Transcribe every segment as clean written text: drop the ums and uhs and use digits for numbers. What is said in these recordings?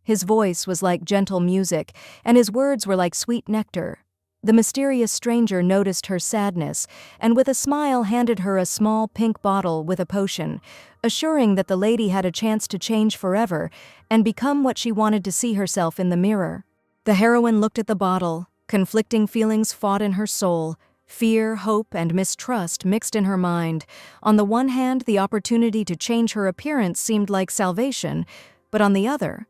His voice was like gentle music, and his words were like sweet nectar. The mysterious stranger noticed her sadness, and with a smile handed her a small pink bottle with a potion, assuring that the lady had a chance to change forever and become what she wanted to see herself in the mirror. The heroine looked at the bottle. Conflicting feelings fought in her soul. Fear, hope, and mistrust mixed in her mind. On the one hand, the opportunity to change her appearance seemed like salvation, but on the other,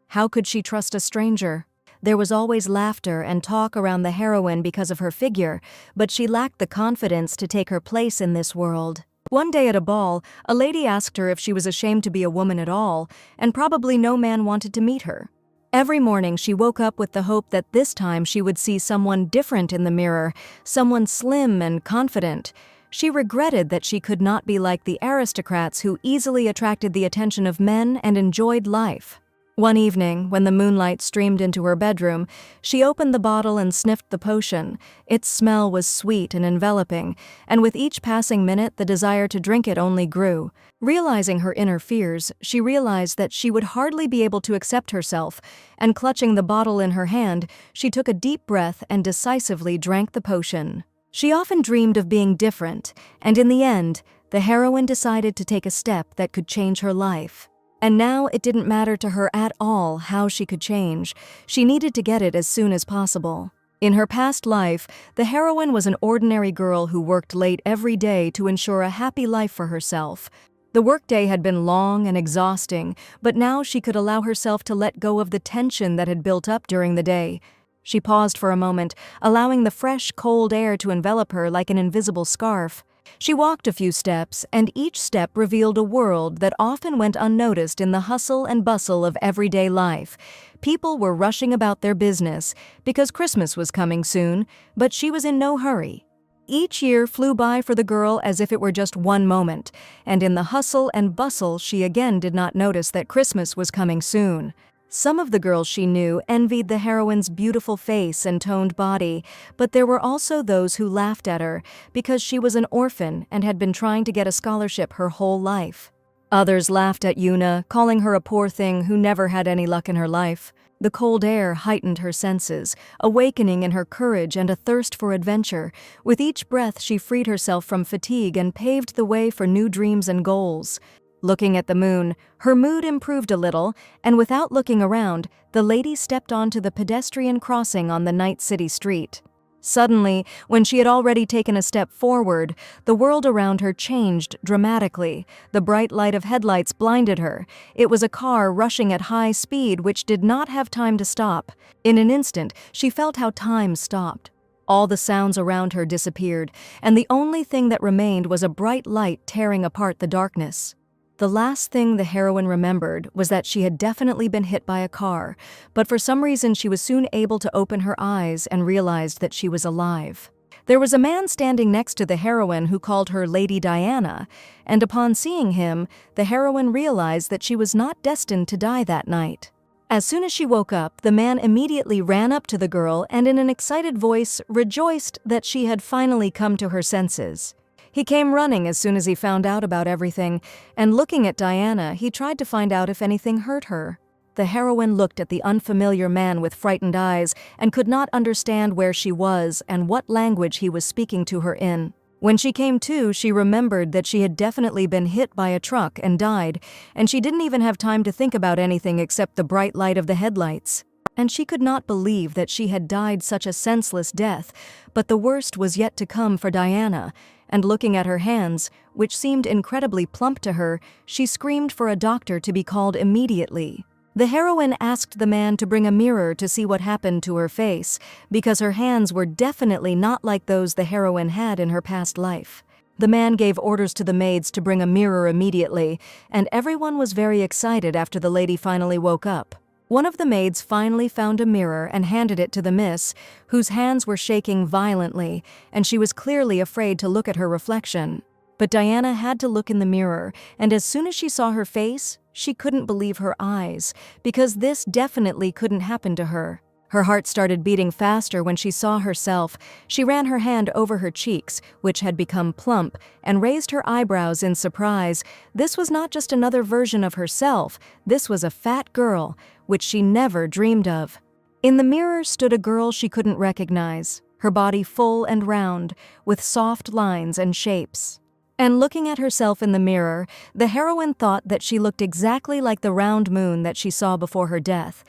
how could she trust a stranger? There was always laughter and talk around the heroine because of her figure, but she lacked the confidence to take her place in this world. One day at a ball, a lady asked her if she was ashamed to be a woman at all, and probably no man wanted to meet her. Every morning she woke up with the hope that this time she would see someone different in the mirror, someone slim and confident. She regretted that she could not be like the aristocrats who easily attracted the attention of men and enjoyed life. One evening, when the moonlight streamed into her bedroom, she opened the bottle and sniffed the potion. Its smell was sweet and enveloping, and with each passing minute the desire to drink it only grew. Realizing her inner fears, she realized that she would hardly be able to accept herself, and clutching the bottle in her hand, she took a deep breath and decisively drank the potion. She often dreamed of being different, and in the end, the heroine decided to take a step that could change her life. And now it didn't matter to her at all how she could change. She needed to get it as soon as possible. In her past life, the heroine was an ordinary girl who worked late every day to ensure a happy life for herself. The workday had been long and exhausting, but now she could allow herself to let go of the tension that had built up during the day. She paused for a moment, allowing the fresh, cold air to envelop her like an invisible scarf. She walked a few steps, and each step revealed a world that often went unnoticed in the hustle and bustle of everyday life. People were rushing about their business because Christmas was coming soon, but she was in no hurry. Each year flew by for the girl as if it were just one moment, and in the hustle and bustle she again did not notice that Christmas was coming soon. Some of the girls she knew envied the heroine's beautiful face and toned body, but there were also those who laughed at her because she was an orphan and had been trying to get a scholarship her whole life. Others laughed at Yuna, calling her a poor thing who never had any luck in her life. The cold air heightened her senses, awakening in her courage and a thirst for adventure. With each breath she freed herself from fatigue and paved the way for new dreams and goals. Looking at the moon, her mood improved a little, and without looking around, the lady stepped onto the pedestrian crossing on the night city street. Suddenly, when she had already taken a step forward, the world around her changed dramatically. The bright light of headlights blinded her. It was a car rushing at high speed which did not have time to stop. In an instant, she felt how time stopped. All the sounds around her disappeared, and the only thing that remained was a bright light tearing apart the darkness. The last thing the heroine remembered was that she had definitely been hit by a car, but for some reason she was soon able to open her eyes and realized that she was alive. There was a man standing next to the heroine who called her Lady Diana, and upon seeing him, the heroine realized that she was not destined to die that night. As soon as she woke up, the man immediately ran up to the girl and in an excited voice rejoiced that she had finally come to her senses. He came running as soon as he found out about everything, and looking at Diana, he tried to find out if anything hurt her. The heroine looked at the unfamiliar man with frightened eyes and could not understand where she was and what language he was speaking to her in. When she came to, she remembered that she had definitely been hit by a truck and died, and she didn't even have time to think about anything except the bright light of the headlights. And she could not believe that she had died such a senseless death, but the worst was yet to come for Diana, and looking at her hands, which seemed incredibly plump to her, she screamed for a doctor to be called immediately. The heroine asked the man to bring a mirror to see what happened to her face, because her hands were definitely not like those the heroine had in her past life. The man gave orders to the maids to bring a mirror immediately, and everyone was very excited after the lady finally woke up. One of the maids finally found a mirror and handed it to the miss, whose hands were shaking violently, and she was clearly afraid to look at her reflection. But Diana had to look in the mirror, and as soon as she saw her face, she couldn't believe her eyes, because this definitely couldn't happen to her. Her heart started beating faster when she saw herself. She ran her hand over her cheeks, which had become plump, and raised her eyebrows in surprise. This was not just another version of herself, this was a fat girl, which she never dreamed of. In the mirror stood a girl she couldn't recognize, her body full and round, with soft lines and shapes. And looking at herself in the mirror, the heroine thought that she looked exactly like the round moon that she saw before her death.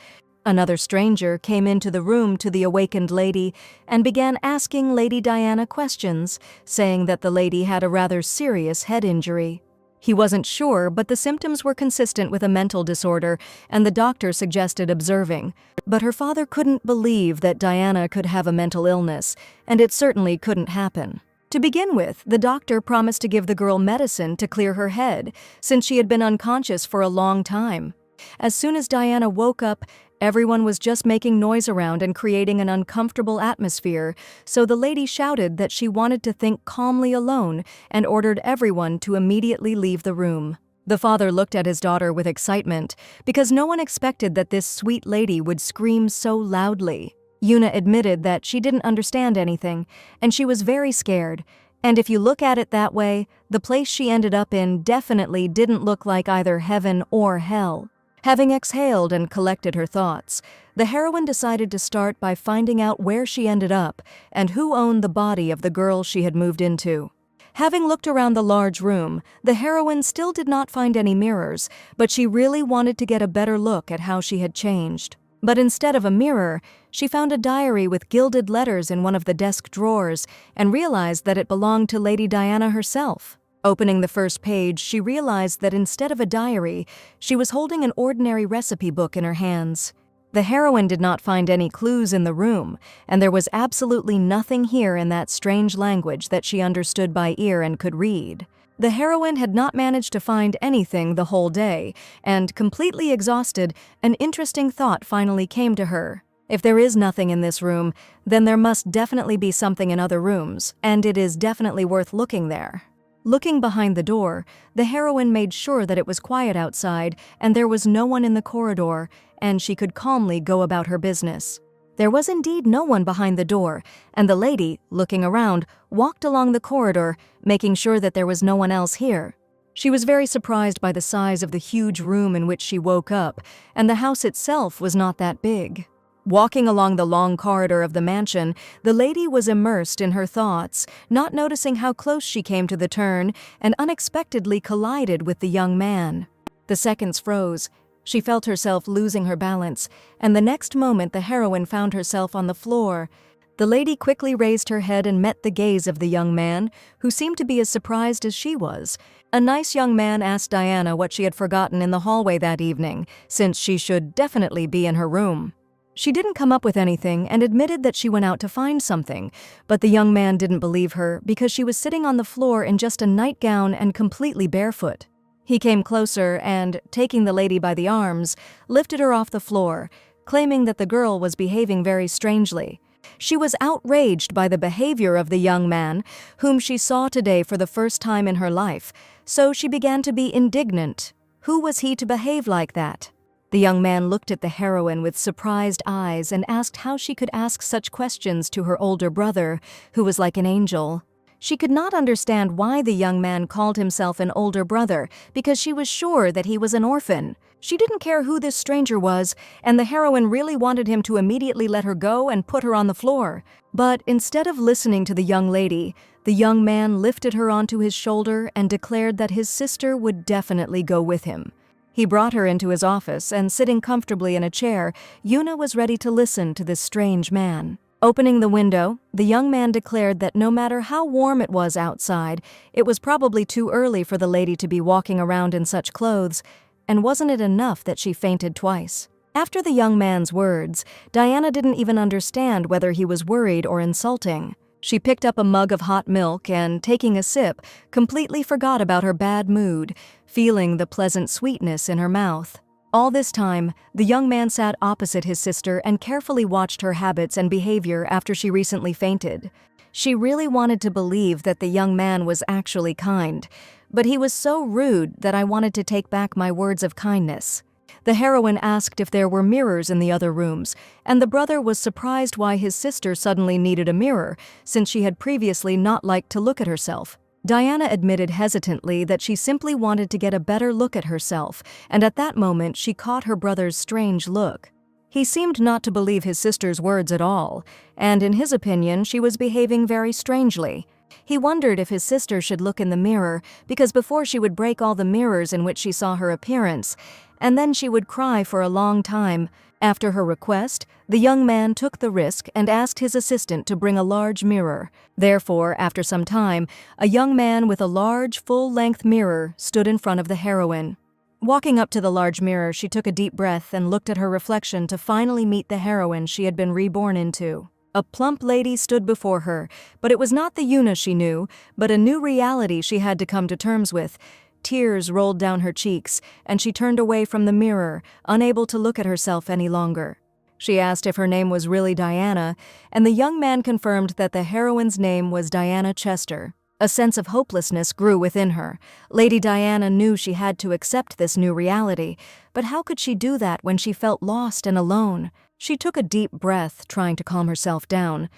Another stranger came into the room to the awakened lady and began asking Lady Diana questions, saying that the lady had a rather serious head injury. He wasn't sure, but the symptoms were consistent with a mental disorder, and the doctor suggested observing. But her father couldn't believe that Diana could have a mental illness, and it certainly couldn't happen. To begin with, the doctor promised to give the girl medicine to clear her head, since she had been unconscious for a long time. As soon as Diana woke up, everyone was just making noise around and creating an uncomfortable atmosphere, so the lady shouted that she wanted to think calmly alone and ordered everyone to immediately leave the room. The father looked at his daughter with excitement, because no one expected that this sweet lady would scream so loudly. Yuna admitted that she didn't understand anything, and she was very scared. And if you look at it that way, the place she ended up in definitely didn't look like either heaven or hell. Having exhaled and collected her thoughts, the heroine decided to start by finding out where she ended up and who owned the body of the girl she had moved into. Having looked around the large room, the heroine still did not find any mirrors, but she really wanted to get a better look at how she had changed. But instead of a mirror, she found a diary with gilded letters in one of the desk drawers and realized that it belonged to Lady Diana herself. Opening the first page, she realized that instead of a diary, she was holding an ordinary recipe book in her hands. The heroine did not find any clues in the room, and there was absolutely nothing here in that strange language that she understood by ear and could read. The heroine had not managed to find anything the whole day, and completely exhausted, an interesting thought finally came to her. If there is nothing in this room, then there must definitely be something in other rooms, and it is definitely worth looking there. Looking behind the door, the heroine made sure that it was quiet outside and there was no one in the corridor, and she could calmly go about her business. There was indeed no one behind the door, and the lady, looking around, walked along the corridor, making sure that there was no one else here. She was very surprised by the size of the huge room in which she woke up, and the house itself was not that big. Walking along the long corridor of the mansion, the lady was immersed in her thoughts, not noticing how close she came to the turn, and unexpectedly collided with the young man. The seconds froze. She felt herself losing her balance, and the next moment the heroine found herself on the floor. The lady quickly raised her head and met the gaze of the young man, who seemed to be as surprised as she was. A nice young man asked Diana what she had forgotten in the hallway that evening, since she should definitely be in her room. She didn't come up with anything and admitted that she went out to find something, but the young man didn't believe her because she was sitting on the floor in just a nightgown and completely barefoot. He came closer and, taking the lady by the arms, lifted her off the floor, claiming that the girl was behaving very strangely. She was outraged by the behavior of the young man, whom she saw today for the first time in her life, so she began to be indignant. Who was he to behave like that? The young man looked at the heroine with surprised eyes and asked how she could ask such questions to her older brother, who was like an angel. She could not understand why the young man called himself an older brother, because she was sure that he was an orphan. She didn't care who this stranger was, and the heroine really wanted him to immediately let her go and put her on the floor. But instead of listening to the young lady, the young man lifted her onto his shoulder and declared that his sister would definitely go with him. He brought her into his office, and sitting comfortably in a chair, Yuna was ready to listen to this strange man. Opening the window, the young man declared that no matter how warm it was outside, it was probably too early for the lady to be walking around in such clothes, and wasn't it enough that she fainted twice? After the young man's words, Diana didn't even understand whether he was worried or insulting. She picked up a mug of hot milk and, taking a sip, completely forgot about her bad mood, feeling the pleasant sweetness in her mouth. All this time, the young man sat opposite his sister and carefully watched her habits and behavior after she recently fainted. She really wanted to believe that the young man was actually kind, but he was so rude that I wanted to take back my words of kindness. The heroine asked if there were mirrors in the other rooms, and the brother was surprised why his sister suddenly needed a mirror, since she had previously not liked to look at herself. Diana admitted hesitantly that she simply wanted to get a better look at herself, and at that moment she caught her brother's strange look. He seemed not to believe his sister's words at all, and in his opinion she was behaving very strangely. He wondered if his sister should look in the mirror, because before she would break all the mirrors in which she saw her appearance, and then she would cry for a long time. After her request, the young man took the risk and asked his assistant to bring a large mirror. Therefore, after some time, a young man with a large, full-length mirror stood in front of the heroine. Walking up to the large mirror, she took a deep breath and looked at her reflection to finally meet the heroine she had been reborn into. A plump lady stood before her, but it was not the Yuna she knew, but a new reality she had to come to terms with. Tears rolled down her cheeks, and she turned away from the mirror, unable to look at herself any longer. She asked if her name was really Diana, and the young man confirmed that the heroine's name was Diana Chester. A sense of hopelessness grew within her. Lady Diana knew she had to accept this new reality, but how could she do that when she felt lost and alone? She took a deep breath, trying to calm herself down.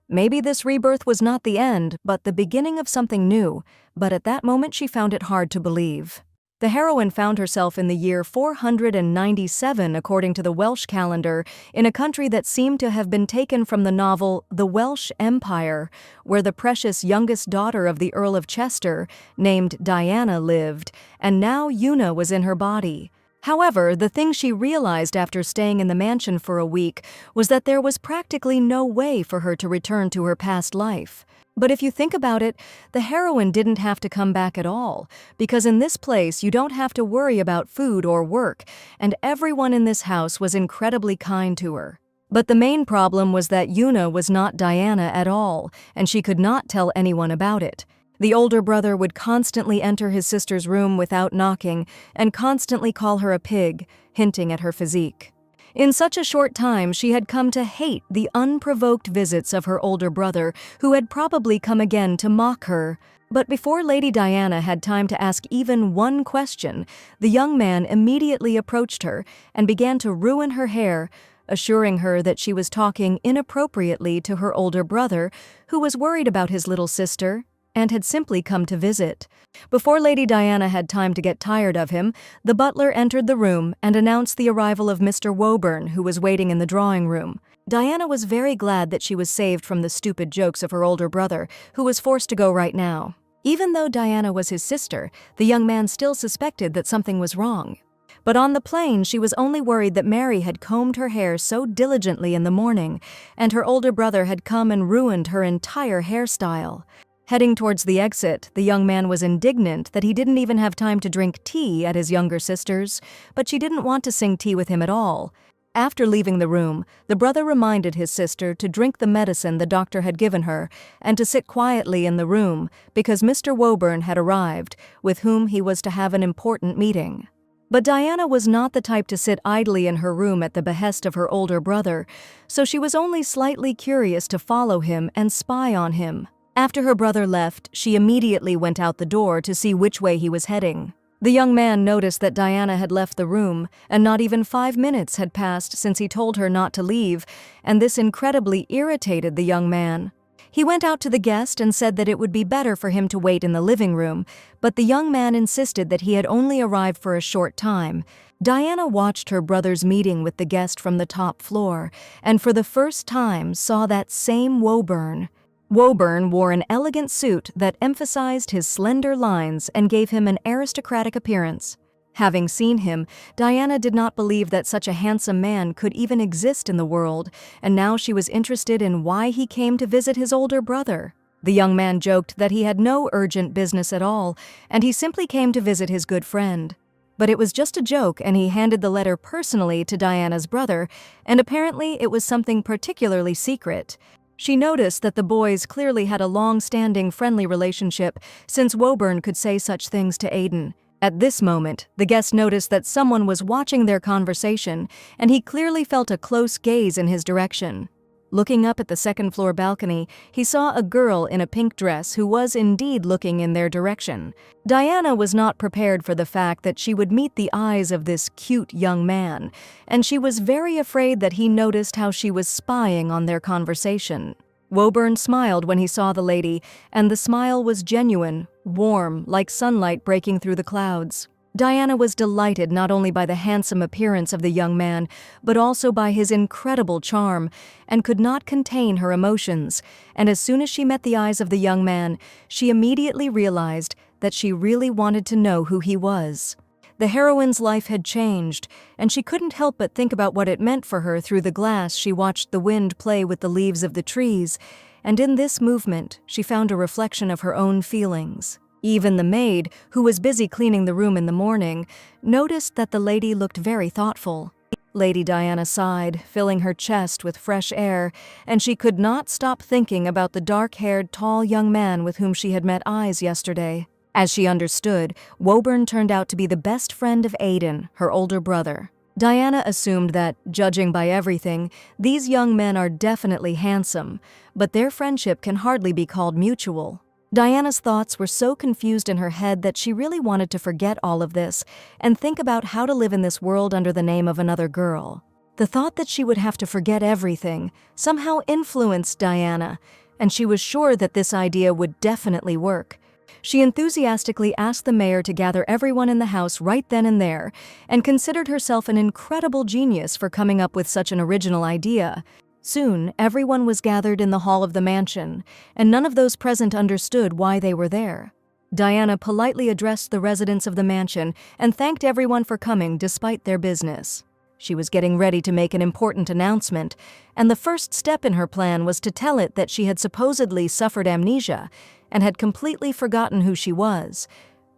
Maybe this rebirth was not the end, but the beginning of something new, but at that moment she found it hard to believe. The heroine found herself in the year 497 according to the Welsh calendar, in a country that seemed to have been taken from the novel The Welsh Empire, where the precious youngest daughter of the Earl of Chester, named Diana, lived, and now Yuna was in her body. However, the thing she realized after staying in the mansion for a week was that there was practically no way for her to return to her past life. But if you think about it, the heroine didn't have to come back at all, because in this place you don't have to worry about food or work, and everyone in this house was incredibly kind to her. But the main problem was that Yuna was not Diana at all, and she could not tell anyone about it. The older brother would constantly enter his sister's room without knocking and constantly call her a pig, hinting at her physique. In such a short time, she had come to hate the unprovoked visits of her older brother, who had probably come again to mock her. But before Lady Diana had time to ask even one question, the young man immediately approached her and began to ruin her hair, assuring her that she was talking inappropriately to her older brother, who was worried about his little sister and had simply come to visit. Before Lady Diana had time to get tired of him, the butler entered the room and announced the arrival of Mr. Woburn, who was waiting in the drawing room. Diana was very glad that she was saved from the stupid jokes of her older brother, who was forced to go right now. Even though Diana was his sister, the young man still suspected that something was wrong. But on the plane, she was only worried that Mary had combed her hair so diligently in the morning, and her older brother had come and ruined her entire hairstyle. Heading towards the exit, the young man was indignant that he didn't even have time to drink tea at his younger sister's, but she didn't want to sing tea with him at all. After leaving the room, the brother reminded his sister to drink the medicine the doctor had given her and to sit quietly in the room because Mr. Woburn had arrived, with whom he was to have an important meeting. But Diana was not the type to sit idly in her room at the behest of her older brother, so she was only slightly curious to follow him and spy on him. After her brother left, she immediately went out the door to see which way he was heading. The young man noticed that Diana had left the room, and not even 5 minutes had passed since he told her not to leave, and this incredibly irritated the young man. He went out to the guest and said that it would be better for him to wait in the living room, but the young man insisted that he had only arrived for a short time. Diana watched her brother's meeting with the guest from the top floor, and for the first time saw that same Woburn. Woburn wore an elegant suit that emphasized his slender lines and gave him an aristocratic appearance. Having seen him, Diana did not believe that such a handsome man could even exist in the world, and now she was interested in why he came to visit his older brother. The young man joked that he had no urgent business at all, and he simply came to visit his good friend. But it was just a joke, and he handed the letter personally to Diana's brother, and apparently it was something particularly secret. She noticed that the boys clearly had a long-standing friendly relationship, since Woburn could say such things to Aiden. At this moment, the guest noticed that someone was watching their conversation, and he clearly felt a close gaze in his direction. Looking up at the second-floor balcony, he saw a girl in a pink dress who was indeed looking in their direction. Diana was not prepared for the fact that she would meet the eyes of this cute young man, and she was very afraid that he noticed how she was spying on their conversation. Woburn smiled when he saw the lady, and the smile was genuine, warm, like sunlight breaking through the clouds. Diana was delighted not only by the handsome appearance of the young man, but also by his incredible charm, and could not contain her emotions, and as soon as she met the eyes of the young man, she immediately realized that she really wanted to know who he was. The heroine's life had changed, and she couldn't help but think about what it meant for her. Through the glass she watched the wind play with the leaves of the trees, and in this movement she found a reflection of her own feelings. Even the maid, who was busy cleaning the room in the morning, noticed that the lady looked very thoughtful. Lady Diana sighed, filling her chest with fresh air, and she could not stop thinking about the dark-haired, tall young man with whom she had met eyes yesterday. As she understood, Woburn turned out to be the best friend of Aidan, her older brother. Diana assumed that, judging by everything, these young men are definitely handsome, but their friendship can hardly be called mutual. Diana's thoughts were so confused in her head that she really wanted to forget all of this and think about how to live in this world under the name of another girl. The thought that she would have to forget everything somehow influenced Diana, and she was sure that this idea would definitely work. She enthusiastically asked the mayor to gather everyone in the house right then and there, and considered herself an incredible genius for coming up with such an original idea. Soon, everyone was gathered in the hall of the mansion, and none of those present understood why they were there. Diana politely addressed the residents of the mansion and thanked everyone for coming despite their business. She was getting ready to make an important announcement, and the first step in her plan was to tell it that she had supposedly suffered amnesia and had completely forgotten who she was.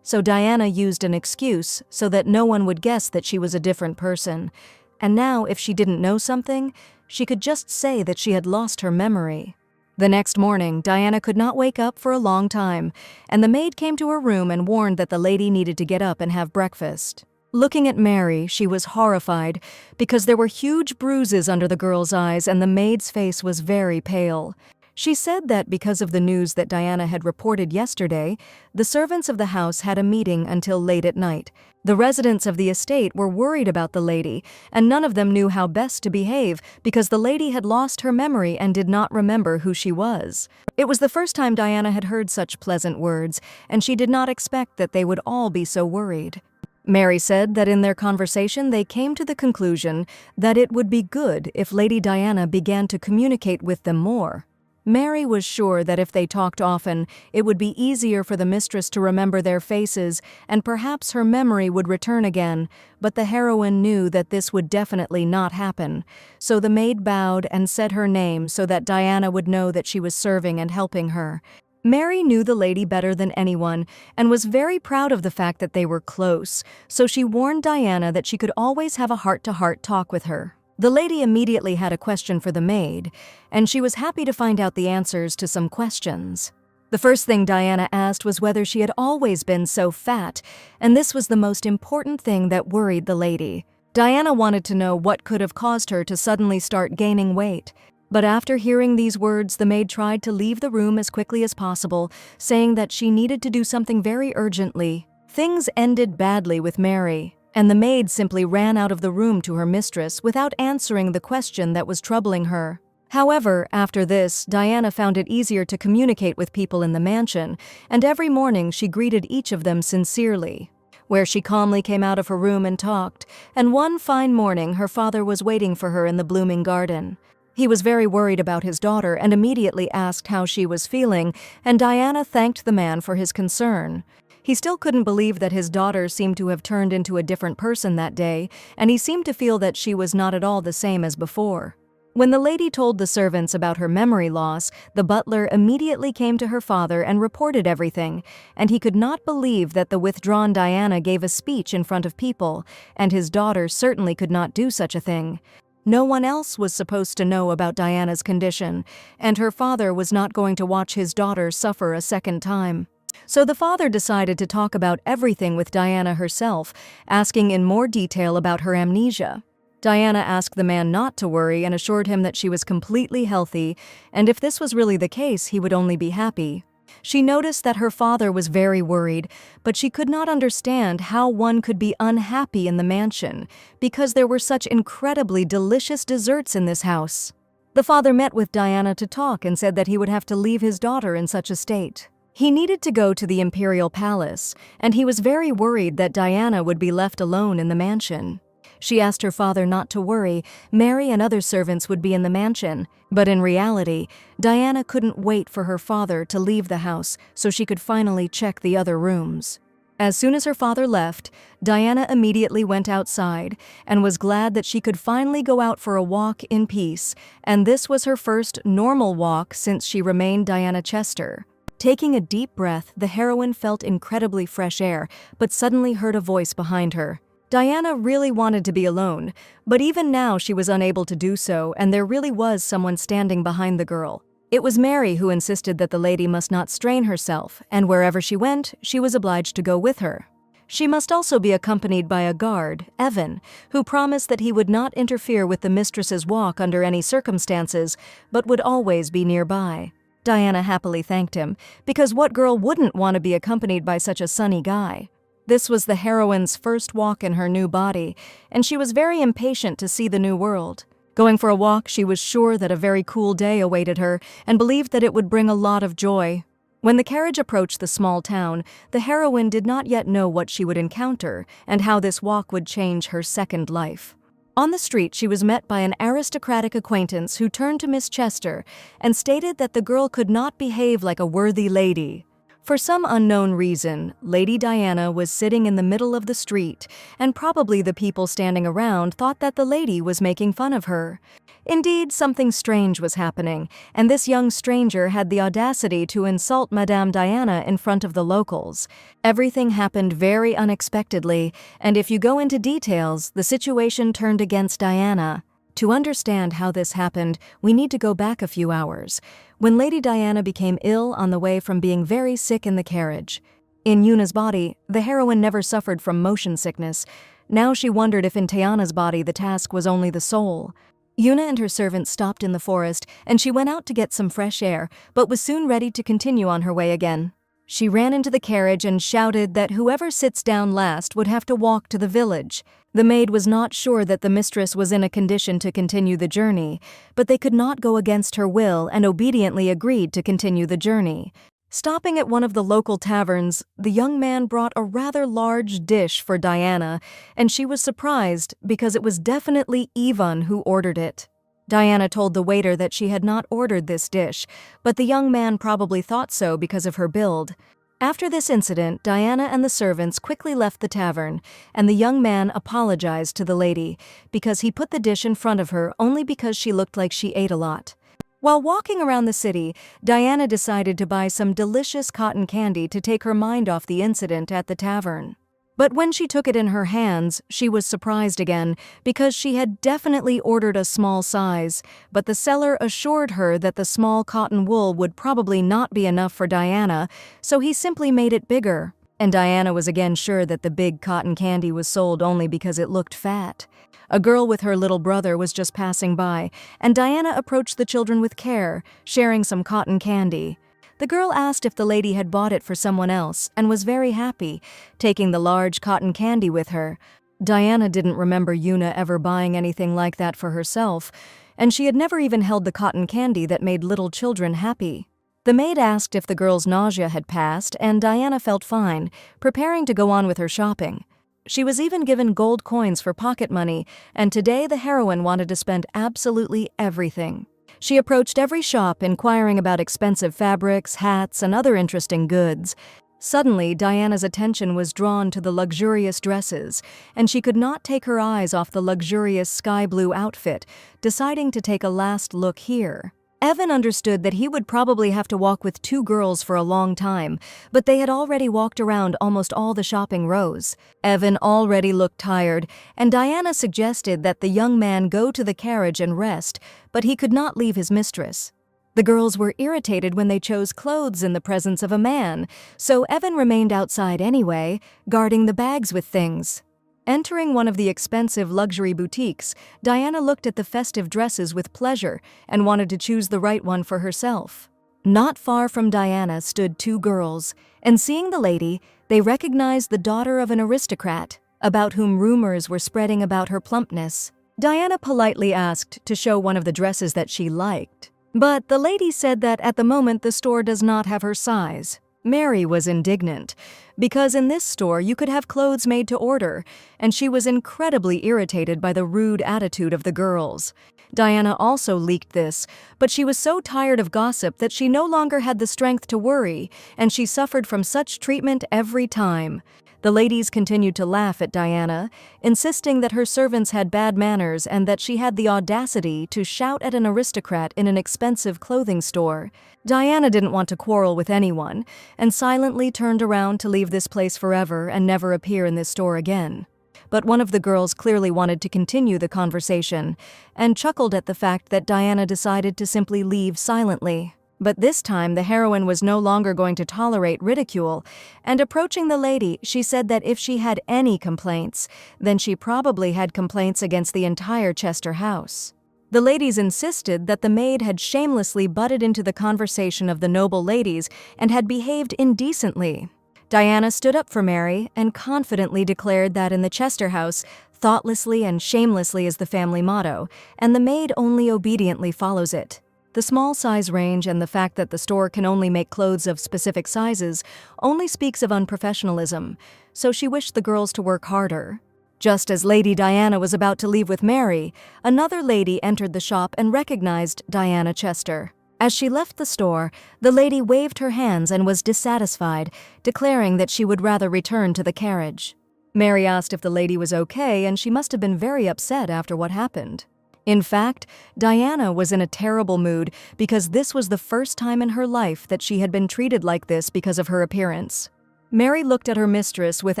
So Diana used an excuse so that no one would guess that she was a different person. And now, if she didn't know something, she could just say that she had lost her memory. The next morning, Diana could not wake up for a long time, and the maid came to her room and warned that the lady needed to get up and have breakfast. Looking at Mary, she was horrified because there were huge bruises under the girl's eyes and the maid's face was very pale. She said that because of the news that Diana had reported yesterday, the servants of the house had a meeting until late at night. The residents of the estate were worried about the lady, and none of them knew how best to behave because the lady had lost her memory and did not remember who she was. It was the first time Diana had heard such pleasant words, and she did not expect that they would all be so worried. Mary said that in their conversation they came to the conclusion that it would be good if Lady Diana began to communicate with them more. Mary was sure that if they talked often, it would be easier for the mistress to remember their faces, and perhaps her memory would return again, but the heroine knew that this would definitely not happen. So the maid bowed and said her name so that Diana would know that she was serving and helping her. Mary knew the lady better than anyone, and was very proud of the fact that they were close, so she warned Diana that she could always have a heart-to-heart talk with her. The lady immediately had a question for the maid, and she was happy to find out the answers to some questions. The first thing Diana asked was whether she had always been so fat, and this was the most important thing that worried the lady. Diana wanted to know what could have caused her to suddenly start gaining weight. But after hearing these words, the maid tried to leave the room as quickly as possible, saying that she needed to do something very urgently. Things ended badly with Mary, and the maid simply ran out of the room to her mistress without answering the question that was troubling her. However, after this, Diana found it easier to communicate with people in the mansion, and every morning she greeted each of them sincerely, where she calmly came out of her room and talked, and one fine morning her father was waiting for her in the blooming garden. He was very worried about his daughter and immediately asked how she was feeling, and Diana thanked the man for his concern. He still couldn't believe that his daughter seemed to have turned into a different person that day, and he seemed to feel that she was not at all the same as before. When the lady told the servants about her memory loss, the butler immediately came to her father and reported everything, and he could not believe that the withdrawn Diana gave a speech in front of people, and his daughter certainly could not do such a thing. No one else was supposed to know about Diana's condition, and her father was not going to watch his daughter suffer a second time. So the father decided to talk about everything with Diana herself, asking in more detail about her amnesia. Diana asked the man not to worry and assured him that she was completely healthy, and if this was really the case, he would only be happy. She noticed that her father was very worried, but she could not understand how one could be unhappy in the mansion, because there were such incredibly delicious desserts in this house. The father met with Diana to talk and said that he would have to leave his daughter in such a state. He needed to go to the imperial palace, and he was very worried that Diana would be left alone in the mansion. She asked her father not to worry, Mary and other servants would be in the mansion, but in reality, Diana couldn't wait for her father to leave the house so she could finally check the other rooms. As soon as her father left, Diana immediately went outside and was glad that she could finally go out for a walk in peace, and this was her first normal walk since she remained Diana Chester. Taking a deep breath, the heroine felt incredibly fresh air, but suddenly heard a voice behind her. Diana really wanted to be alone, but even now she was unable to do so, and there really was someone standing behind the girl. It was Mary who insisted that the lady must not strain herself, and wherever she went, she was obliged to go with her. She must also be accompanied by a guard, Evan, who promised that he would not interfere with the mistress's walk under any circumstances, but would always be nearby. Diana happily thanked him, because what girl wouldn't want to be accompanied by such a sunny guy? This was the heroine's first walk in her new body, and she was very impatient to see the new world. Going for a walk, she was sure that a very cool day awaited her and believed that it would bring a lot of joy. When the carriage approached the small town, the heroine did not yet know what she would encounter and how this walk would change her second life. On the street, she was met by an aristocratic acquaintance who turned to Miss Chester and stated that the girl could not behave like a worthy lady. For some unknown reason, Lady Diana was sitting in the middle of the street, and probably the people standing around thought that the lady was making fun of her. Indeed, something strange was happening, and this young stranger had the audacity to insult Madame Diana in front of the locals. Everything happened very unexpectedly, and if you go into details, the situation turned against Diana. To understand how this happened, we need to go back a few hours, when Lady Diana became ill on the way from being very sick in the carriage. In Yuna's body, the heroine never suffered from motion sickness. Now she wondered if in Tiana's body the task was only the soul. Yuna and her servant stopped in the forest, and she went out to get some fresh air, but was soon ready to continue on her way again. She ran into the carriage and shouted that whoever sits down last would have to walk to the village. The maid was not sure that the mistress was in a condition to continue the journey, but they could not go against her will and obediently agreed to continue the journey. Stopping at one of the local taverns, the young man brought a rather large dish for Diana, and she was surprised because it was definitely Ivan who ordered it. Diana told the waiter that she had not ordered this dish, but the young man probably thought so because of her build. After this incident, Diana and the servants quickly left the tavern, and the young man apologized to the lady because he put the dish in front of her only because she looked like she ate a lot. While walking around the city, Diana decided to buy some delicious cotton candy to take her mind off the incident at the tavern. But when she took it in her hands, she was surprised again because she had definitely ordered a small size, but the seller assured her that the small cotton wool would probably not be enough for Diana, so he simply made it bigger. And Diana was again sure that the big cotton candy was sold only because it looked fat. A girl with her little brother was just passing by, and Diana approached the children with care, sharing some cotton candy. The girl asked if the lady had bought it for someone else and was very happy, taking the large cotton candy with her. Diana didn't remember Yuna ever buying anything like that for herself, and she had never even held the cotton candy that made little children happy. The maid asked if the girl's nausea had passed, and Diana felt fine, preparing to go on with her shopping. She was even given gold coins for pocket money, and today the heroine wanted to spend absolutely everything. She approached every shop inquiring about expensive fabrics, hats, and other interesting goods. Suddenly, Diana's attention was drawn to the luxurious dresses, and she could not take her eyes off the luxurious sky blue outfit, deciding to take a last look here. Evan understood that he would probably have to walk with two girls for a long time, but they had already walked around almost all the shopping rows. Evan already looked tired, and Diana suggested that the young man go to the carriage and rest, but he could not leave his mistress. The girls were irritated when they chose clothes in the presence of a man, so Evan remained outside anyway, guarding the bags with things. Entering one of the expensive luxury boutiques, Diana looked at the festive dresses with pleasure and wanted to choose the right one for herself. Not far from Diana stood two girls, and seeing the lady, they recognized the daughter of an aristocrat, about whom rumors were spreading about her plumpness. Diana politely asked to show one of the dresses that she liked, but the lady said that at the moment the store does not have her size. Mary was indignant, because in this store you could have clothes made to order, and she was incredibly irritated by the rude attitude of the girls. Diana also leaked this, but she was so tired of gossip that she no longer had the strength to worry, and she suffered from such treatment every time. The ladies continued to laugh at Diana, insisting that her servants had bad manners and that she had the audacity to shout at an aristocrat in an expensive clothing store. Diana didn't want to quarrel with anyone, and silently turned around to leave this place forever and never appear in this store again. But one of the girls clearly wanted to continue the conversation, and chuckled at the fact that Diana decided to simply leave silently. But this time the heroine was no longer going to tolerate ridicule, and approaching the lady, she said that if she had any complaints, then she probably had complaints against the entire Chester house. The ladies insisted that the maid had shamelessly butted into the conversation of the noble ladies and had behaved indecently. Diana stood up for Mary and confidently declared that in the Chester house, thoughtlessly and shamelessly is the family motto, and the maid only obediently follows it. The small size range and the fact that the store can only make clothes of specific sizes only speaks of unprofessionalism, so she wished the girls to work harder. Just as Lady Diana was about to leave with Mary, another lady entered the shop and recognized Diana Chester. As she left the store, the lady waved her hands and was dissatisfied, declaring that she would rather return to the carriage. Mary asked if the lady was okay, and she must have been very upset after what happened. In fact, Diana was in a terrible mood because this was the first time in her life that she had been treated like this because of her appearance. Mary looked at her mistress with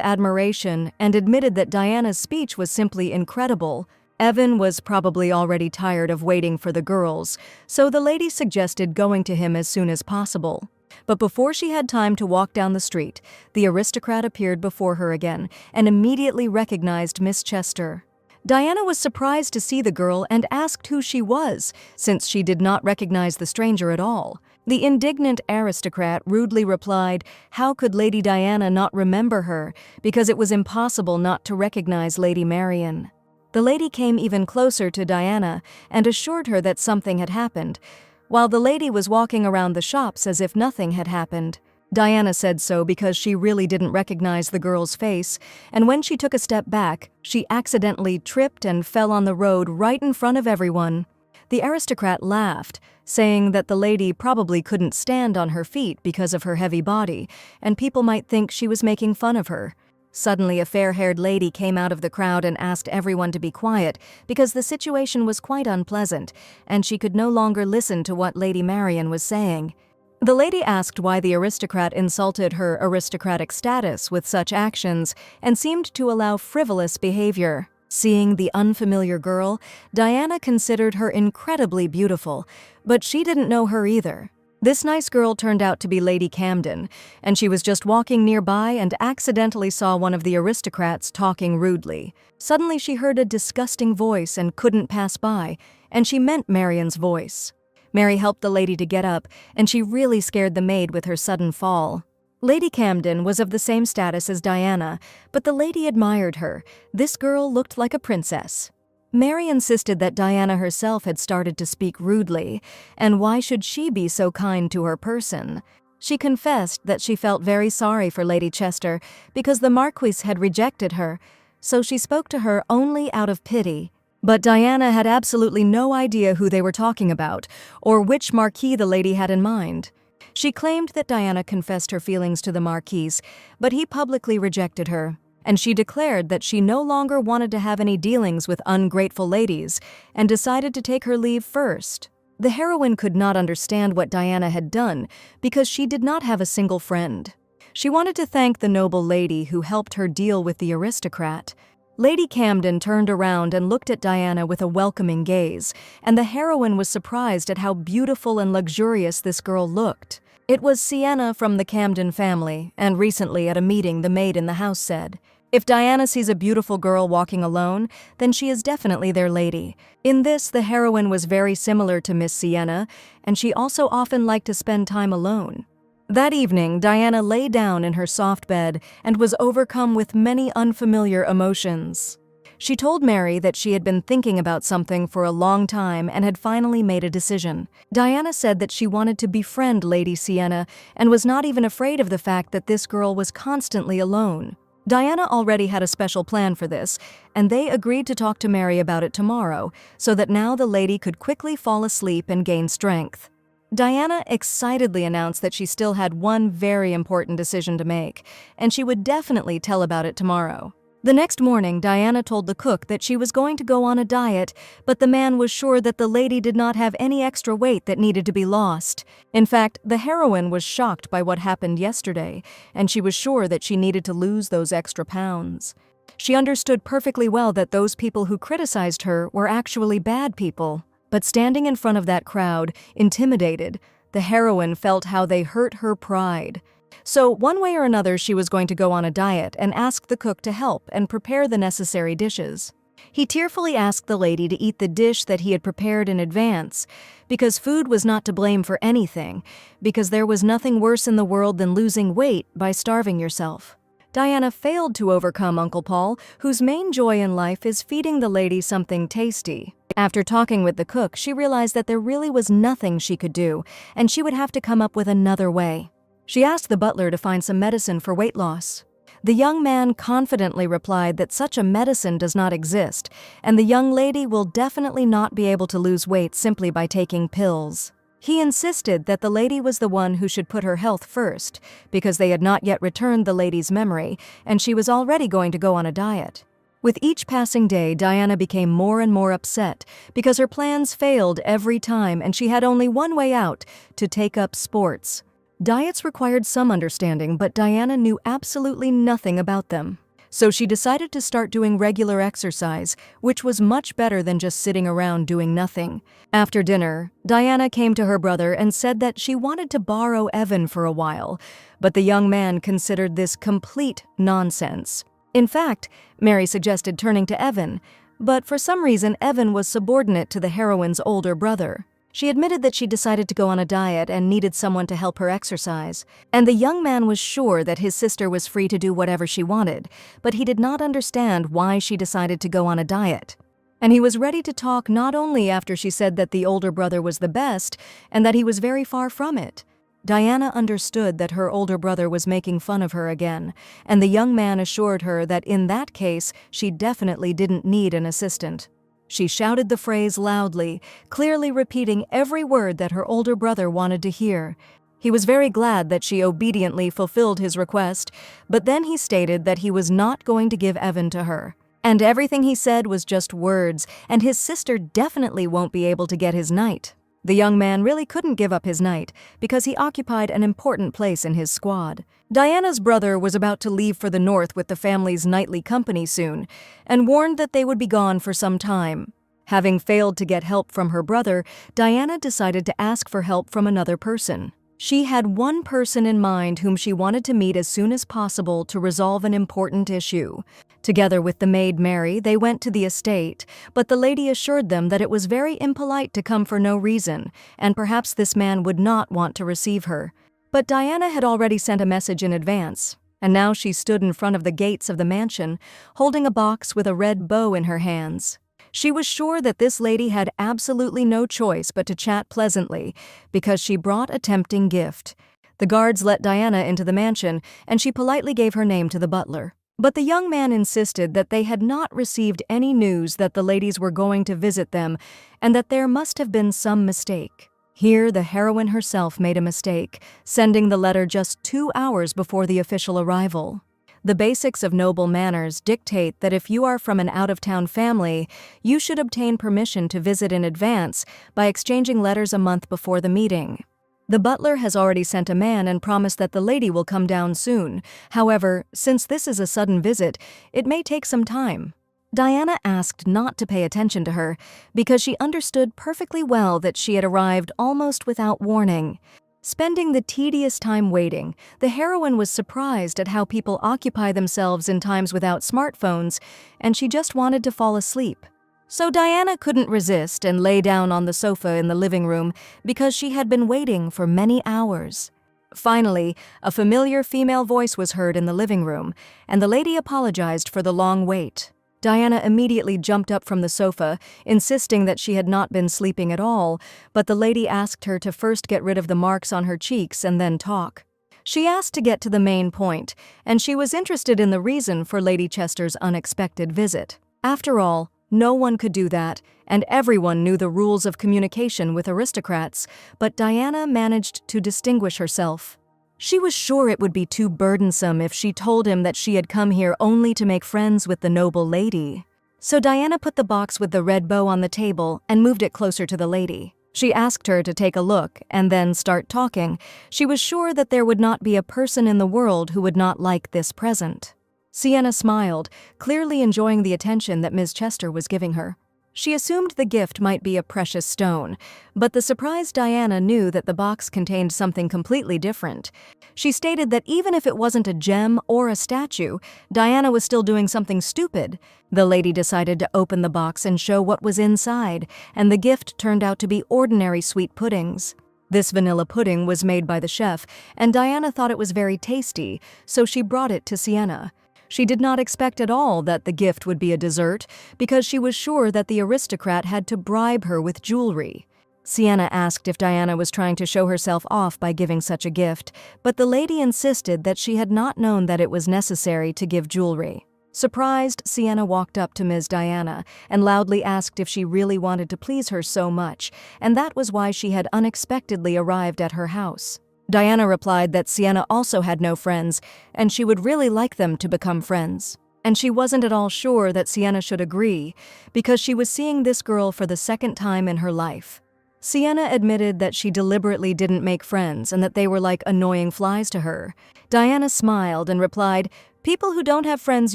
admiration and admitted that Diana's speech was simply incredible. Evan was probably already tired of waiting for the girls, so the lady suggested going to him as soon as possible. But before she had time to walk down the street, the aristocrat appeared before her again and immediately recognized Miss Chester. Diana was surprised to see the girl and asked who she was, since she did not recognize the stranger at all. The indignant aristocrat rudely replied, how could Lady Diana not remember her, because it was impossible not to recognize Lady Marian. The lady came even closer to Diana and assured her that something had happened, while the lady was walking around the shops as if nothing had happened. Diana said so because she really didn't recognize the girl's face, and when she took a step back, she accidentally tripped and fell on the road right in front of everyone. The aristocrat laughed, saying that the lady probably couldn't stand on her feet because of her heavy body, and people might think she was making fun of her. Suddenly, a fair-haired lady came out of the crowd and asked everyone to be quiet because the situation was quite unpleasant, and she could no longer listen to what Lady Marian was saying. The lady asked why the aristocrat insulted her aristocratic status with such actions and seemed to allow frivolous behavior. Seeing the unfamiliar girl, Diana considered her incredibly beautiful, but she didn't know her either. This nice girl turned out to be Lady Camden, and she was just walking nearby and accidentally saw one of the aristocrats talking rudely. Suddenly she heard a disgusting voice and couldn't pass by, and she meant Marian's voice. Mary helped the lady to get up, and she really scared the maid with her sudden fall. Lady Camden was of the same status as Diana, but the lady admired her. This girl looked like a princess. Mary insisted that Diana herself had started to speak rudely, and why should she be so kind to her person? She confessed that she felt very sorry for Lady Chester because the Marquise had rejected her, so she spoke to her only out of pity. But Diana had absolutely no idea who they were talking about, or which Marquis the lady had in mind. She claimed that Diana confessed her feelings to the Marquis, but he publicly rejected her, and she declared that she no longer wanted to have any dealings with ungrateful ladies, and decided to take her leave first. The heroine could not understand what Diana had done, because she did not have a single friend. She wanted to thank the noble lady who helped her deal with the aristocrat. Lady Camden turned around and looked at Diana with a welcoming gaze, and the heroine was surprised at how beautiful and luxurious this girl looked. It was Sienna from the Camden family, and recently at a meeting the maid in the house said, If Diana sees a beautiful girl walking alone, then she is definitely their lady. In this, the heroine was very similar to Miss Sienna, and she also often liked to spend time alone. That evening, Diana lay down in her soft bed and was overcome with many unfamiliar emotions. She told Mary that she had been thinking about something for a long time and had finally made a decision. Diana said that she wanted to befriend Lady Sienna and was not even afraid of the fact that this girl was constantly alone. Diana already had a special plan for this, and they agreed to talk to Mary about it tomorrow, so that now the lady could quickly fall asleep and gain strength. Diana excitedly announced that she still had one very important decision to make, and she would definitely tell about it tomorrow. The next morning, Diana told the cook that she was going to go on a diet, but the man was sure that the lady did not have any extra weight that needed to be lost. In fact, the heroine was shocked by what happened yesterday, and she was sure that she needed to lose those extra pounds. She understood perfectly well that those people who criticized her were actually bad people. But standing in front of that crowd, intimidated, the heroine felt how they hurt her pride. So one way or another, she was going to go on a diet and ask the cook to help and prepare the necessary dishes. He tearfully asked the lady to eat the dish that he had prepared in advance, because food was not to blame for anything, because there was nothing worse in the world than losing weight by starving yourself. Diana failed to overcome Uncle Paul, whose main joy in life is feeding the lady something tasty. After talking with the cook, she realized that there really was nothing she could do, and she would have to come up with another way. She asked the butler to find some medicine for weight loss. The young man confidently replied that such a medicine does not exist, and the young lady will definitely not be able to lose weight simply by taking pills. He insisted that the lady was the one who should put her health first, because they had not yet returned the lady's memory, and she was already going to go on a diet. With each passing day, Diana became more and more upset, because her plans failed every time and she had only one way out: to take up sports. Diets required some understanding, but Diana knew absolutely nothing about them. So she decided to start doing regular exercise, which was much better than just sitting around doing nothing. After dinner, Diana came to her brother and said that she wanted to borrow Evan for a while, but the young man considered this complete nonsense. In fact, Mary suggested turning to Evan, but for some reason Evan was subordinate to the heroine's older brother. She admitted that she decided to go on a diet and needed someone to help her exercise, and the young man was sure that his sister was free to do whatever she wanted, but he did not understand why she decided to go on a diet. And he was ready to talk not only after she said that the older brother was the best and that he was very far from it. Diana understood that her older brother was making fun of her again, and the young man assured her that in that case she definitely didn't need an assistant. She shouted the phrase loudly, clearly repeating every word that her older brother wanted to hear. He was very glad that she obediently fulfilled his request, but then he stated that he was not going to give Evan to her. And everything he said was just words, and his sister definitely won't be able to get his knight. The young man really couldn't give up his knight, because he occupied an important place in his squad. Diana's brother was about to leave for the north with the family's nightly company soon, and warned that they would be gone for some time. Having failed to get help from her brother, Diana decided to ask for help from another person. She had one person in mind whom she wanted to meet as soon as possible to resolve an important issue. Together with the maid Mary, they went to the estate, but the lady assured them that it was very impolite to come for no reason, and perhaps this man would not want to receive her. But Diana had already sent a message in advance, and now she stood in front of the gates of the mansion, holding a box with a red bow in her hands. She was sure that this lady had absolutely no choice but to chat pleasantly, because she brought a tempting gift. The guards let Diana into the mansion, and she politely gave her name to the butler. But the young man insisted that they had not received any news that the ladies were going to visit them, and that there must have been some mistake. Here, the heroine herself made a mistake, sending the letter just 2 hours before the official arrival. The basics of noble manners dictate that if you are from an out-of-town family, you should obtain permission to visit in advance by exchanging letters a month before the meeting. The butler has already sent a man and promised that the lady will come down soon. However, since this is a sudden visit, it may take some time. Diana asked not to pay attention to her, because she understood perfectly well that she had arrived almost without warning. Spending the tedious time waiting, the heroine was surprised at how people occupy themselves in times without smartphones, and she just wanted to fall asleep. So Diana couldn't resist and lay down on the sofa in the living room because she had been waiting for many hours. Finally, a familiar female voice was heard in the living room, and the lady apologized for the long wait. Diana immediately jumped up from the sofa, insisting that she had not been sleeping at all, but the lady asked her to first get rid of the marks on her cheeks and then talk. She asked to get to the main point, and she was interested in the reason for Lady Chester's unexpected visit. After all, no one could do that, and everyone knew the rules of communication with aristocrats, but Diana managed to distinguish herself. She was sure it would be too burdensome if she told him that she had come here only to make friends with the noble lady. So Diana put the box with the red bow on the table and moved it closer to the lady. She asked her to take a look and then start talking. She was sure that there would not be a person in the world who would not like this present. Sienna smiled, clearly enjoying the attention that Ms. Chester was giving her. She assumed the gift might be a precious stone, but the surprised Diana knew that the box contained something completely different. She stated that even if it wasn't a gem or a statue, Diana was still doing something stupid. The lady decided to open the box and show what was inside, and the gift turned out to be ordinary sweet puddings. This vanilla pudding was made by the chef, and Diana thought it was very tasty, so she brought it to Sienna. She did not expect at all that the gift would be a dessert, because she was sure that the aristocrat had to bribe her with jewelry. Sienna asked if Diana was trying to show herself off by giving such a gift, but the lady insisted that she had not known that it was necessary to give jewelry. Surprised, Sienna walked up to Ms. Diana and loudly asked if she really wanted to please her so much, and that was why she had unexpectedly arrived at her house. Diana replied that Sienna also had no friends, and she would really like them to become friends. And she wasn't at all sure that Sienna should agree, because she was seeing this girl for the second time in her life. Sienna admitted that she deliberately didn't make friends and that they were like annoying flies to her. Diana smiled and replied, "People who don't have friends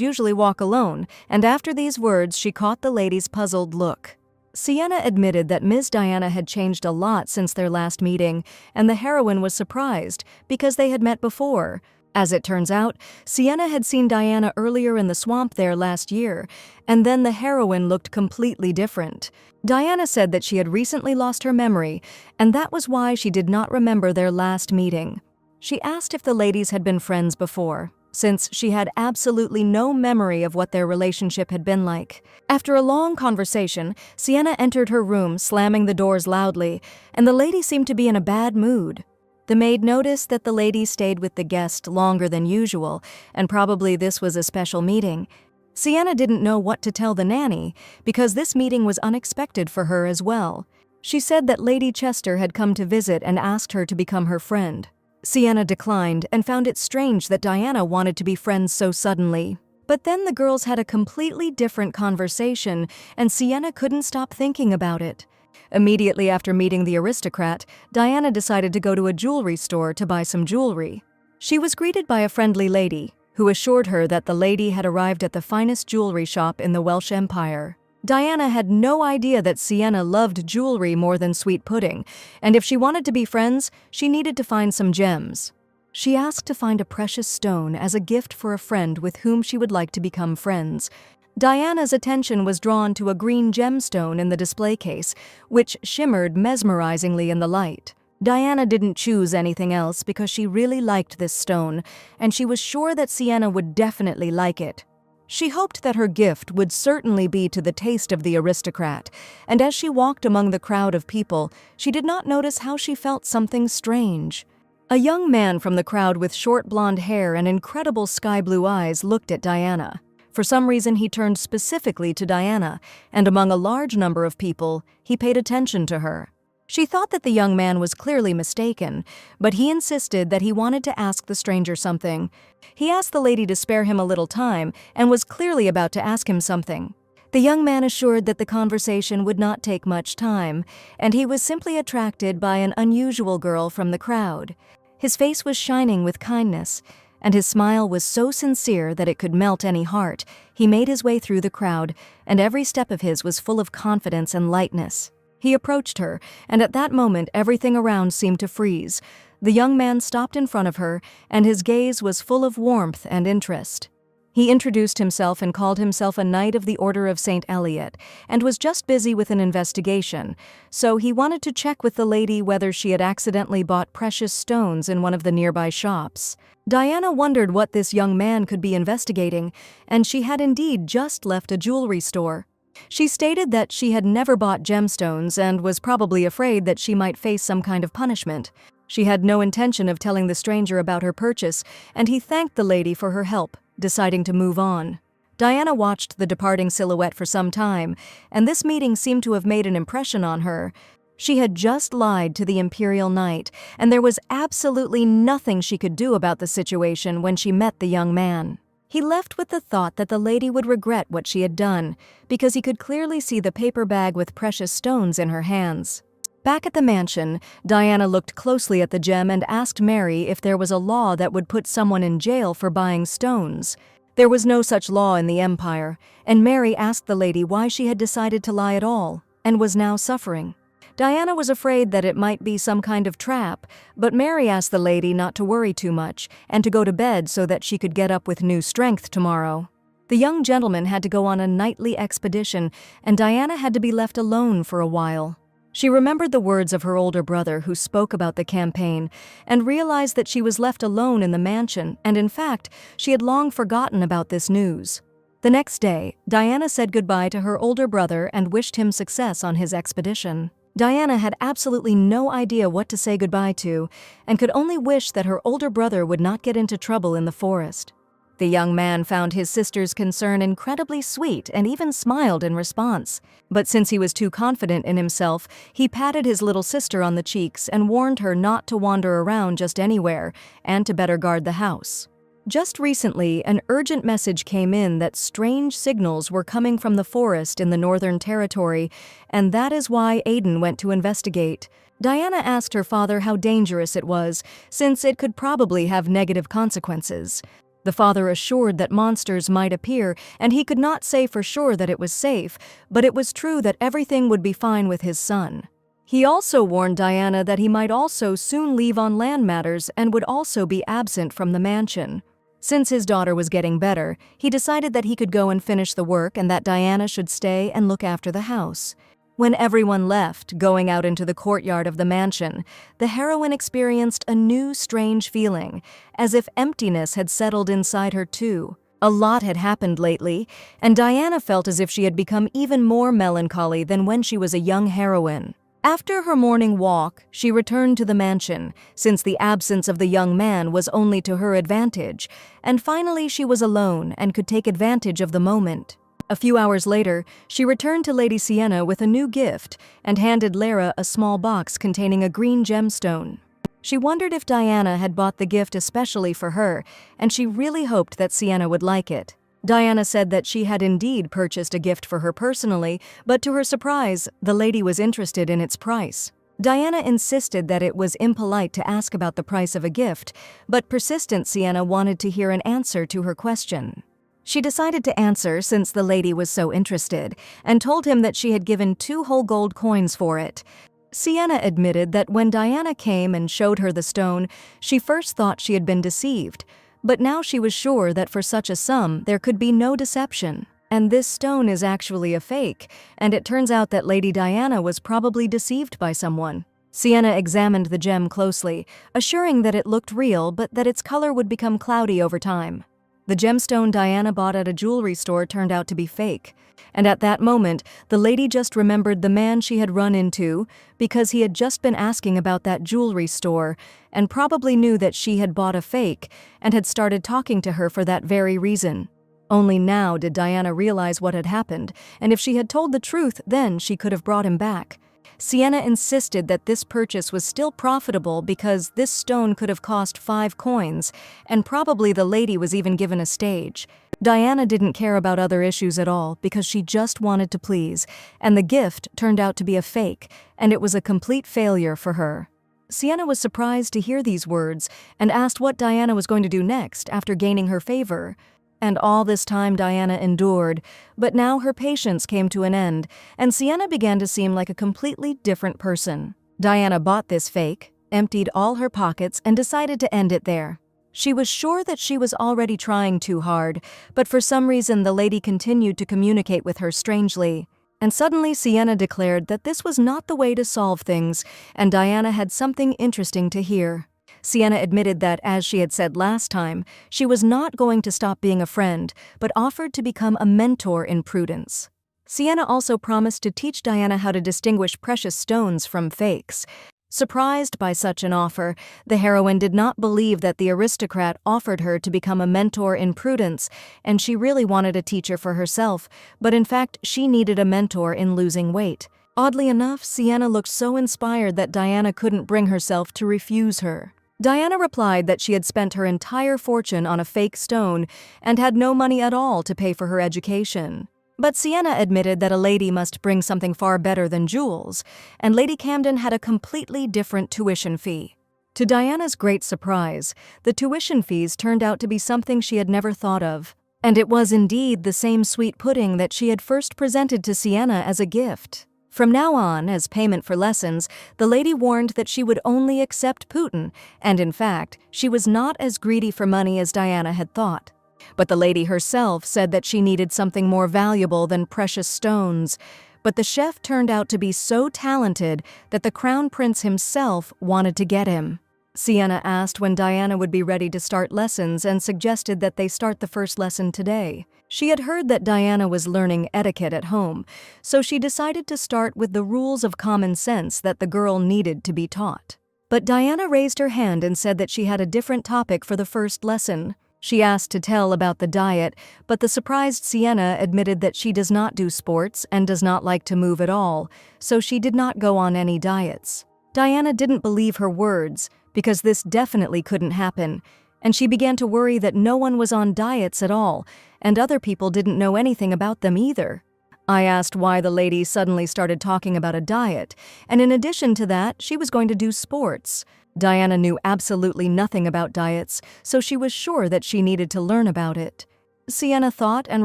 usually walk alone," and after these words she caught the lady's puzzled look. Sienna admitted that Ms. Diana had changed a lot since their last meeting, and the heroine was surprised because they had met before. As it turns out, Sienna had seen Diana earlier in the swamp there last year, and then the heroine looked completely different. Diana said that she had recently lost her memory, and that was why she did not remember their last meeting. She asked if the ladies had been friends before, since she had absolutely no memory of what their relationship had been like. After a long conversation, Sienna entered her room, slamming the doors loudly, and the lady seemed to be in a bad mood. The maid noticed that the lady stayed with the guest longer than usual, and probably this was a special meeting. Sienna didn't know what to tell the nanny, because this meeting was unexpected for her as well. She said that Lady Chester had come to visit and asked her to become her friend. Sienna declined and found it strange that Diana wanted to be friends so suddenly. But then the girls had a completely different conversation, and Sienna couldn't stop thinking about it. Immediately after meeting the aristocrat, Diana decided to go to a jewelry store to buy some jewelry. She was greeted by a friendly lady, who assured her that the lady had arrived at the finest jewelry shop in the Welsh Empire. Diana had no idea that Sienna loved jewelry more than sweet pudding, and if she wanted to be friends, she needed to find some gems. She asked to find a precious stone as a gift for a friend with whom she would like to become friends. Diana's attention was drawn to a green gemstone in the display case, which shimmered mesmerizingly in the light. Diana didn't choose anything else because she really liked this stone, and she was sure that Sienna would definitely like it. She hoped that her gift would certainly be to the taste of the aristocrat, and as she walked among the crowd of people, she did not notice how she felt something strange. A young man from the crowd with short blonde hair and incredible sky-blue eyes looked at Diana. For some reason, he turned specifically to Diana, and among a large number of people, he paid attention to her. She thought that the young man was clearly mistaken, but he insisted that he wanted to ask the stranger something. He asked the lady to spare him a little time and was clearly about to ask him something. The young man assured that the conversation would not take much time, and he was simply attracted by an unusual girl from the crowd. His face was shining with kindness, and his smile was so sincere that it could melt any heart. He made his way through the crowd, and every step of his was full of confidence and lightness. He approached her, and at that moment everything around seemed to freeze. The young man stopped in front of her, and his gaze was full of warmth and interest. He introduced himself and called himself a Knight of the Order of St. Eliot, and was just busy with an investigation, so he wanted to check with the lady whether she had accidentally bought precious stones in one of the nearby shops. Diana wondered what this young man could be investigating, and she had indeed just left a jewelry store. She stated that she had never bought gemstones and was probably afraid that she might face some kind of punishment. She had no intention of telling the stranger about her purchase, and he thanked the lady for her help, deciding to move on. Diana watched the departing silhouette for some time, and this meeting seemed to have made an impression on her. She had just lied to the Imperial Knight, and there was absolutely nothing she could do about the situation when she met the young man. He left with the thought that the lady would regret what she had done, because he could clearly see the paper bag with precious stones in her hands. Back at the mansion, Diana looked closely at the gem and asked Mary if there was a law that would put someone in jail for buying stones. There was no such law in the Empire, and Mary asked the lady why she had decided to lie at all, and was now suffering. Diana was afraid that it might be some kind of trap, but Mary asked the lady not to worry too much and to go to bed so that she could get up with new strength tomorrow. The young gentleman had to go on a nightly expedition, and Diana had to be left alone for a while. She remembered the words of her older brother who spoke about the campaign and realized that she was left alone in the mansion, and in fact, she had long forgotten about this news. The next day, Diana said goodbye to her older brother and wished him success on his expedition. Diana had absolutely no idea what to say goodbye to and could only wish that her older brother would not get into trouble in the forest. The young man found his sister's concern incredibly sweet and even smiled in response. But since he was too confident in himself, he patted his little sister on the cheeks and warned her not to wander around just anywhere and to better guard the house. Just recently, an urgent message came in that strange signals were coming from the forest in the Northern Territory, and that is why Aiden went to investigate. Diana asked her father how dangerous it was, since it could probably have negative consequences. The father assured that monsters might appear, and he could not say for sure that it was safe, but it was true that everything would be fine with his son. He also warned Diana that he might also soon leave on land matters and would also be absent from the mansion. Since his daughter was getting better, he decided that he could go and finish the work and that Diana should stay and look after the house. When everyone left, going out into the courtyard of the mansion, the heroine experienced a new strange feeling, as if emptiness had settled inside her too. A lot had happened lately, and Diana felt as if she had become even more melancholy than when she was a young heroine. After her morning walk, she returned to the mansion, since the absence of the young man was only to her advantage, and finally she was alone and could take advantage of the moment. A few hours later, she returned to Lady Sienna with a new gift and handed Lara a small box containing a green gemstone. She wondered if Diana had bought the gift especially for her, and she really hoped that Sienna would like it. Diana said that she had indeed purchased a gift for her personally, but to her surprise, the lady was interested in its price. Diana insisted that it was impolite to ask about the price of a gift, but persistent Sienna wanted to hear an answer to her question. She decided to answer since the lady was so interested, and told him that she had given 2 whole gold coins for it. Sienna admitted that when Diana came and showed her the stone, she first thought she had been deceived, but now she was sure that for such a sum there could be no deception. And this stone is actually a fake, and it turns out that Lady Diana was probably deceived by someone. Sienna examined the gem closely, assuring that it looked real but that its color would become cloudy over time. The gemstone Diana bought at a jewelry store turned out to be fake, and at that moment, the lady just remembered the man she had run into because he had just been asking about that jewelry store and probably knew that she had bought a fake and had started talking to her for that very reason. Only now did Diana realize what had happened, and if she had told the truth, then she could have brought him back. Sienna insisted that this purchase was still profitable because this stone could have cost 5 coins, and probably the lady was even given a stage. Diana didn't care about other issues at all because she just wanted to please, and the gift turned out to be a fake, and it was a complete failure for her. Sienna was surprised to hear these words and asked what Diana was going to do next after gaining her favor. And all this time Diana endured, but now her patience came to an end, and Sienna began to seem like a completely different person. Diana bought this fake, emptied all her pockets, and decided to end it there. She was sure that she was already trying too hard, but for some reason the lady continued to communicate with her strangely. And suddenly Sienna declared that this was not the way to solve things, and Diana had something interesting to hear. Sienna admitted that, as she had said last time, she was not going to stop being a friend, but offered to become a mentor in prudence. Sienna also promised to teach Diana how to distinguish precious stones from fakes. Surprised by such an offer, the heroine did not believe that the aristocrat offered her to become a mentor in prudence, and she really wanted a teacher for herself, but in fact she needed a mentor in losing weight. Oddly enough, Sienna looked so inspired that Diana couldn't bring herself to refuse her. Diana replied that she had spent her entire fortune on a fake stone and had no money at all to pay for her education. But Sienna admitted that a lady must bring something far better than jewels, and Lady Camden had a completely different tuition fee. To Diana's great surprise, the tuition fees turned out to be something she had never thought of, and it was indeed the same sweet pudding that she had first presented to Sienna as a gift. From now on, as payment for lessons, the lady warned that she would only accept Putin, and in fact, she was not as greedy for money as Diana had thought. But the lady herself said that she needed something more valuable than precious stones. But the chef turned out to be so talented that the crown prince himself wanted to get him. Sienna asked when Diana would be ready to start lessons and suggested that they start the first lesson today. She had heard that Diana was learning etiquette at home, so she decided to start with the rules of common sense that the girl needed to be taught. But Diana raised her hand and said that she had a different topic for the first lesson. She asked to tell about the diet, but the surprised Sienna admitted that she does not do sports and does not like to move at all, so she did not go on any diets. Diana didn't believe her words, because this definitely couldn't happen, and she began to worry that no one was on diets at all, and other people didn't know anything about them either. I asked why the lady suddenly started talking about a diet, and in addition to that, she was going to do sports. Diana knew absolutely nothing about diets, so she was sure that she needed to learn about it. Sienna thought and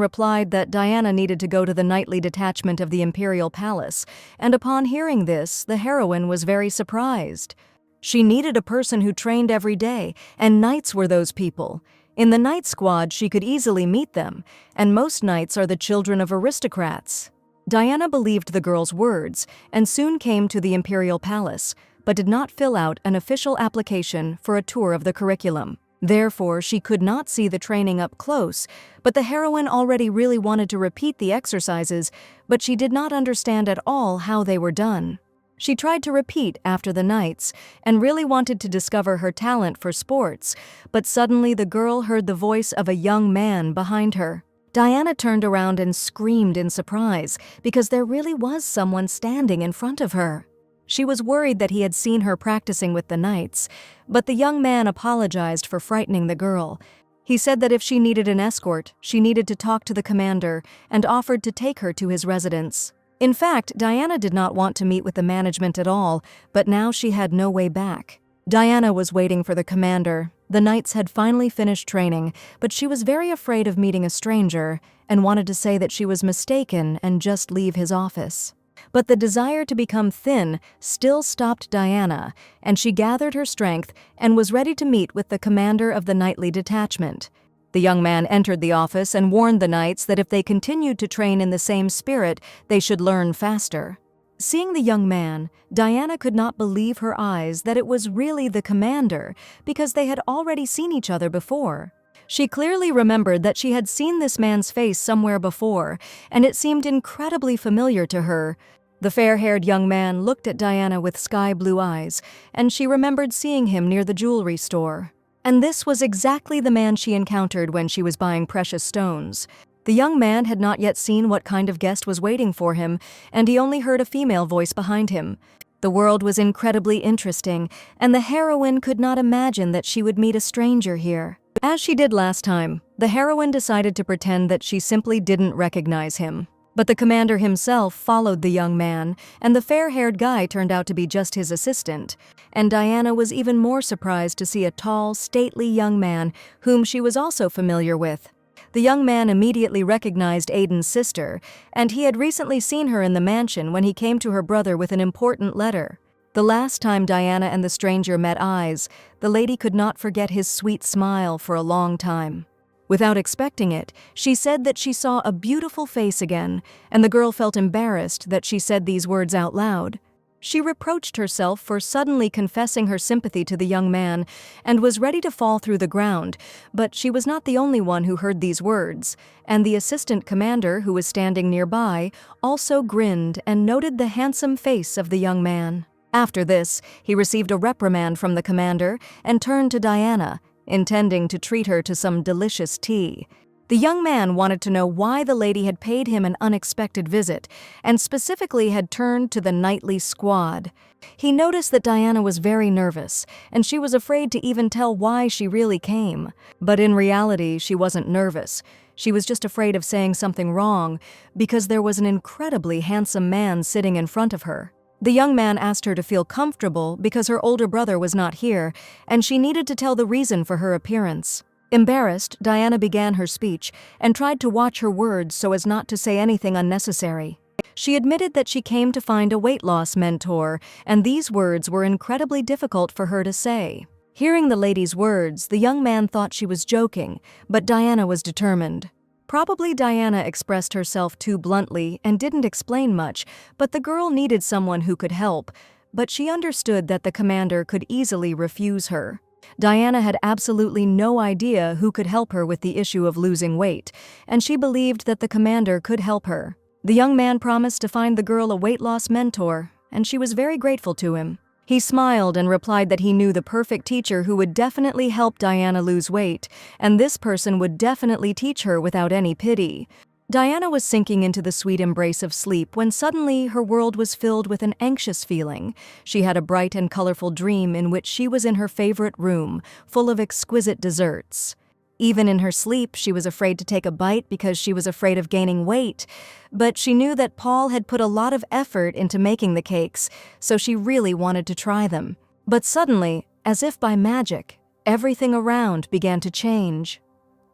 replied that Diana needed to go to the nightly detachment of the imperial palace, and upon hearing this, the heroine was very surprised. She needed a person who trained every day, and knights were those people. In the knight squad, she could easily meet them, and most knights are the children of aristocrats. Diana believed the girl's words, and soon came to the imperial palace, but did not fill out an official application for a tour of the curriculum. Therefore, she could not see the training up close, but the heroine already really wanted to repeat the exercises, but she did not understand at all how they were done. She tried to repeat after the knights, and really wanted to discover her talent for sports, but suddenly the girl heard the voice of a young man behind her. Diana turned around and screamed in surprise, because there really was someone standing in front of her. She was worried that he had seen her practicing with the knights, but the young man apologized for frightening the girl. He said that if she needed an escort, she needed to talk to the commander, and offered to take her to his residence. In fact, Diana did not want to meet with the management at all, but now she had no way back. Diana was waiting for the commander. The knights had finally finished training, but she was very afraid of meeting a stranger, and wanted to say that she was mistaken and just leave his office. But the desire to become thin still stopped Diana, and she gathered her strength and was ready to meet with the commander of the nightly detachment. The young man entered the office and warned the knights that if they continued to train in the same spirit, they should learn faster. Seeing the young man, Diana could not believe her eyes that it was really the commander, because they had already seen each other before. She clearly remembered that she had seen this man's face somewhere before, and it seemed incredibly familiar to her. The fair-haired young man looked at Diana with sky-blue eyes, and she remembered seeing him near the jewelry store. And this was exactly the man she encountered when she was buying precious stones. The young man had not yet seen what kind of guest was waiting for him, and he only heard a female voice behind him. The world was incredibly interesting, and the heroine could not imagine that she would meet a stranger here. As she did last time, the heroine decided to pretend that she simply didn't recognize him. But the commander himself followed the young man, and the fair-haired guy turned out to be just his assistant. And Diana was even more surprised to see a tall, stately young man whom she was also familiar with. The young man immediately recognized Aiden's sister, and he had recently seen her in the mansion when he came to her brother with an important letter. The last time Diana and the stranger met eyes, the lady could not forget his sweet smile for a long time. Without expecting it, she said that she saw a beautiful face again, and the girl felt embarrassed that she said these words out loud. She reproached herself for suddenly confessing her sympathy to the young man and was ready to fall through the ground, but she was not the only one who heard these words, and the assistant commander, who was standing nearby, also grinned and noted the handsome face of the young man. After this, he received a reprimand from the commander and turned to Diana, intending to treat her to some delicious tea. The young man wanted to know why the lady had paid him an unexpected visit, and specifically had turned to the nightly squad. He noticed that Diana was very nervous, and she was afraid to even tell why she really came. But in reality, she wasn't nervous. She was just afraid of saying something wrong, because there was an incredibly handsome man sitting in front of her. The young man asked her to feel comfortable because her older brother was not here, and she needed to tell the reason for her appearance. Embarrassed, Diana began her speech and tried to watch her words so as not to say anything unnecessary. She admitted that she came to find a weight loss mentor, and these words were incredibly difficult for her to say. Hearing the lady's words, the young man thought she was joking, but Diana was determined. Probably Diana expressed herself too bluntly and didn't explain much, but the girl needed someone who could help, but she understood that the commander could easily refuse her. Diana had absolutely no idea who could help her with the issue of losing weight, and she believed that the commander could help her. The young man promised to find the girl a weight loss mentor, and she was very grateful to him. He smiled and replied that he knew the perfect teacher who would definitely help Diana lose weight, and this person would definitely teach her without any pity. Diana was sinking into the sweet embrace of sleep when suddenly her world was filled with an anxious feeling. She had a bright and colorful dream in which she was in her favorite room, full of exquisite desserts. Even in her sleep, she was afraid to take a bite because she was afraid of gaining weight. But she knew that Paul had put a lot of effort into making the cakes, so she really wanted to try them. But suddenly, as if by magic, everything around began to change.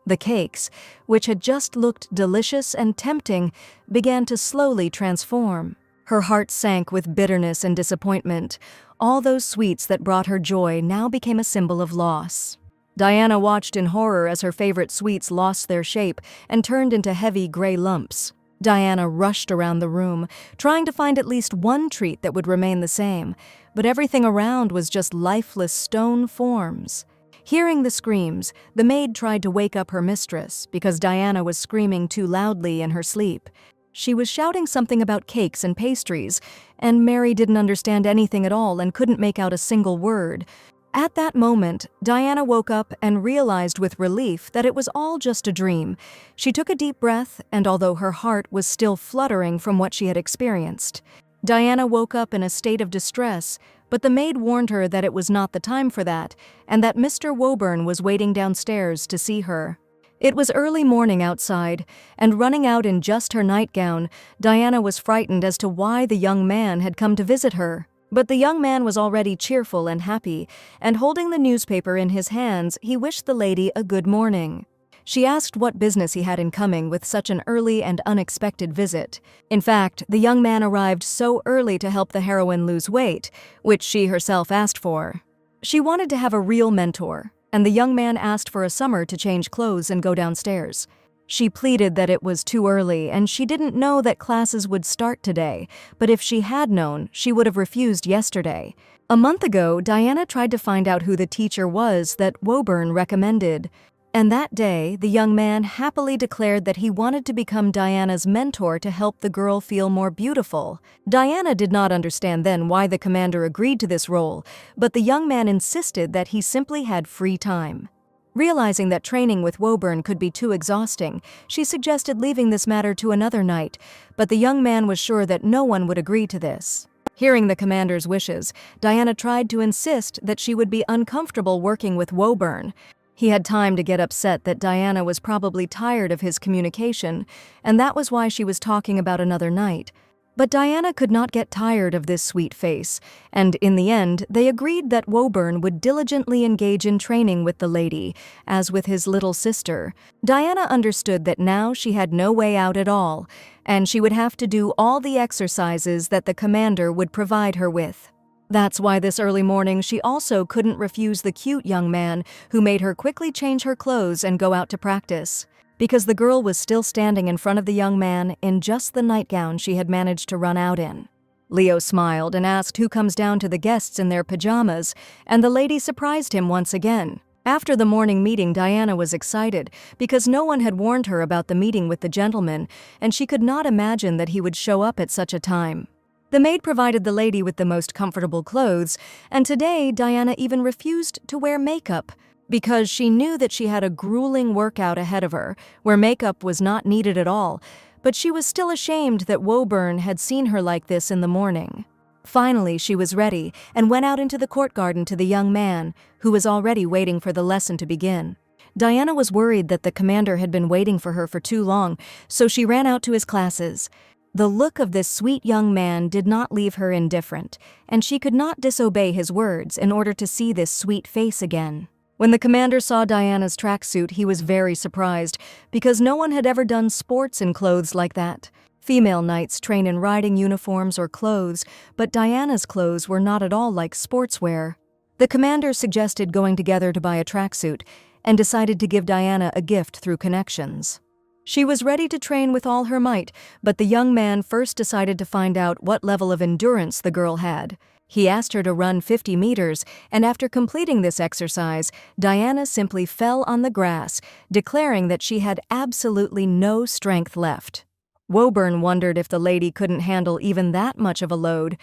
The cakes, which had just looked delicious and tempting, began to slowly transform. Her heart sank with bitterness and disappointment. All those sweets that brought her joy now became a symbol of loss. Diana watched in horror as her favorite sweets lost their shape and turned into heavy gray lumps. Diana rushed around the room, trying to find at least one treat that would remain the same, but everything around was just lifeless stone forms. Hearing the screams, the maid tried to wake up her mistress because Diana was screaming too loudly in her sleep. She was shouting something about cakes and pastries, and Mary didn't understand anything at all and couldn't make out a single word. At that moment, Diana woke up and realized with relief that it was all just a dream. She took a deep breath, and although her heart was still fluttering from what she had experienced, Diana woke up in a state of distress, but the maid warned her that it was not the time for that, and that Mr. Woburn was waiting downstairs to see her. It was early morning outside, and running out in just her nightgown, Diana was frightened as to why the young man had come to visit her. But the young man was already cheerful and happy, and holding the newspaper in his hands, he wished the lady a good morning. She asked what business he had in coming with such an early and unexpected visit. In fact, the young man arrived so early to help the heroine lose weight, which she herself asked for. She wanted to have a real mentor, and the young man asked for a summer to change clothes and go downstairs. She pleaded that it was too early and she didn't know that classes would start today, but if she had known, she would have refused yesterday. A month ago, Diana tried to find out who the teacher was that Woburn recommended. And that day, the young man happily declared that he wanted to become Diana's mentor to help the girl feel more beautiful. Diana did not understand then why the commander agreed to this role, but the young man insisted that he simply had free time. Realizing that training with Woburn could be too exhausting, she suggested leaving this matter to another night, but the young man was sure that no one would agree to this. Hearing the commander's wishes, Diana tried to insist that she would be uncomfortable working with Woburn. He had time to get upset that Diana was probably tired of his communication, and that was why she was talking about another night. But Diana could not get tired of this sweet face, and in the end, they agreed that Woburn would diligently engage in training with the lady, as with his little sister. Diana understood that now she had no way out at all, and she would have to do all the exercises that the commander would provide her with. That's why this early morning she also couldn't refuse the cute young man who made her quickly change her clothes and go out to practice. Because the girl was still standing in front of the young man in just the nightgown she had managed to run out in. Leo smiled and asked who comes down to the guests in their pajamas, and the lady surprised him once again. After the morning meeting, Diana was excited because no one had warned her about the meeting with the gentleman, and she could not imagine that he would show up at such a time. The maid provided the lady with the most comfortable clothes, and today Diana even refused to wear makeup because she knew that she had a grueling workout ahead of her, where makeup was not needed at all, but she was still ashamed that Woburn had seen her like this in the morning. Finally, she was ready and went out into the court garden to the young man, who was already waiting for the lesson to begin. Diana was worried that the commander had been waiting for her for too long, so she ran out to his classes. The look of this sweet young man did not leave her indifferent, and she could not disobey his words in order to see this sweet face again. When the commander saw Diana's tracksuit, he was very surprised, because no one had ever done sports in clothes like that. Female knights train in riding uniforms or clothes, but Diana's clothes were not at all like sportswear. The commander suggested going together to buy a tracksuit, and decided to give Diana a gift through connections. She was ready to train with all her might, but the young man first decided to find out what level of endurance the girl had. He asked her to run 50 meters, and after completing this exercise, Diana simply fell on the grass, declaring that she had absolutely no strength left. Woburn wondered if the lady couldn't handle even that much of a load.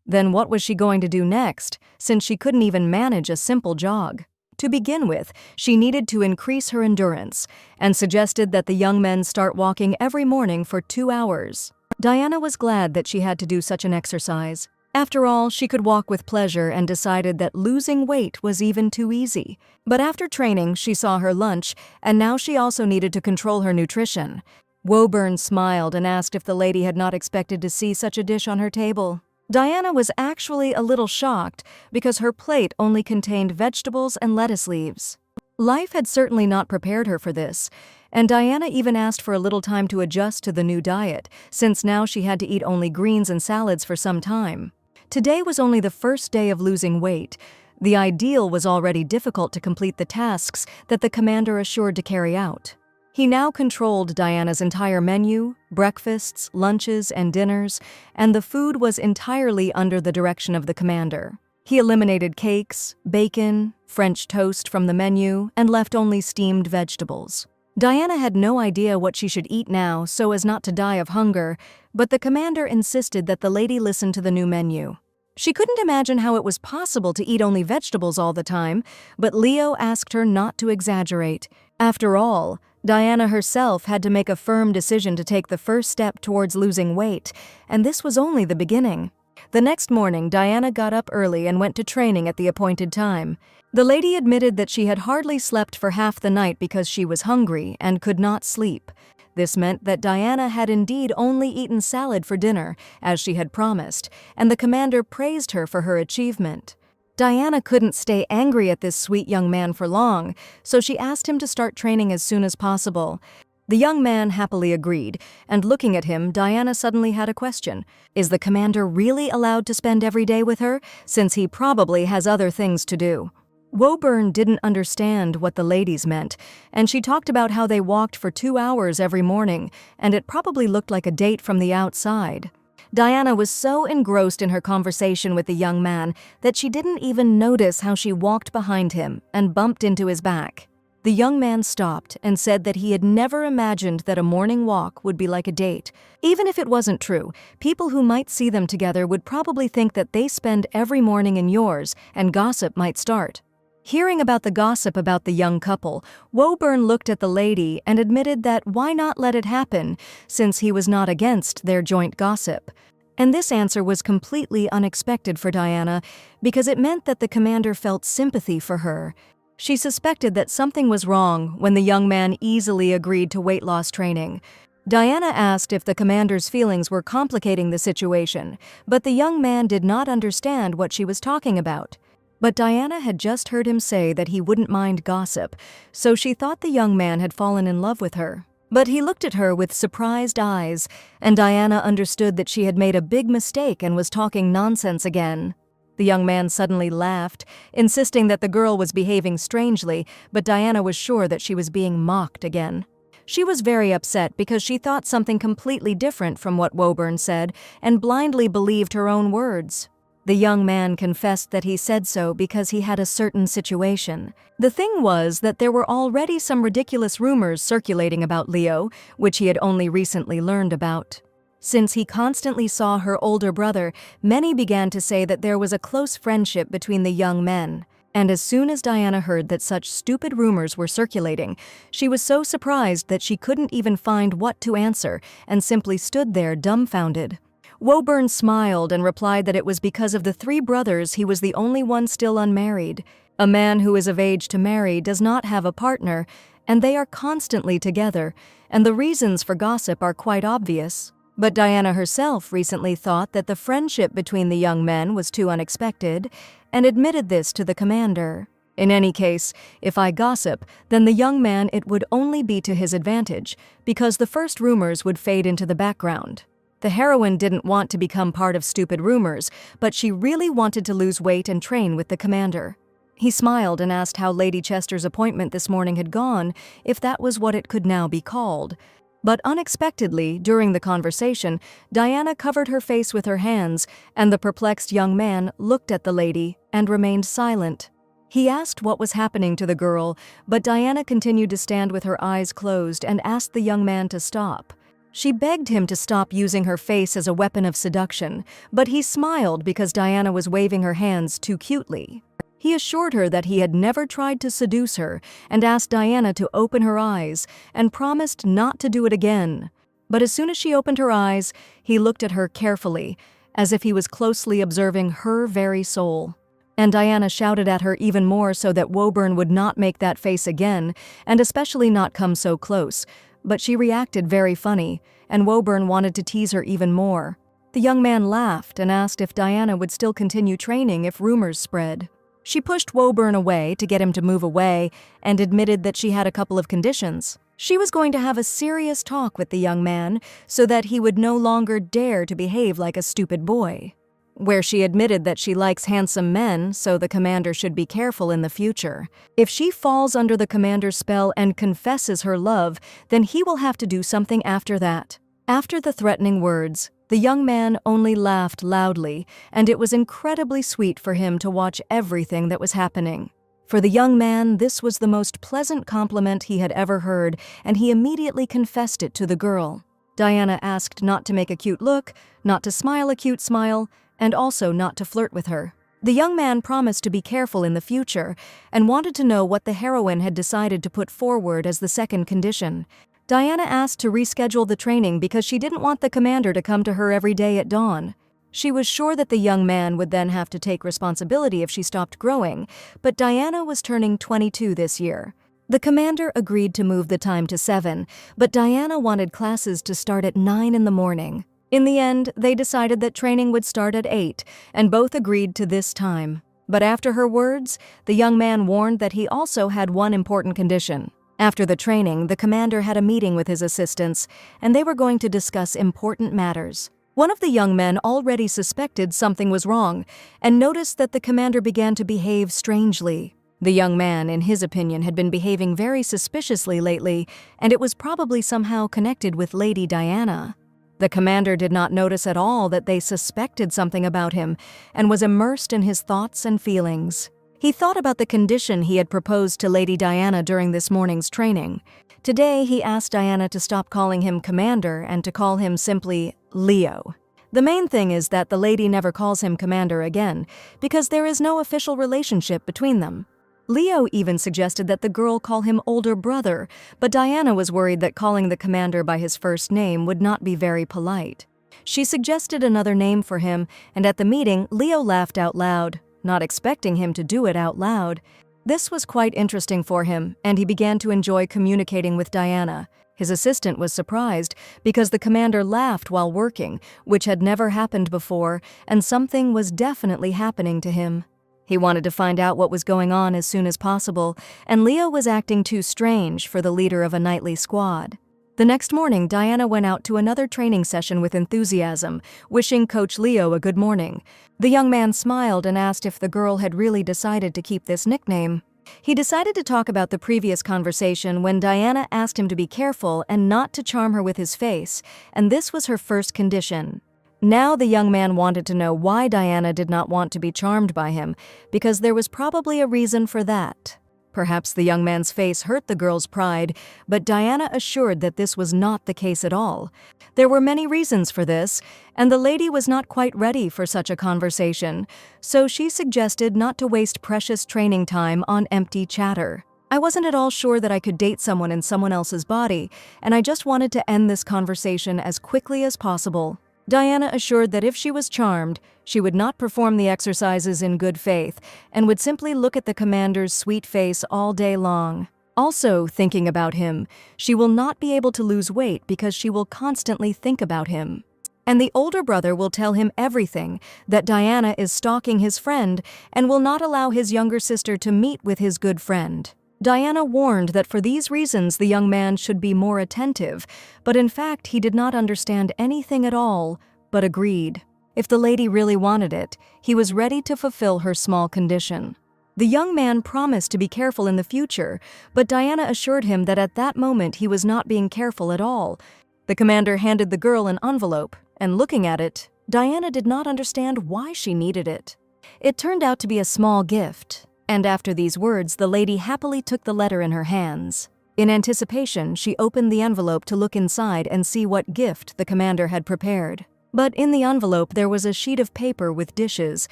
Then what was she going to do next, since she couldn't even manage a simple jog? To begin with, she needed to increase her endurance, and suggested that the young men start walking every morning for 2 hours. Diana was glad that she had to do such an exercise. After all, she could walk with pleasure and decided that losing weight was even too easy. But after training, she saw her lunch, and now she also needed to control her nutrition. Woburn smiled and asked if the lady had not expected to see such a dish on her table. Diana was actually a little shocked because her plate only contained vegetables and lettuce leaves. Life had certainly not prepared her for this, and Diana even asked for a little time to adjust to the new diet, since now she had to eat only greens and salads for some time. Today was only the first day of losing weight. The ideal was already difficult to complete the tasks that the commander assured to carry out. He now controlled Diana's entire menu, breakfasts, lunches, and dinners, and the food was entirely under the direction of the commander. He eliminated cakes, bacon, French toast from the menu, and left only steamed vegetables. Diana had no idea what she should eat now so as not to die of hunger, but the commander insisted that the lady listen to the new menu. She couldn't imagine how it was possible to eat only vegetables all the time, but Leo asked her not to exaggerate. After all, Diana herself had to make a firm decision to take the first step towards losing weight, and this was only the beginning. The next morning, Diana got up early and went to training at the appointed time. The lady admitted that she had hardly slept for half the night because she was hungry and could not sleep. This meant that Diana had indeed only eaten salad for dinner, as she had promised, and the commander praised her for her achievement. Diana couldn't stay angry at this sweet young man for long, so she asked him to start training as soon as possible. The young man happily agreed, and looking at him, Diana suddenly had a question. Is the commander really allowed to spend every day with her, since he probably has other things to do? Woburn didn't understand what the ladies meant, and she talked about how they walked for 2 hours every morning, and it probably looked like a date from the outside. Diana was so engrossed in her conversation with the young man that she didn't even notice how she walked behind him and bumped into his back. The young man stopped and said that he had never imagined that a morning walk would be like a date. Even if it wasn't true, people who might see them together would probably think that they spend every morning in yours, and gossip might start. Hearing about the gossip about the young couple, Woburn looked at the lady and admitted that why not let it happen, since he was not against their joint gossip. And this answer was completely unexpected for Diana, because it meant that the commander felt sympathy for her. She suspected that something was wrong when the young man easily agreed to weight loss training. Diana asked if the commander's feelings were complicating the situation, but the young man did not understand what she was talking about. But Diana had just heard him say that he wouldn't mind gossip, so she thought the young man had fallen in love with her. But he looked at her with surprised eyes, and Diana understood that she had made a big mistake and was talking nonsense again. The young man suddenly laughed, insisting that the girl was behaving strangely, but Diana was sure that she was being mocked again. She was very upset because she thought something completely different from what Woburn said and blindly believed her own words. The young man confessed that he said so because he had a certain situation. The thing was that there were already some ridiculous rumors circulating about Leo, which he had only recently learned about. Since he constantly saw her older brother, many began to say that there was a close friendship between the young men. And as soon as Diana heard that such stupid rumors were circulating, she was so surprised that she couldn't even find what to answer and simply stood there dumbfounded. Woburn smiled and replied that it was because of the 3 brothers he was the only one still unmarried. A man who is of age to marry does not have a partner, and they are constantly together, and the reasons for gossip are quite obvious. But Diana herself recently thought that the friendship between the young men was too unexpected, and admitted this to the commander. In any case, if I gossip, then the young man it would only be to his advantage, because the first rumors would fade into the background. The heroine didn't want to become part of stupid rumors, but she really wanted to lose weight and train with the commander. He smiled and asked how Lady Chester's appointment this morning had gone, if that was what it could now be called. But unexpectedly, during the conversation, Diana covered her face with her hands, and the perplexed young man looked at the lady and remained silent. He asked what was happening to the girl, but Diana continued to stand with her eyes closed and asked the young man to stop. She begged him to stop using her face as a weapon of seduction, but he smiled because Diana was waving her hands too cutely. He assured her that he had never tried to seduce her and asked Diana to open her eyes and promised not to do it again. But as soon as she opened her eyes, he looked at her carefully, as if he was closely observing her very soul. And Diana shouted at her even more so that Woburn would not make that face again, and especially not come so close. But she reacted very funny, and Woburn wanted to tease her even more. The young man laughed and asked if Diana would still continue training if rumors spread. She pushed Woburn away to get him to move away and admitted that she had a couple of conditions. She was going to have a serious talk with the young man so that he would no longer dare to behave like a stupid boy. Where she admitted that she likes handsome men, so the commander should be careful in the future. If she falls under the commander's spell and confesses her love, then he will have to do something after that. After the threatening words, the young man only laughed loudly, and it was incredibly sweet for him to watch everything that was happening. For the young man, this was the most pleasant compliment he had ever heard, and he immediately confessed it to the girl. Diana asked not to make a cute look, not to smile a cute smile, and also not to flirt with her. The young man promised to be careful in the future, and wanted to know what the heroine had decided to put forward as the second condition. Diana asked to reschedule the training because she didn't want the commander to come to her every day at dawn. She was sure that the young man would then have to take responsibility if she stopped growing, but Diana was turning 22 this year. The commander agreed to move the time to 7, but Diana wanted classes to start at 9 in the morning. In the end, they decided that training would start at 8, and both agreed to this time. But after her words, the young man warned that he also had one important condition. After the training, the commander had a meeting with his assistants, and they were going to discuss important matters. One of the young men already suspected something was wrong, and noticed that the commander began to behave strangely. The young man, in his opinion, had been behaving very suspiciously lately, and it was probably somehow connected with Lady Diana. The commander did not notice at all that they suspected something about him, and was immersed in his thoughts and feelings. He thought about the condition he had proposed to Lady Diana during this morning's training. Today, he asked Diana to stop calling him Commander and to call him simply Leo. The main thing is that the lady never calls him Commander again, because there is no official relationship between them. Leo even suggested that the girl call him older brother, but Diana was worried that calling the commander by his first name would not be very polite. She suggested another name for him, and at the meeting, Leo laughed out loud, not expecting him to do it out loud. This was quite interesting for him, and he began to enjoy communicating with Diana. His assistant was surprised because the commander laughed while working, which had never happened before, and something was definitely happening to him. He wanted to find out what was going on as soon as possible, and Leo was acting too strange for the leader of a nightly squad. The next morning, Diana went out to another training session with enthusiasm, wishing Coach Leo a good morning. The young man smiled and asked if the girl had really decided to keep this nickname. He decided to talk about the previous conversation when Diana asked him to be careful and not to charm her with his face, and this was her first condition. Now the young man wanted to know why Diana did not want to be charmed by him, because there was probably a reason for that. Perhaps the young man's face hurt the girl's pride, but Diana assured that this was not the case at all. There were many reasons for this, and the lady was not quite ready for such a conversation, so she suggested not to waste precious training time on empty chatter. I wasn't at all sure that I could date someone in someone else's body, and I just wanted to end this conversation as quickly as possible. Diana assured that if she was charmed, she would not perform the exercises in good faith and would simply look at the commander's sweet face all day long. Also, thinking about him, she will not be able to lose weight because she will constantly think about him. And the older brother will tell him everything, that Diana is stalking his friend and will not allow his younger sister to meet with his good friend. Diana warned that for these reasons the young man should be more attentive, but in fact he did not understand anything at all, but agreed. If the lady really wanted it, he was ready to fulfill her small condition. The young man promised to be careful in the future, but Diana assured him that at that moment he was not being careful at all. The commander handed the girl an envelope, and looking at it, Diana did not understand why she needed it. It turned out to be a small gift. And after these words, the lady happily took the letter in her hands. In anticipation, she opened the envelope to look inside and see what gift the commander had prepared. But in the envelope there was a sheet of paper with dishes,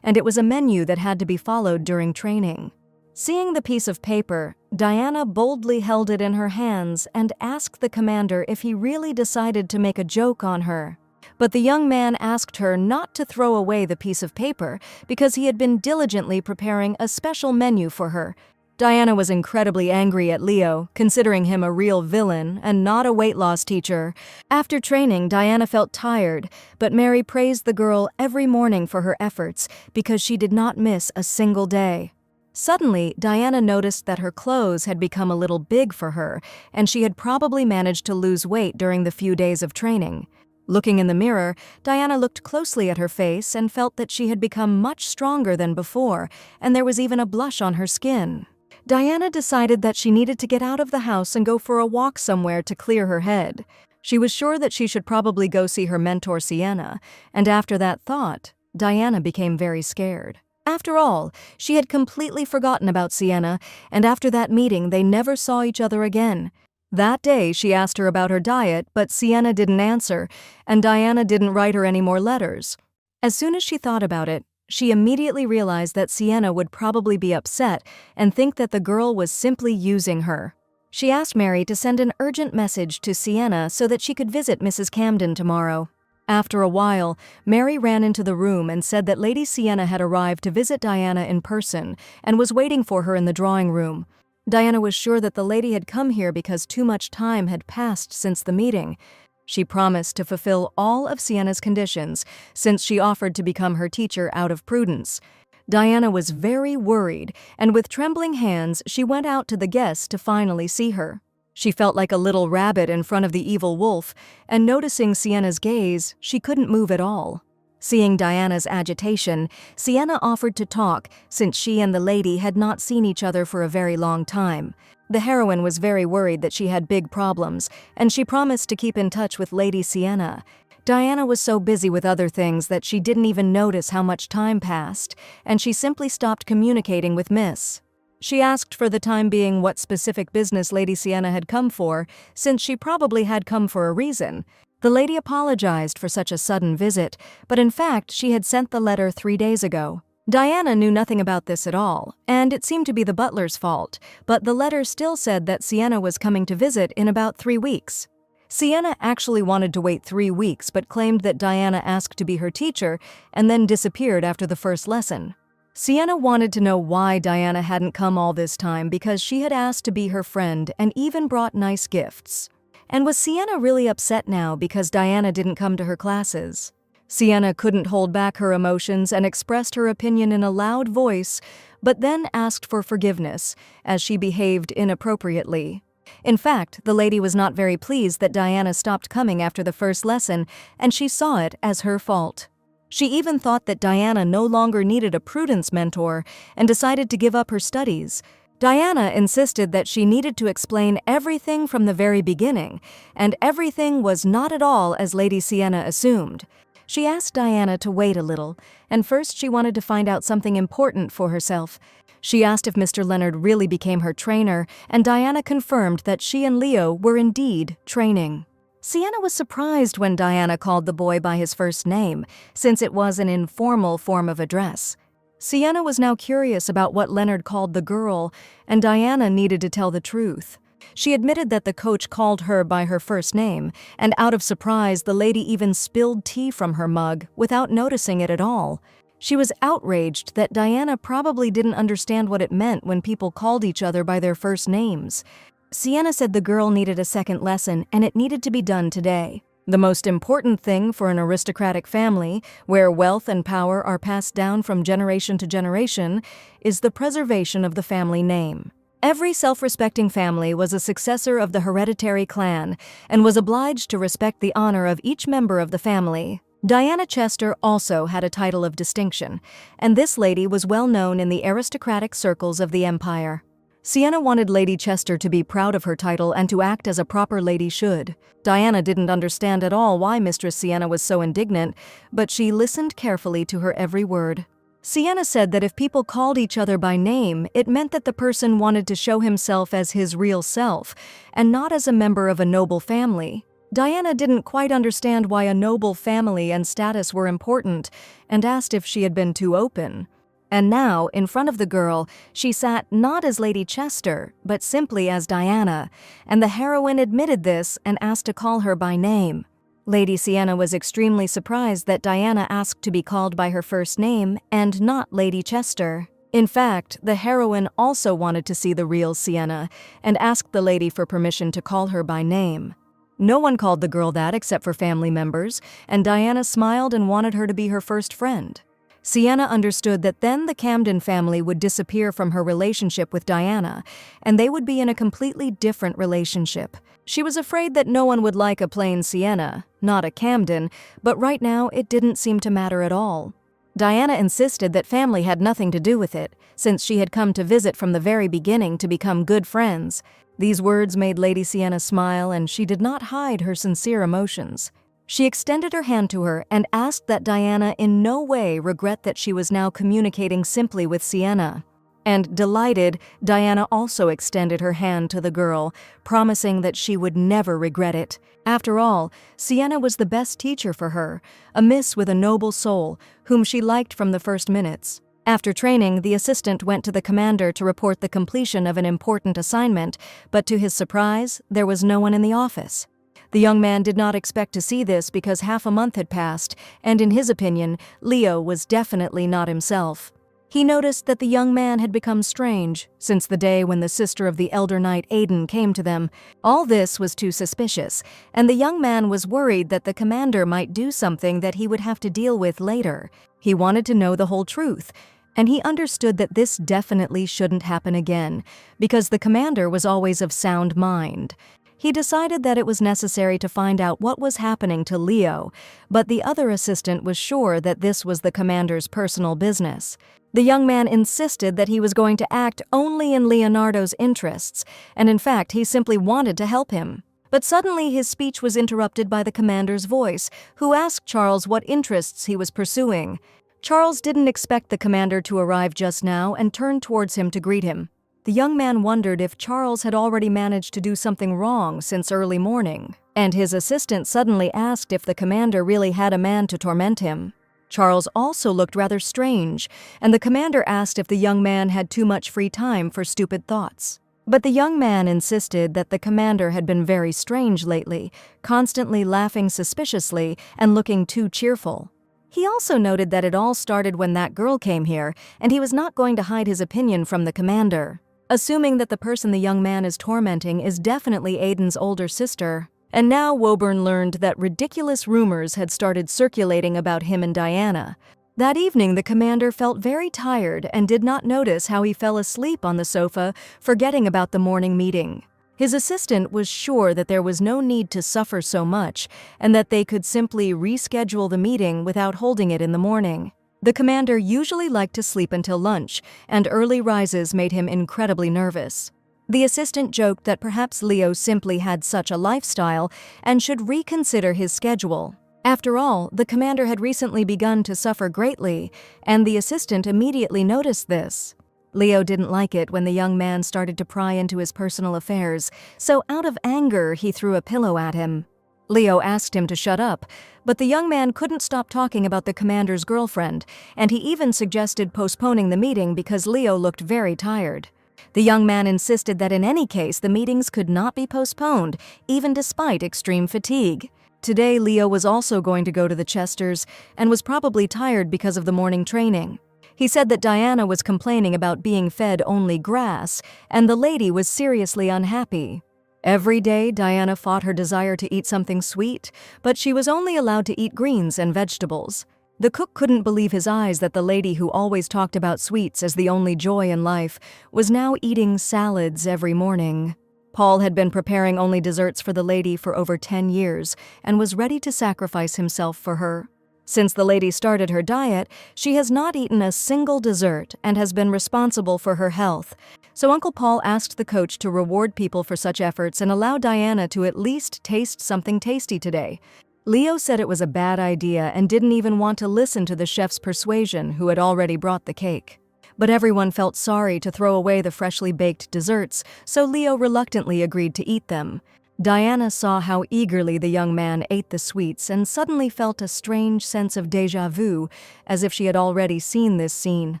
and it was a menu that had to be followed during training. Seeing the piece of paper, Diana boldly held it in her hands and asked the commander if he really decided to make a joke on her. But the young man asked her not to throw away the piece of paper because he had been diligently preparing a special menu for her. Diana was incredibly angry at Leo, considering him a real villain and not a weight loss teacher. After training, Diana felt tired, but Mary praised the girl every morning for her efforts because she did not miss a single day. Suddenly, Diana noticed that her clothes had become a little big for her, and she had probably managed to lose weight during the few days of training. Looking in the mirror, Diana looked closely at her face and felt that she had become much stronger than before, and there was even a blush on her skin. Diana decided that she needed to get out of the house and go for a walk somewhere to clear her head. She was sure that she should probably go see her mentor Sienna, and after that thought, Diana became very scared. After all, she had completely forgotten about Sienna, and after that meeting they never saw each other again. That day, she asked her about her diet, but Sienna didn't answer, and Diana didn't write her any more letters. As soon as she thought about it, she immediately realized that Sienna would probably be upset and think that the girl was simply using her. She asked Mary to send an urgent message to Sienna so that she could visit Mrs. Camden tomorrow. After a while, Mary ran into the room and said that Lady Sienna had arrived to visit Diana in person and was waiting for her in the drawing room. Diana was sure that the lady had come here because too much time had passed since the meeting. She promised to fulfill all of Sienna's conditions, since she offered to become her teacher out of prudence. Diana was very worried, and with trembling hands, she went out to the guests to finally see her. She felt like a little rabbit in front of the evil wolf, and noticing Sienna's gaze, she couldn't move at all. Seeing Diana's agitation, Sienna offered to talk, since she and the lady had not seen each other for a very long time. The heroine was very worried that she had big problems, and she promised to keep in touch with Lady Sienna. Diana was so busy with other things that she didn't even notice how much time passed, and she simply stopped communicating with Miss. She asked for the time being what specific business Lady Sienna had come for, since she probably had come for a reason. The lady apologized for such a sudden visit, but in fact she had sent the letter 3 days ago. Diana knew nothing about this at all, and it seemed to be the butler's fault, but the letter still said that Sienna was coming to visit in about 3 weeks. Sienna actually wanted to wait 3 weeks but claimed that Diana asked to be her teacher and then disappeared after the first lesson. Sienna wanted to know why Diana hadn't come all this time because she had asked to be her friend and even brought nice gifts. And was Sienna really upset now because Diana didn't come to her classes? Sienna couldn't hold back her emotions and expressed her opinion in a loud voice, but then asked for forgiveness, as she behaved inappropriately. In fact, the lady was not very pleased that Diana stopped coming after the first lesson, and she saw it as her fault. She even thought that Diana no longer needed a prudence mentor and decided to give up her studies. Diana insisted that she needed to explain everything from the very beginning, and everything was not at all as Lady Sienna assumed. She asked Diana to wait a little, and first she wanted to find out something important for herself. She asked if Mr. Leonard really became her trainer, and Diana confirmed that she and Leo were indeed training. Sienna was surprised when Diana called the boy by his first name, since it was an informal form of address. Sienna was now curious about what Leonard called the girl, and Diana needed to tell the truth. She admitted that the coach called her by her first name, and out of surprise, the lady even spilled tea from her mug without noticing it at all. She was outraged that Diana probably didn't understand what it meant when people called each other by their first names. Sienna said the girl needed a second lesson and it needed to be done today. The most important thing for an aristocratic family, where wealth and power are passed down from generation to generation, is the preservation of the family name. Every self-respecting family was a successor of the hereditary clan and was obliged to respect the honor of each member of the family. Diana Chester also had a title of distinction, and this lady was well known in the aristocratic circles of the empire. Sienna wanted Lady Chester to be proud of her title and to act as a proper lady should. Diana didn't understand at all why Mistress Sienna was so indignant, but she listened carefully to her every word. Sienna said that if people called each other by name, it meant that the person wanted to show himself as his real self, and not as a member of a noble family. Diana didn't quite understand why a noble family and status were important, and asked if she had been too open. And now, in front of the girl, she sat not as Lady Chester, but simply as Diana, and the heroine admitted this and asked to call her by name. Lady Sienna was extremely surprised that Diana asked to be called by her first name and not Lady Chester. In fact, the heroine also wanted to see the real Sienna and asked the lady for permission to call her by name. No one called the girl that except for family members, and Diana smiled and wanted her to be her first friend. Sienna understood that then the Camden family would disappear from her relationship with Diana, and they would be in a completely different relationship. She was afraid that no one would like a plain Sienna, not a Camden, but right now it didn't seem to matter at all. Diana insisted that family had nothing to do with it, since she had come to visit from the very beginning to become good friends. These words made Lady Sienna smile, and she did not hide her sincere emotions. She extended her hand to her and asked that Diana in no way regret that she was now communicating simply with Sienna. And delighted, Diana also extended her hand to the girl, promising that she would never regret it. After all, Sienna was the best teacher for her, a miss with a noble soul, whom she liked from the first minutes. After training, the assistant went to the commander to report the completion of an important assignment, but to his surprise, there was no one in the office. The young man did not expect to see this because half a month had passed, and in his opinion, Leo was definitely not himself. He noticed that the young man had become strange since the day when the sister of the elder knight Aidan came to them. All this was too suspicious, and the young man was worried that the commander might do something that he would have to deal with later. He wanted to know the whole truth, and he understood that this definitely shouldn't happen again, because the commander was always of sound mind. He decided that it was necessary to find out what was happening to Leo, but the other assistant was sure that this was the commander's personal business. The young man insisted that he was going to act only in Leonardo's interests, and in fact he simply wanted to help him. But suddenly his speech was interrupted by the commander's voice, who asked Charles what interests he was pursuing. Charles didn't expect the commander to arrive just now and turned towards him to greet him. The young man wondered if Charles had already managed to do something wrong since early morning, and his assistant suddenly asked if the commander really had a man to torment him. Charles also looked rather strange, and the commander asked if the young man had too much free time for stupid thoughts. But the young man insisted that the commander had been very strange lately, constantly laughing suspiciously and looking too cheerful. He also noted that it all started when that girl came here, and he was not going to hide his opinion from the commander. Assuming that the person the young man is tormenting is definitely Aidan's older sister. And now Woburn learned that ridiculous rumors had started circulating about him and Diana. That evening the commander felt very tired and did not notice how he fell asleep on the sofa, forgetting about the morning meeting. His assistant was sure that there was no need to suffer so much and that they could simply reschedule the meeting without holding it in the morning. The commander usually liked to sleep until lunch, and early rises made him incredibly nervous. The assistant joked that perhaps Leo simply had such a lifestyle and should reconsider his schedule. After all, the commander had recently begun to suffer greatly, and the assistant immediately noticed this. Leo didn't like it when the young man started to pry into his personal affairs, so out of anger he threw a pillow at him. Leo asked him to shut up, but the young man couldn't stop talking about the commander's girlfriend, and he even suggested postponing the meeting because Leo looked very tired. The young man insisted that in any case the meetings could not be postponed, even despite extreme fatigue. Today Leo was also going to go to the Chesters and was probably tired because of the morning training. He said that Diana was complaining about being fed only grass, and the lady was seriously unhappy. Every day, Diana fought her desire to eat something sweet, but she was only allowed to eat greens and vegetables. The cook couldn't believe his eyes that the lady who always talked about sweets as the only joy in life was now eating salads every morning. Paul had been preparing only desserts for the lady for over 10 years and was ready to sacrifice himself for her. Since the lady started her diet, she has not eaten a single dessert and has been responsible for her health. So Uncle Paul asked the coach to reward people for such efforts and allow Diana to at least taste something tasty today. Leo said it was a bad idea and didn't even want to listen to the chef's persuasion, who had already brought the cake. But everyone felt sorry to throw away the freshly baked desserts, so Leo reluctantly agreed to eat them. Diana saw how eagerly the young man ate the sweets and suddenly felt a strange sense of déjà vu, as if she had already seen this scene.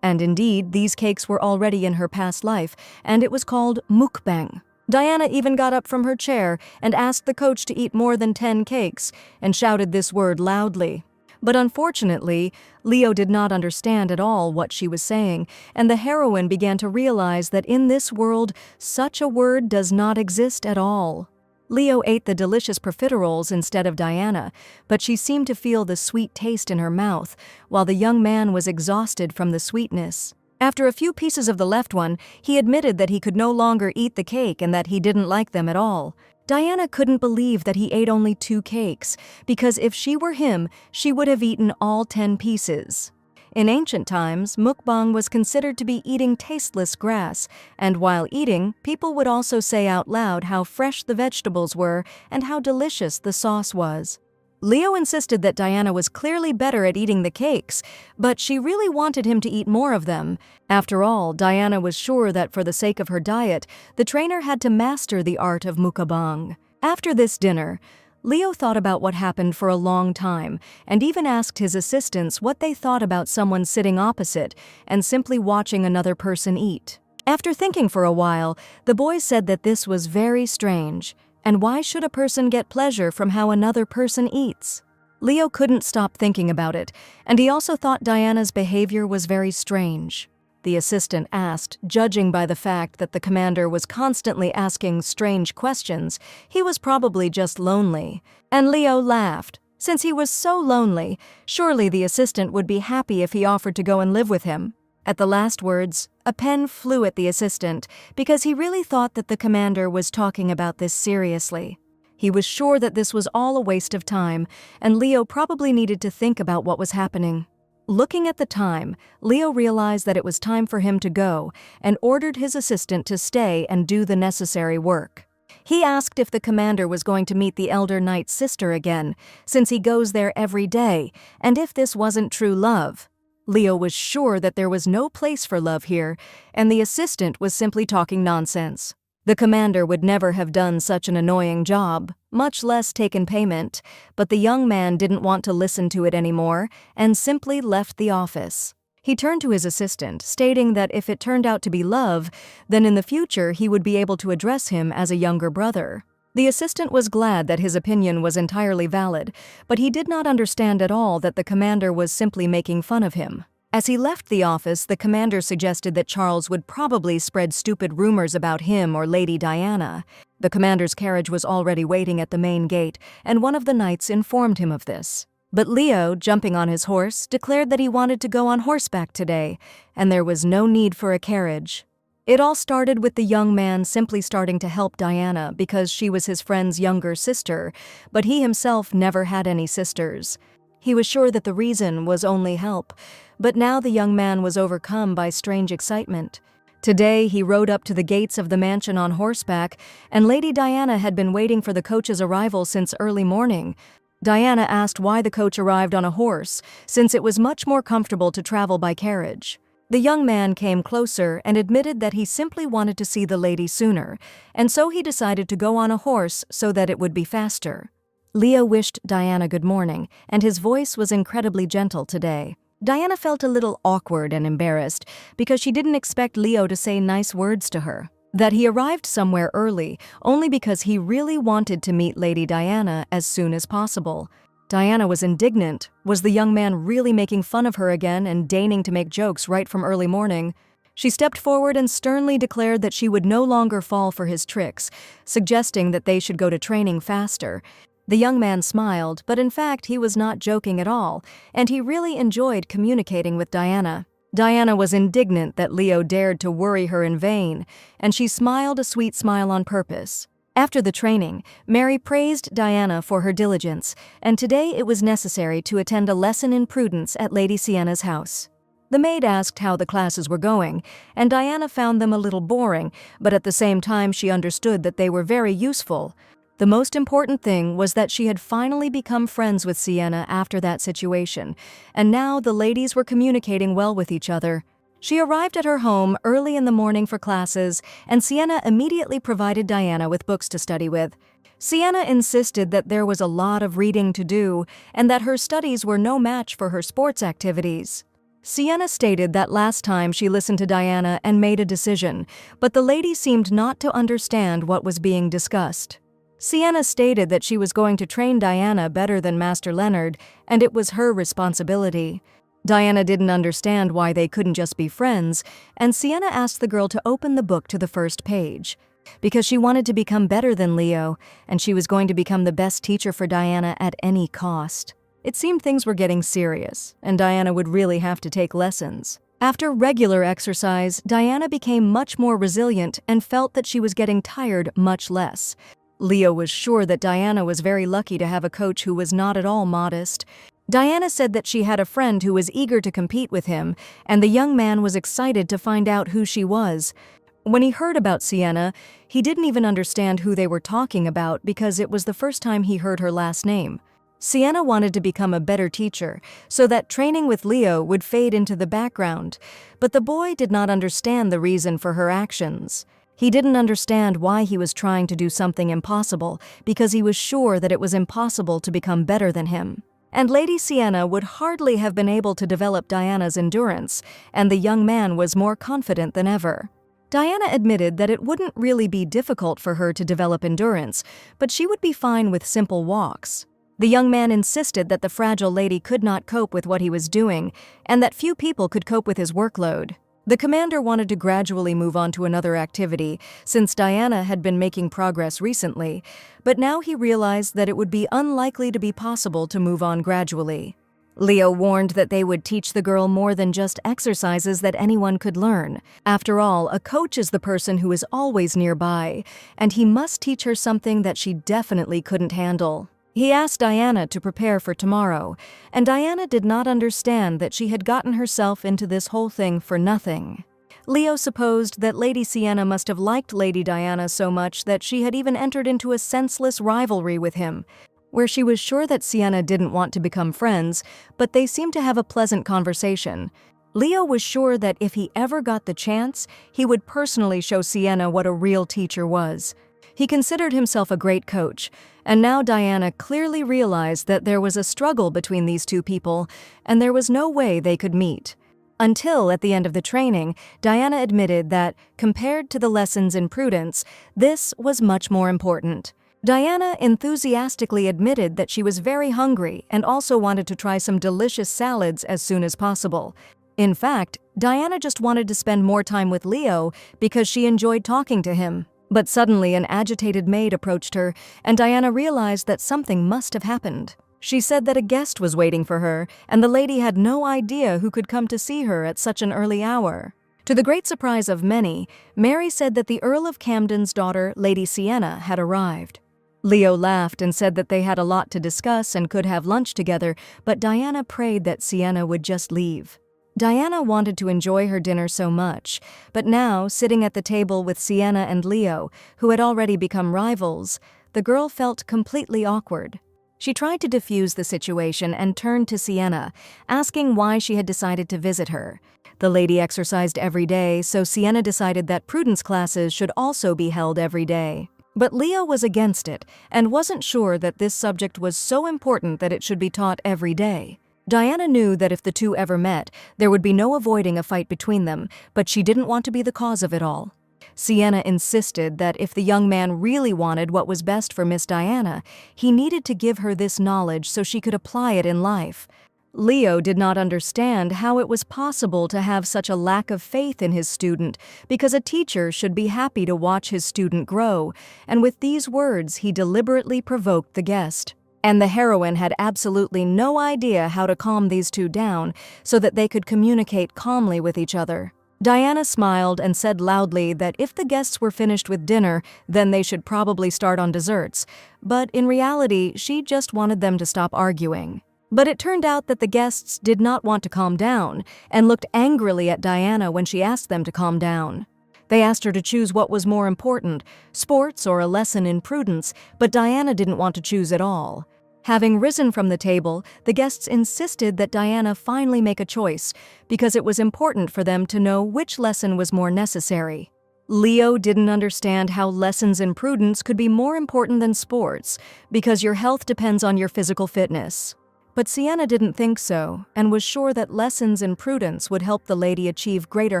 And indeed, these cakes were already in her past life, and it was called mukbang. Diana even got up from her chair and asked the coach to eat more than 10 cakes, and shouted this word loudly. But unfortunately, Leo did not understand at all what she was saying, and the heroine began to realize that in this world, such a word does not exist at all. Leo ate the delicious profiteroles instead of Diana, but she seemed to feel the sweet taste in her mouth, while the young man was exhausted from the sweetness. After a few pieces of the left one, he admitted that he could no longer eat the cake and that he didn't like them at all. Diana couldn't believe that he ate only 2 cakes, because if she were him, she would have eaten all 10 pieces. In ancient times, mukbang was considered to be eating tasteless grass, and while eating, people would also say out loud how fresh the vegetables were and how delicious the sauce was. Leo insisted that Diana was clearly better at eating the cakes, but she really wanted him to eat more of them. After all, Diana was sure that for the sake of her diet, the trainer had to master the art of mukbang. After this dinner, Leo thought about what happened for a long time and even asked his assistants what they thought about someone sitting opposite and simply watching another person eat. After thinking for a while, the boys said that this was very strange. And why should a person get pleasure from how another person eats? Leo couldn't stop thinking about it, and he also thought Diana's behavior was very strange. The assistant asked, judging by the fact that the commander was constantly asking strange questions, he was probably just lonely. And Leo laughed. Since he was so lonely, surely the assistant would be happy if he offered to go and live with him. At the last words, a pen flew at the assistant because he really thought that the commander was talking about this seriously. He was sure that this was all a waste of time, and Leo probably needed to think about what was happening. Looking at the time, Leo realized that it was time for him to go and ordered his assistant to stay and do the necessary work. He asked if the commander was going to meet the elder knight's sister again, since he goes there every day, and if this wasn't true love. Leo was sure that there was no place for love here, and the assistant was simply talking nonsense. The commander would never have done such an annoying job, much less taken payment, but the young man didn't want to listen to it anymore and simply left the office. He turned to his assistant, stating that if it turned out to be love, then in the future he would be able to address him as a younger brother. The assistant was glad that his opinion was entirely valid, but he did not understand at all that the commander was simply making fun of him. As he left the office, the commander suggested that Charles would probably spread stupid rumors about him or Lady Diana. The commander's carriage was already waiting at the main gate, and one of the knights informed him of this. But Leo, jumping on his horse, declared that he wanted to go on horseback today, and there was no need for a carriage. It all started with the young man simply starting to help Diana because she was his friend's younger sister, but he himself never had any sisters. He was sure that the reason was only help, but now the young man was overcome by strange excitement. Today, he rode up to the gates of the mansion on horseback, and Lady Diana had been waiting for the coach's arrival since early morning. Diana asked why the coach arrived on a horse, since it was much more comfortable to travel by carriage. The young man came closer and admitted that he simply wanted to see the lady sooner, and so he decided to go on a horse so that it would be faster. Leo wished Diana good morning, and his voice was incredibly gentle today. Diana felt a little awkward and embarrassed because she didn't expect Leo to say nice words to her. That he arrived somewhere early only because he really wanted to meet Lady Diana as soon as possible. Diana was indignant. Was the young man really making fun of her again and deigning to make jokes right from early morning? She stepped forward and sternly declared that she would no longer fall for his tricks, suggesting that they should go to training faster. The young man smiled, but in fact he was not joking at all, and he really enjoyed communicating with Diana. Diana was indignant that Leo dared to worry her in vain, and she smiled a sweet smile on purpose. After the training, Mary praised Diana for her diligence, and today it was necessary to attend a lesson in prudence at Lady Sienna's house. The maid asked how the classes were going, and Diana found them a little boring, but at the same time she understood that they were very useful. The most important thing was that she had finally become friends with Sienna after that situation, and now the ladies were communicating well with each other. She arrived at her home early in the morning for classes, and Sienna immediately provided Diana with books to study with. Sienna insisted that there was a lot of reading to do, and that her studies were no match for her sports activities. Sienna stated that last time she listened to Diana and made a decision, but the lady seemed not to understand what was being discussed. Sienna stated that she was going to train Diana better than Master Leonard, and it was her responsibility. Diana didn't understand why they couldn't just be friends, and Sienna asked the girl to open the book to the first page. Because she wanted to become better than Leo, and she was going to become the best teacher for Diana at any cost. It seemed things were getting serious, and Diana would really have to take lessons. After regular exercise, Diana became much more resilient and felt that she was getting tired much less. Leo was sure that Diana was very lucky to have a coach who was not at all modest. Diana said that she had a friend who was eager to compete with him, and the young man was excited to find out who she was. When he heard about Sienna, he didn't even understand who they were talking about because it was the first time he heard her last name. Sienna wanted to become a better teacher, so that training with Leo would fade into the background, but the boy did not understand the reason for her actions. He didn't understand why he was trying to do something impossible, because he was sure that it was impossible to become better than him. And Lady Sienna would hardly have been able to develop Diana's endurance, and the young man was more confident than ever. Diana admitted that it wouldn't really be difficult for her to develop endurance, but she would be fine with simple walks. The young man insisted that the fragile lady could not cope with what he was doing, and that few people could cope with his workload. The commander wanted to gradually move on to another activity, since Diana had been making progress recently, but now he realized that it would be unlikely to be possible to move on gradually. Leo warned that they would teach the girl more than just exercises that anyone could learn. After all, a coach is the person who is always nearby, and he must teach her something that she definitely couldn't handle. He asked Diana to prepare for tomorrow, and Diana did not understand that she had gotten herself into this whole thing for nothing. Leo supposed that Lady Sienna must have liked Lady Diana so much that she had even entered into a senseless rivalry with him, where she was sure that Sienna didn't want to become friends, but they seemed to have a pleasant conversation. Leo was sure that if he ever got the chance, he would personally show Sienna what a real teacher was. He considered himself a great coach, and now Diana clearly realized that there was a struggle between these two people, and there was no way they could meet. Until, at the end of the training, Diana admitted that, compared to the lessons in prudence, this was much more important. Diana enthusiastically admitted that she was very hungry and also wanted to try some delicious salads as soon as possible. In fact, Diana just wanted to spend more time with Leo because she enjoyed talking to him. But suddenly an agitated maid approached her, and Diana realized that something must have happened. She said that a guest was waiting for her, and the lady had no idea who could come to see her at such an early hour. To the great surprise of many, Mary said that the Earl of Camden's daughter, Lady Sienna, had arrived. Leo laughed and said that they had a lot to discuss and could have lunch together, but Diana prayed that Sienna would just leave. Diana wanted to enjoy her dinner so much, but now, sitting at the table with Sienna and Leo, who had already become rivals, the girl felt completely awkward. She tried to diffuse the situation and turned to Sienna, asking why she had decided to visit her. The lady exercised every day, so Sienna decided that prudence classes should also be held every day. But Leo was against it and wasn't sure that this subject was so important that it should be taught every day. Diana knew that if the two ever met, there would be no avoiding a fight between them, but she didn't want to be the cause of it all. Sienna insisted that if the young man really wanted what was best for Miss Diana, he needed to give her this knowledge so she could apply it in life. Leo did not understand how it was possible to have such a lack of faith in his student, because a teacher should be happy to watch his student grow, and with these words he deliberately provoked the guest. And the heroine had absolutely no idea how to calm these two down so that they could communicate calmly with each other. Diana smiled and said loudly that if the guests were finished with dinner, then they should probably start on desserts, but in reality, she just wanted them to stop arguing. But it turned out that the guests did not want to calm down and looked angrily at Diana when she asked them to calm down. They asked her to choose what was more important, sports or a lesson in prudence, but Diana didn't want to choose at all. Having risen from the table, the guests insisted that Diana finally make a choice because it was important for them to know which lesson was more necessary. Leo didn't understand how lessons in prudence could be more important than sports because your health depends on your physical fitness. But Sienna didn't think so, and was sure that lessons in prudence would help the lady achieve greater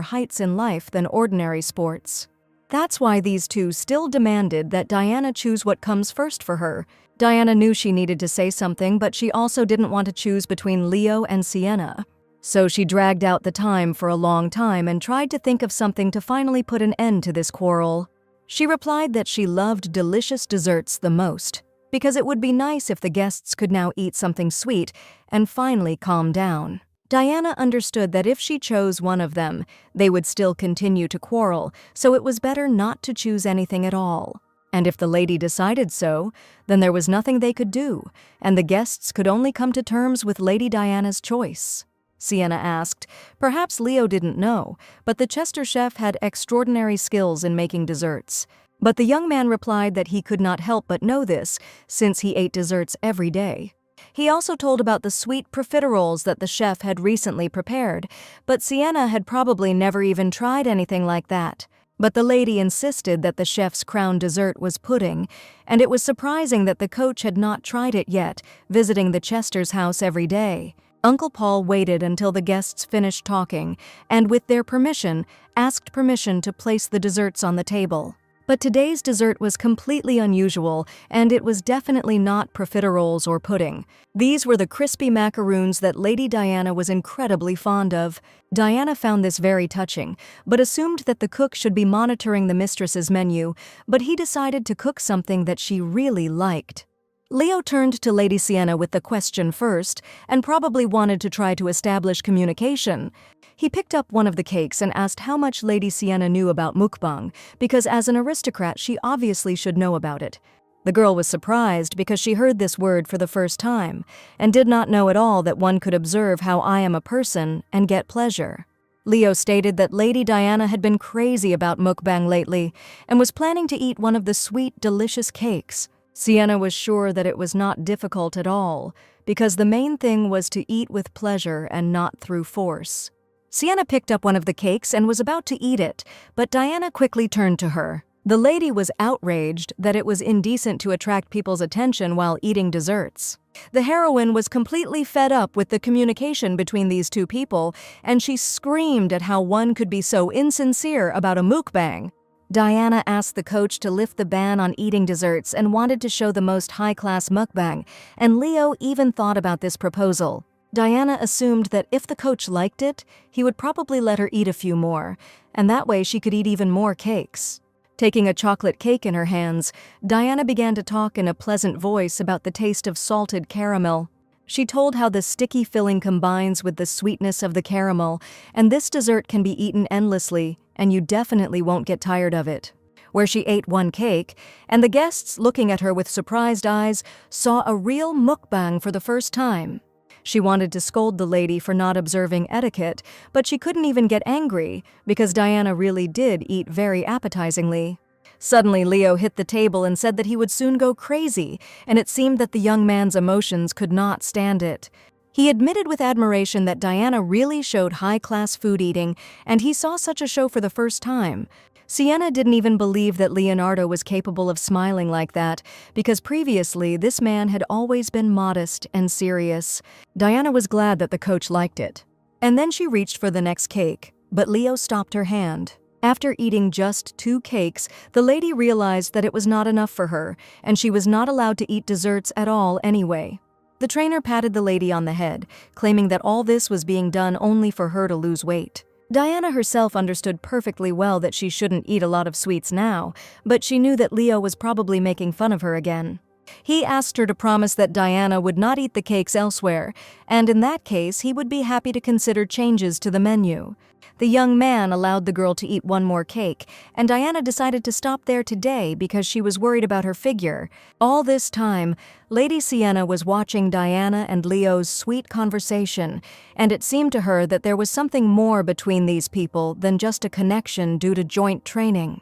heights in life than ordinary sports. That's why these two still demanded that Diana choose what comes first for her. Diana knew she needed to say something, but she also didn't want to choose between Leo and Sienna. So she dragged out the time for a long time and tried to think of something to finally put an end to this quarrel. She replied that she loved delicious desserts the most, because it would be nice if the guests could now eat something sweet and finally calm down. Diana understood that if she chose one of them, they would still continue to quarrel, so it was better not to choose anything at all. And if the lady decided so, then there was nothing they could do, and the guests could only come to terms with Lady Diana's choice. Sienna asked. Perhaps Leo didn't know, but the Chester chef had extraordinary skills in making desserts. But the young man replied that he could not help but know this, since he ate desserts every day. He also told about the sweet profiteroles that the chef had recently prepared, but Sienna had probably never even tried anything like that. But the lady insisted that the chef's crown dessert was pudding, and it was surprising that the coach had not tried it yet, visiting the Chester's house every day. Uncle Paul waited until the guests finished talking, and with their permission, asked permission to place the desserts on the table. But today's dessert was completely unusual, and it was definitely not profiteroles or pudding. These were the crispy macaroons that Lady Diana was incredibly fond of. Diana found this very touching, but assumed that the cook should be monitoring the mistress's menu, but he decided to cook something that she really liked. Leo turned to Lady Sienna with the question first, and probably wanted to try to establish communication. He picked up one of the cakes and asked how much Lady Sienna knew about mukbang, because as an aristocrat she obviously should know about it. The girl was surprised because she heard this word for the first time, and did not know at all that one could observe how I am a person and get pleasure. Leo stated that Lady Diana had been crazy about mukbang lately, and was planning to eat one of the sweet, delicious cakes. Sienna was sure that it was not difficult at all, because the main thing was to eat with pleasure and not through force. Sienna picked up one of the cakes and was about to eat it, but Diana quickly turned to her. The lady was outraged that it was indecent to attract people's attention while eating desserts. The heroine was completely fed up with the communication between these two people, and she screamed at how one could be so insincere about a mukbang. Diana asked the coach to lift the ban on eating desserts and wanted to show the most high-class mukbang, and Leo even thought about this proposal. Diana assumed that if the coach liked it, he would probably let her eat a few more, and that way she could eat even more cakes. Taking a chocolate cake in her hands, Diana began to talk in a pleasant voice about the taste of salted caramel. She told how the sticky filling combines with the sweetness of the caramel, and this dessert can be eaten endlessly, and you definitely won't get tired of it. Where she ate one cake, and the guests, looking at her with surprised eyes, saw a real mukbang for the first time. She wanted to scold the lady for not observing etiquette, but she couldn't even get angry because Diana really did eat very appetizingly. Suddenly, Leo hit the table and said that he would soon go crazy, and it seemed that the young man's emotions could not stand it. He admitted with admiration that Diana really showed high-class food eating, and he saw such a show for the first time. Sienna didn't even believe that Leonardo was capable of smiling like that, because previously this man had always been modest and serious. Diana was glad that the coach liked it. And then she reached for the next cake, but Leo stopped her hand. After eating just 2 cakes, the lady realized that it was not enough for her, and she was not allowed to eat desserts at all anyway. The trainer patted the lady on the head, claiming that all this was being done only for her to lose weight. Diana herself understood perfectly well that she shouldn't eat a lot of sweets now, but she knew that Leo was probably making fun of her again. He asked her to promise that Diana would not eat the cakes elsewhere, and in that case he would be happy to consider changes to the menu. The young man allowed the girl to eat one more cake, and Diana decided to stop there today because she was worried about her figure. All this time, Lady Sienna was watching Diana and Leo's sweet conversation, and it seemed to her that there was something more between these people than just a connection due to joint training.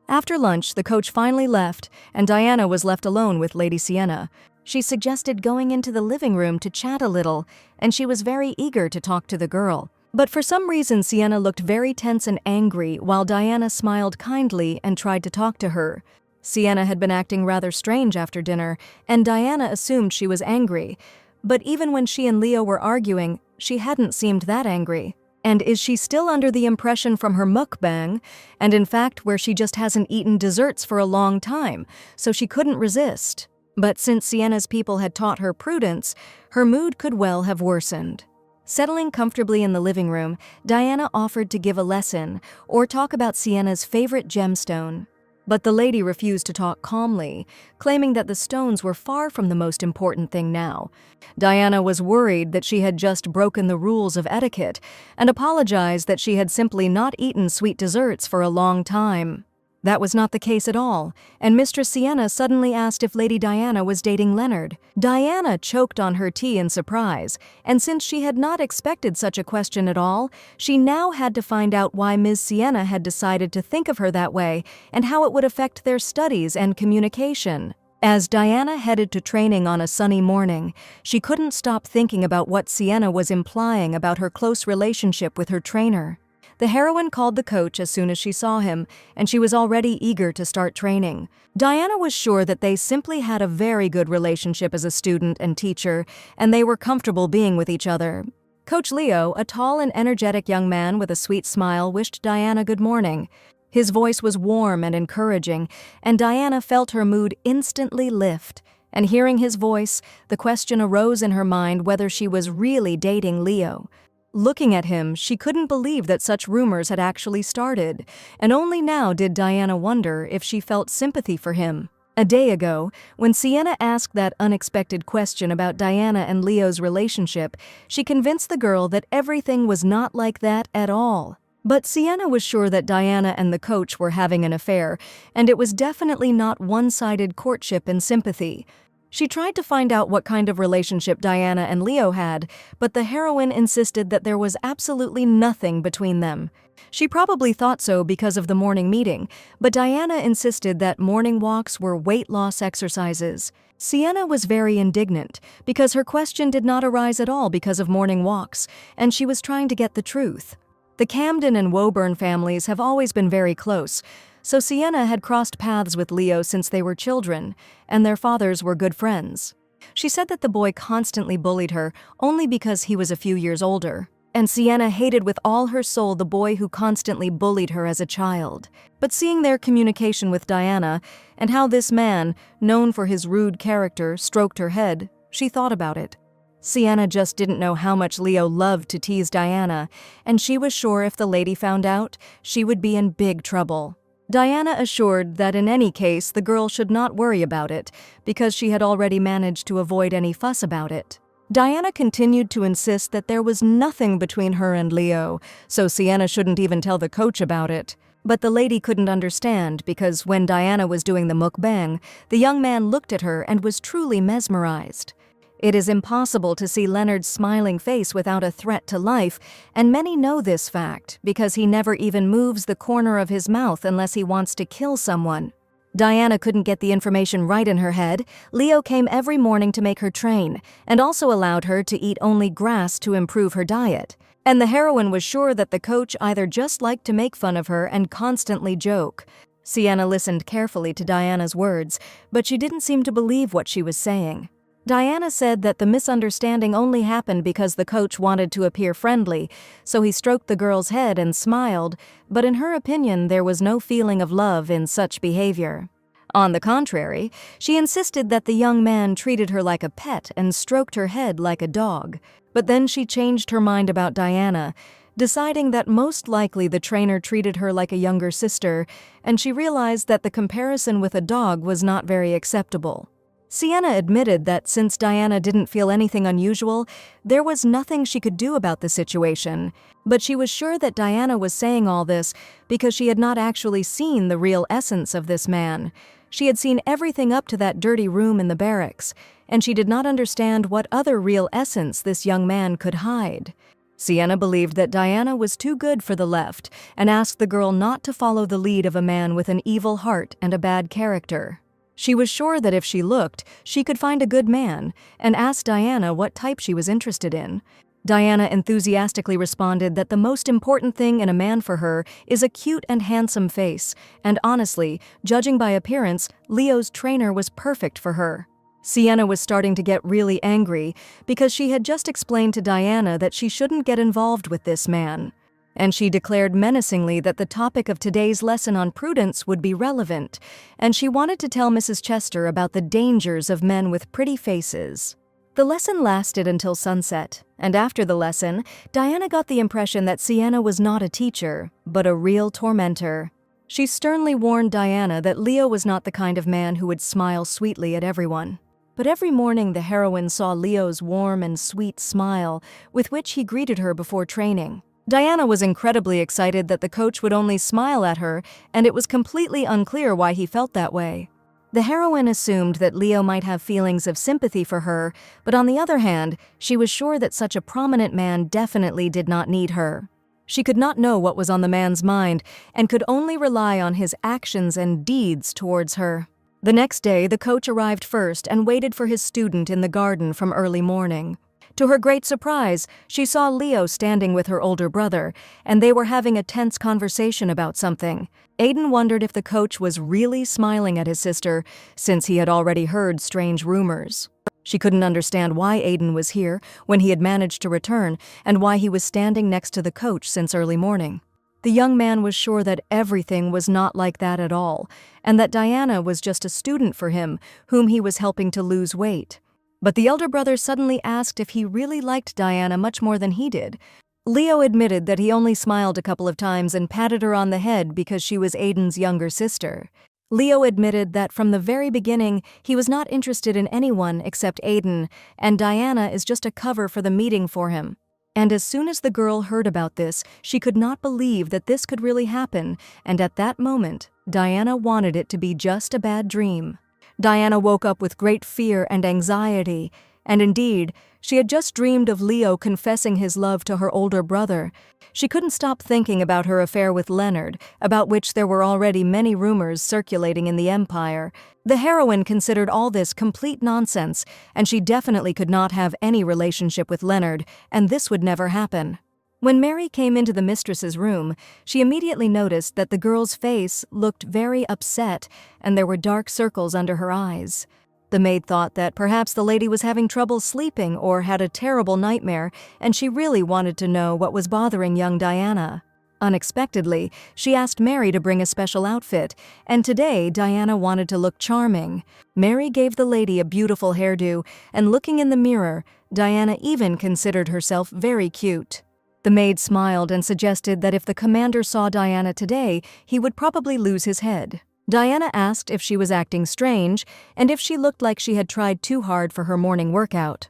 After lunch, the coach finally left, and Diana was left alone with Lady Sienna. She suggested going into the living room to chat a little, and she was very eager to talk to the girl. But for some reason, Sienna looked very tense and angry, while Diana smiled kindly and tried to talk to her. Sienna had been acting rather strange after dinner, and Diana assumed she was angry. But even when she and Leo were arguing, she hadn't seemed that angry. And is she still under the impression from her mukbang, and in fact where she just hasn't eaten desserts for a long time, so she couldn't resist? But since Sienna's people had taught her prudence, her mood could well have worsened. Settling comfortably in the living room, Diana offered to give a lesson or talk about Sienna's favorite gemstone. But the lady refused to talk calmly, claiming that the stones were far from the most important thing now. Diana was worried that she had just broken the rules of etiquette and apologized that she had simply not eaten sweet desserts for a long time. That was not the case at all, and Mistress Sienna suddenly asked if Lady Diana was dating Leonard. Diana choked on her tea in surprise, and since she had not expected such a question at all, she now had to find out why Ms. Sienna had decided to think of her that way and how it would affect their studies and communication. As Diana headed to training on a sunny morning, she couldn't stop thinking about what Sienna was implying about her close relationship with her trainer. The heroine called the coach as soon as she saw him, and she was already eager to start training. Diana was sure that they simply had a very good relationship as a student and teacher, and they were comfortable being with each other. Coach Leo, a tall and energetic young man with a sweet smile, wished Diana good morning. His voice was warm and encouraging, and Diana felt her mood instantly lift. And hearing his voice, the question arose in her mind whether she was really dating Leo. Looking at him, she couldn't believe that such rumors had actually started, and only now did Diana wonder if she felt sympathy for him. A day ago, when Sienna asked that unexpected question about Diana and Leo's relationship, she convinced the girl that everything was not like that at all. But Sienna was sure that Diana and the coach were having an affair, and it was definitely not one-sided courtship and sympathy. She tried to find out what kind of relationship Diana and Leo had, but the heroine insisted that there was absolutely nothing between them. She probably thought so because of the morning meeting, but Diana insisted that morning walks were weight loss exercises. Sienna was very indignant because her question did not arise at all because of morning walks, and she was trying to get the truth. The Camden and Woburn families have always been very close, so Sienna had crossed paths with Leo since they were children, and their fathers were good friends. She said that the boy constantly bullied her only because he was a few years older, and Sienna hated with all her soul the boy who constantly bullied her as a child. But seeing their communication with Diana, and how this man, known for his rude character, stroked her head, she thought about it. Sienna just didn't know how much Leo loved to tease Diana, and she was sure if the lady found out, she would be in big trouble. Diana assured that in any case the girl should not worry about it, because she had already managed to avoid any fuss about it. Diana continued to insist that there was nothing between her and Leo, so Sienna shouldn't even tell the coach about it. But the lady couldn't understand because when Diana was doing the mukbang, the young man looked at her and was truly mesmerized. It is impossible to see Leonard's smiling face without a threat to life, and many know this fact because he never even moves the corner of his mouth unless he wants to kill someone. Diana couldn't get the information right in her head. Leo came every morning to make her train, and also allowed her to eat only grass to improve her diet. And the heroine was sure that the coach either just liked to make fun of her and constantly joke. Sienna listened carefully to Diana's words, but she didn't seem to believe what she was saying. Diana said that the misunderstanding only happened because the coach wanted to appear friendly, so he stroked the girl's head and smiled, but in her opinion there was no feeling of love in such behavior. On the contrary, she insisted that the young man treated her like a pet and stroked her head like a dog. But then she changed her mind about Diana, deciding that most likely the trainer treated her like a younger sister, and she realized that the comparison with a dog was not very acceptable. Sienna admitted that since Diana didn't feel anything unusual, there was nothing she could do about the situation, but she was sure that Diana was saying all this because she had not actually seen the real essence of this man. She had seen everything up to that dirty room in the barracks, and she did not understand what other real essence this young man could hide. Sienna believed that Diana was too good for the left and asked the girl not to follow the lead of a man with an evil heart and a bad character. She was sure that if she looked, she could find a good man, and asked Diana what type she was interested in. Diana enthusiastically responded that the most important thing in a man for her is a cute and handsome face, and honestly, judging by appearance, Leo's trainer was perfect for her. Sienna was starting to get really angry because she had just explained to Diana that she shouldn't get involved with this man. And she declared menacingly that the topic of today's lesson on prudence would be relevant, and she wanted to tell Mrs. Chester about the dangers of men with pretty faces. The lesson lasted until sunset, and after the lesson, Diana got the impression that Sienna was not a teacher, but a real tormentor. She sternly warned Diana that Leo was not the kind of man who would smile sweetly at everyone. But every morning the heroine saw Leo's warm and sweet smile with which he greeted her before training. Diana was incredibly excited that the coach would only smile at her, and it was completely unclear why he felt that way. The heroine assumed that Leo might have feelings of sympathy for her, but on the other hand, she was sure that such a prominent man definitely did not need her. She could not know what was on the man's mind, and could only rely on his actions and deeds towards her. The next day, the coach arrived first and waited for his student in the garden from early morning. To her great surprise, she saw Leo standing with her older brother, and they were having a tense conversation about something. Aiden wondered if the coach was really smiling at his sister, since he had already heard strange rumors. She couldn't understand why Aiden was here when he had managed to return, and why he was standing next to the coach since early morning. The young man was sure that everything was not like that at all, and that Diana was just a student for him, whom he was helping to lose weight. But the elder brother suddenly asked if he really liked Diana much more than he did. Leo admitted that he only smiled a couple of times and patted her on the head because she was Aiden's younger sister. Leo admitted that from the very beginning he was not interested in anyone except Aiden, and Diana is just a cover for the meeting for him. And as soon as the girl heard about this, she could not believe that this could really happen, and at that moment, Diana wanted it to be just a bad dream. Diana woke up with great fear and anxiety, and indeed, she had just dreamed of Leo confessing his love to her older brother. She couldn't stop thinking about her affair with Leonard, about which there were already many rumors circulating in the Empire. The heroine considered all this complete nonsense, and she definitely could not have any relationship with Leonard, and this would never happen. When Mary came into the mistress's room, she immediately noticed that the girl's face looked very upset, and there were dark circles under her eyes. The maid thought that perhaps the lady was having trouble sleeping or had a terrible nightmare, and she really wanted to know what was bothering young Diana. Unexpectedly, she asked Mary to bring a special outfit, and today Diana wanted to look charming. Mary gave the lady a beautiful hairdo, and looking in the mirror, Diana even considered herself very cute. The maid smiled and suggested that if the commander saw Diana today, he would probably lose his head. Diana asked if she was acting strange and if she looked like she had tried too hard for her morning workout.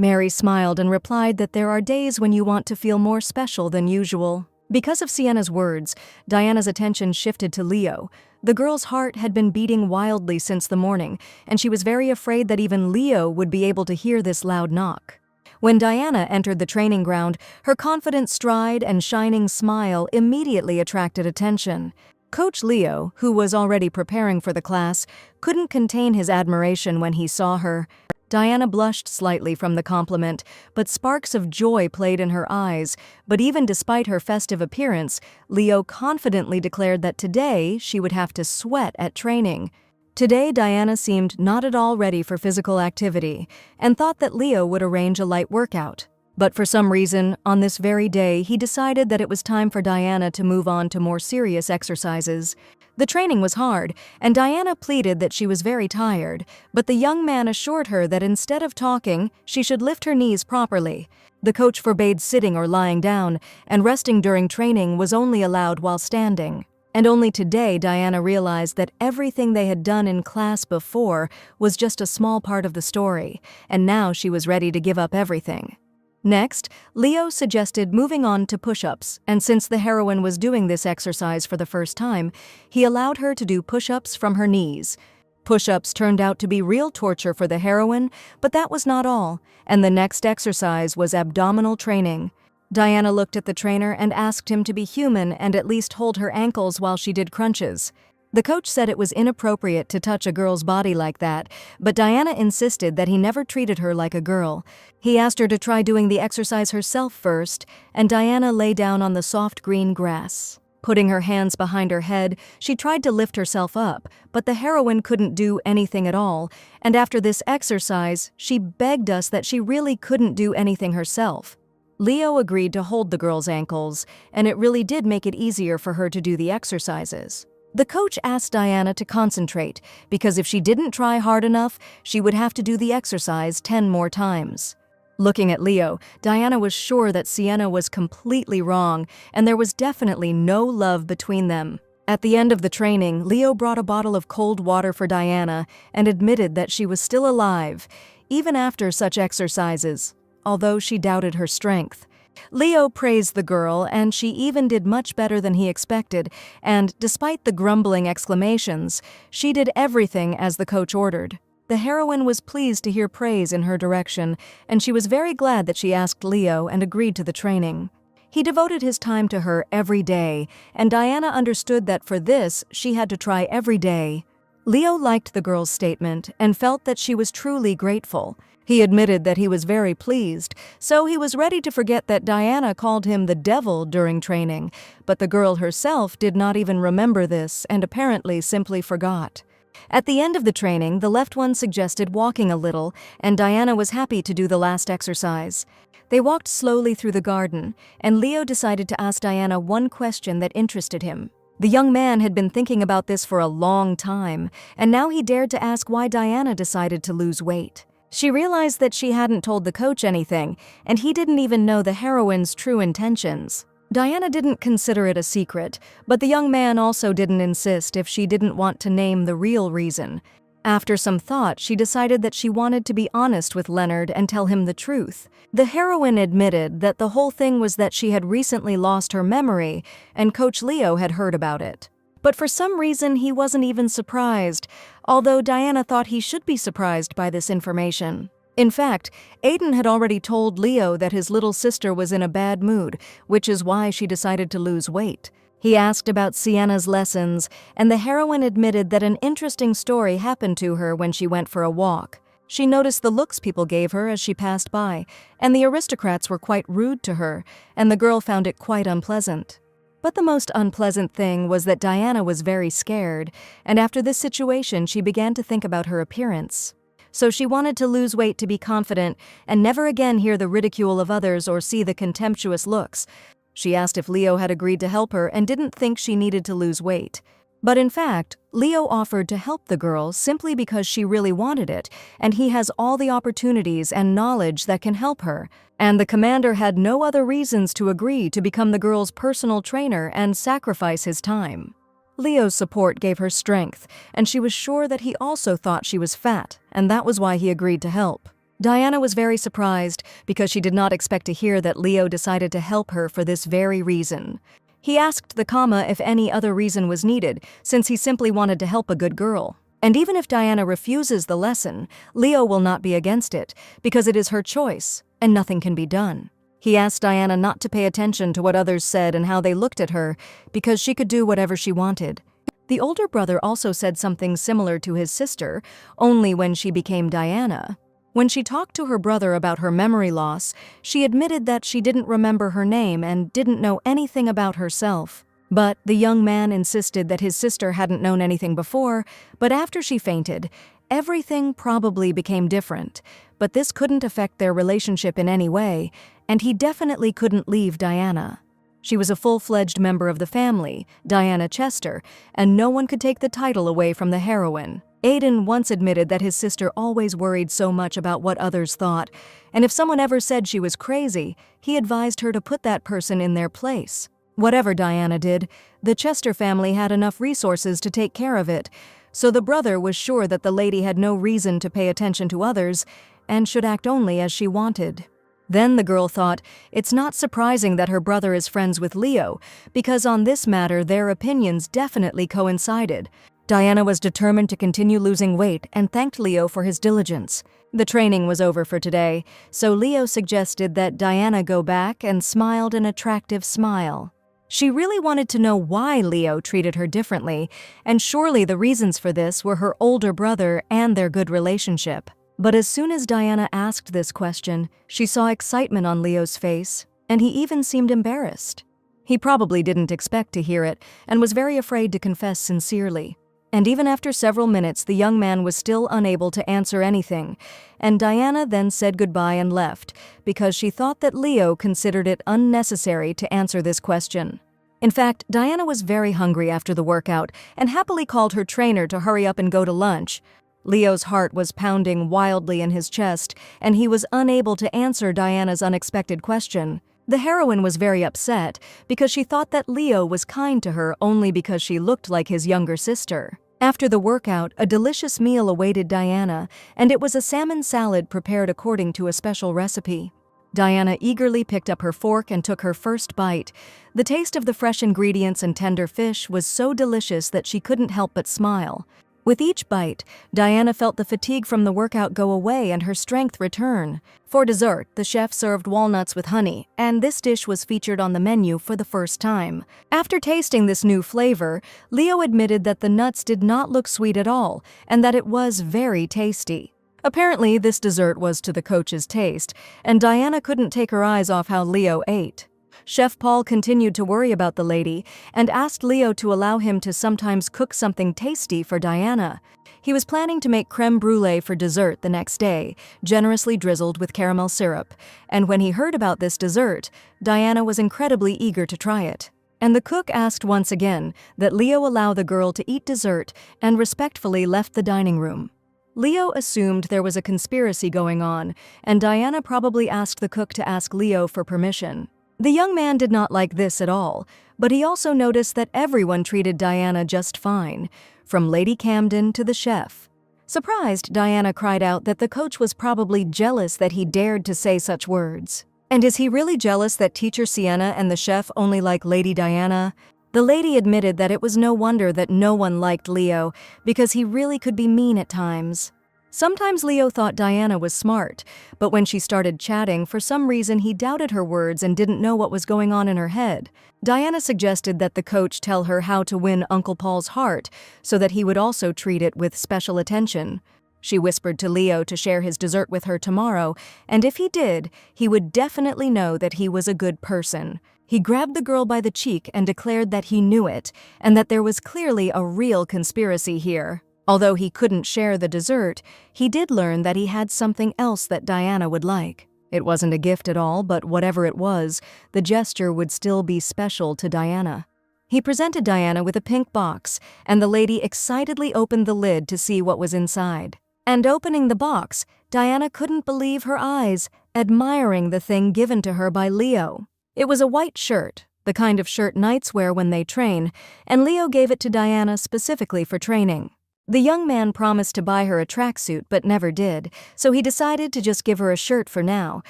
Mary smiled and replied that there are days when you want to feel more special than usual. Because of Sienna's words, Diana's attention shifted to Leo. The girl's heart had been beating wildly since the morning, and she was very afraid that even Leo would be able to hear this loud knock. When Diana entered the training ground, her confident stride and shining smile immediately attracted attention. Coach Leo, who was already preparing for the class, couldn't contain his admiration when he saw her. Diana blushed slightly from the compliment, but sparks of joy played in her eyes. But even despite her festive appearance, Leo confidently declared that today she would have to sweat at training. Today, Diana seemed not at all ready for physical activity and thought that Leo would arrange a light workout. But for some reason, on this very day, he decided that it was time for Diana to move on to more serious exercises. The training was hard, and Diana pleaded that she was very tired, but the young man assured her that instead of talking, she should lift her knees properly. The coach forbade sitting or lying down, and resting during training was only allowed while standing. And only today Diana realized that everything they had done in class before was just a small part of the story, and now she was ready to give up everything. Next, Leo suggested moving on to push-ups, and since the heroine was doing this exercise for the first time, he allowed her to do push-ups from her knees. Push-ups turned out to be real torture for the heroine, but that was not all, and the next exercise was abdominal training. Diana looked at the trainer and asked him to be human and at least hold her ankles while she did crunches. The coach said it was inappropriate to touch a girl's body like that, but Diana insisted that he never treated her like a girl. He asked her to try doing the exercise herself first, and Diana lay down on the soft green grass. Putting her hands behind her head, she tried to lift herself up, but the heroine couldn't do anything at all, and after this exercise, she begged us that she really couldn't do anything herself. Leo agreed to hold the girl's ankles, and it really did make it easier for her to do the exercises. The coach asked Diana to concentrate, because if she didn't try hard enough, she would have to do the exercise 10 more times. Looking at Leo, Diana was sure that Sienna was completely wrong, and there was definitely no love between them. At the end of the training, Leo brought a bottle of cold water for Diana and admitted that she was still alive, even after such exercises, although she doubted her strength. Leo praised the girl, and she even did much better than he expected, and despite the grumbling exclamations, she did everything as the coach ordered. The heroine was pleased to hear praise in her direction, and she was very glad that she asked Leo and agreed to the training. He devoted his time to her every day, and Diana understood that for this, she had to try every day. Leo liked the girl's statement and felt that she was truly grateful. He admitted that he was very pleased, so he was ready to forget that Diana called him the devil during training, but the girl herself did not even remember this and apparently simply forgot. At the end of the training, the left one suggested walking a little, and Diana was happy to do the last exercise. They walked slowly through the garden, and Leo decided to ask Diana one question that interested him. The young man had been thinking about this for a long time, and now he dared to ask why Diana decided to lose weight. She realized that she hadn't told the coach anything, and he didn't even know the heroine's true intentions. Diana didn't consider it a secret, but the young man also didn't insist if she didn't want to name the real reason. After some thought, she decided that she wanted to be honest with Leonard and tell him the truth. The heroine admitted that the whole thing was that she had recently lost her memory, and Coach Leo had heard about it. But for some reason, he wasn't even surprised, although Diana thought he should be surprised by this information. In fact, Aiden had already told Leo that his little sister was in a bad mood, which is why she decided to lose weight. He asked about Sienna's lessons, and the heroine admitted that an interesting story happened to her when she went for a walk. She noticed the looks people gave her as she passed by, and the aristocrats were quite rude to her, and the girl found it quite unpleasant. But the most unpleasant thing was that Diana was very scared, and after this situation she began to think about her appearance. So she wanted to lose weight to be confident and never again hear the ridicule of others or see the contemptuous looks. She asked if Leo had agreed to help her and didn't think she needed to lose weight. But in fact, Leo offered to help the girl simply because she really wanted it, and he has all the opportunities and knowledge that can help her. And the commander had no other reasons to agree to become the girl's personal trainer and sacrifice his time. Leo's support gave her strength, and she was sure that he also thought she was fat, and that was why he agreed to help. Diana was very surprised because she did not expect to hear that Leo decided to help her for this very reason. He asked the comma if any other reason was needed, since he simply wanted to help a good girl. And even if Diana refuses the lesson, Leo will not be against it, because it is her choice, and nothing can be done. He asked Diana not to pay attention to what others said and how they looked at her, because she could do whatever she wanted. The older brother also said something similar to his sister, only when she became Diana. When she talked to her brother about her memory loss, she admitted that she didn't remember her name and didn't know anything about herself. But the young man insisted that his sister hadn't known anything before, but after she fainted, everything probably became different. But this couldn't affect their relationship in any way, and he definitely couldn't leave Diana. She was a full-fledged member of the family, Diana Chester, and no one could take the title away from the heroine. Aiden once admitted that his sister always worried so much about what others thought, and if someone ever said she was crazy, he advised her to put that person in their place. Whatever Diana did, the Chester family had enough resources to take care of it, so the brother was sure that the lady had no reason to pay attention to others and should act only as she wanted. Then the girl thought, it's not surprising that her brother is friends with Leo, because on this matter their opinions definitely coincided. Diana was determined to continue losing weight and thanked Leo for his diligence. The training was over for today, so Leo suggested that Diana go back and smiled an attractive smile. She really wanted to know why Leo treated her differently, and surely the reasons for this were her older brother and their good relationship. But as soon as Diana asked this question, she saw excitement on Leo's face, and he even seemed embarrassed. He probably didn't expect to hear it and was very afraid to confess sincerely. And even after several minutes, the young man was still unable to answer anything, and Diana then said goodbye and left, because she thought that Leo considered it unnecessary to answer this question. In fact, Diana was very hungry after the workout and happily called her trainer to hurry up and go to lunch. Leo's heart was pounding wildly in his chest, and he was unable to answer Diana's unexpected question. The heroine was very upset because she thought that Leo was kind to her only because she looked like his younger sister. After the workout, a delicious meal awaited Diana, and it was a salmon salad prepared according to a special recipe. Diana eagerly picked up her fork and took her first bite. The taste of the fresh ingredients and tender fish was so delicious that she couldn't help but smile. With each bite, Diana felt the fatigue from the workout go away and her strength return. For dessert, the chef served walnuts with honey, and this dish was featured on the menu for the first time. After tasting this new flavor, Leo admitted that the nuts did not look sweet at all, and that it was very tasty. Apparently, this dessert was to the coach's taste, and Diana couldn't take her eyes off how Leo ate. Chef Paul continued to worry about the lady and asked Leo to allow him to sometimes cook something tasty for Diana. He was planning to make crème brûlée for dessert the next day, generously drizzled with caramel syrup, and when he heard about this dessert, Diana was incredibly eager to try it. And the cook asked once again that Leo allow the girl to eat dessert and respectfully left the dining room. Leo assumed there was a conspiracy going on, and Diana probably asked the cook to ask Leo for permission. The young man did not like this at all, but he also noticed that everyone treated Diana just fine, from Lady Camden to the chef. Surprised, Diana cried out that the coach was probably jealous that he dared to say such words. And is he really jealous that Teacher Sienna and the chef only like Lady Diana? The lady admitted that it was no wonder that no one liked Leo, because he really could be mean at times. Sometimes Leo thought Diana was smart, but when she started chatting, for some reason he doubted her words and didn't know what was going on in her head. Diana suggested that the coach tell her how to win Uncle Paul's heart, so that he would also treat it with special attention. She whispered to Leo to share his dessert with her tomorrow, and if he did, he would definitely know that he was a good person. He grabbed the girl by the cheek and declared that he knew it, and that there was clearly a real conspiracy here. Although he couldn't share the dessert, he did learn that he had something else that Diana would like. It wasn't a gift at all, but whatever it was, the gesture would still be special to Diana. He presented Diana with a pink box, and the lady excitedly opened the lid to see what was inside. And opening the box, Diana couldn't believe her eyes, admiring the thing given to her by Leo. It was a white shirt, the kind of shirt knights wear when they train, and Leo gave it to Diana specifically for training. The young man promised to buy her a tracksuit but never did, so he decided to just give her a shirt for now,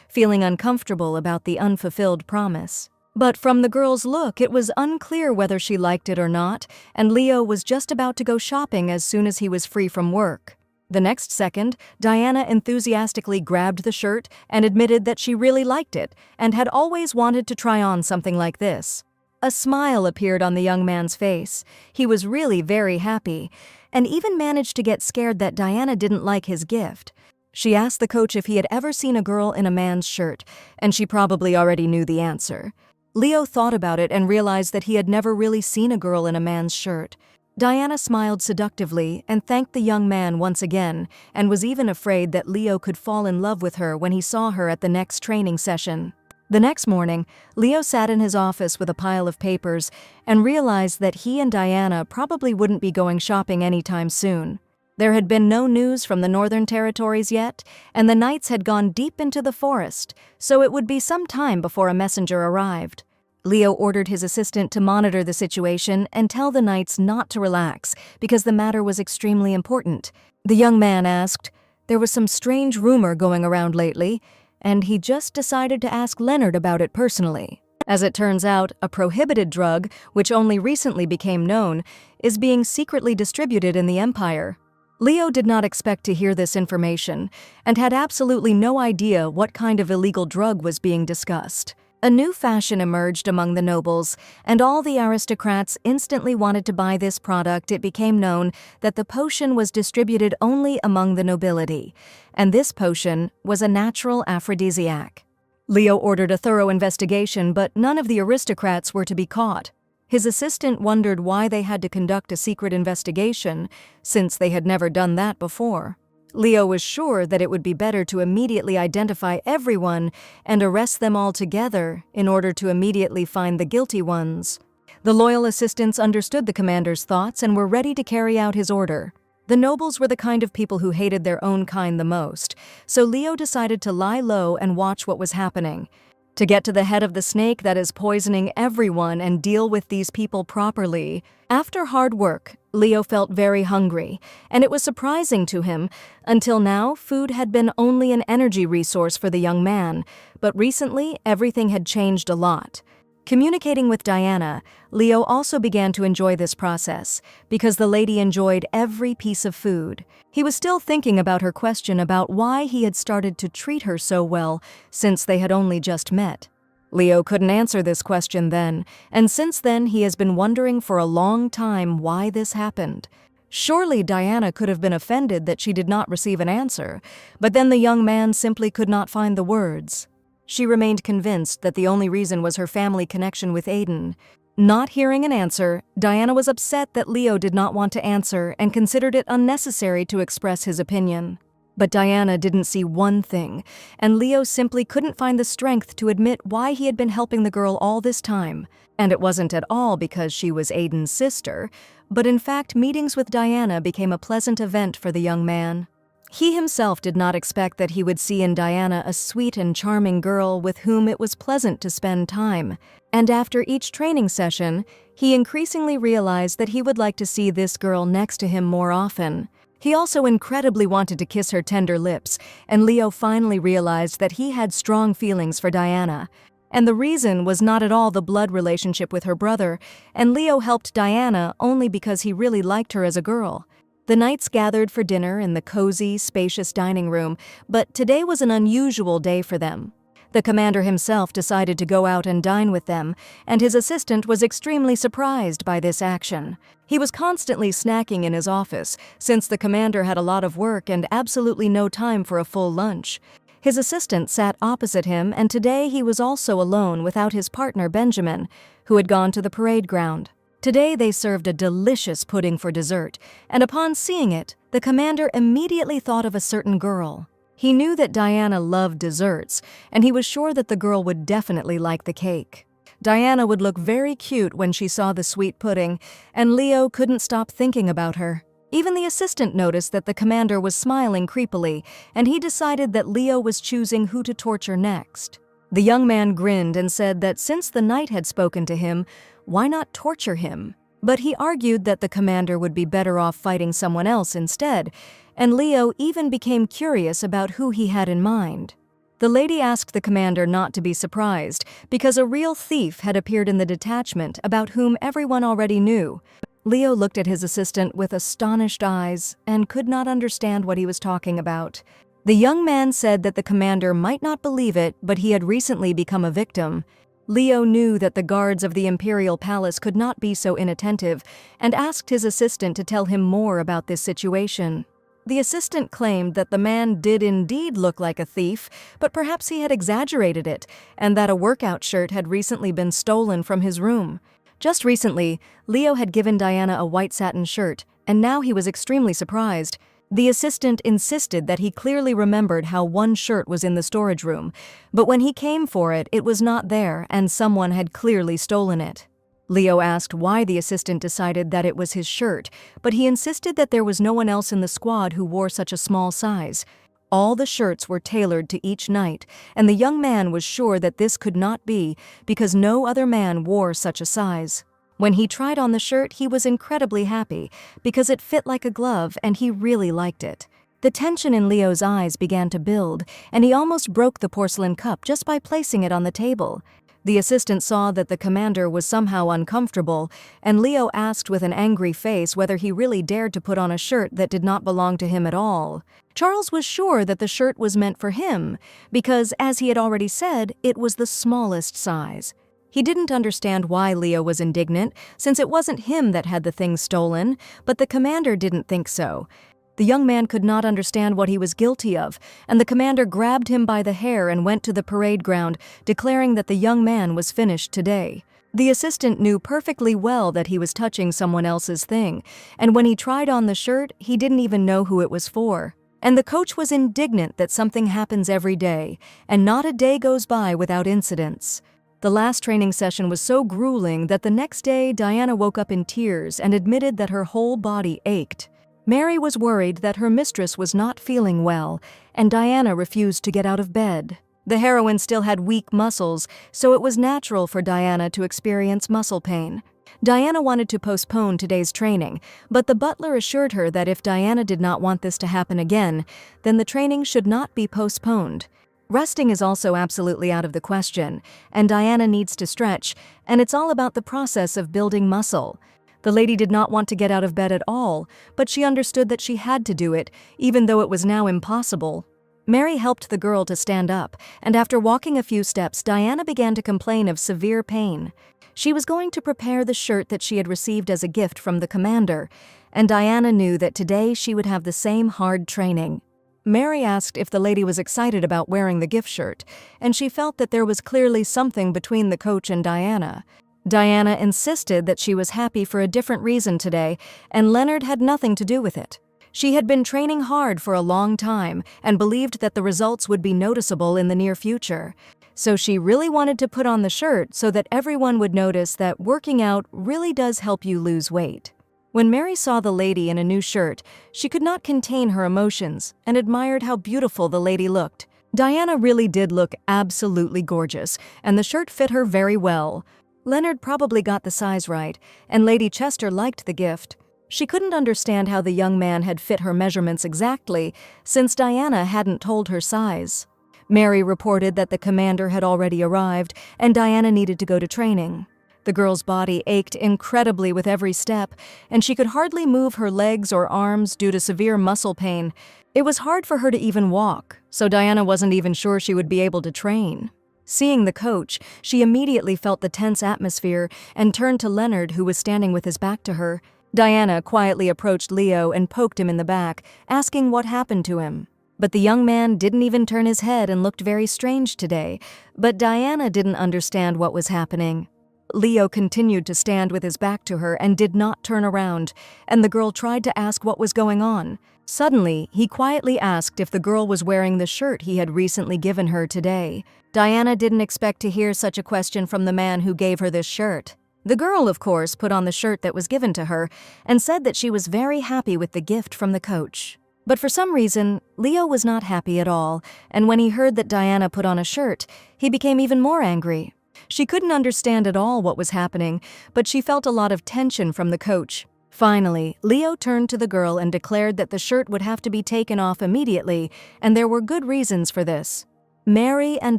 feeling uncomfortable about the unfulfilled promise. But from the girl's look, it was unclear whether she liked it or not, and Leo was just about to go shopping as soon as he was free from work. The next second, Diana enthusiastically grabbed the shirt and admitted that she really liked it and had always wanted to try on something like this. A smile appeared on the young man's face. He was really very happy, and even managed to get scared that Diana didn't like his gift. She asked the coach if he had ever seen a girl in a man's shirt, and she probably already knew the answer. Leo thought about it and realized that he had never really seen a girl in a man's shirt. Diana smiled seductively and thanked the young man once again, and was even afraid that Leo could fall in love with her when he saw her at the next training session. The next morning, Leo sat in his office with a pile of papers and realized that he and Diana probably wouldn't be going shopping anytime soon. There had been no news from the Northern Territories yet, and the Knights had gone deep into the forest, so it would be some time before a messenger arrived. Leo ordered his assistant to monitor the situation and tell the Knights not to relax because the matter was extremely important. The young man asked, "There was some strange rumor going around lately, and he just decided to ask Leonard about it personally. As it turns out, a prohibited drug, which only recently became known, is being secretly distributed in the Empire." Leo did not expect to hear this information, and had absolutely no idea what kind of illegal drug was being discussed. A new fashion emerged among the nobles, and all the aristocrats instantly wanted to buy this product. It became known that the potion was distributed only among the nobility, and this potion was a natural aphrodisiac. Leo ordered a thorough investigation, but none of the aristocrats were to be caught. His assistant wondered why they had to conduct a secret investigation, since they had never done that before. Leo was sure that it would be better to immediately identify everyone and arrest them all together in order to immediately find the guilty ones. The loyal assistants understood the commander's thoughts and were ready to carry out his order. The nobles were the kind of people who hated their own kind the most, so Leo decided to lie low and watch what was happening. To get to the head of the snake that is poisoning everyone and deal with these people properly. After hard work, Leo felt very hungry, and it was surprising to him. Until now, food had been only an energy resource for the young man, but recently everything had changed a lot. Communicating with Diana, Leo also began to enjoy this process, because the lady enjoyed every piece of food. He was still thinking about her question about why he had started to treat her so well, since they had only just met. Leo couldn't answer this question then, and since then he has been wondering for a long time why this happened. Surely Diana could have been offended that she did not receive an answer, but then the young man simply could not find the words. She remained convinced that the only reason was her family connection with Aiden. Not hearing an answer, Diana was upset that Leo did not want to answer and considered it unnecessary to express his opinion. But Diana didn't see one thing, and Leo simply couldn't find the strength to admit why he had been helping the girl all this time. And it wasn't at all because she was Aiden's sister, but in fact meetings with Diana became a pleasant event for the young man. He himself did not expect that he would see in Diana a sweet and charming girl with whom it was pleasant to spend time. And after each training session, he increasingly realized that he would like to see this girl next to him more often. He also incredibly wanted to kiss her tender lips, and Leo finally realized that he had strong feelings for Diana. And the reason was not at all the blood relationship with her brother, and Leo helped Diana only because he really liked her as a girl. The Knights gathered for dinner in the cozy, spacious dining room, but today was an unusual day for them. The commander himself decided to go out and dine with them, and his assistant was extremely surprised by this action. He was constantly snacking in his office, since the commander had a lot of work and absolutely no time for a full lunch. His assistant sat opposite him, and today he was also alone without his partner Benjamin, who had gone to the parade ground. Today they served a delicious pudding for dessert, and upon seeing it, the commander immediately thought of a certain girl. He knew that Diana loved desserts, and he was sure that the girl would definitely like the cake. Diana would look very cute when she saw the sweet pudding, and Leo couldn't stop thinking about her. Even the assistant noticed that the commander was smiling creepily, and he decided that Leo was choosing who to torture next. The young man grinned and said that since the knight had spoken to him, why not torture him? But he argued that the commander would be better off fighting someone else instead, and Leo even became curious about who he had in mind. The lady asked the commander not to be surprised, because a real thief had appeared in the detachment about whom everyone already knew. Leo looked at his assistant with astonished eyes and could not understand what he was talking about. The young man said that the commander might not believe it, but he had recently become a victim. Leo knew that the guards of the imperial palace could not be so inattentive, and asked his assistant to tell him more about this situation. The assistant claimed that the man did indeed look like a thief, but perhaps he had exaggerated it, and that a workout shirt had recently been stolen from his room. Just recently, Leo had given Diana a white satin shirt, and now he was extremely surprised. The assistant insisted that he clearly remembered how one shirt was in the storage room, but when he came for it, it was not there, and someone had clearly stolen it. Leo asked why the assistant decided that it was his shirt, but he insisted that there was no one else in the squad who wore such a small size. All the shirts were tailored to each knight, and the young man was sure that this could not be because no other man wore such a size. When he tried on the shirt, he was incredibly happy because it fit like a glove and he really liked it. The tension in Leo's eyes began to build, and he almost broke the porcelain cup just by placing it on the table. The assistant saw that the commander was somehow uncomfortable, and Leo asked with an angry face whether he really dared to put on a shirt that did not belong to him at all. Charles was sure that the shirt was meant for him, because, as he had already said, it was the smallest size. He didn't understand why Leo was indignant, since it wasn't him that had the thing stolen, but the commander didn't think so. The young man could not understand what he was guilty of, and the commander grabbed him by the hair and went to the parade ground, declaring that the young man was finished today. The assistant knew perfectly well that he was touching someone else's thing, and when he tried on the shirt, he didn't even know who it was for. And the coach was indignant that something happens every day, and not a day goes by without incidents. The last training session was so grueling that the next day Diana woke up in tears and admitted that her whole body ached. Mary was worried that her mistress was not feeling well, and Diana refused to get out of bed. The heroine still had weak muscles, so it was natural for Diana to experience muscle pain. Diana wanted to postpone today's training, but the butler assured her that if Diana did not want this to happen again, then the training should not be postponed. Resting is also absolutely out of the question, and Diana needs to stretch, and it's all about the process of building muscle. The lady did not want to get out of bed at all, but she understood that she had to do it, even though it was now impossible. Mary helped the girl to stand up, and after walking a few steps, Diana began to complain of severe pain. She was going to prepare the shirt that she had received as a gift from the commander, and Diana knew that today she would have the same hard training. Mary asked if the lady was excited about wearing the gift shirt, and she felt that there was clearly something between the coach and Diana. Diana insisted that she was happy for a different reason today, and Leonard had nothing to do with it. She had been training hard for a long time and believed that the results would be noticeable in the near future. So she really wanted to put on the shirt so that everyone would notice that working out really does help you lose weight. When Mary saw the lady in a new shirt, she could not contain her emotions and admired how beautiful the lady looked. Diana really did look absolutely gorgeous, and the shirt fit her very well. Leonard probably got the size right, and Lady Chester liked the gift. She couldn't understand how the young man had fit her measurements exactly, since Diana hadn't told her size. Mary reported that the commander had already arrived, and Diana needed to go to training. The girl's body ached incredibly with every step, and she could hardly move her legs or arms due to severe muscle pain. It was hard for her to even walk, so Diana wasn't even sure she would be able to train. Seeing the coach, she immediately felt the tense atmosphere and turned to Leonard, who was standing with his back to her. Diana quietly approached Leo and poked him in the back, asking what happened to him. But the young man didn't even turn his head and looked very strange today, but Diana didn't understand what was happening. Leo continued to stand with his back to her and did not turn around, and the girl tried to ask what was going on. Suddenly, he quietly asked if the girl was wearing the shirt he had recently given her today. Diana didn't expect to hear such a question from the man who gave her this shirt. The girl, of course, put on the shirt that was given to her and said that she was very happy with the gift from the coach. But for some reason, Leo was not happy at all, and when he heard that Diana put on a shirt, he became even more angry. She couldn't understand at all what was happening, but she felt a lot of tension from the coach. Finally, Leo turned to the girl and declared that the shirt would have to be taken off immediately, and there were good reasons for this. Mary and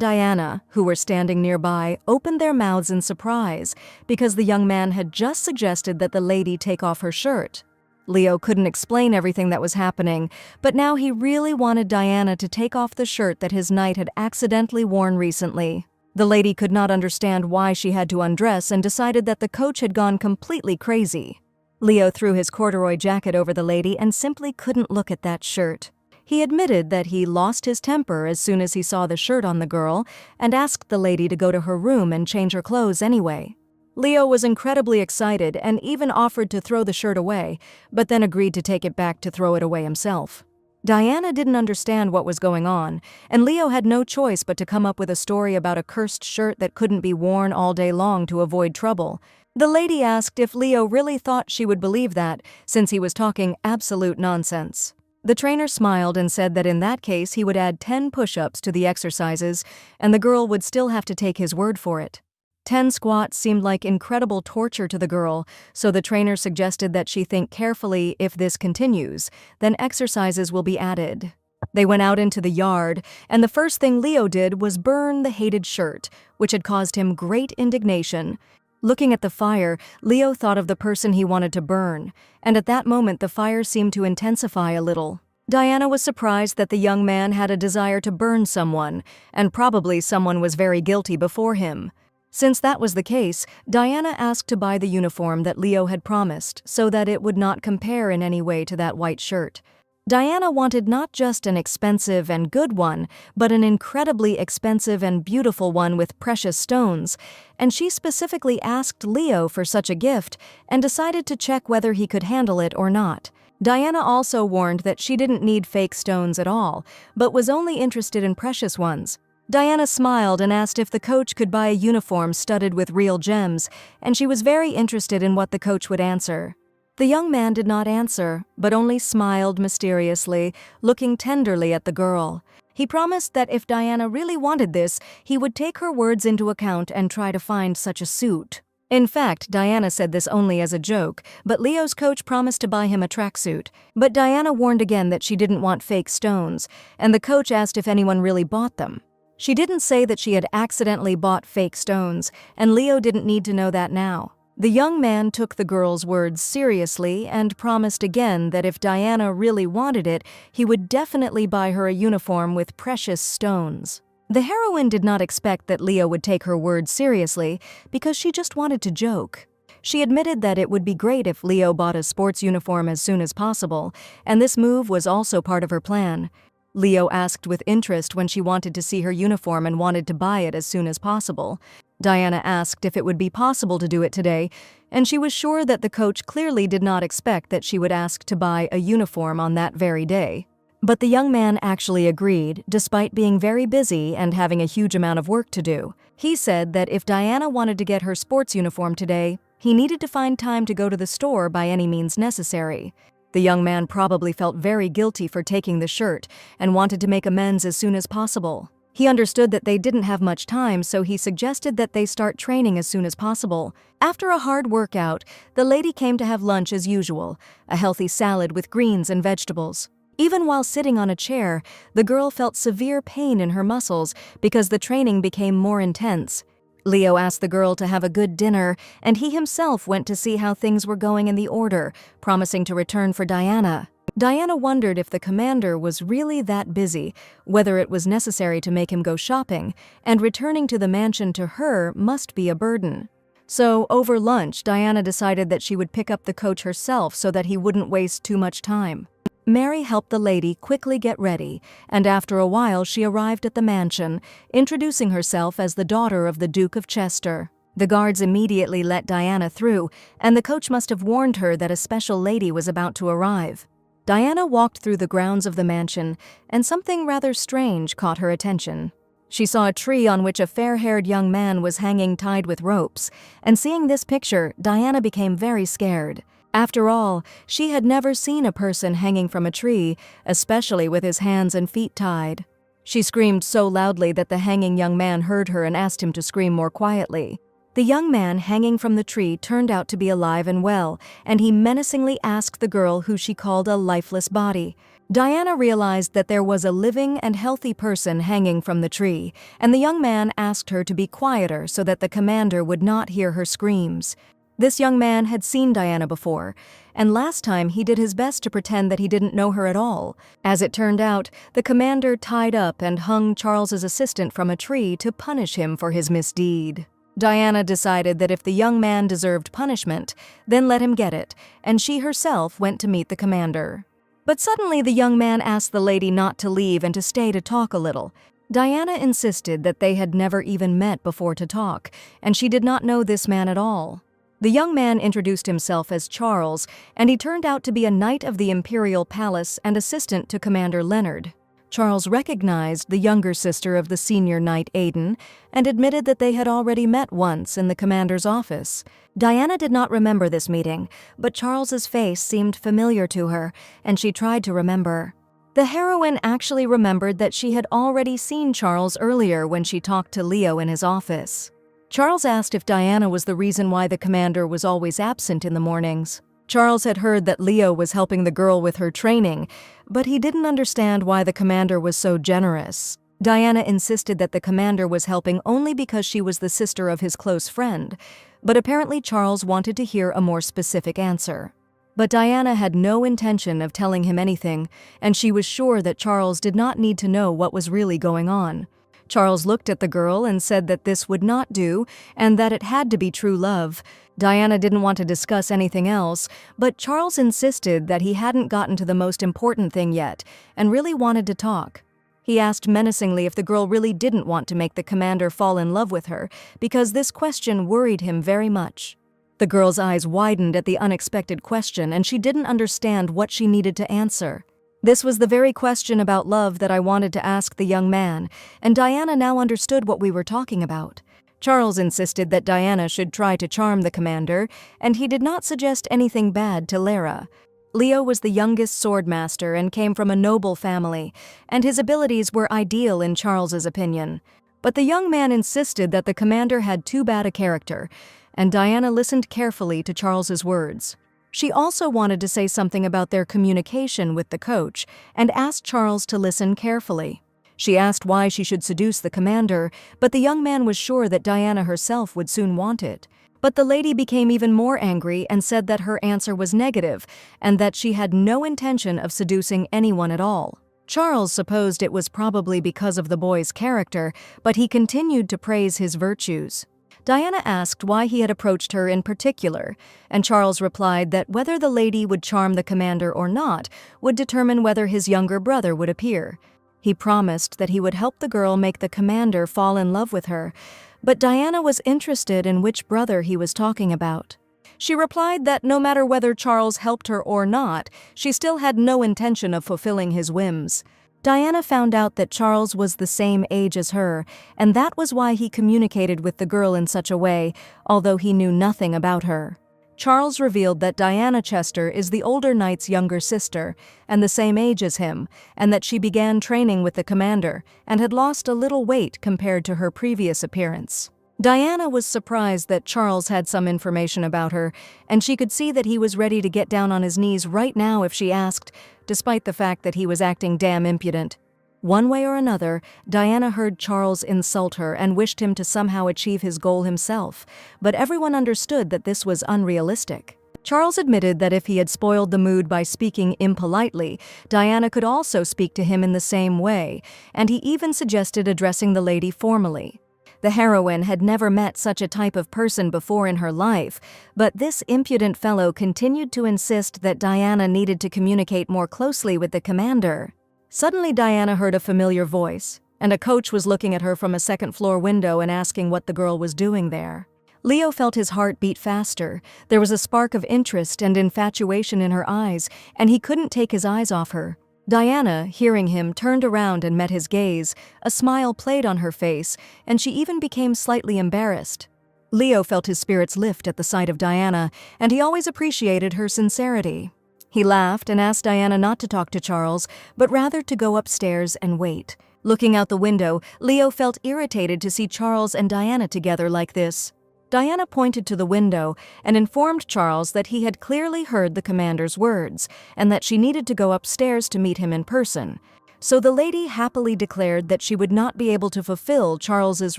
Diana, who were standing nearby, opened their mouths in surprise because the young man had just suggested that the lady take off her shirt. Leo couldn't explain everything that was happening, but now he really wanted Diana to take off the shirt that his knight had accidentally worn recently. The lady could not understand why she had to undress and decided that the coach had gone completely crazy. Leo threw his corduroy jacket over the lady and simply couldn't look at that shirt. He admitted that he lost his temper as soon as he saw the shirt on the girl and asked the lady to go to her room and change her clothes anyway. Leo was incredibly excited and even offered to throw the shirt away, but then agreed to take it back to throw it away himself. Diana didn't understand what was going on, and Leo had no choice but to come up with a story about a cursed shirt that couldn't be worn all day long to avoid trouble. The lady asked if Leo really thought she would believe that, since he was talking absolute nonsense. The trainer smiled and said that in that case he would add 10 push-ups to the exercises, and the girl would still have to take his word for it. 10 squats seemed like incredible torture to the girl, so the trainer suggested that she think carefully. If this continues, then exercises will be added. They went out into the yard, and the first thing Leo did was burn the hated shirt, which had caused him great indignation. Looking at the fire, Leo thought of the person he wanted to burn, and at that moment the fire seemed to intensify a little. Diana was surprised that the young man had a desire to burn someone, and probably someone was very guilty before him. Since that was the case, Diana asked to buy the uniform that Leo had promised so that it would not compare in any way to that white shirt. Diana wanted not just an expensive and good one, but an incredibly expensive and beautiful one with precious stones, and she specifically asked Leo for such a gift and decided to check whether he could handle it or not. Diana also warned that she didn't need fake stones at all, but was only interested in precious ones. Diana smiled and asked if the coach could buy a uniform studded with real gems, and she was very interested in what the coach would answer. The young man did not answer, but only smiled mysteriously, looking tenderly at the girl. He promised that if Diana really wanted this, he would take her words into account and try to find such a suit. In fact, Diana said this only as a joke, but Leo's coach promised to buy him a tracksuit. But Diana warned again that she didn't want fake stones, and the coach asked if anyone really bought them. She didn't say that she had accidentally bought fake stones, and Leo didn't need to know that now. The young man took the girl's words seriously and promised again that if Diana really wanted it, he would definitely buy her a uniform with precious stones. The heroine did not expect that Leo would take her words seriously because she just wanted to joke. She admitted that it would be great if Leo bought a sports uniform as soon as possible, and this move was also part of her plan. Leo asked with interest when she wanted to see her uniform and wanted to buy it as soon as possible. Diana asked if it would be possible to do it today, and she was sure that the coach clearly did not expect that she would ask to buy a uniform on that very day. But the young man actually agreed, despite being very busy and having a huge amount of work to do. He said that if Diana wanted to get her sports uniform today, he needed to find time to go to the store by any means necessary. The young man probably felt very guilty for taking the shirt and wanted to make amends as soon as possible. He understood that they didn't have much time, so he suggested that they start training as soon as possible. After a hard workout, the lady came to have lunch as usual, a healthy salad with greens and vegetables. Even while sitting on a chair, the girl felt severe pain in her muscles because the training became more intense. Leo asked the girl to have a good dinner, and he himself went to see how things were going in the order, promising to return for Diana. Diana wondered if the commander was really that busy, whether it was necessary to make him go shopping, and returning to the mansion to her must be a burden. So, over lunch, Diana decided that she would pick up the coach herself so that he wouldn't waste too much time. Mary helped the lady quickly get ready, and after a while she arrived at the mansion, introducing herself as the daughter of the Duke of Chester. The guards immediately let Diana through, and the coach must have warned her that a special lady was about to arrive. Diana walked through the grounds of the mansion, and something rather strange caught her attention. She saw a tree on which a fair-haired young man was hanging tied with ropes, and seeing this picture, Diana became very scared. After all, she had never seen a person hanging from a tree, especially with his hands and feet tied. She screamed so loudly that the hanging young man heard her and asked him to scream more quietly. The young man hanging from the tree turned out to be alive and well, and he menacingly asked the girl who she called a lifeless body. Diana realized that there was a living and healthy person hanging from the tree, and the young man asked her to be quieter so that the commander would not hear her screams. This young man had seen Diana before, and last time he did his best to pretend that he didn't know her at all. As it turned out, the commander tied up and hung Charles's assistant from a tree to punish him for his misdeed. Diana decided that if the young man deserved punishment, then let him get it, and she herself went to meet the commander. But suddenly the young man asked the lady not to leave and to stay to talk a little. Diana insisted that they had never even met before to talk, and she did not know this man at all. The young man introduced himself as Charles, and he turned out to be a knight of the Imperial Palace and assistant to Commander Leonard. Charles recognized the younger sister of the senior knight Aiden and admitted that they had already met once in the commander's office. Diana did not remember this meeting, but Charles's face seemed familiar to her, and she tried to remember. The heroine actually remembered that she had already seen Charles earlier when she talked to Leo in his office. Charles asked if Diana was the reason why the commander was always absent in the mornings. Charles had heard that Leo was helping the girl with her training, but he didn't understand why the commander was so generous. Diana insisted that the commander was helping only because she was the sister of his close friend, but apparently Charles wanted to hear a more specific answer. But Diana had no intention of telling him anything, and she was sure that Charles did not need to know what was really going on. Charles looked at the girl and said that this would not do and that it had to be true love. Diana didn't want to discuss anything else, but Charles insisted that he hadn't gotten to the most important thing yet and really wanted to talk. He asked menacingly if the girl really didn't want to make the commander fall in love with her, because this question worried him very much. The girl's eyes widened at the unexpected question, and she didn't understand what she needed to answer. This was the very question about love that I wanted to ask the young man, and Diana now understood what we were talking about. Charles insisted that Diana should try to charm the commander, and he did not suggest anything bad to Lara. Leo was the youngest swordmaster and came from a noble family, and his abilities were ideal in Charles's opinion. But the young man insisted that the commander had too bad a character, and Diana listened carefully to Charles's words. She also wanted to say something about their communication with the coach and asked Charles to listen carefully. She asked why she should seduce the commander, but the young man was sure that Diana herself would soon want it. But the lady became even more angry and said that her answer was negative and that she had no intention of seducing anyone at all. Charles supposed it was probably because of the boy's character, but he continued to praise his virtues. Diana asked why he had approached her in particular, and Charles replied that whether the lady would charm the commander or not would determine whether his younger brother would appear. He promised that he would help the girl make the commander fall in love with her, but Diana was interested in which brother he was talking about. She replied that no matter whether Charles helped her or not, she still had no intention of fulfilling his whims. Diana found out that Charles was the same age as her, and that was why he communicated with the girl in such a way, although he knew nothing about her. Charles revealed that Diana Chester is the older knight's younger sister, and the same age as him, and that she began training with the commander, and had lost a little weight compared to her previous appearance. Diana was surprised that Charles had some information about her, and she could see that he was ready to get down on his knees right now if she asked, despite the fact that he was acting damn impudent. One way or another, Diana heard Charles insult her and wished him to somehow achieve his goal himself, but everyone understood that this was unrealistic. Charles admitted that if he had spoiled the mood by speaking impolitely, Diana could also speak to him in the same way, and he even suggested addressing the lady formally. The heroine had never met such a type of person before in her life, but this impudent fellow continued to insist that Diana needed to communicate more closely with the commander. Suddenly Diana heard a familiar voice, and a coach was looking at her from a second-floor window and asking what the girl was doing there. Leo felt his heart beat faster. There was a spark of interest and infatuation in her eyes, and he couldn't take his eyes off her. Diana, hearing him, turned around and met his gaze. A smile played on her face, and she even became slightly embarrassed. Leo felt his spirits lift at the sight of Diana, and he always appreciated her sincerity. He laughed and asked Diana not to talk to Charles, but rather to go upstairs and wait. Looking out the window, Leo felt irritated to see Charles and Diana together like this. Diana pointed to the window and informed Charles that he had clearly heard the commander's words and that she needed to go upstairs to meet him in person. So the lady happily declared that she would not be able to fulfill Charles's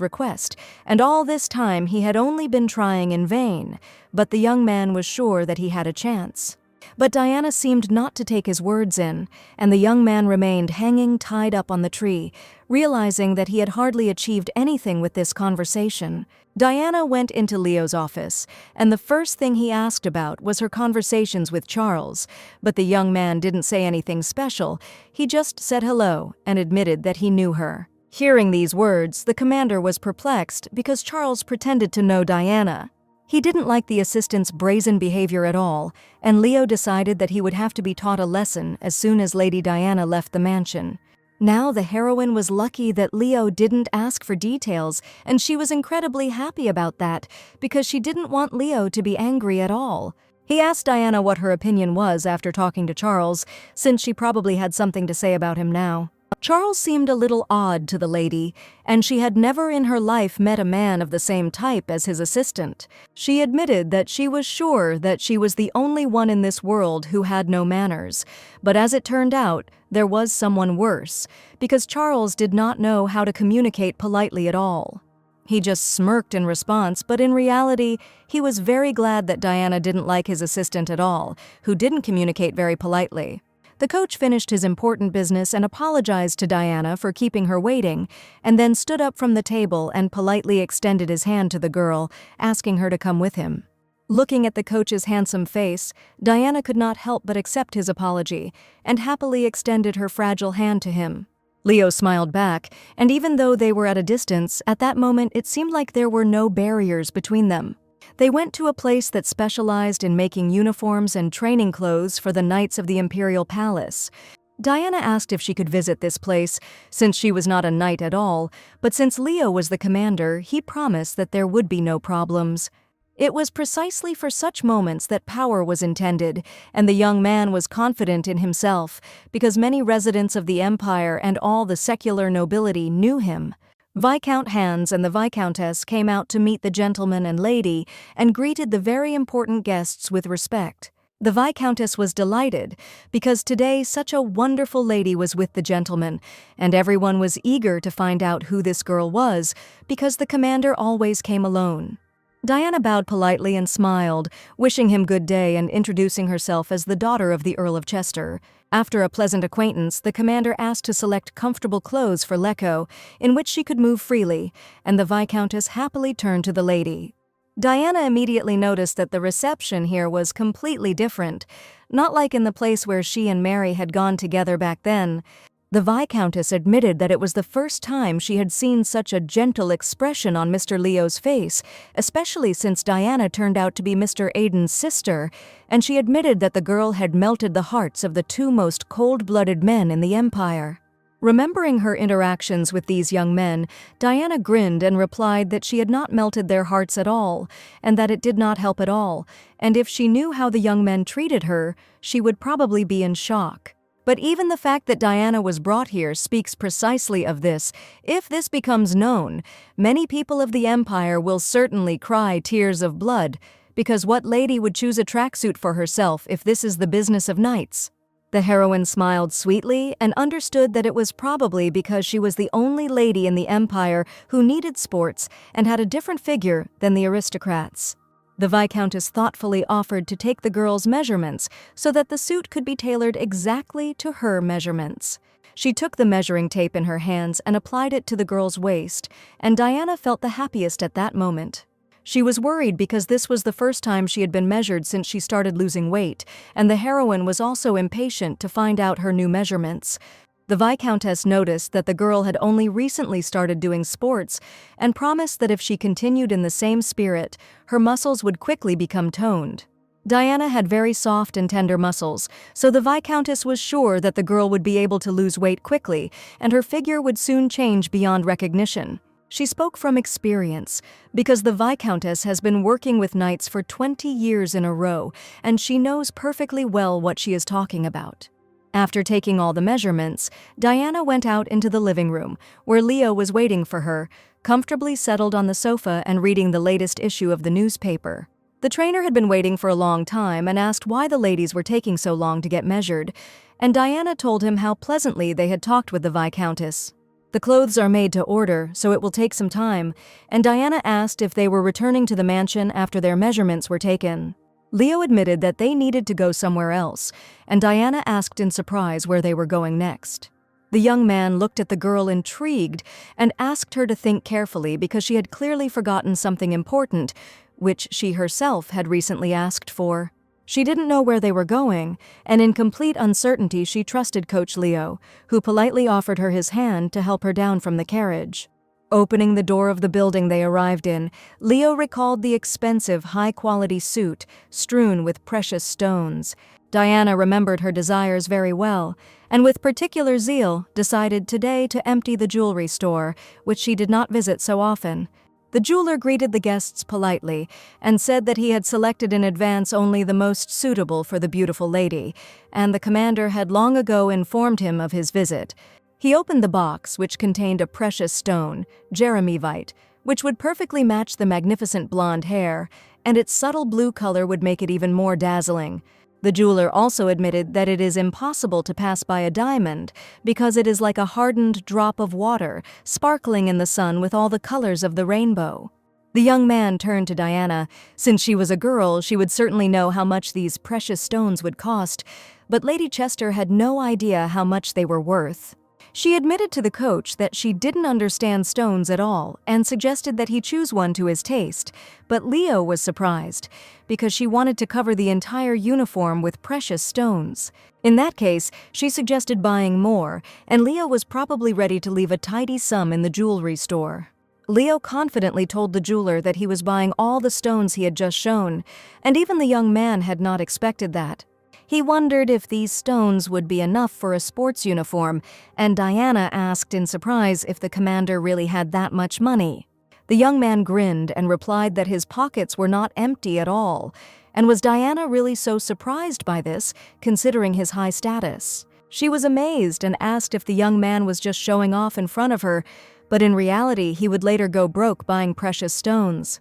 request, and all this time he had only been trying in vain, but the young man was sure that he had a chance. But Diana seemed not to take his words in, and the young man remained hanging tied up on the tree, realizing that he had hardly achieved anything with this conversation. Diana went into Leo's office, and the first thing he asked about was her conversations with Charles, but the young man didn't say anything special. He just said hello and admitted that he knew her. Hearing these words, the commander was perplexed because Charles pretended to know Diana. He didn't like the assistant's brazen behavior at all, and Leo decided that he would have to be taught a lesson as soon as Lady Diana left the mansion. Now the heroine was lucky that Leo didn't ask for details, and she was incredibly happy about that because she didn't want Leo to be angry at all. He asked Diana what her opinion was after talking to Charles, since she probably had something to say about him now. Charles seemed a little odd to the lady, and she had never in her life met a man of the same type as his assistant. She admitted that she was sure that she was the only one in this world who had no manners, but as it turned out, there was someone worse, because Charles did not know how to communicate politely at all. He just smirked in response, but in reality, he was very glad that Diana didn't like his assistant at all, who didn't communicate very politely. The coach finished his important business and apologized to Diana for keeping her waiting, and then stood up from the table and politely extended his hand to the girl, asking her to come with him. Looking at the coach's handsome face, Diana could not help but accept his apology, and happily extended her fragile hand to him. Leo smiled back, and even though they were at a distance, at that moment it seemed like there were no barriers between them. They went to a place that specialized in making uniforms and training clothes for the Knights of the Imperial Palace. Diana asked if she could visit this place, since she was not a knight at all, but since Leo was the commander, he promised that there would be no problems. It was precisely for such moments that power was intended, and the young man was confident in himself, because many residents of the Empire and all the secular nobility knew him. Viscount Hans and the Viscountess came out to meet the gentleman and lady and greeted the very important guests with respect. The Viscountess was delighted because today such a wonderful lady was with the gentleman, and everyone was eager to find out who this girl was because the commander always came alone. Diana bowed politely and smiled, wishing him good day and introducing herself as the daughter of the Earl of Chester. After a pleasant acquaintance, the commander asked to select comfortable clothes for Lecco, in which she could move freely, and the Viscountess happily turned to the lady. Diana immediately noticed that the reception here was completely different, not like in the place where she and Mary had gone together back then. The Viscountess admitted that it was the first time she had seen such a gentle expression on Mr. Leo's face, especially since Diana turned out to be Mr. Aiden's sister, and she admitted that the girl had melted the hearts of the two most cold-blooded men in the Empire. Remembering her interactions with these young men, Diana grinned and replied that she had not melted their hearts at all, and that it did not help at all, and if she knew how the young men treated her, she would probably be in shock. But even the fact that Diana was brought here speaks precisely of this. If this becomes known, many people of the Empire will certainly cry tears of blood, because what lady would choose a tracksuit for herself if this is the business of knights? The heroine smiled sweetly and understood that it was probably because she was the only lady in the Empire who needed sports and had a different figure than the aristocrats. The Viscountess thoughtfully offered to take the girl's measurements so that the suit could be tailored exactly to her measurements. She took the measuring tape in her hands and applied it to the girl's waist, and Diana felt the happiest at that moment. She was worried because this was the first time she had been measured since she started losing weight, and the heroine was also impatient to find out her new measurements. The Viscountess noticed that the girl had only recently started doing sports and promised that if she continued in the same spirit, her muscles would quickly become toned. Diana had very soft and tender muscles, so the Viscountess was sure that the girl would be able to lose weight quickly, and her figure would soon change beyond recognition. She spoke from experience, because the Viscountess has been working with knights for 20 years in a row, and she knows perfectly well what she is talking about. After taking all the measurements, Diana went out into the living room, where Leo was waiting for her, comfortably settled on the sofa and reading the latest issue of the newspaper. The trainer had been waiting for a long time and asked why the ladies were taking so long to get measured, and Diana told him how pleasantly they had talked with the Viscountess. The clothes are made to order, so it will take some time, and Diana asked if they were returning to the mansion after their measurements were taken. Leo admitted that they needed to go somewhere else, and Diana asked in surprise where they were going next. The young man looked at the girl intrigued and asked her to think carefully because she had clearly forgotten something important, which she herself had recently asked for. She didn't know where they were going, and in complete uncertainty she trusted Coach Leo, who politely offered her his hand to help her down from the carriage. Opening the door of the building they arrived in, Leo recalled the expensive, high-quality suit strewn with precious stones. Diana remembered her desires very well, and with particular zeal decided today to empty the jewelry store, which she did not visit so often. The jeweler greeted the guests politely and said that he had selected in advance only the most suitable for the beautiful lady, and the commander had long ago informed him of his visit. He opened the box, which contained a precious stone, jeremyvite, which would perfectly match the magnificent blonde hair, and its subtle blue color would make it even more dazzling. The jeweler also admitted that it is impossible to pass by a diamond because it is like a hardened drop of water, sparkling in the sun with all the colors of the rainbow. The young man turned to Diana. Since she was a girl, she would certainly know how much these precious stones would cost, but Lady Chester had no idea how much they were worth. She admitted to the coach that she didn't understand stones at all and suggested that he choose one to his taste, but Leo was surprised because she wanted to cover the entire uniform with precious stones. In that case, she suggested buying more, and Leo was probably ready to leave a tidy sum in the jewelry store. Leo confidently told the jeweler that he was buying all the stones he had just shown, and even the young man had not expected that. He wondered if these stones would be enough for a sports uniform, and Diana asked in surprise if the commander really had that much money. The young man grinned and replied that his pockets were not empty at all, and was Diana really so surprised by this, considering his high status? She was amazed and asked if the young man was just showing off in front of her, but in reality he would later go broke buying precious stones.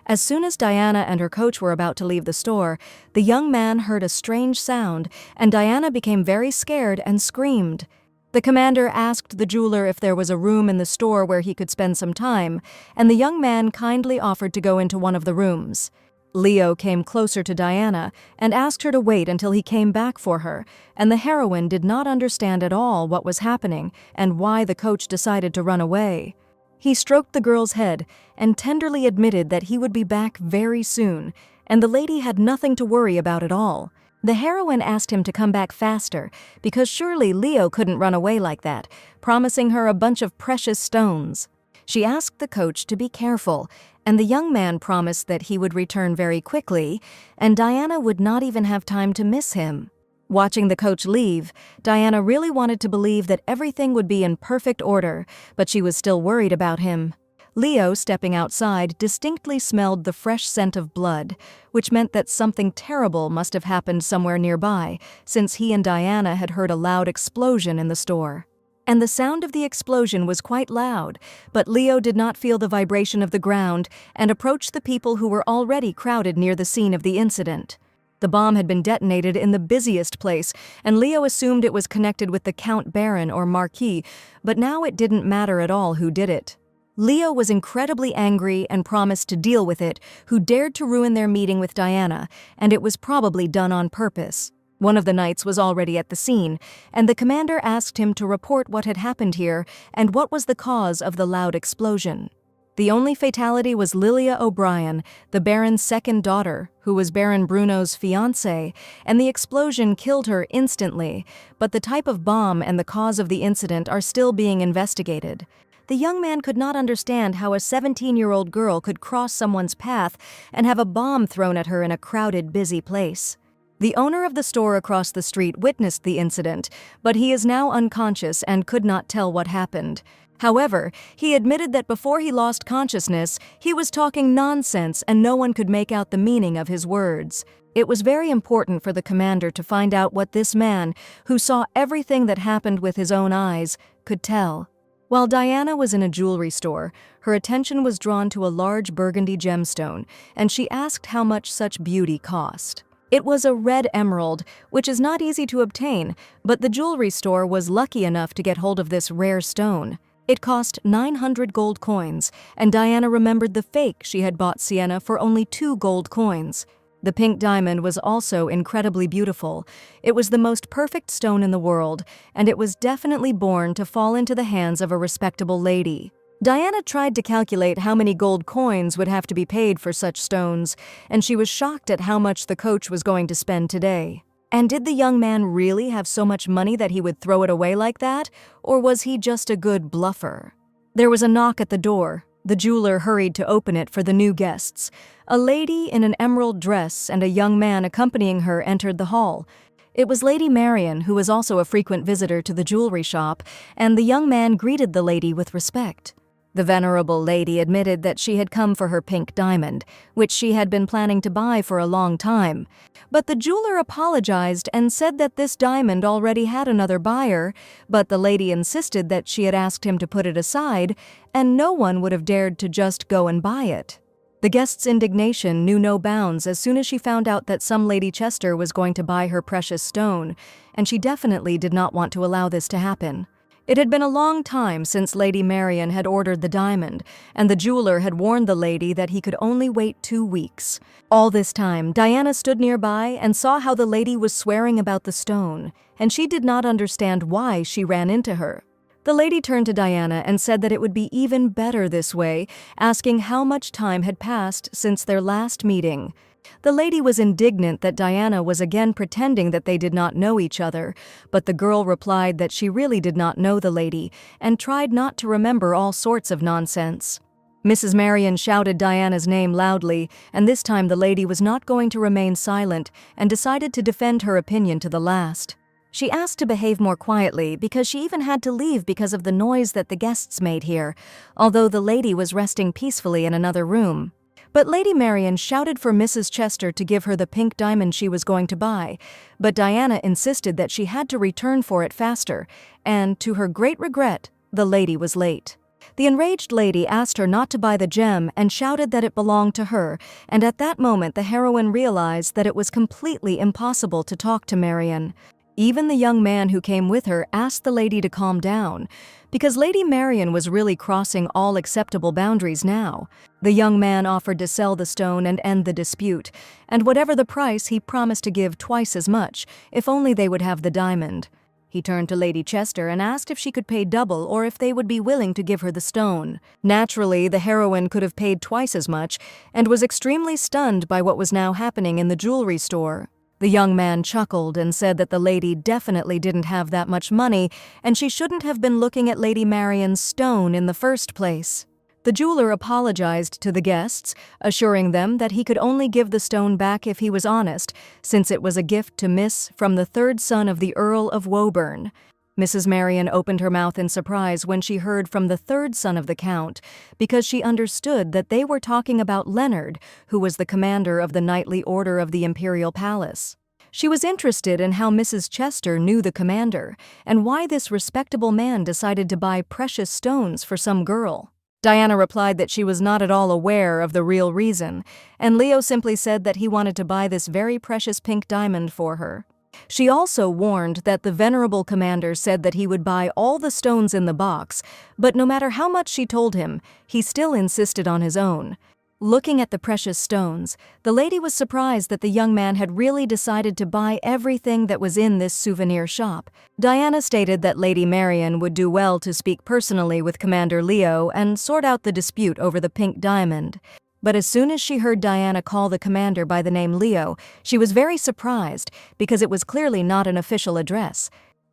As soon as Diana and her coach were about to leave the store, the young man heard a strange sound, and Diana became very scared and screamed. The commander asked the jeweler if there was a room in the store where he could spend some time, and the young man kindly offered to go into one of the rooms. Leo came closer to Diana and asked her to wait until he came back for her, and the heroine did not understand at all what was happening and why the coach decided to run away. He stroked the girl's head and tenderly admitted that he would be back very soon, and the lady had nothing to worry about at all. The heroine asked him to come back faster, because surely Leo couldn't run away like that, promising her a bunch of precious stones. She asked the coach to be careful, and the young man promised that he would return very quickly, and Diana would not even have time to miss him. Watching the coach leave, Diana really wanted to believe that everything would be in perfect order, but she was still worried about him. Leo, stepping outside, distinctly smelled the fresh scent of blood, which meant that something terrible must have happened somewhere nearby, since he and Diana had heard a loud explosion in the store. And the sound of the explosion was quite loud, but Leo did not feel the vibration of the ground and approached the people who were already crowded near the scene of the incident. The bomb had been detonated in the busiest place, and Leo assumed it was connected with the Count Baron or Marquis, but now it didn't matter at all who did it. Leo was incredibly angry and promised to deal with it, who dared to ruin their meeting with Diana, and it was probably done on purpose. One of the knights was already at the scene, and the commander asked him to report what had happened here and what was the cause of the loud explosion. The only fatality was Lilia O'Brien, the Baron's second daughter, who was Baron Bruno's fiancée, and the explosion killed her instantly, but the type of bomb and the cause of the incident are still being investigated. The young man could not understand how a 17-year-old girl could cross someone's path and have a bomb thrown at her in a crowded, busy place. The owner of the store across the street witnessed the incident, but he is now unconscious and could not tell what happened. However, he admitted that before he lost consciousness, he was talking nonsense and no one could make out the meaning of his words. It was very important for the commander to find out what this man, who saw everything that happened with his own eyes, could tell. While Diana was in a jewelry store, her attention was drawn to a large burgundy gemstone, and she asked how much such beauty cost. It was a red emerald, which is not easy to obtain, but the jewelry store was lucky enough to get hold of this rare stone. It cost 900 gold coins, and Diana remembered the fake she had bought Sienna for only 2 gold coins. The pink diamond was also incredibly beautiful. It was the most perfect stone in the world, and it was definitely born to fall into the hands of a respectable lady. Diana tried to calculate how many gold coins would have to be paid for such stones, and she was shocked at how much the coach was going to spend today. And did the young man really have so much money that he would throw it away like that, or was he just a good bluffer? There was a knock at the door. The jeweler hurried to open it for the new guests. A lady in an emerald dress and a young man accompanying her entered the hall. It was Lady Marian, who was also a frequent visitor to the jewelry shop, and the young man greeted the lady with respect. The venerable lady admitted that she had come for her pink diamond, which she had been planning to buy for a long time. But the jeweler apologized and said that this diamond already had another buyer, but the lady insisted that she had asked him to put it aside, and no one would have dared to just go and buy it. The guest's indignation knew no bounds as soon as she found out that some Lady Chester was going to buy her precious stone, and she definitely did not want to allow this to happen. It had been a long time since Lady Marian had ordered the diamond, and the jeweler had warned the lady that he could only wait 2 weeks. All this time, Diana stood nearby and saw how the lady was swearing about the stone, and she did not understand why she ran into her. The lady turned to Diana and said that it would be even better this way, asking how much time had passed since their last meeting. The lady was indignant that Diana was again pretending that they did not know each other, but the girl replied that she really did not know the lady and tried not to remember all sorts of nonsense. Mrs. Marian shouted Diana's name loudly, and this time the lady was not going to remain silent and decided to defend her opinion to the last. She asked to behave more quietly because she even had to leave because of the noise that the guests made here, although the lady was resting peacefully in another room. But Lady Marian shouted for Mrs. Chester to give her the pink diamond she was going to buy, but Diana insisted that she had to return for it faster, and, to her great regret, the lady was late. The enraged lady asked her not to buy the gem and shouted that it belonged to her, and at that moment the heroine realized that it was completely impossible to talk to Marian. Even the young man who came with her asked the lady to calm down, because Lady Marian was really crossing all acceptable boundaries now. The young man offered to sell the stone and end the dispute, and whatever the price, he promised to give twice as much, if only they would have the diamond. He turned to Lady Chester and asked if she could pay double or if they would be willing to give her the stone. Naturally, the heroine could have paid twice as much, and was extremely stunned by what was now happening in the jewelry store. The young man chuckled and said that the lady definitely didn't have that much money, and she shouldn't have been looking at Lady Marian's stone in the first place. The jeweler apologized to the guests, assuring them that he could only give the stone back if he was honest, since it was a gift to Miss from the third son of the Earl of Woburn. Mrs. Marian opened her mouth in surprise when she heard from the third son of the Count, because she understood that they were talking about Leonard, who was the commander of the Knightly Order of the Imperial Palace. She was interested in how Mrs. Chester knew the commander, and why this respectable man decided to buy precious stones for some girl. Diana replied that she was not at all aware of the real reason, and Leo simply said that he wanted to buy this very precious pink diamond for her. She also warned that the venerable commander said that he would buy all the stones in the box, but no matter how much she told him, he still insisted on his own. Looking at the precious stones, the lady was surprised that the young man had really decided to buy everything that was in this souvenir shop. Diana stated that Lady Marian would do well to speak personally with Commander Leo and sort out the dispute over the pink diamond. But as soon as she heard Diana call the commander by the name Leo, she was very surprised because it was clearly not an official address.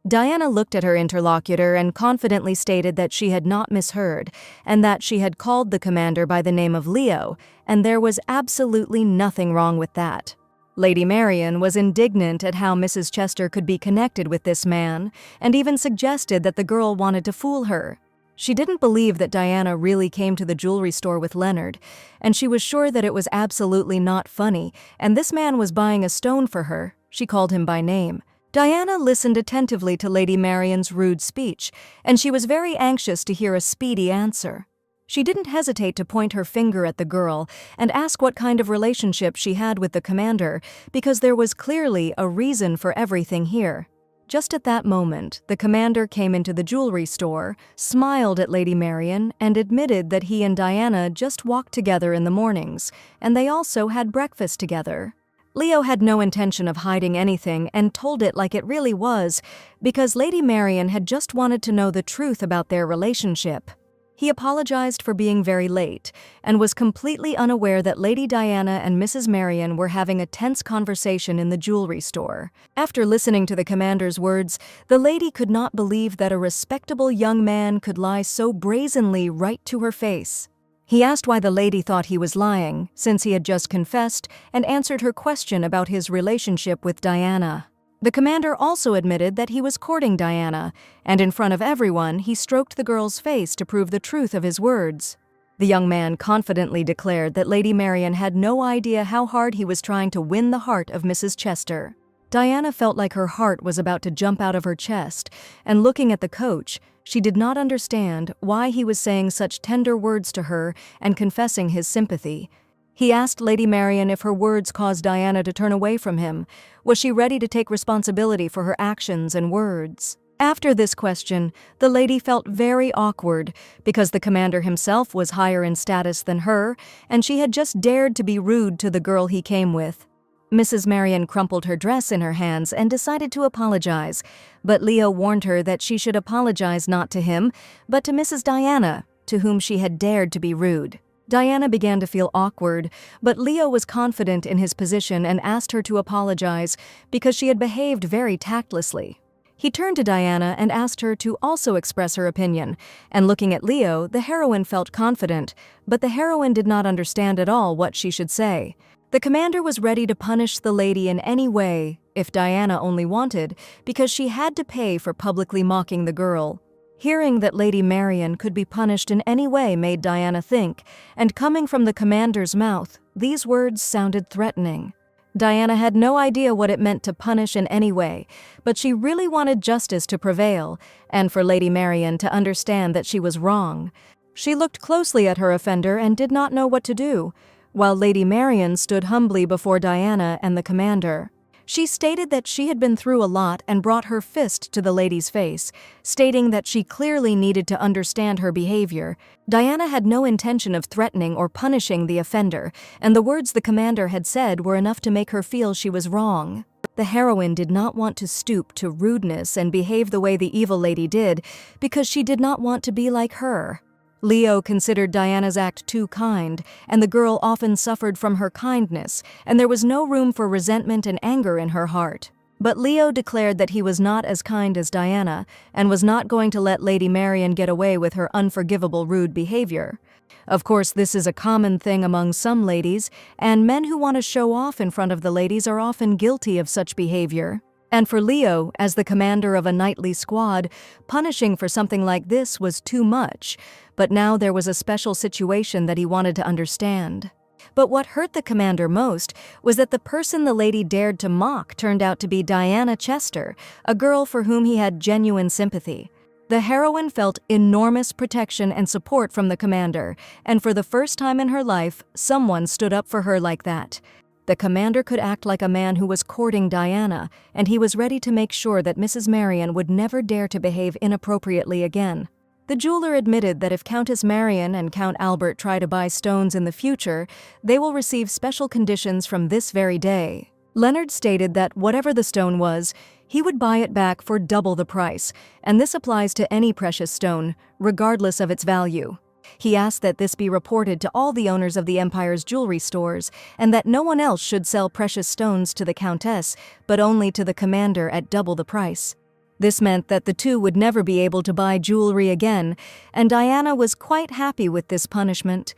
Diana looked at her interlocutor and confidently stated that she had not misheard, and that she had called the commander by the name of Leo, and there was absolutely nothing wrong with that. Lady Marian was indignant at how Mrs. Chester could be connected with this man, and even suggested that the girl wanted to fool her. She didn't believe that Diana really came to the jewelry store with Leonard, and she was sure that it was absolutely not funny, and this man was buying a stone for her. She called him by name. Diana listened attentively to Lady Marian's rude speech, and she was very anxious to hear a speedy answer. She didn't hesitate to point her finger at the girl and ask what kind of relationship she had with the commander, because there was clearly a reason for everything here. Just at that moment, the commander came into the jewelry store, smiled at Lady Marian, and admitted that he and Diana just walked together in the mornings, and they also had breakfast together. Leo had no intention of hiding anything and told it like it really was, because Lady Marian had just wanted to know the truth about their relationship. He apologized for being very late and was completely unaware that Lady Diana and Mrs. Marian were having a tense conversation in the jewelry store. After listening to the commander's words, the lady could not believe that a respectable young man could lie so brazenly right to her face. He asked why the lady thought he was lying, since he had just confessed, and answered her question about his relationship with Diana. The commander also admitted that he was courting Diana, and in front of everyone, he stroked the girl's face to prove the truth of his words. The young man confidently declared that Lady Marian had no idea how hard he was trying to win the heart of Mrs. Chester. Diana felt like her heart was about to jump out of her chest, and looking at the coach, she did not understand why he was saying such tender words to her and confessing his sympathy. He asked Lady Marian if her words caused Diana to turn away from him. Was she ready to take responsibility for her actions and words? After this question, the lady felt very awkward because the commander himself was higher in status than her, and she had just dared to be rude to the girl he came with. Mrs. Marian crumpled her dress in her hands and decided to apologize, but Leo warned her that she should apologize not to him, but to Mrs. Diana, to whom she had dared to be rude. Diana began to feel awkward, but Leo was confident in his position and asked her to apologize because she had behaved very tactlessly. He turned to Diana and asked her to also express her opinion, and looking at Leo, the heroine felt confident, but the heroine did not understand at all what she should say. The commander was ready to punish the lady in any way, if Diana only wanted, because she had to pay for publicly mocking the girl. Hearing that Lady Marian could be punished in any way made Diana think, and coming from the commander's mouth, these words sounded threatening. Diana had no idea what it meant to punish in any way, but she really wanted justice to prevail, and for Lady Marian to understand that she was wrong. She looked closely at her offender and did not know what to do, while Lady Marian stood humbly before Diana and the commander. She stated that she had been through a lot and brought her fist to the lady's face, stating that she clearly needed to understand her behavior. Diana had no intention of threatening or punishing the offender, and the words the commander had said were enough to make her feel she was wrong. The heroine did not want to stoop to rudeness and behave the way the evil lady did, because she did not want to be like her. Leo considered Diana's act too kind, and the girl often suffered from her kindness, and there was no room for resentment and anger in her heart. But Leo declared that he was not as kind as Diana, and was not going to let Lady Marian get away with her unforgivable rude behavior. Of course, this is a common thing among some ladies, and men who want to show off in front of the ladies are often guilty of such behavior. And for Leo, as the commander of a knightly squad, punishing for something like this was too much, but now there was a special situation that he wanted to understand. But what hurt the commander most was that the person the lady dared to mock turned out to be Diana Chester, a girl for whom he had genuine sympathy. The heroine felt enormous protection and support from the commander, and for the first time in her life, someone stood up for her like that. The commander could act like a man who was courting Diana, and he was ready to make sure that Mrs. Marian would never dare to behave inappropriately again. The jeweler admitted that if Countess Marian and Count Albert try to buy stones in the future, they will receive special conditions from this very day. Leonard stated that whatever the stone was, he would buy it back for double the price, and this applies to any precious stone, regardless of its value. He asked that this be reported to all the owners of the Empire's jewelry stores, and that no one else should sell precious stones to the Countess, but only to the commander at double the price. This meant that the two would never be able to buy jewelry again, and Diana was quite happy with this punishment.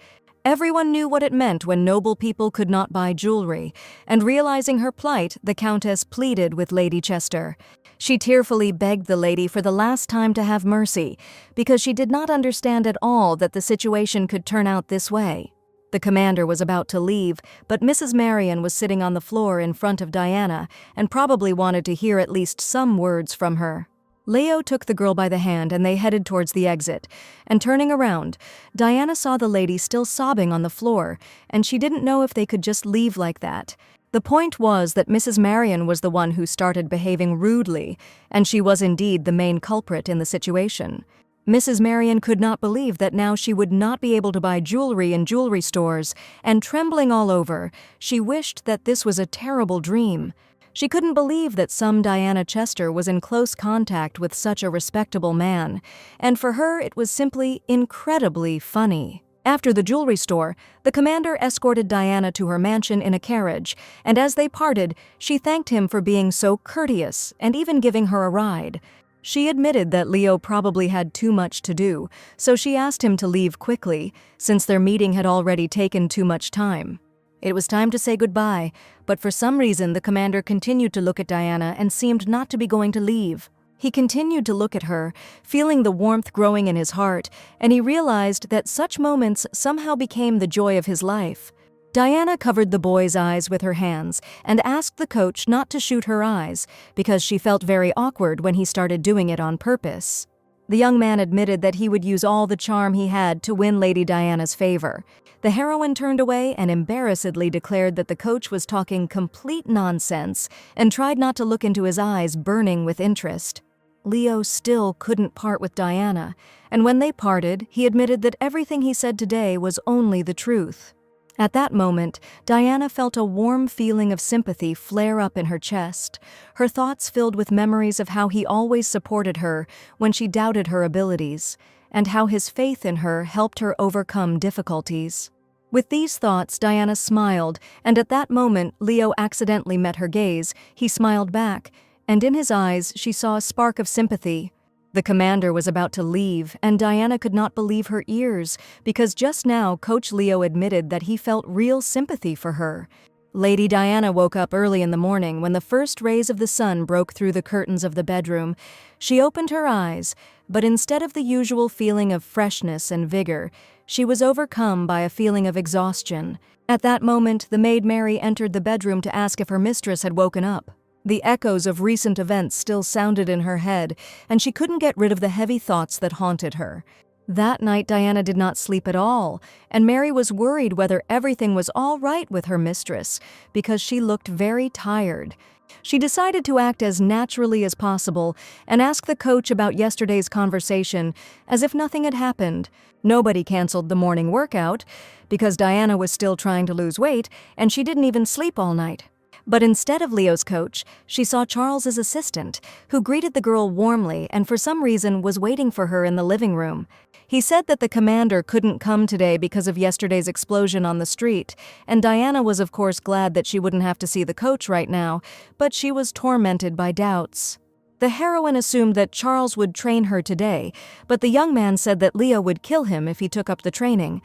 Everyone knew what it meant when noble people could not buy jewelry, and realizing her plight, the Countess pleaded with Lady Chester. She tearfully begged the lady for the last time to have mercy, because she did not understand at all that the situation could turn out this way. The commander was about to leave, but Mrs. Marion was sitting on the floor in front of Diana and probably wanted to hear at least some words from her. Leo took the girl by the hand and they headed towards the exit, and turning around, Diana saw the lady still sobbing on the floor, and she didn't know if they could just leave like that. The point was that Mrs. Marion was the one who started behaving rudely, and she was indeed the main culprit in the situation. Mrs. Marion could not believe that now she would not be able to buy jewelry in jewelry stores, and trembling all over, she wished that this was a terrible dream. She couldn't believe that some Diana Chester was in close contact with such a respectable man, and for her it was simply incredibly funny. After the jewelry store, the commander escorted Diana to her mansion in a carriage, and as they parted, she thanked him for being so courteous and even giving her a ride. She admitted that Leo probably had too much to do, so she asked him to leave quickly, since their meeting had already taken too much time. It was time to say goodbye, but for some reason the commander continued to look at Diana and seemed not to be going to leave. He continued to look at her, feeling the warmth growing in his heart, and he realized that such moments somehow became the joy of his life. Diana covered the boy's eyes with her hands and asked the coach not to shoot her eyes, because she felt very awkward when he started doing it on purpose. The young man admitted that he would use all the charm he had to win Lady Diana's favor. The heroine turned away and embarrassedly declared that the coach was talking complete nonsense and tried not to look into his eyes burning with interest. Leo still couldn't part with Diana, and when they parted, he admitted that everything he said today was only the truth. At that moment, Diana felt a warm feeling of sympathy flare up in her chest, her thoughts filled with memories of how he always supported her when she doubted her abilities, and how his faith in her helped her overcome difficulties. With these thoughts, Diana smiled, and at that moment Leo accidentally met her gaze. He smiled back, and in his eyes she saw a spark of sympathy. The commander was about to leave, and Diana could not believe her ears, because just now Coach Leo admitted that he felt real sympathy for her. Lady Diana woke up early in the morning when the first rays of the sun broke through the curtains of the bedroom. She opened her eyes, but instead of the usual feeling of freshness and vigor, she was overcome by a feeling of exhaustion. At that moment, the maid Mary entered the bedroom to ask if her mistress had woken up. The echoes of recent events still sounded in her head, and she couldn't get rid of the heavy thoughts that haunted her. That night, Diana did not sleep at all, and Mary was worried whether everything was all right with her mistress, because she looked very tired. She decided to act as naturally as possible and ask the coach about yesterday's conversation as if nothing had happened. Nobody canceled the morning workout, because Diana was still trying to lose weight, and she didn't even sleep all night. But instead of Leo's coach, she saw Charles's assistant, who greeted the girl warmly and for some reason was waiting for her in the living room. He said that the commander couldn't come today because of yesterday's explosion on the street, and Diana was of course glad that she wouldn't have to see the coach right now, but she was tormented by doubts. The heroine assumed that Charles would train her today, but the young man said that Leo would kill him if he took up the training.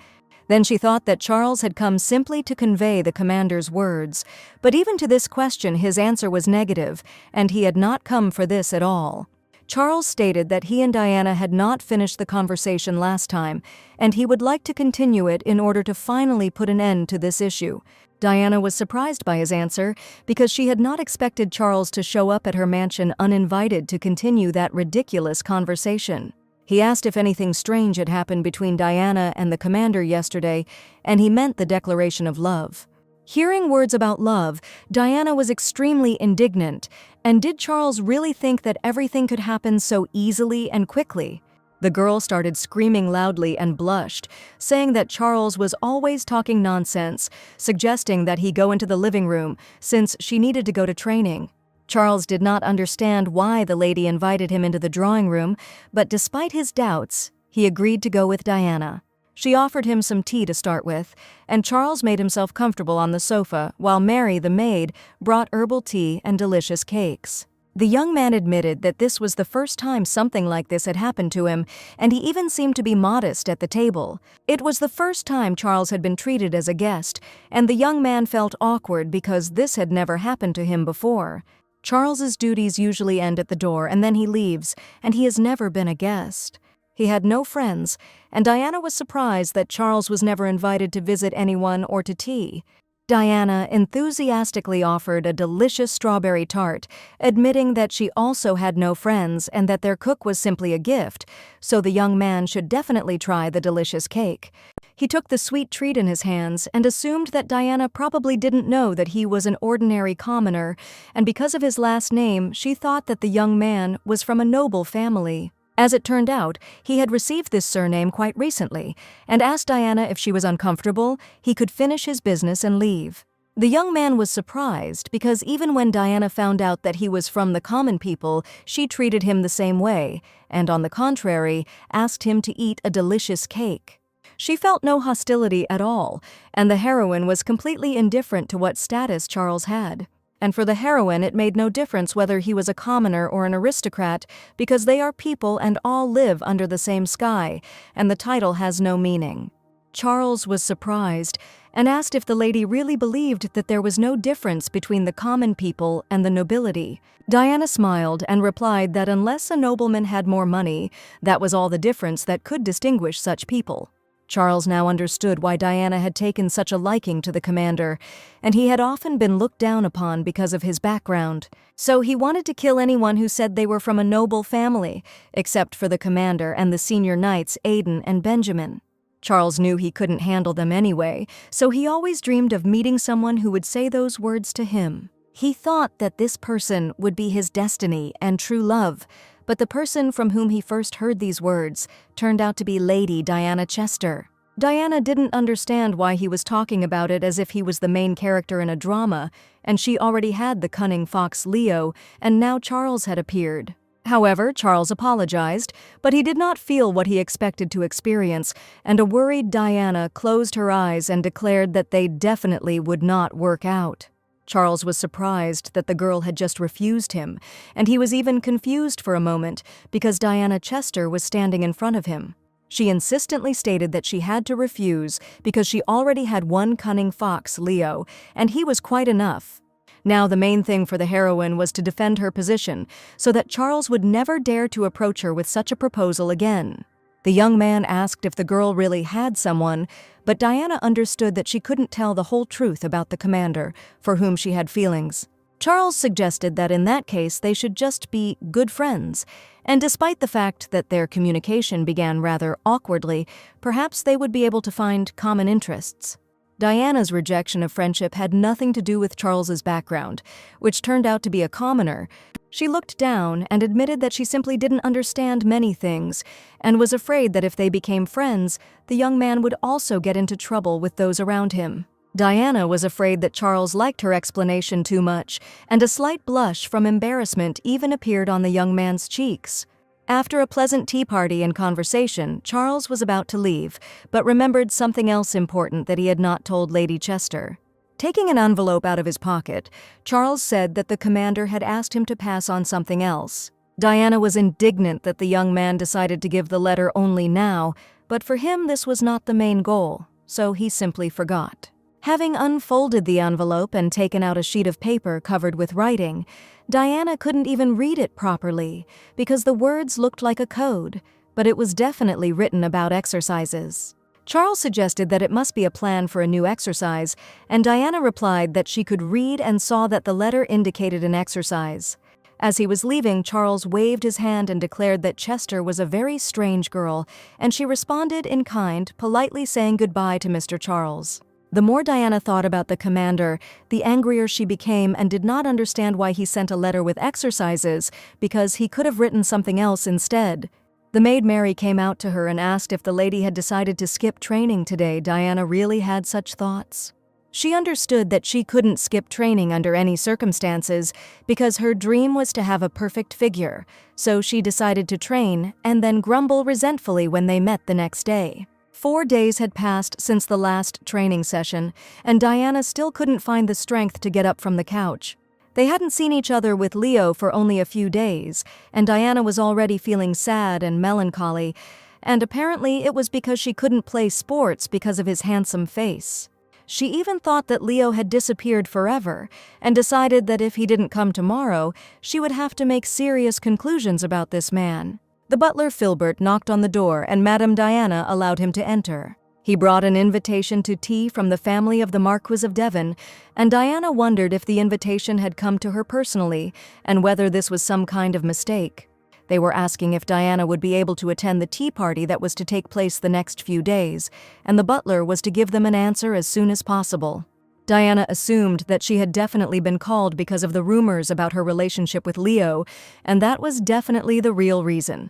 Then she thought that Charles had come simply to convey the commander's words, but even to this question his answer was negative, and he had not come for this at all. Charles stated that he and Diana had not finished the conversation last time, and he would like to continue it in order to finally put an end to this issue. Diana was surprised by his answer because she had not expected Charles to show up at her mansion uninvited to continue that ridiculous conversation. He asked if anything strange had happened between Diana and the commander yesterday, and he meant the declaration of love. Hearing words about love, Diana was extremely indignant, and did Charles really think that everything could happen so easily and quickly? The girl started screaming loudly and blushed, saying that Charles was always talking nonsense, suggesting that he go into the living room since she needed to go to training. Charles did not understand why the lady invited him into the drawing room, but despite his doubts, he agreed to go with Diana. She offered him some tea to start with, and Charles made himself comfortable on the sofa while Mary, the maid, brought herbal tea and delicious cakes. The young man admitted that this was the first time something like this had happened to him, and he even seemed to be modest at the table. It was the first time Charles had been treated as a guest, and the young man felt awkward because this had never happened to him before. Charles's duties usually end at the door and then he leaves, and he has never been a guest. He had no friends, and Diana was surprised that Charles was never invited to visit anyone or to tea. Diana enthusiastically offered a delicious strawberry tart, admitting that she also had no friends and that their cook was simply a gift, so the young man should definitely try the delicious cake. He took the sweet treat in his hands and assumed that Diana probably didn't know that he was an ordinary commoner, and because of his last name, she thought that the young man was from a noble family. As it turned out, he had received this surname quite recently, and asked Diana if she was uncomfortable, he could finish his business and leave. The young man was surprised because even when Diana found out that he was from the common people, she treated him the same way, and on the contrary, asked him to eat a delicious cake. She felt no hostility at all, and the heroine was completely indifferent to what status Charles had. And for the heroine, it made no difference whether he was a commoner or an aristocrat, because they are people and all live under the same sky, and the title has no meaning. Charles was surprised and asked if the lady really believed that there was no difference between the common people and the nobility. Diana smiled and replied that unless a nobleman had more money, that was all the difference that could distinguish such people. Charles now understood why Diana had taken such a liking to the commander, and he had often been looked down upon because of his background. So he wanted to kill anyone who said they were from a noble family, except for the commander and the senior knights Aidan and Benjamin. Charles knew he couldn't handle them anyway, so he always dreamed of meeting someone who would say those words to him. He thought that this person would be his destiny and true love, but the person from whom he first heard these words turned out to be Lady Diana Chester. Diana didn't understand why he was talking about it as if he was the main character in a drama, and she already had the cunning fox Leo, and now Charles had appeared. However, Charles apologized, but he did not feel what he expected to experience, and a worried Diana closed her eyes and declared that they definitely would not work out. Charles was surprised that the girl had just refused him, and he was even confused for a moment because Diana Chester was standing in front of him. She insistently stated that she had to refuse because she already had one cunning fox, Leo, and he was quite enough. Now the main thing for the heroine was to defend her position so that Charles would never dare to approach her with such a proposal again. The young man asked if the girl really had someone, but Diana understood that she couldn't tell the whole truth about the commander, for whom she had feelings. Charles suggested that in that case they should just be good friends, and despite the fact that their communication began rather awkwardly, perhaps they would be able to find common interests. Diana's rejection of friendship had nothing to do with Charles's background, which turned out to be a commoner. She looked down and admitted that she simply didn't understand many things, and was afraid that if they became friends, the young man would also get into trouble with those around him. Diana was afraid that Charles liked her explanation too much, and a slight blush from embarrassment even appeared on the young man's cheeks. After a pleasant tea party and conversation, Charles was about to leave, but remembered something else important that he had not told Lady Chester. Taking an envelope out of his pocket, Charles said that the commander had asked him to pass on something else. Diana was indignant that the young man decided to give the letter only now, but for him this was not the main goal, so he simply forgot. Having unfolded the envelope and taken out a sheet of paper covered with writing, Diana couldn't even read it properly because the words looked like a code, but it was definitely written about exercises. Charles suggested that it must be a plan for a new exercise, and Diana replied that she could read and saw that the letter indicated an exercise. As he was leaving, Charles waved his hand and declared that Chester was a very strange girl, and she responded in kind, politely saying goodbye to Mr. Charles. The more Diana thought about the commander, the angrier she became and did not understand why he sent a letter with exercises, because he could have written something else instead. The maid Mary came out to her and asked if the lady had decided to skip training today. Diana really had such thoughts. She understood that she couldn't skip training under any circumstances because her dream was to have a perfect figure, so she decided to train and then grumble resentfully when they met the next day. 4 days had passed since the last training session, and Diana still couldn't find the strength to get up from the couch. They hadn't seen each other with Leo for only a few days, and Diana was already feeling sad and melancholy, and apparently it was because she couldn't play sports because of his handsome face. She even thought that Leo had disappeared forever, and decided that if he didn't come tomorrow, she would have to make serious conclusions about this man. The butler Filbert knocked on the door, and Madame Diana allowed him to enter. He brought an invitation to tea from the family of the Marquis of Devon, and Diana wondered if the invitation had come to her personally, and whether this was some kind of mistake. They were asking if Diana would be able to attend the tea party that was to take place the next few days, and the butler was to give them an answer as soon as possible. Diana assumed that she had definitely been called because of the rumors about her relationship with Leo, and that was definitely the real reason.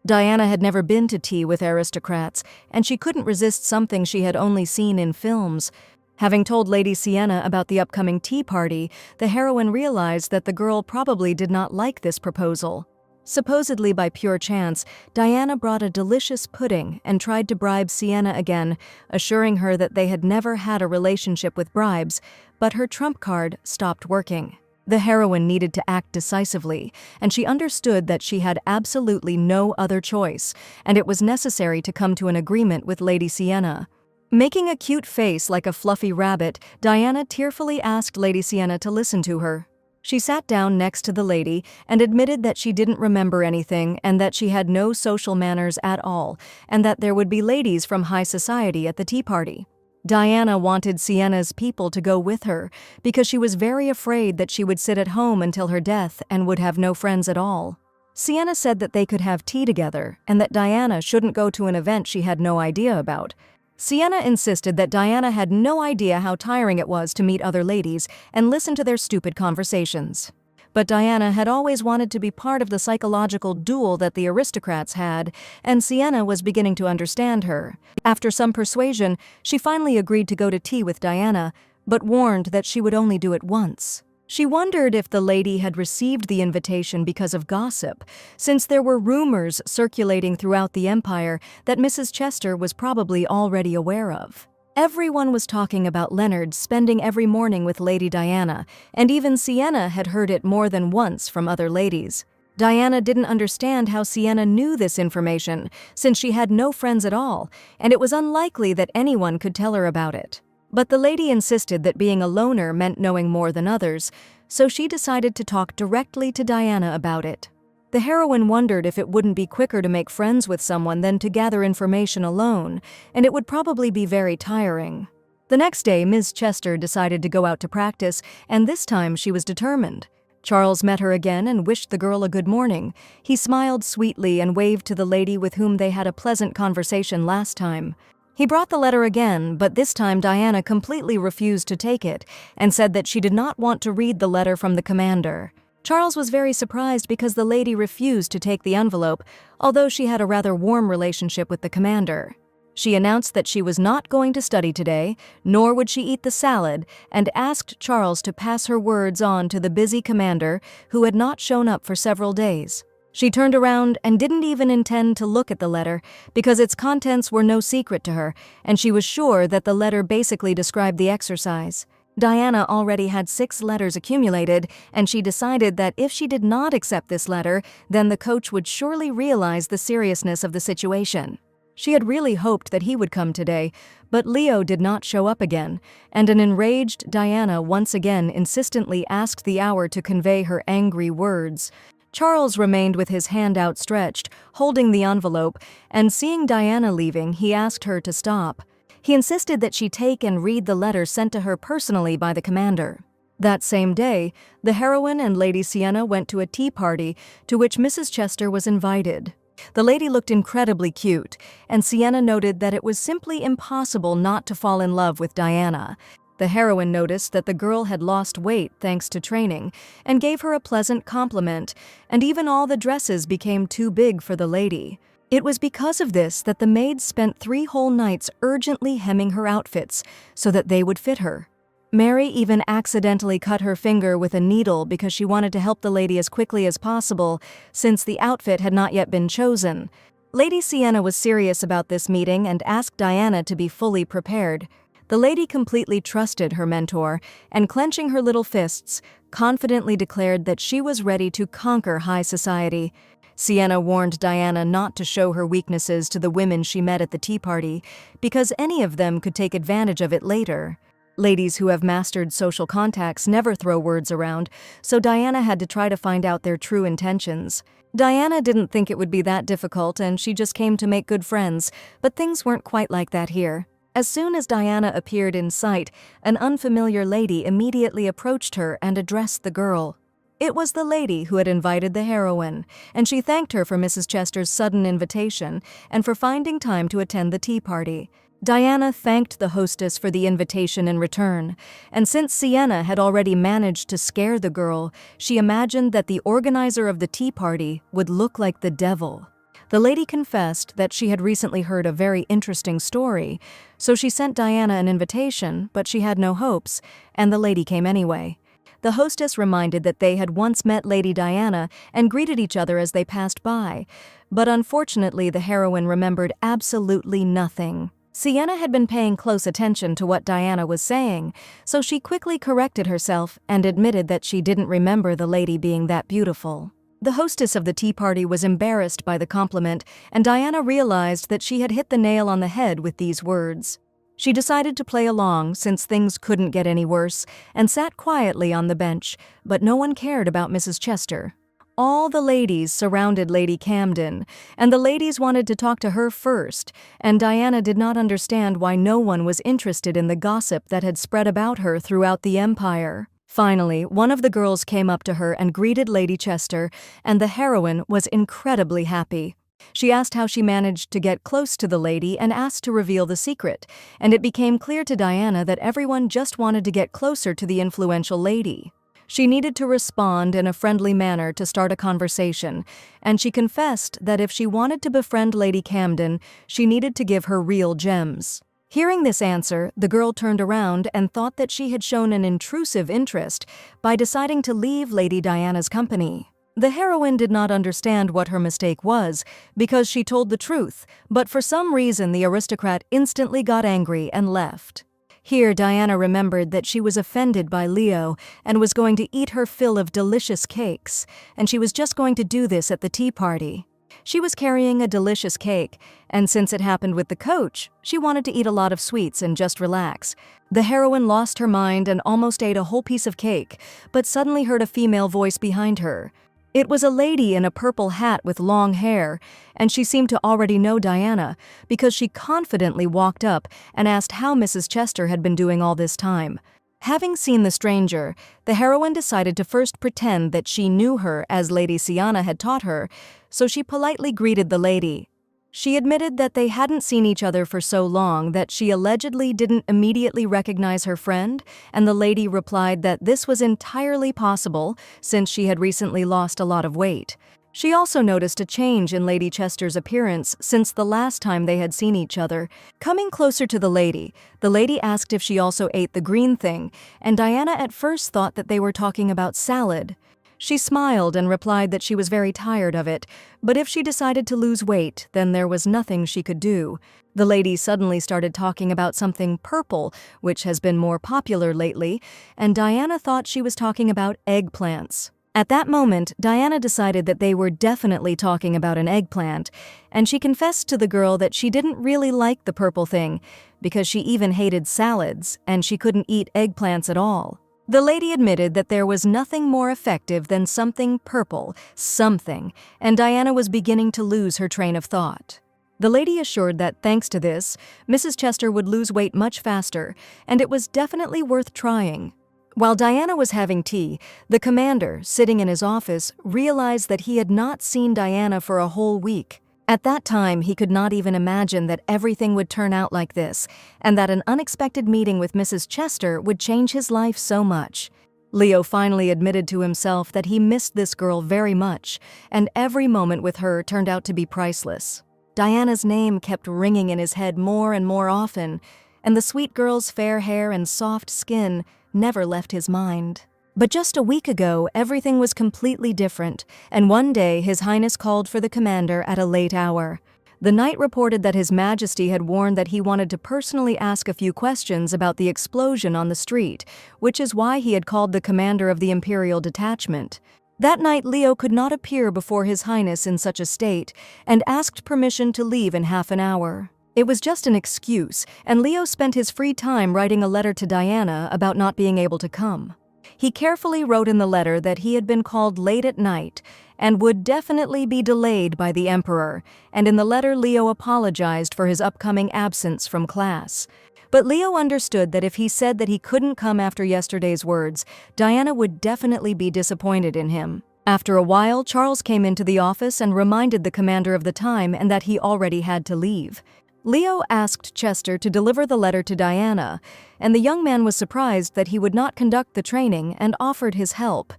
Diana had never been to tea with aristocrats, and she couldn't resist something she had only seen in films. Having told Lady Sienna about the upcoming tea party, the heroine realized that the girl probably did not like this proposal. Supposedly by pure chance, Diana brought a delicious pudding and tried to bribe Sienna again, assuring her that they had never had a relationship with bribes, but her trump card stopped working. The heroine needed to act decisively, and she understood that she had absolutely no other choice, and it was necessary to come to an agreement with Lady Sienna. Making a cute face like a fluffy rabbit, Diana tearfully asked Lady Sienna to listen to her. She sat down next to the lady and admitted that she didn't remember anything and that she had no social manners at all, and that there would be ladies from high society at the tea party. Diana wanted Sienna's people to go with her because she was very afraid that she would sit at home until her death and would have no friends at all. Sienna said that they could have tea together and that Diana shouldn't go to an event she had no idea about. Sienna insisted that Diana had no idea how tiring it was to meet other ladies and listen to their stupid conversations. But Diana had always wanted to be part of the psychological duel that the aristocrats had, and Sienna was beginning to understand her. After some persuasion, she finally agreed to go to tea with Diana, but warned that she would only do it once. She wondered if the lady had received the invitation because of gossip, since there were rumors circulating throughout the empire that Mrs. Chester was probably already aware of. Everyone was talking about Leonard spending every morning with Lady Diana, and even Sienna had heard it more than once from other ladies. Diana didn't understand how Sienna knew this information, since she had no friends at all, and it was unlikely that anyone could tell her about it. But the lady insisted that being a loner meant knowing more than others, so she decided to talk directly to Diana about it. The heroine wondered if it wouldn't be quicker to make friends with someone than to gather information alone, and it would probably be very tiring. The next day, Ms. Chester decided to go out to practice, and this time she was determined. Charles met her again and wished the girl a good morning. He smiled sweetly and waved to the lady with whom they had a pleasant conversation last time. He brought the letter again, but this time Diana completely refused to take it and said that she did not want to read the letter from the commander. Charles was very surprised because the lady refused to take the envelope, although she had a rather warm relationship with the commander. She announced that she was not going to study today, nor would she eat the salad, and asked Charles to pass her words on to the busy commander who had not shown up for several days. She turned around and didn't even intend to look at the letter because its contents were no secret to her, and she was sure that the letter basically described the exercise. Diana already had 6 letters accumulated, and she decided that if she did not accept this letter, then the coach would surely realize the seriousness of the situation. She had really hoped that he would come today, but Leo did not show up again, and an enraged Diana once again insistently asked the hour to convey her angry words. Charles remained with his hand outstretched, holding the envelope, and seeing Diana leaving, he asked her to stop. He insisted that she take and read the letter sent to her personally by the commander. That same day, the heroine and Lady Sienna went to a tea party to which Mrs. Chester was invited. The lady looked incredibly cute, and Sienna noted that it was simply impossible not to fall in love with Diana. The heroine noticed that the girl had lost weight thanks to training, and gave her a pleasant compliment, and even all the dresses became too big for the lady. It was because of this that the maids spent 3 whole nights urgently hemming her outfits so that they would fit her. Mary even accidentally cut her finger with a needle because she wanted to help the lady as quickly as possible, since the outfit had not yet been chosen. Lady Sienna was serious about this meeting and asked Diana to be fully prepared. The lady completely trusted her mentor and, clenching her little fists, confidently declared that she was ready to conquer high society. Sienna warned Diana not to show her weaknesses to the women she met at the tea party, because any of them could take advantage of it later. Ladies who have mastered social contacts never throw words around, so Diana had to try to find out their true intentions. Diana didn't think it would be that difficult, and she just came to make good friends, but things weren't quite like that here. As soon as Diana appeared in sight, an unfamiliar lady immediately approached her and addressed the girl. It was the lady who had invited the heroine, and she thanked her for Mrs. Chester's sudden invitation and for finding time to attend the tea party. Diana thanked the hostess for the invitation in return, and since Sienna had already managed to scare the girl, she imagined that the organizer of the tea party would look like the devil. The lady confessed that she had recently heard a very interesting story, so she sent Diana an invitation, but she had no hopes, and the lady came anyway. The hostess reminded that they had once met Lady Diana and greeted each other as they passed by, but unfortunately the heroine remembered absolutely nothing. Sienna had been paying close attention to what Diana was saying, so she quickly corrected herself and admitted that she didn't remember the lady being that beautiful. The hostess of the tea party was embarrassed by the compliment, and Diana realized that she had hit the nail on the head with these words. She decided to play along since things couldn't get any worse, and sat quietly on the bench, but no one cared about Mrs. Chester. All the ladies surrounded Lady Camden, and the ladies wanted to talk to her first, and Diana did not understand why no one was interested in the gossip that had spread about her throughout the empire. Finally, one of the girls came up to her and greeted Lady Chester, and the heroine was incredibly happy. She asked how she managed to get close to the lady and asked to reveal the secret, and it became clear to Diana that everyone just wanted to get closer to the influential lady. She needed to respond in a friendly manner to start a conversation, and she confessed that if she wanted to befriend Lady Camden, she needed to give her real gems. Hearing this answer, the girl turned around and thought that she had shown an intrusive interest by deciding to leave Lady Diana's company. The heroine did not understand what her mistake was, because she told the truth, but for some reason the aristocrat instantly got angry and left. Here Diana remembered that she was offended by Leo and was going to eat her fill of delicious cakes, and she was just going to do this at the tea party. She was carrying a delicious cake, and since it happened with the coach, she wanted to eat a lot of sweets and just relax. The heroine lost her mind and almost ate a whole piece of cake, but suddenly heard a female voice behind her. It was a lady in a purple hat with long hair, and she seemed to already know Diana because she confidently walked up and asked how Mrs. Chester had been doing all this time. Having seen the stranger, the heroine decided to first pretend that she knew her as Lady Sienna had taught her, so she politely greeted the lady. She admitted that they hadn't seen each other for so long that she allegedly didn't immediately recognize her friend, and the lady replied that this was entirely possible since she had recently lost a lot of weight. She also noticed a change in Lady Chester's appearance since the last time they had seen each other. Coming closer to the lady asked if she also ate the green thing, and Diana at first thought that they were talking about salad. She smiled and replied that she was very tired of it, but if she decided to lose weight, then there was nothing she could do. The lady suddenly started talking about something purple, which has been more popular lately, and Diana thought she was talking about eggplants. At that moment, Diana decided that they were definitely talking about an eggplant, and she confessed to the girl that she didn't really like the purple thing, because she even hated salads, and she couldn't eat eggplants at all. The lady admitted that there was nothing more effective than something purple, something, and Diana was beginning to lose her train of thought. The lady assured that thanks to this, Mrs. Chester would lose weight much faster, and it was definitely worth trying. While Diana was having tea, the commander, sitting in his office, realized that he had not seen Diana for a whole week. At that time, he could not even imagine that everything would turn out like this, and that an unexpected meeting with Mrs. Chester would change his life so much. Leo finally admitted to himself that he missed this girl very much, and every moment with her turned out to be priceless. Diana's name kept ringing in his head more and more often, and the sweet girl's fair hair and soft skin never left his mind. But just a week ago, everything was completely different, and one day His Highness called for the commander at a late hour. The knight reported that His Majesty had warned that he wanted to personally ask a few questions about the explosion on the street, which is why he had called the commander of the Imperial detachment. That night, Leo could not appear before His Highness in such a state, and asked permission to leave in half an hour. It was just an excuse, and Leo spent his free time writing a letter to Diana about not being able to come. He carefully wrote in the letter that he had been called late at night and would definitely be delayed by the Emperor, and in the letter Leo apologized for his upcoming absence from class. But Leo understood that if he said that he couldn't come after yesterday's words, Diana would definitely be disappointed in him. After a while, Charles came into the office and reminded the commander of the time and that he already had to leave. Leo asked Chester to deliver the letter to Diana, and the young man was surprised that he would not conduct the training and offered his help.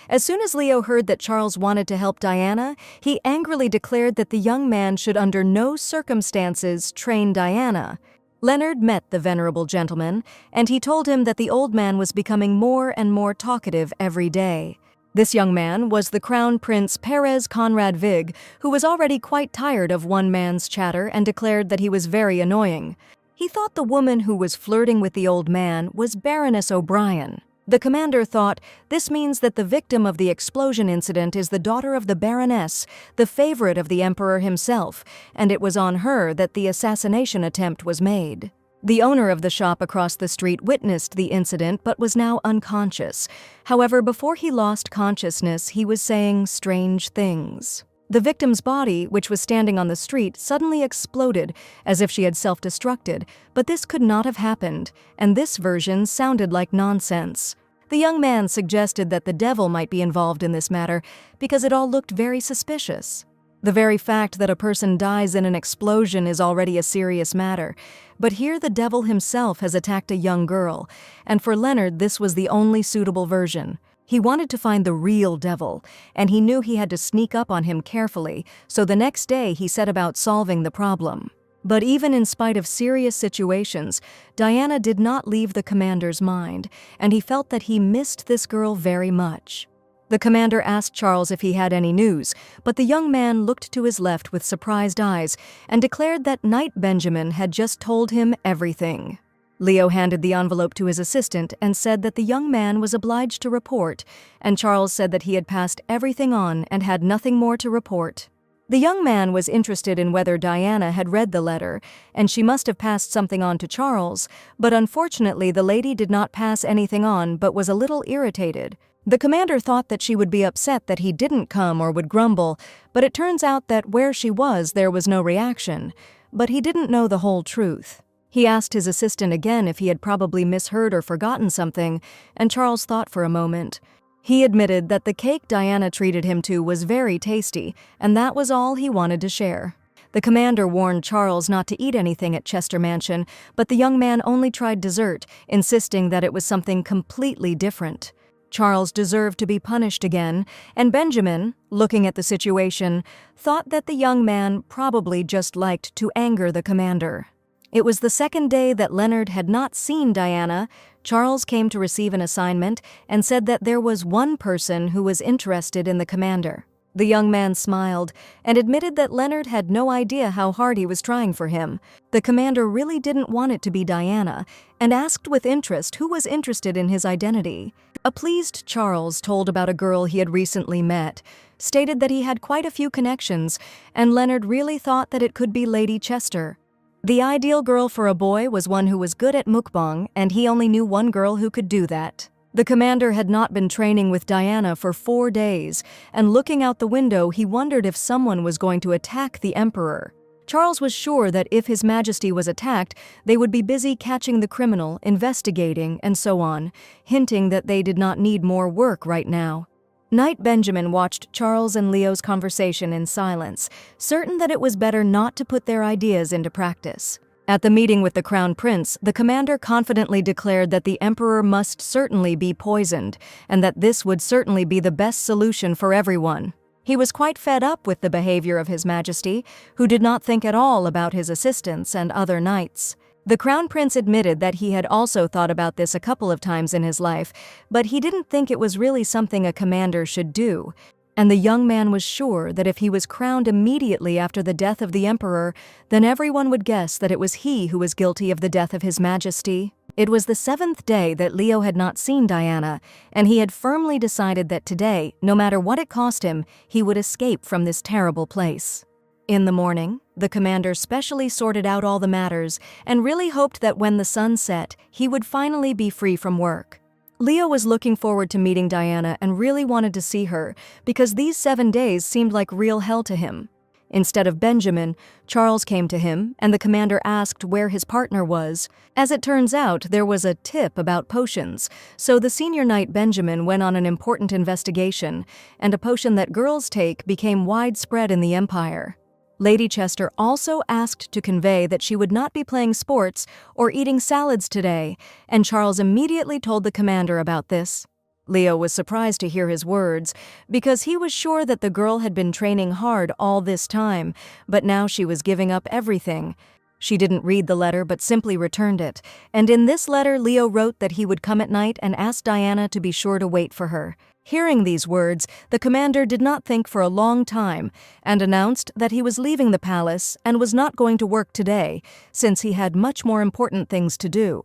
As soon as Leo heard that Charles wanted to help Diana, he angrily declared that the young man should under no circumstances train Diana. Leonard met the venerable gentleman, and he told him that the old man was becoming more and more talkative every day. This young man was the Crown Prince Perez Conrad Vig, who was already quite tired of one man's chatter and declared that he was very annoying. He thought the woman who was flirting with the old man was Baroness O'Brien. The commander thought, this means that the victim of the explosion incident is the daughter of the Baroness, the favorite of the Emperor himself, and it was on her that the assassination attempt was made. The owner of the shop across the street witnessed the incident but was now unconscious. However, before he lost consciousness, he was saying strange things. The victim's body, which was standing on the street, suddenly exploded as if she had self-destructed, but this could not have happened, and this version sounded like nonsense. The young man suggested that the devil might be involved in this matter because it all looked very suspicious. The very fact that a person dies in an explosion is already a serious matter, but here the devil himself has attacked a young girl, and for Leonard this was the only suitable version. He wanted to find the real devil, and he knew he had to sneak up on him carefully, so the next day he set about solving the problem. But even in spite of serious situations, Diana did not leave the commander's mind, and he felt that he missed this girl very much. The commander asked Charles if he had any news, but the young man looked to his left with surprised eyes and declared that Knight Benjamin had just told him everything. Leo handed the envelope to his assistant and said that the young man was obliged to report, and Charles said that he had passed everything on and had nothing more to report. The young man was interested in whether Diana had read the letter, and she must have passed something on to Charles, but unfortunately the lady did not pass anything on but was a little irritated. The commander thought that she would be upset that he didn't come or would grumble, but it turns out that where she was there was no reaction. But he didn't know the whole truth. He asked his assistant again if he had probably misheard or forgotten something, and Charles thought for a moment. He admitted that the cake Diana treated him to was very tasty, and that was all he wanted to share. The commander warned Charles not to eat anything at Chester Mansion, but the young man only tried dessert, insisting that it was something completely different. Charles deserved to be punished again, and Benjamin, looking at the situation, thought that the young man probably just liked to anger the commander. It was the second day that Leonard had not seen Diana. Charles came to receive an assignment and said that there was one person who was interested in the commander. The young man smiled and admitted that Leonard had no idea how hard he was trying for him. The commander really didn't want it to be Diana, and asked with interest who was interested in his identity. A pleased Charles told about a girl he had recently met, stated that he had quite a few connections, and Leonard really thought that it could be Lady Chester. The ideal girl for a boy was one who was good at mukbang, and he only knew one girl who could do that. The commander had not been training with Diana for 4 days, and looking out the window he wondered if someone was going to attack the Emperor. Charles was sure that if His Majesty was attacked, they would be busy catching the criminal, investigating, and so on, hinting that they did not need more work right now. Knight Benjamin watched Charles and Leo's conversation in silence, certain that it was better not to put their ideas into practice. At the meeting with the Crown Prince, the commander confidently declared that the Emperor must certainly be poisoned, and that this would certainly be the best solution for everyone. He was quite fed up with the behavior of His Majesty, who did not think at all about his assistants and other knights. The Crown Prince admitted that he had also thought about this a couple of times in his life, but he didn't think it was really something a commander should do. And the young man was sure that if he was crowned immediately after the death of the emperor, then everyone would guess that it was he who was guilty of the death of his majesty. It was the 7th day that Leo had not seen Diana, and he had firmly decided that today, no matter what it cost him, he would escape from this terrible place. In the morning, the commander specially sorted out all the matters and really hoped that when the sun set, he would finally be free from work. Leo was looking forward to meeting Diana and really wanted to see her because these 7 days seemed like real hell to him. Instead of Benjamin, Charles came to him, and the commander asked where his partner was. As it turns out, there was a tip about potions, so the senior knight Benjamin went on an important investigation, and a potion that girls take became widespread in the empire. Lady Chester also asked to convey that she would not be playing sports or eating salads today, and Charles immediately told the commander about this. Leo was surprised to hear his words, because he was sure that the girl had been training hard all this time, but now she was giving up everything. She didn't read the letter but simply returned it, and in this letter Leo wrote that he would come at night and ask Diana to be sure to wait for her. Hearing these words, the commander did not think for a long time and announced that he was leaving the palace and was not going to work today, since he had much more important things to do.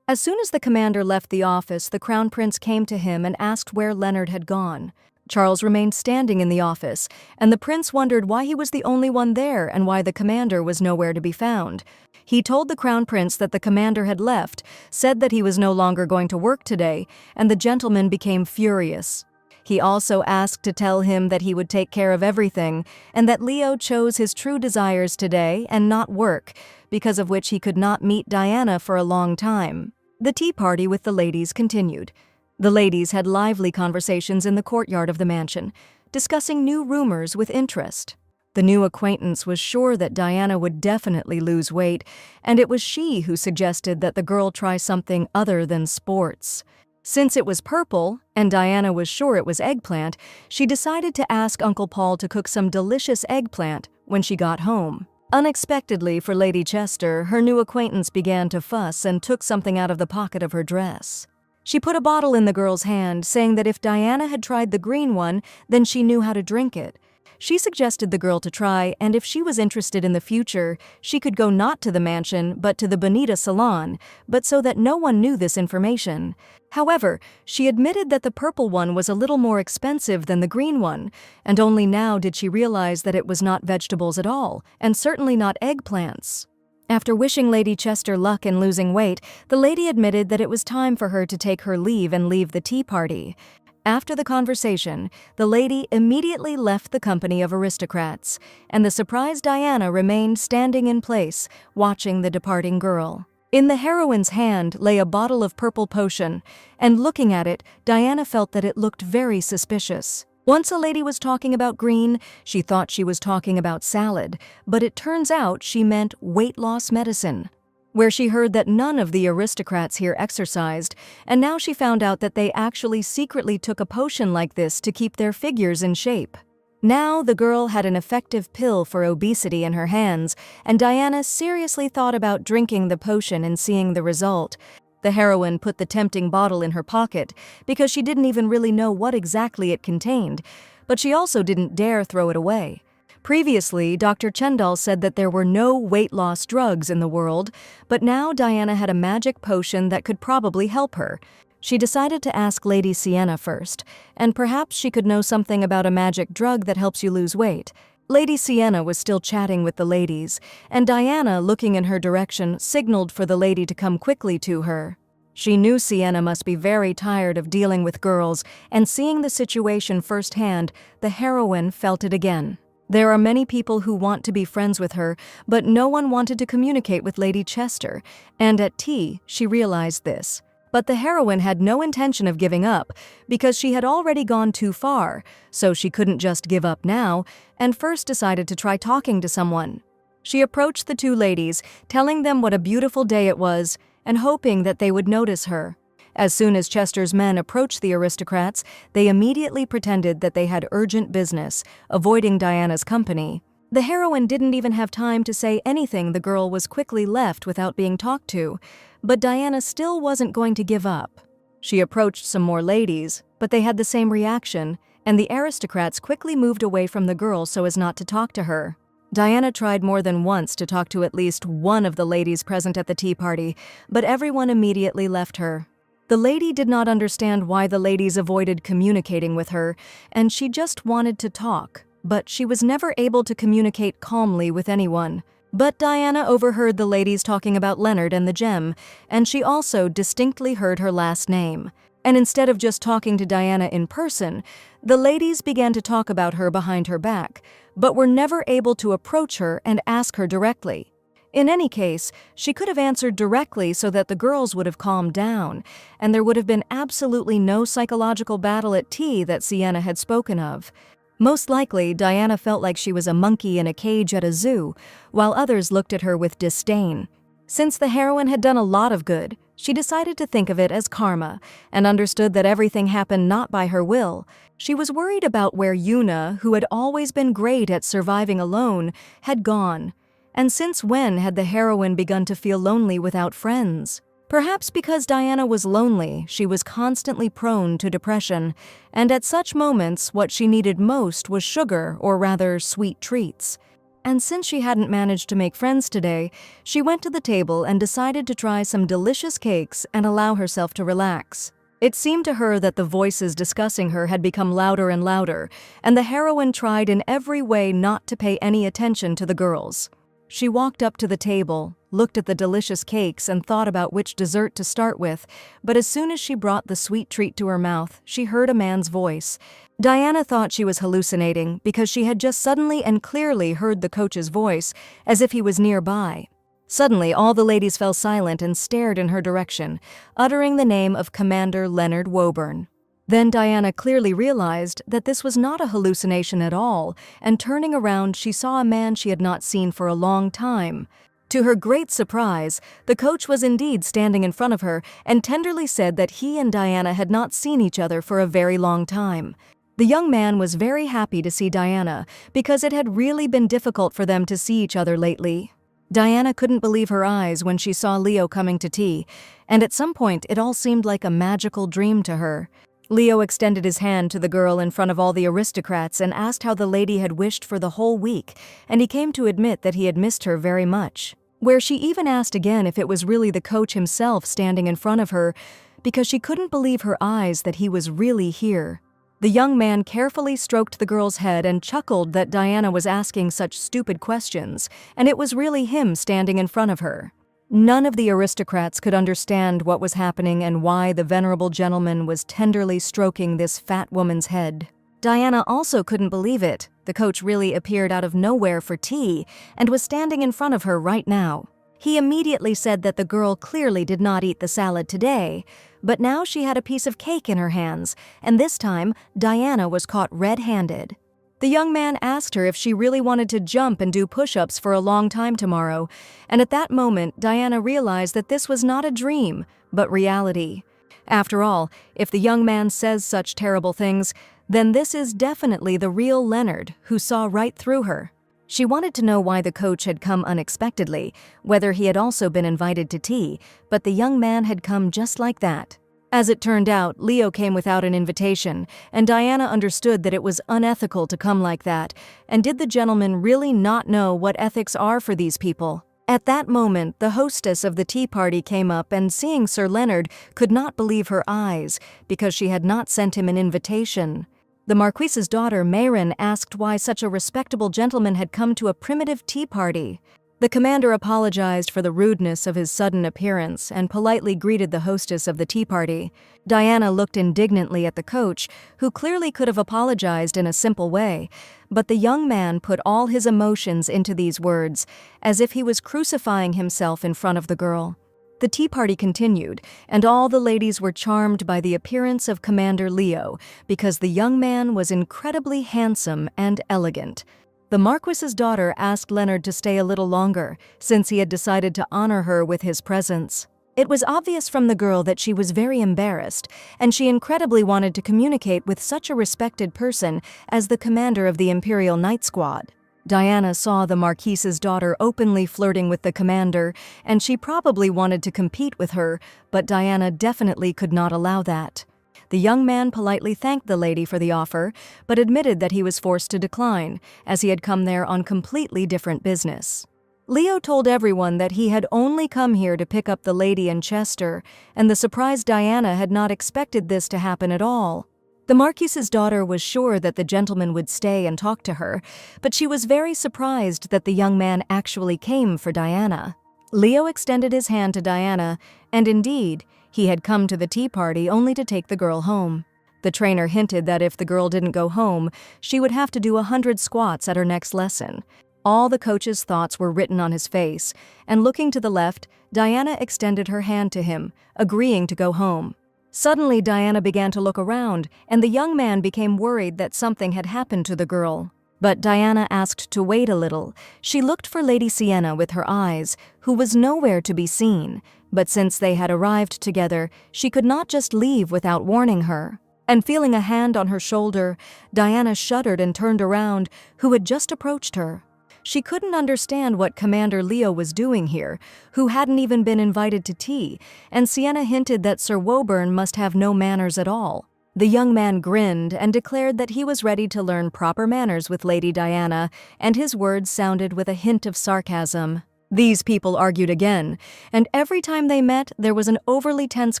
As soon as the commander left the office, the crown prince came to him and asked where Leonard had gone. Charles remained standing in the office, and the prince wondered why he was the only one there and why the commander was nowhere to be found. He told the crown prince that the commander had left, said that he was no longer going to work today, and the gentleman became furious. He also asked to tell him that he would take care of everything, and that Leo chose his true desires today and not work, because of which he could not meet Diana for a long time. The tea party with the ladies continued. The ladies had lively conversations in the courtyard of the mansion, discussing new rumors with interest. The new acquaintance was sure that Diana would definitely lose weight, and it was she who suggested that the girl try something other than sports. Since it was purple, and Diana was sure it was eggplant, she decided to ask Uncle Paul to cook some delicious eggplant when she got home. Unexpectedly for Lady Chester, her new acquaintance began to fuss and took something out of the pocket of her dress. She put a bottle in the girl's hand, saying that if Diana had tried the green one, then she knew how to drink it. She suggested the girl to try, and if she was interested in the future, she could go not to the mansion, but to the Bonita salon, but so that no one knew this information. However, she admitted that the purple one was a little more expensive than the green one, and only now did she realize that it was not vegetables at all, and certainly not eggplants. After wishing Lady Chester luck in losing weight, the lady admitted that it was time for her to take her leave and leave the tea party. After the conversation, the lady immediately left the company of aristocrats, and the surprised Diana remained standing in place, watching the departing girl. In the heroine's hand lay a bottle of purple potion, and looking at it, Diana felt that it looked very suspicious. Once a lady was talking about green, she thought she was talking about salad, but it turns out she meant weight loss medicine. Where she heard that none of the aristocrats here exercised, and now she found out that they actually secretly took a potion like this to keep their figures in shape. Now the girl had an effective pill for obesity in her hands, and Diana seriously thought about drinking the potion and seeing the result. The heroine put the tempting bottle in her pocket because she didn't even really know what exactly it contained, but she also didn't dare throw it away. Previously, Dr. Chendal said that there were no weight loss drugs in the world, but now Diana had a magic potion that could probably help her. She decided to ask Lady Sienna first, and perhaps she could know something about a magic drug that helps you lose weight. Lady Sienna was still chatting with the ladies, and Diana, looking in her direction, signaled for the lady to come quickly to her. She knew Sienna must be very tired of dealing with girls, and seeing the situation firsthand, the heroine felt it again. There are many people who want to be friends with her, but no one wanted to communicate with Lady Chester, and at tea, she realized this. But the heroine had no intention of giving up, because she had already gone too far, so she couldn't just give up now, and first decided to try talking to someone. She approached the two ladies, telling them what a beautiful day it was, and hoping that they would notice her. As soon as Chester's men approached the aristocrats, they immediately pretended that they had urgent business, avoiding Diana's company. The heroine didn't even have time to say anything. The girl was quickly left without being talked to, but Diana still wasn't going to give up. She approached some more ladies, but they had the same reaction, and the aristocrats quickly moved away from the girl so as not to talk to her. Diana tried more than once to talk to at least one of the ladies present at the tea party, but everyone immediately left her. The lady did not understand why the ladies avoided communicating with her, and she just wanted to talk, but she was never able to communicate calmly with anyone. But Diana overheard the ladies talking about Leonard and the gem, and she also distinctly heard her last name. And instead of just talking to Diana in person, the ladies began to talk about her behind her back, but were never able to approach her and ask her directly. In any case, she could have answered directly so that the girls would have calmed down, and there would have been absolutely no psychological battle at tea that Sienna had spoken of. Most likely, Diana felt like she was a monkey in a cage at a zoo, while others looked at her with disdain. Since the heroine had done a lot of good, she decided to think of it as karma, and understood that everything happened not by her will. She was worried about where Yuna, who had always been great at surviving alone, had gone. And since when had the heroine begun to feel lonely without friends? Perhaps because Diana was lonely, she was constantly prone to depression, and at such moments what she needed most was sugar, or rather sweet treats. And since she hadn't managed to make friends today, she went to the table and decided to try some delicious cakes and allow herself to relax. It seemed to her that the voices discussing her had become louder and louder, and the heroine tried in every way not to pay any attention to the girls. She walked up to the table, looked at the delicious cakes and thought about which dessert to start with, but as soon as she brought the sweet treat to her mouth, she heard a man's voice. Diana thought she was hallucinating because she had just suddenly and clearly heard the coach's voice, as if he was nearby. Suddenly, all the ladies fell silent and stared in her direction, uttering the name of Commander Leonard Woburn. Then Diana clearly realized that this was not a hallucination at all, and turning around, she saw a man she had not seen for a long time. To her great surprise, the coach was indeed standing in front of her and tenderly said that he and Diana had not seen each other for a very long time. The young man was very happy to see Diana because it had really been difficult for them to see each other lately. Diana couldn't believe her eyes when she saw Leo coming to tea, and at some point it all seemed like a magical dream to her. Leo extended his hand to the girl in front of all the aristocrats and asked how the lady had wished for the whole week, and he came to admit that he had missed her very much. Where she even asked again if it was really the coach himself standing in front of her, because she couldn't believe her eyes that he was really here. The young man carefully stroked the girl's head and chuckled that Diana was asking such stupid questions, and it was really him standing in front of her. None of the aristocrats could understand what was happening and why the venerable gentleman was tenderly stroking this fat woman's head. Diana also couldn't believe it. The coach really appeared out of nowhere for tea and was standing in front of her right now. He immediately said that the girl clearly did not eat the salad today, but now she had a piece of cake in her hands, and this time Diana was caught red-handed. The young man asked her if she really wanted to jump and do push-ups for a long time tomorrow, and at that moment Diana realized that this was not a dream, but reality. After all, if the young man says such terrible things, then this is definitely the real Leonard who saw right through her. She wanted to know why the coach had come unexpectedly, whether he had also been invited to tea, but the young man had come just like that. As it turned out, Leo came without an invitation, and Diana understood that it was unethical to come like that, and did the gentleman really not know what ethics are for these people? At that moment, the hostess of the tea party came up and, seeing Sir Leonard, could not believe her eyes, because she had not sent him an invitation. The Marquise's daughter, Mayrin, asked why such a respectable gentleman had come to a primitive tea party. The commander apologized for the rudeness of his sudden appearance and politely greeted the hostess of the tea party. Diana looked indignantly at the coach, who clearly could have apologized in a simple way, but the young man put all his emotions into these words, as if he was crucifying himself in front of the girl. The tea party continued, and all the ladies were charmed by the appearance of Commander Leo, because the young man was incredibly handsome and elegant. The Marquis's daughter asked Leonard to stay a little longer, since he had decided to honor her with his presence. It was obvious from the girl that she was very embarrassed, and she incredibly wanted to communicate with such a respected person as the commander of the Imperial Night Squad. Diana saw the Marquise's daughter openly flirting with the commander, and she probably wanted to compete with her, but Diana definitely could not allow that. The young man politely thanked the lady for the offer, but admitted that he was forced to decline, as he had come there on completely different business. Leo told everyone that he had only come here to pick up the lady and Chester, and the surprised Diana had not expected this to happen at all. The Marquise's daughter was sure that the gentleman would stay and talk to her, but she was very surprised that the young man actually came for Diana. Leo extended his hand to Diana, and indeed, he had come to the tea party only to take the girl home. The trainer hinted that if the girl didn't go home, she would have to do 100 squats at her next lesson. All the coach's thoughts were written on his face, and looking to the left, Diana extended her hand to him, agreeing to go home. Suddenly, Diana began to look around, and the young man became worried that something had happened to the girl. But Diana asked to wait a little. She looked for Lady Sienna with her eyes, who was nowhere to be seen, but since they had arrived together, she could not just leave without warning her. And feeling a hand on her shoulder, Diana shuddered and turned around, who had just approached her. She couldn't understand what Commander Leo was doing here, who hadn't even been invited to tea, and Sienna hinted that Sir Woburn must have no manners at all. The young man grinned and declared that he was ready to learn proper manners with Lady Diana, and his words sounded with a hint of sarcasm. These people argued again, and every time they met, there was an overly tense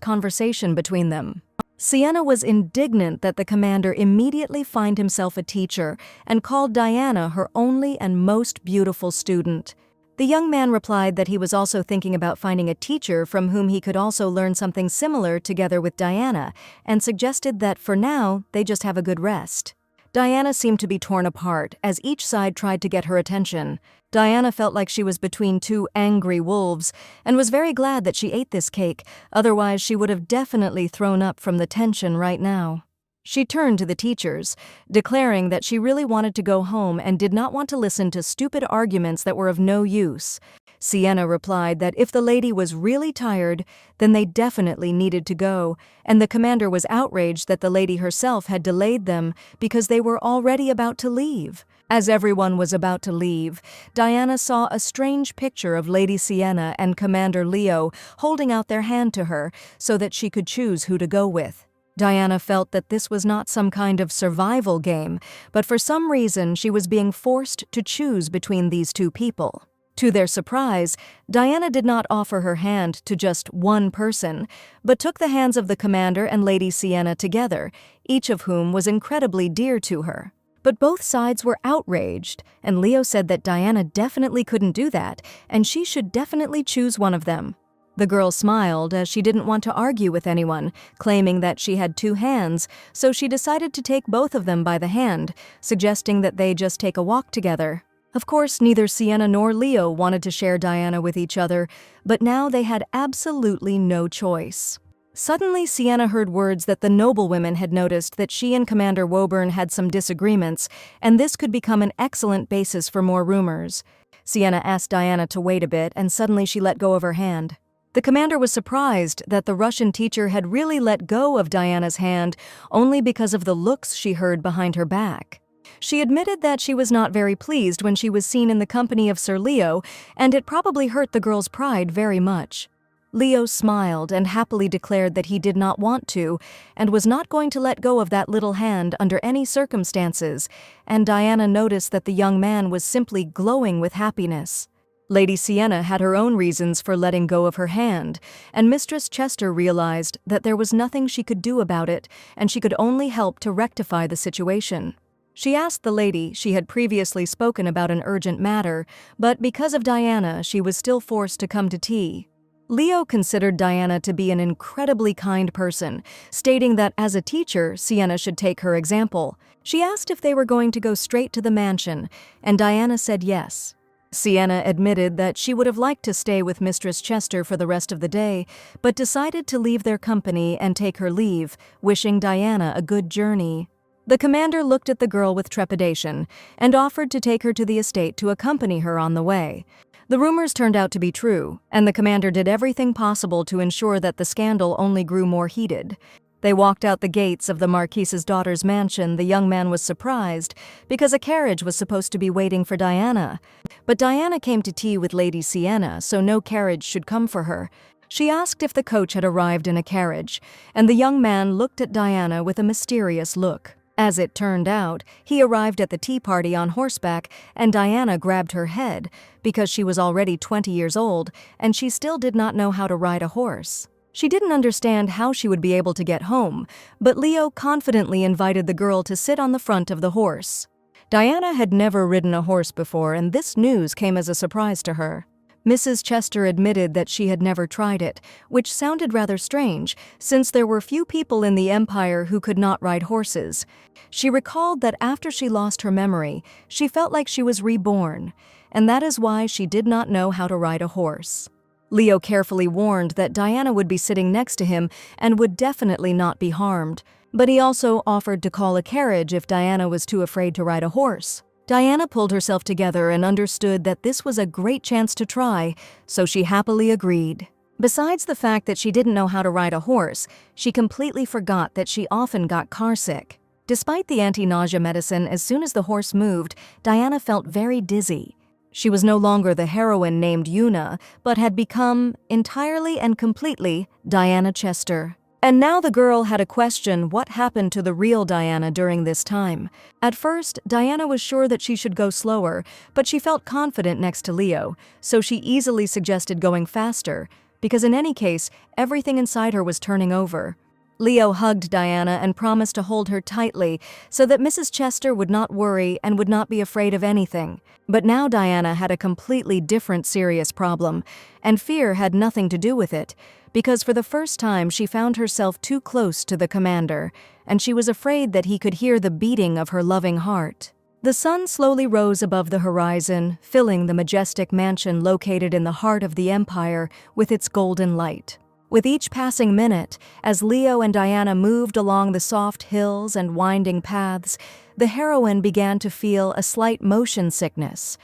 conversation between them. Sienna was indignant that the commander immediately found himself a teacher and called Diana her only and most beautiful student. The young man replied that he was also thinking about finding a teacher from whom he could also learn something similar together with Diana, and suggested that for now they just have a good rest. Diana seemed to be torn apart as each side tried to get her attention. Diana felt like she was between two angry wolves and was very glad that she ate this cake, otherwise she would have definitely thrown up from the tension right now. She turned to the teachers, declaring that she really wanted to go home and did not want to listen to stupid arguments that were of no use. Sienna replied that if the lady was really tired, then they definitely needed to go, and the commander was outraged that the lady herself had delayed them because they were already about to leave. As everyone was about to leave, Diana saw a strange picture of Lady Sienna and Commander Leo holding out their hand to her so that she could choose who to go with. Diana felt that this was not some kind of survival game, but for some reason she was being forced to choose between these two people. To their surprise, Diana did not offer her hand to just one person, but took the hands of the commander and Lady Sienna together, each of whom was incredibly dear to her. But both sides were outraged, and Leo said that Diana definitely couldn't do that, and she should definitely choose one of them. The girl smiled as she didn't want to argue with anyone, claiming that she had two hands, so she decided to take both of them by the hand, suggesting that they just take a walk together. Of course, neither Sienna nor Leo wanted to share Diana with each other, but now they had absolutely no choice. Suddenly, Sienna heard words that the noblewomen had noticed that she and Commander Woburn had some disagreements, and this could become an excellent basis for more rumors. Sienna asked Diana to wait a bit, and suddenly she let go of her hand. The commander was surprised that the Russian teacher had really let go of Diana's hand only because of the looks she heard behind her back. She admitted that she was not very pleased when she was seen in the company of Sir Leo, and it probably hurt the girl's pride very much. Leo smiled and happily declared that he did not want to, and was not going to let go of that little hand under any circumstances, and Diana noticed that the young man was simply glowing with happiness. Lady Sienna had her own reasons for letting go of her hand, and Mistress Chester realized that there was nothing she could do about it, and she could only help to rectify the situation. She asked the lady she had previously spoken about an urgent matter, but because of Diana, she was still forced to come to tea. Leo considered Diana to be an incredibly kind person, stating that as a teacher, Sienna should take her example. She asked if they were going to go straight to the mansion, and Diana said yes. Sienna admitted that she would have liked to stay with Mistress Chester for the rest of the day, but decided to leave their company and take her leave, wishing Diana a good journey. The commander looked at the girl with trepidation and offered to take her to the estate to accompany her on the way. The rumors turned out to be true, and the commander did everything possible to ensure that the scandal only grew more heated. They walked out the gates of the Marquise's daughter's mansion. The young man was surprised because a carriage was supposed to be waiting for Diana. But Diana came to tea with Lady Sienna, so no carriage should come for her. She asked if the coach had arrived in a carriage, and the young man looked at Diana with a mysterious look. As it turned out, he arrived at the tea party on horseback, and Diana grabbed her head because she was already 20 years old and she still did not know how to ride a horse. She didn't understand how she would be able to get home, but Leo confidently invited the girl to sit on the front of the horse. Diana had never ridden a horse before, and this news came as a surprise to her. Mrs. Chester admitted that she had never tried it, which sounded rather strange, since there were few people in the empire who could not ride horses. She recalled that after she lost her memory, she felt like she was reborn, and that is why she did not know how to ride a horse. Leo carefully warned that Diana would be sitting next to him and would definitely not be harmed, but he also offered to call a carriage if Diana was too afraid to ride a horse. Diana pulled herself together and understood that this was a great chance to try, so she happily agreed. Besides the fact that she didn't know how to ride a horse, she completely forgot that she often got carsick. Despite the anti-nausea medicine, as soon as the horse moved, Diana felt very dizzy. She was no longer the heroine named Yuna, but had become, entirely and completely, Diana Chester. And now the girl had a question: what happened to the real Diana during this time? At first, Diana was sure that she should go slower, but she felt confident next to Leo, so she easily suggested going faster, because in any case, everything inside her was turning over. Leo hugged Diana and promised to hold her tightly so that Mrs. Chester would not worry and would not be afraid of anything. But now Diana had a completely different serious problem, and fear had nothing to do with it, because for the first time she found herself too close to the commander, and she was afraid that he could hear the beating of her loving heart. The sun slowly rose above the horizon, filling the majestic mansion located in the heart of the empire with its golden light. With each passing minute, as Leo and Diana moved along the soft hills and winding paths, the heroine began to feel a slight motion sickness.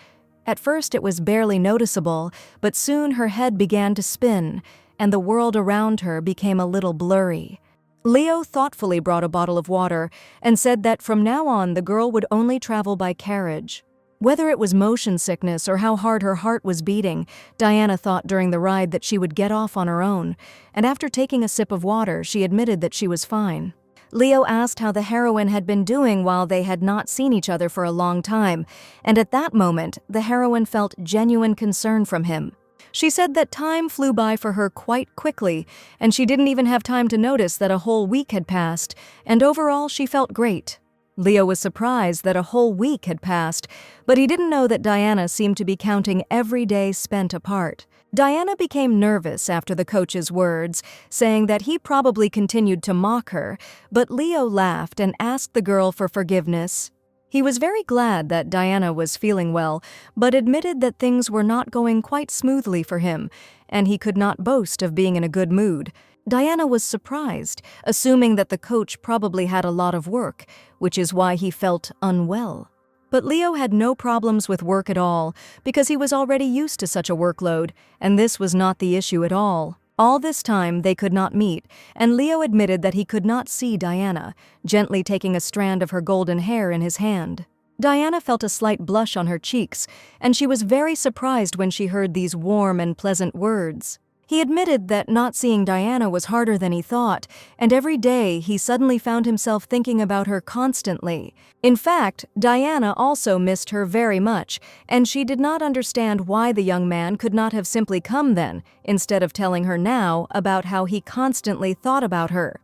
At first it was barely noticeable, but soon her head began to spin, and the world around her became a little blurry. Leo thoughtfully brought a bottle of water and said that from now on the girl would only travel by carriage. Whether it was motion sickness or how hard her heart was beating, Diana thought during the ride that she would get off on her own, and after taking a sip of water, she admitted that she was fine. Leo asked how the heroine had been doing while they had not seen each other for a long time, and at that moment, the heroine felt genuine concern from him. She said that time flew by for her quite quickly, and she didn't even have time to notice that a whole week had passed, and overall she felt great. Leo was surprised that a whole week had passed, but he didn't know that Diana seemed to be counting every day spent apart. Diana became nervous after the coach's words, saying that he probably continued to mock her, but Leo laughed and asked the girl for forgiveness. He was very glad that Diana was feeling well, but admitted that things were not going quite smoothly for him, and he could not boast of being in a good mood. Diana was surprised, assuming that the coach probably had a lot of work, which is why he felt unwell. But Leo had no problems with work at all, because he was already used to such a workload, and this was not the issue at all. All this time they could not meet, and Leo admitted that he could not see Diana, gently taking a strand of her golden hair in his hand. Diana felt a slight blush on her cheeks, and she was very surprised when she heard these warm and pleasant words. He admitted that not seeing Diana was harder than he thought, and every day he suddenly found himself thinking about her constantly. In fact, Diana also missed her very much, and she did not understand why the young man could not have simply come then, instead of telling her now about how he constantly thought about her.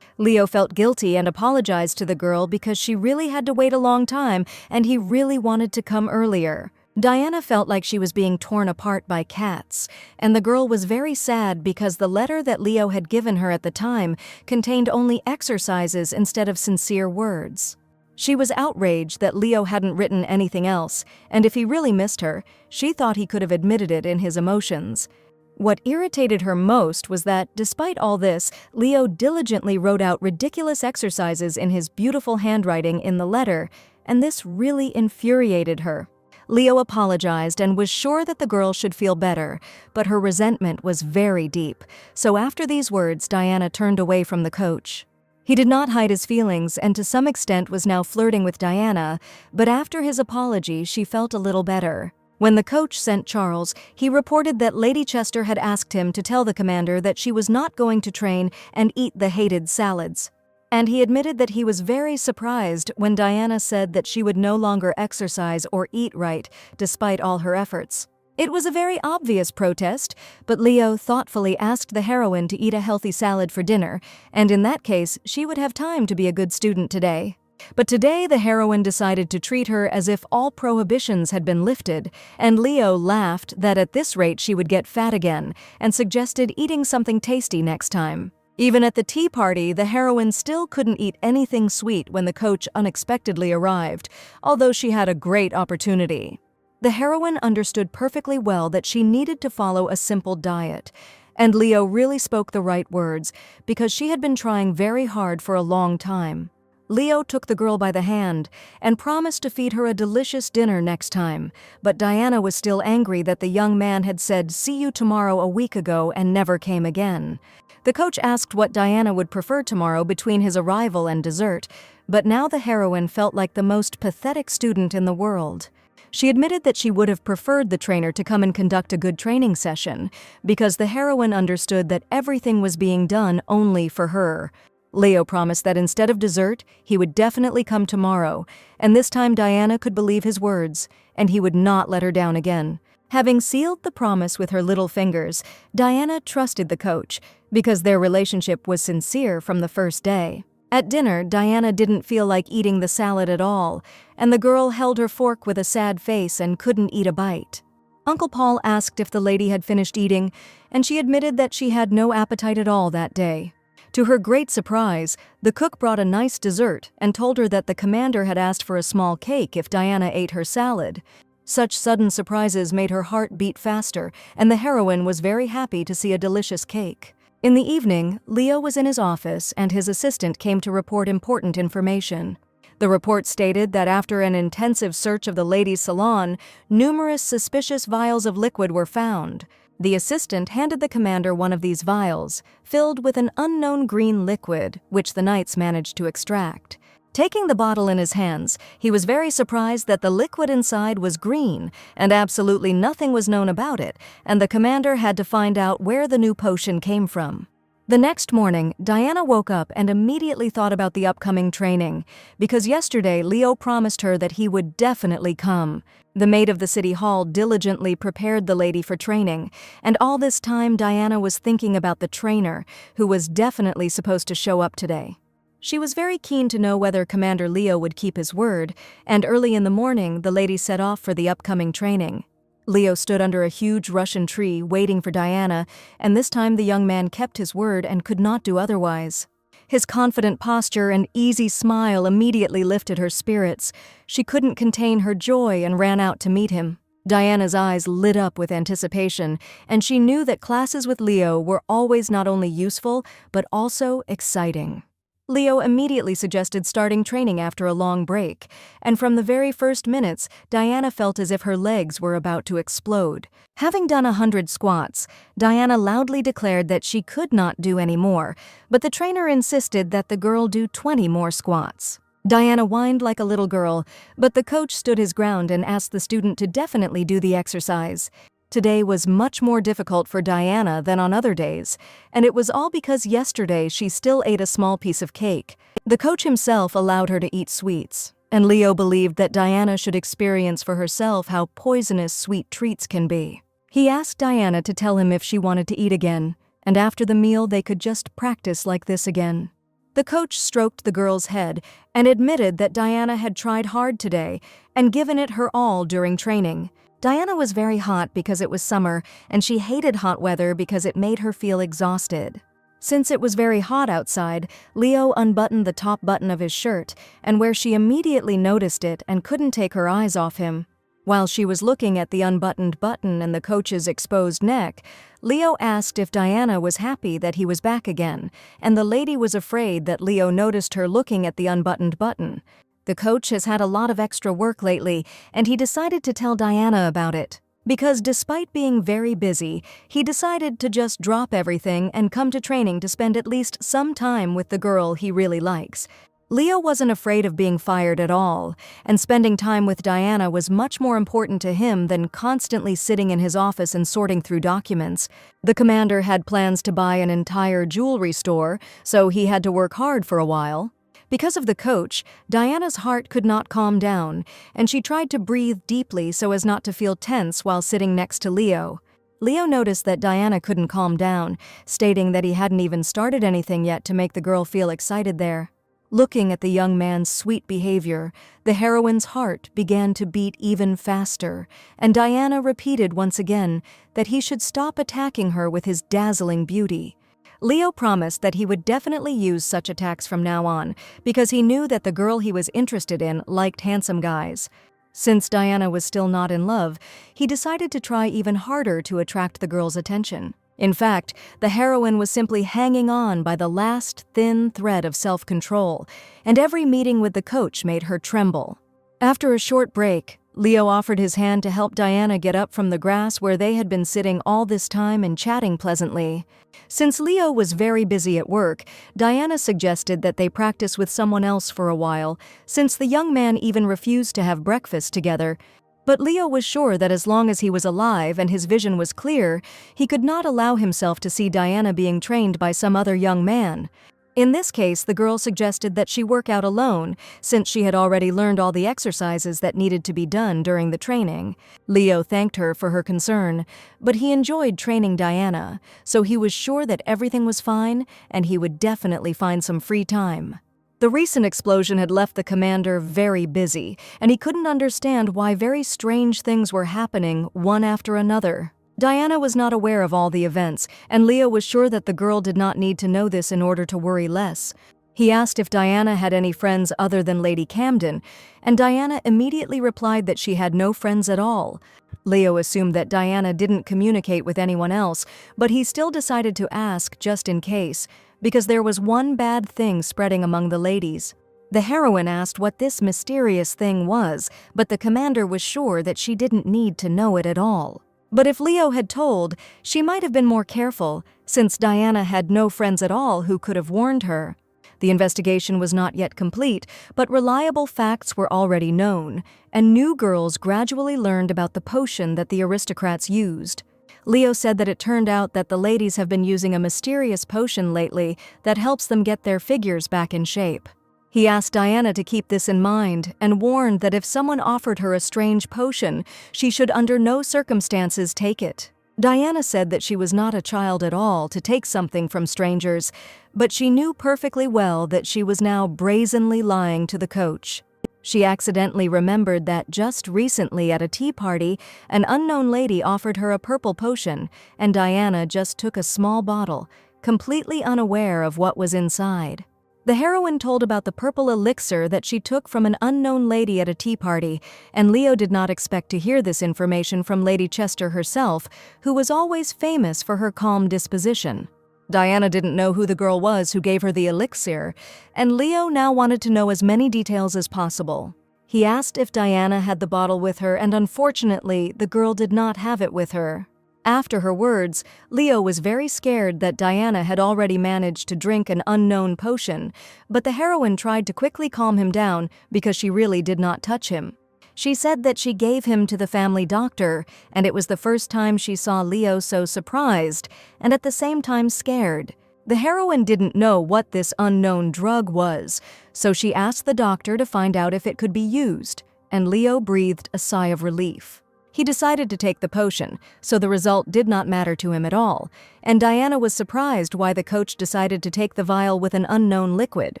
Leo felt guilty and apologized to the girl because she really had to wait a long time and he really wanted to come earlier. Diana felt like she was being torn apart by cats, and the girl was very sad because the letter that Leo had given her at the time contained only exercises instead of sincere words. She was outraged that Leo hadn't written anything else, and if he really missed her, she thought he could have admitted it in his emotions. What irritated her most was that, despite all this, Leo diligently wrote out ridiculous exercises in his beautiful handwriting in the letter, and this really infuriated her. Leo apologized and was sure that the girl should feel better, but her resentment was very deep, so after these words, Diana turned away from the coach. He did not hide his feelings and to some extent was now flirting with Diana, but after his apology, she felt a little better. When the coach sent Charles, he reported that Lady Chester had asked him to tell the commander that she was not going to train and eat the hated salads. And he admitted that he was very surprised when Diana said that she would no longer exercise or eat right, despite all her efforts. It was a very obvious protest, but Leo thoughtfully asked the heroine to eat a healthy salad for dinner, and in that case, she would have time to be a good student today. But today the heroine decided to treat her as if all prohibitions had been lifted, and Leo laughed that at this rate she would get fat again, and suggested eating something tasty next time. Even at the tea party, the heroine still couldn't eat anything sweet when the coach unexpectedly arrived, although she had a great opportunity. The heroine understood perfectly well that she needed to follow a simple diet, and Leo really spoke the right words because she had been trying very hard for a long time. Leo took the girl by the hand and promised to feed her a delicious dinner next time, but Diana was still angry that the young man had said "see you tomorrow" a week ago and never came again. The coach asked what Diana would prefer tomorrow between his arrival and dessert, but now the heroine felt like the most pathetic student in the world. She admitted that she would have preferred the trainer to come and conduct a good training session, because the heroine understood that everything was being done only for her. Leo promised that instead of dessert, he would definitely come tomorrow, and this time Diana could believe his words, and he would not let her down again. Having sealed the promise with her little fingers, Diana trusted the coach, because their relationship was sincere from the first day. At dinner, Diana didn't feel like eating the salad at all, and the girl held her fork with a sad face and couldn't eat a bite. Uncle Paul asked if the lady had finished eating, and she admitted that she had no appetite at all that day. To her great surprise, the cook brought a nice dessert and told her that the commander had asked for a small cake if Diana ate her salad. Such sudden surprises made her heart beat faster, and the heroine was very happy to see a delicious cake. In the evening, Leo was in his office and his assistant came to report important information. The report stated that after an intensive search of the ladies' salon, numerous suspicious vials of liquid were found. The assistant handed the commander one of these vials, filled with an unknown green liquid, which the knights managed to extract. Taking the bottle in his hands, he was very surprised that the liquid inside was green, and absolutely nothing was known about it, and the commander had to find out where the new potion came from. The next morning, Diana woke up and immediately thought about the upcoming training, because yesterday Leo promised her that he would definitely come. The maid of the city hall diligently prepared the lady for training, and all this time Diana was thinking about the trainer, who was definitely supposed to show up today. She was very keen to know whether Commander Leo would keep his word, and early in the morning the lady set off for the upcoming training. Leo stood under a huge Russian tree waiting for Diana, and this time the young man kept his word and could not do otherwise. His confident posture and easy smile immediately lifted her spirits. She couldn't contain her joy and ran out to meet him. Diana's eyes lit up with anticipation, and she knew that classes with Leo were always not only useful, but also exciting. Leo immediately suggested starting training after a long break, and from the very first minutes, Diana felt as if her legs were about to explode. Having done 100 squats, Diana loudly declared that she could not do any more, but the trainer insisted that the girl do 20 more squats. Diana whined like a little girl, but the coach stood his ground and asked the student to definitely do the exercise. Today was much more difficult for Diana than on other days, and it was all because yesterday she still ate a small piece of cake. The coach himself allowed her to eat sweets, and Leo believed that Diana should experience for herself how poisonous sweet treats can be. He asked Diana to tell him if she wanted to eat again, and after the meal they could just practice like this again. The coach stroked the girl's head and admitted that Diana had tried hard today and given it her all during training. Diana was very hot because it was summer, and she hated hot weather because it made her feel exhausted. Since it was very hot outside, Leo unbuttoned the top button of his shirt, and where she immediately noticed it and couldn't take her eyes off him. While she was looking at the unbuttoned button and the coach's exposed neck, Leo asked if Diana was happy that he was back again, and the lady was afraid that Leo noticed her looking at the unbuttoned button. The coach has had a lot of extra work lately, and he decided to tell Diana about it. Because despite being very busy, he decided to just drop everything and come to training to spend at least some time with the girl he really likes. Leo wasn't afraid of being fired at all, and spending time with Diana was much more important to him than constantly sitting in his office and sorting through documents. The commander had plans to buy an entire jewelry store, so he had to work hard for a while. Because of the coach, Diana's heart could not calm down, and she tried to breathe deeply so as not to feel tense while sitting next to Leo. Leo noticed that Diana couldn't calm down, stating that he hadn't even started anything yet to make the girl feel excited there. Looking at the young man's sweet behavior, the heroine's heart began to beat even faster, and Diana repeated once again that he should stop attacking her with his dazzling beauty. Leo promised that he would definitely use such attacks from now on, because he knew that the girl he was interested in liked handsome guys. Since Diana was still not in love, he decided to try even harder to attract the girl's attention. In fact, the heroine was simply hanging on by the last thin thread of self-control, and every meeting with the coach made her tremble. After a short break, Leo offered his hand to help Diana get up from the grass where they had been sitting all this time and chatting pleasantly. Since Leo was very busy at work, Diana suggested that they practice with someone else for a while, since the young man even refused to have breakfast together. But Leo was sure that as long as he was alive and his vision was clear, he could not allow himself to see Diana being trained by some other young man. In this case, the girl suggested that she work out alone, since she had already learned all the exercises that needed to be done during the training. Leo thanked her for her concern, but he enjoyed training Diana, so he was sure that everything was fine and he would definitely find some free time. The recent explosion had left the commander very busy, and he couldn't understand why very strange things were happening one after another. Diana was not aware of all the events, and Leo was sure that the girl did not need to know this in order to worry less. He asked if Diana had any friends other than Lady Camden, and Diana immediately replied that she had no friends at all. Leo assumed that Diana didn't communicate with anyone else, but he still decided to ask just in case, because there was one bad thing spreading among the ladies. The heroine asked what this mysterious thing was, but the commander was sure that she didn't need to know it at all. But if Leo had told, she might have been more careful, since Diana had no friends at all who could have warned her. The investigation was not yet complete, but reliable facts were already known, and new girls gradually learned about the potion that the aristocrats used. Leo said that it turned out that the ladies have been using a mysterious potion lately that helps them get their figures back in shape. He asked Diana to keep this in mind and warned that if someone offered her a strange potion, she should under no circumstances take it. Diana said that she was not a child at all to take something from strangers, but she knew perfectly well that she was now brazenly lying to the coach. She accidentally remembered that just recently at a tea party, an unknown lady offered her a purple potion, and Diana just took a small bottle, completely unaware of what was inside. The heroine told about the purple elixir that she took from an unknown lady at a tea party, and Leo did not expect to hear this information from Lady Chester herself, who was always famous for her calm disposition. Diana didn't know who the girl was who gave her the elixir, and Leo now wanted to know as many details as possible. He asked if Diana had the bottle with her, and unfortunately, the girl did not have it with her. After her words, Leo was very scared that Diana had already managed to drink an unknown potion, but the heroine tried to quickly calm him down because she really did not touch him. She said that she gave him to the family doctor, and it was the first time she saw Leo so surprised and at the same time scared. The heroine didn't know what this unknown drug was, so she asked the doctor to find out if it could be used, and Leo breathed a sigh of relief. He decided to take the potion, so the result did not matter to him at all, and Diana was surprised why the coach decided to take the vial with an unknown liquid.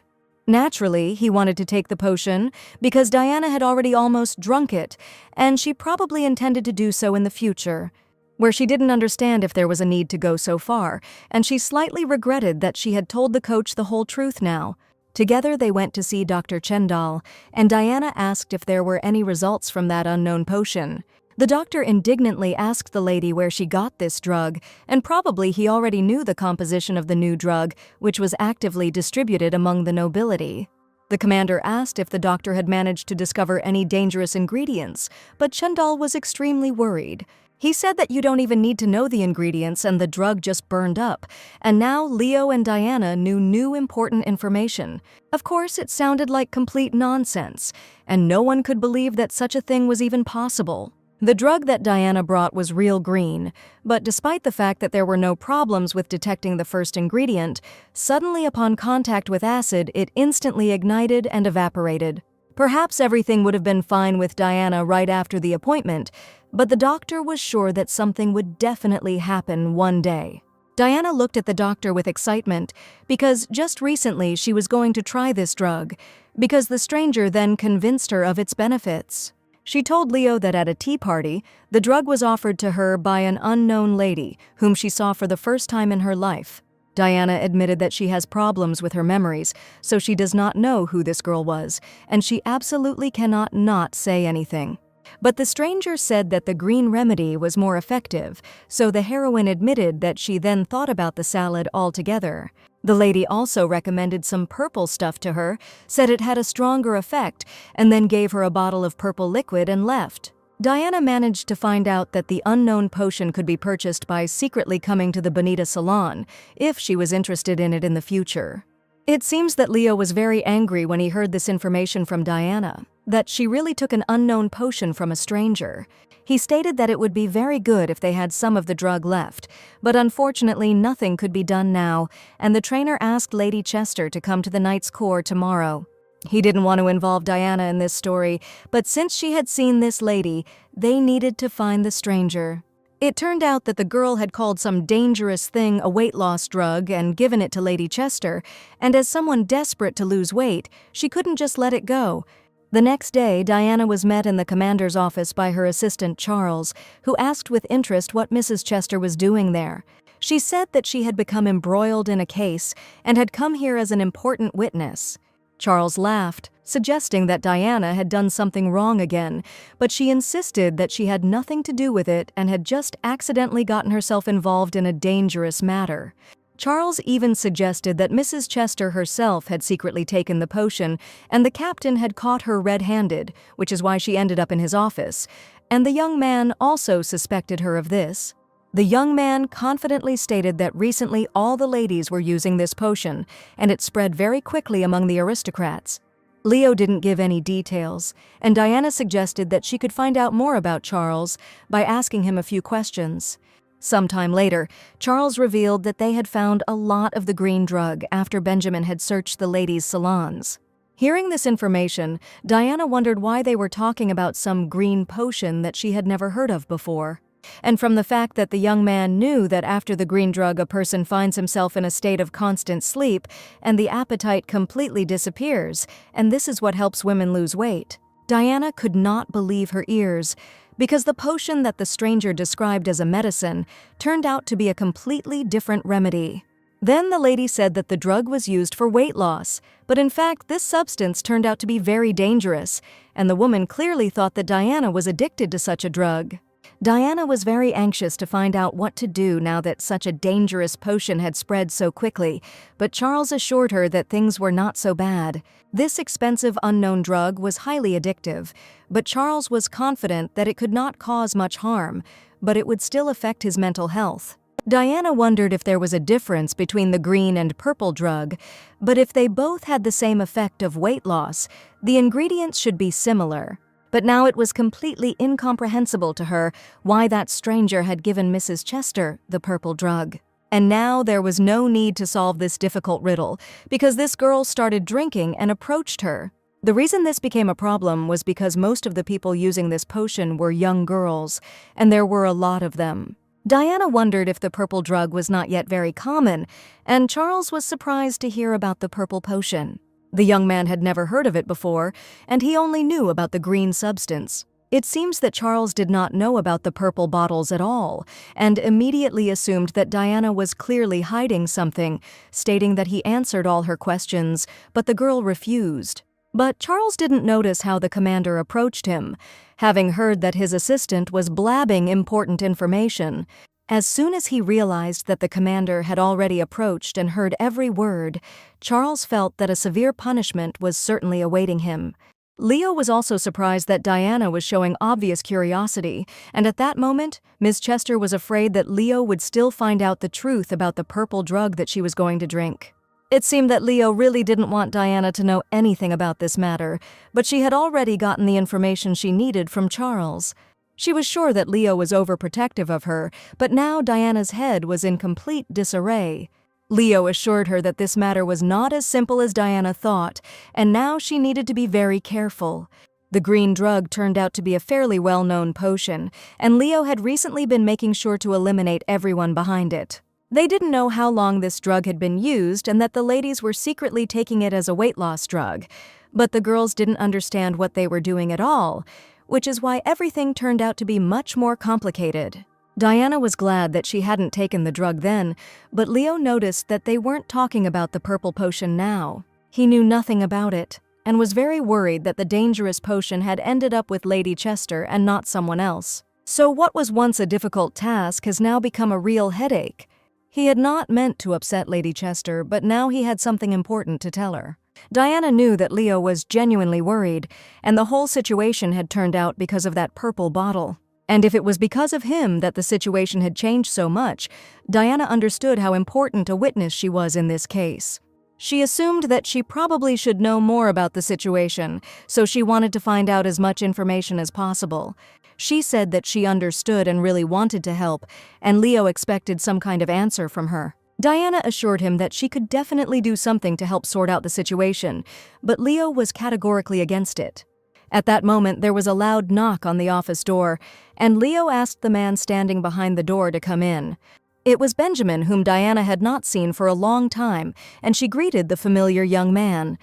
Naturally, he wanted to take the potion because Diana had already almost drunk it, and she probably intended to do so in the future, where she didn't understand if there was a need to go so far, and she slightly regretted that she had told the coach the whole truth now. Together they went to see Dr. Chendal, and Diana asked if there were any results from that unknown potion. The doctor indignantly asked the lady where she got this drug, and probably he already knew the composition of the new drug, which was actively distributed among the nobility. The commander asked if the doctor had managed to discover any dangerous ingredients, but Chendal was extremely worried. He said that you don't even need to know the ingredients and the drug just burned up, and now Leo and Diana knew new important information. Of course, it sounded like complete nonsense, and no one could believe that such a thing was even possible. The drug that Diana brought was real green, but despite the fact that there were no problems with detecting the first ingredient, suddenly upon contact with acid, it instantly ignited and evaporated. Perhaps everything would have been fine with Diana right after the appointment, but the doctor was sure that something would definitely happen one day. Diana looked at the doctor with excitement because just recently she was going to try this drug, because the stranger then convinced her of its benefits. She told Leo that at a tea party, the drug was offered to her by an unknown lady whom she saw for the first time in her life. Diana admitted that she has problems with her memories, so she does not know who this girl was, and she absolutely cannot not say anything. But the stranger said that the green remedy was more effective, so the heroine admitted that she then thought about the salad altogether. The lady also recommended some purple stuff to her, said it had a stronger effect, and then gave her a bottle of purple liquid and left. Diana managed to find out that the unknown potion could be purchased by secretly coming to the Bonita salon, if she was interested in it in the future. It seems that Leo was very angry when he heard this information from Diana, that she really took an unknown potion from a stranger. He stated that it would be very good if they had some of the drug left, but unfortunately nothing could be done now, and the trainer asked Lady Chester to come to the Knight's Court tomorrow. He didn't want to involve Diana in this story, but since she had seen this lady, they needed to find the stranger. It turned out that the girl had called some dangerous thing a weight loss drug and given it to Lady Chester, and as someone desperate to lose weight, she couldn't just let it go. The next day, Diana was met in the commander's office by her assistant Charles, who asked with interest what Mrs. Chester was doing there. She said that she had become embroiled in a case and had come here as an important witness. Charles laughed, suggesting that Diana had done something wrong again, but she insisted that she had nothing to do with it and had just accidentally gotten herself involved in a dangerous matter. Charles even suggested that Mrs. Chester herself had secretly taken the potion, and the captain had caught her red-handed, which is why she ended up in his office, and the young man also suspected her of this. The young man confidently stated that recently all the ladies were using this potion, and it spread very quickly among the aristocrats. Leo didn't give any details, and Diana suggested that she could find out more about Charles by asking him a few questions. Sometime later, Charles revealed that they had found a lot of the green drug after Benjamin had searched the ladies' salons. Hearing this information, Diana wondered why they were talking about some green potion that she had never heard of before. And from the fact that the young man knew that after the green drug a person finds himself in a state of constant sleep and the appetite completely disappears, and this is what helps women lose weight, Diana could not believe her ears, because the potion that the stranger described as a medicine turned out to be a completely different remedy. Then the lady said that the drug was used for weight loss, but in fact this substance turned out to be very dangerous, and the woman clearly thought that Diana was addicted to such a drug. Diana was very anxious to find out what to do now that such a dangerous potion had spread so quickly, but Charles assured her that things were not so bad. This expensive unknown drug was highly addictive, but Charles was confident that it could not cause much harm, but it would still affect his mental health. Diana wondered if there was a difference between the green and purple drug, but if they both had the same effect of weight loss, the ingredients should be similar. But now it was completely incomprehensible to her why that stranger had given Mrs. Chester the purple drug. And now there was no need to solve this difficult riddle, because this girl started drinking and approached her. The reason this became a problem was because most of the people using this potion were young girls, and there were a lot of them. Diana wondered if the purple drug was not yet very common, and Charles was surprised to hear about the purple potion. The young man had never heard of it before, and he only knew about the green substance. It seems that Charles did not know about the purple bottles at all, and immediately assumed that Diana was clearly hiding something, stating that he answered all her questions, but the girl refused. But Charles didn't notice how the commander approached him, having heard that his assistant was blabbing important information. As soon as he realized that the commander had already approached and heard every word, Charles felt that a severe punishment was certainly awaiting him. Leo was also surprised that Diana was showing obvious curiosity, and at that moment, Ms. Chester was afraid that Leo would still find out the truth about the purple drug that she was going to drink. It seemed that Leo really didn't want Diana to know anything about this matter, but she had already gotten the information she needed from Charles. She was sure that Leo was overprotective of her, but now Diana's head was in complete disarray. Leo assured her that this matter was not as simple as Diana thought, and now she needed to be very careful. The green drug turned out to be a fairly well-known potion, and Leo had recently been making sure to eliminate everyone behind it. They didn't know how long this drug had been used and that the ladies were secretly taking it as a weight loss drug, but the girls didn't understand what they were doing at all, which is why everything turned out to be much more complicated. Diana was glad that she hadn't taken the drug then, but Leo noticed that they weren't talking about the purple potion now. He knew nothing about it, and was very worried that the dangerous potion had ended up with Lady Chester and not someone else. So what was once a difficult task has now become a real headache. He had not meant to upset Lady Chester, but now he had something important to tell her. Diana knew that Leo was genuinely worried, and the whole situation had turned out because of that purple bottle. And if it was because of him that the situation had changed so much, Diana understood how important a witness she was in this case. She assumed that she probably should know more about the situation, so she wanted to find out as much information as possible. She said that she understood and really wanted to help, and Leo expected some kind of answer from her. Diana assured him that she could definitely do something to help sort out the situation, but Leo was categorically against it. At that moment, there was a loud knock on the office door, and Leo asked the man standing behind the door to come in. It was Benjamin, whom Diana had not seen for a long time, and she greeted the familiar young man.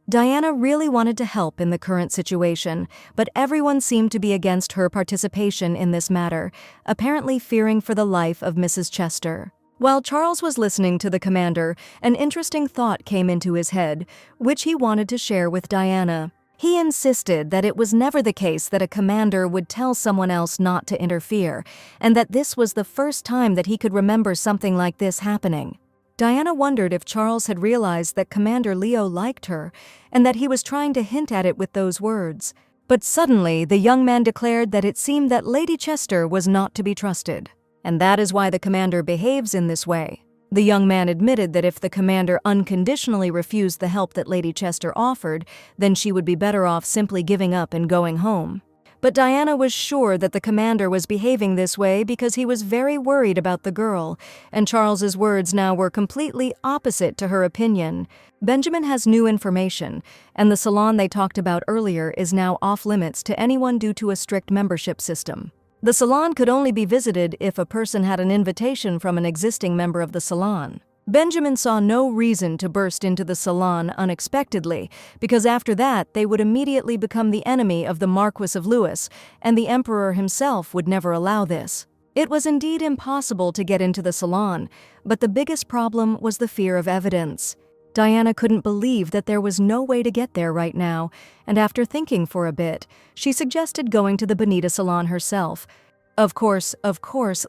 Diana really wanted to help in the current situation, but everyone seemed to be against her participation in this matter, apparently fearing for the life of Mrs. Chester. While Charles was listening to the commander, an interesting thought came into his head, which he wanted to share with Diana. He insisted that it was never the case that a commander would tell someone else not to interfere, and that this was the first time that he could remember something like this happening. Diana wondered if Charles had realized that Commander Leo liked her, and that he was trying to hint at it with those words. But suddenly, the young man declared that it seemed that Lady Chester was not to be trusted, and that is why the commander behaves in this way. The young man admitted that if the commander unconditionally refused the help that Lady Chester offered, then she would be better off simply giving up and going home. But Diana was sure that the commander was behaving this way because he was very worried about the girl, and Charles's words now were completely opposite to her opinion. Benjamin has new information, and the salon they talked about earlier is now off-limits to anyone due to a strict membership system. The salon could only be visited if a person had an invitation from an existing member of the salon. Benjamin saw no reason to burst into the salon unexpectedly, because after that they would immediately become the enemy of the Marquis of Lewis, and the Emperor himself would never allow this. It was indeed impossible to get into the salon, but the biggest problem was the fear of evidence. Diana couldn't believe that there was no way to get there right now, and after thinking for a bit, she suggested going to the Bonita salon herself. Of course,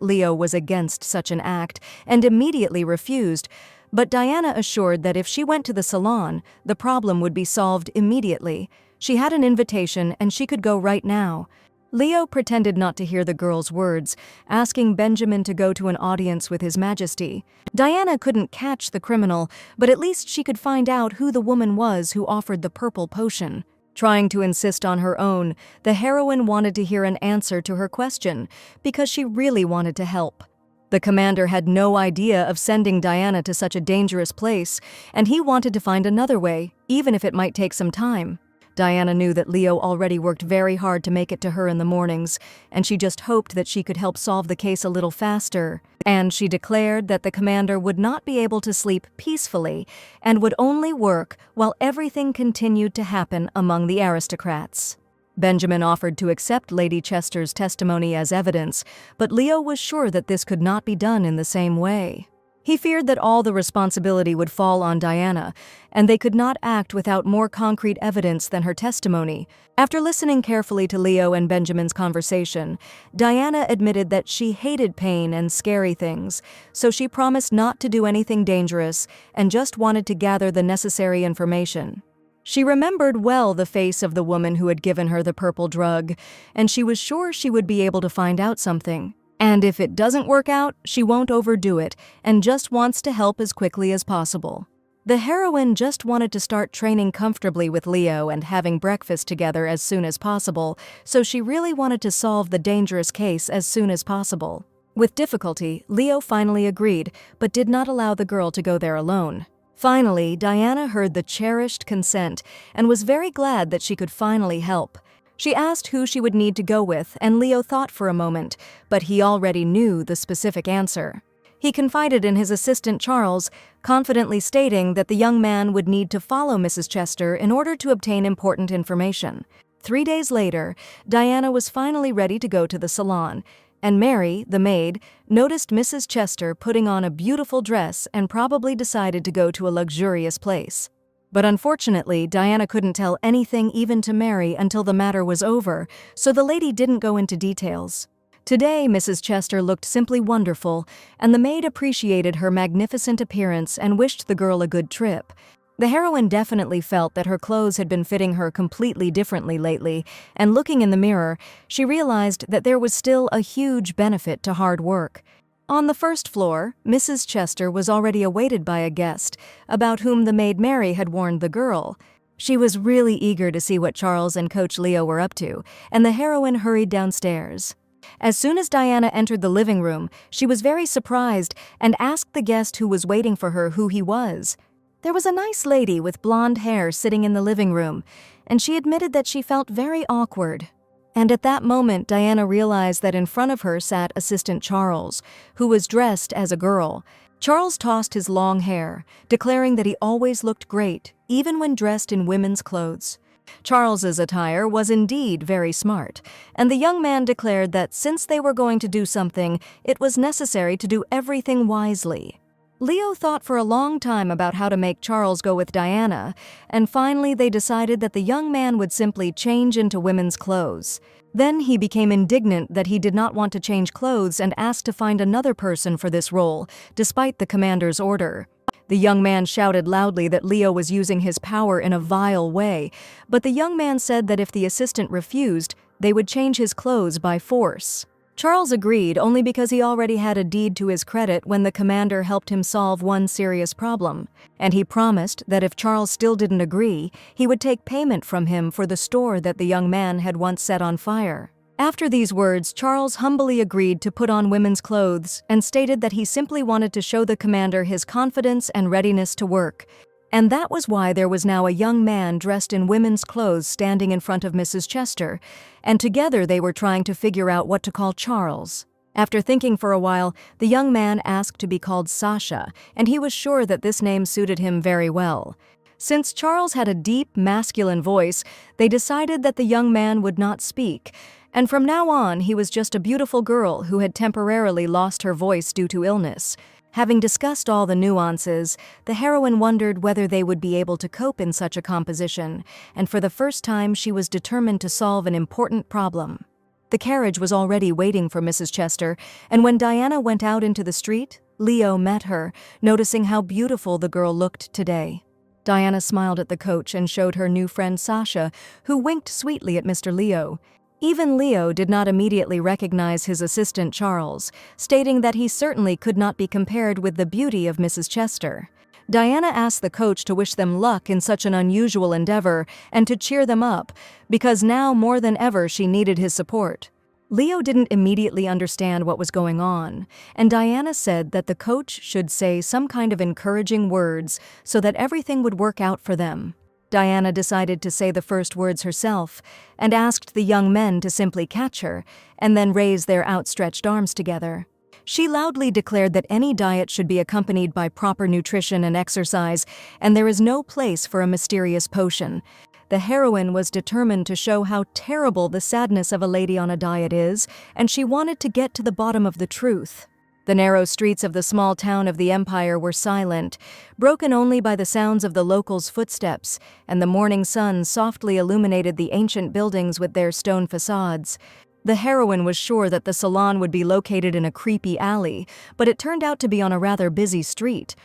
Leo was against such an act and immediately refused, but Diana assured that if she went to the salon, the problem would be solved immediately. She had an invitation and she could go right now. Leo pretended not to hear the girl's words, asking Benjamin to go to an audience with His Majesty. Diana couldn't catch the criminal, but at least she could find out who the woman was who offered the purple potion. Trying to insist on her own, the heroine wanted to hear an answer to her question, because she really wanted to help. The commander had no idea of sending Diana to such a dangerous place, and he wanted to find another way, even if it might take some time. Diana knew that Leo already worked very hard to make it to her in the mornings, and she just hoped that she could help solve the case a little faster. And she declared that the commander would not be able to sleep peacefully and would only work while everything continued to happen among the aristocrats. Benjamin offered to accept Lady Chester's testimony as evidence, but Leo was sure that this could not be done in the same way. He feared that all the responsibility would fall on Diana, and they could not act without more concrete evidence than her testimony. After listening carefully to Leo and Benjamin's conversation, Diana admitted that she hated pain and scary things, so she promised not to do anything dangerous and just wanted to gather the necessary information. She remembered well the face of the woman who had given her the purple drug, and she was sure she would be able to find out something. And if it doesn't work out, she won't overdo it and just wants to help as quickly as possible. The heroine just wanted to start training comfortably with Leo and having breakfast together as soon as possible, so she really wanted to solve the dangerous case as soon as possible. With difficulty, Leo finally agreed, but did not allow the girl to go there alone. Finally, Diana heard the cherished consent and was very glad that she could finally help. She asked who she would need to go with, and Leo thought for a moment, but he already knew the specific answer. He confided in his assistant Charles, confidently stating that the young man would need to follow Mrs. Chester in order to obtain important information. 3 days later, Diana was finally ready to go to the salon, and Mary, the maid, noticed Mrs. Chester putting on a beautiful dress and probably decided to go to a luxurious place. But unfortunately, Diana couldn't tell anything even to Mary until the matter was over, so the lady didn't go into details. Today, Mrs. Chester looked simply wonderful, and the maid appreciated her magnificent appearance and wished the girl a good trip. The heroine definitely felt that her clothes had been fitting her completely differently lately, and looking in the mirror, she realized that there was still a huge benefit to hard work. On the first floor, Mrs. Chester was already awaited by a guest, about whom the maid Mary had warned the girl. She was really eager to see what Charles and Coach Leo were up to, and the heroine hurried downstairs. As soon as Diana entered the living room, she was very surprised and asked the guest who was waiting for her who he was. There was a nice lady with blonde hair sitting in the living room, and she admitted that she felt very awkward. And at that moment, Diana realized that in front of her sat Assistant Charles, who was dressed as a girl. Charles tossed his long hair, declaring that he always looked great, even when dressed in women's clothes. Charles's attire was indeed very smart, and the young man declared that since they were going to do something, it was necessary to do everything wisely. Leo thought for a long time about how to make Charles go with Diana, and finally they decided that the young man would simply change into women's clothes. Then he became indignant that he did not want to change clothes and asked to find another person for this role, despite the commander's order. The young man shouted loudly that Leo was using his power in a vile way, but the young man said that if the assistant refused, they would change his clothes by force. Charles agreed only because he already had a deed to his credit when the commander helped him solve one serious problem, and he promised that if Charles still didn't agree, he would take payment from him for the store that the young man had once set on fire. After these words, Charles humbly agreed to put on women's clothes and stated that he simply wanted to show the commander his confidence and readiness to work. And that was why there was now a young man dressed in women's clothes standing in front of Mrs. Chester, and together they were trying to figure out what to call Charles. After thinking for a while, the young man asked to be called Sasha, and he was sure that this name suited him very well. Since Charles had a deep, masculine voice, they decided that the young man would not speak, and from now on he was just a beautiful girl who had temporarily lost her voice due to illness. Having discussed all the nuances, the heroine wondered whether they would be able to cope in such a composition, and for the first time she was determined to solve an important problem. The carriage was already waiting for Mrs. Chester, and when Diana went out into the street, Leo met her, noticing how beautiful the girl looked today. Diana smiled at the coach and showed her new friend Sasha, who winked sweetly at Mr. Leo. Even Leo did not immediately recognize his assistant Charles, stating that he certainly could not be compared with the beauty of Mrs. Chester. Diana asked the coach to wish them luck in such an unusual endeavor and to cheer them up, because now more than ever she needed his support. Leo didn't immediately understand what was going on, and Diana said that the coach should say some kind of encouraging words so that everything would work out for them. Diana decided to say the first words herself and asked the young men to simply catch her and then raise their outstretched arms together. She loudly declared that any diet should be accompanied by proper nutrition and exercise, and there is no place for a mysterious potion. The heroine was determined to show how terrible the sadness of a lady on a diet is, and she wanted to get to the bottom of the truth. The narrow streets of the small town of the Empire were silent, broken only by the sounds of the locals' footsteps, and the morning sun softly illuminated the ancient buildings with their stone facades. The heroine was sure that the salon would be located in a creepy alley, but it turned out to be on a rather busy street.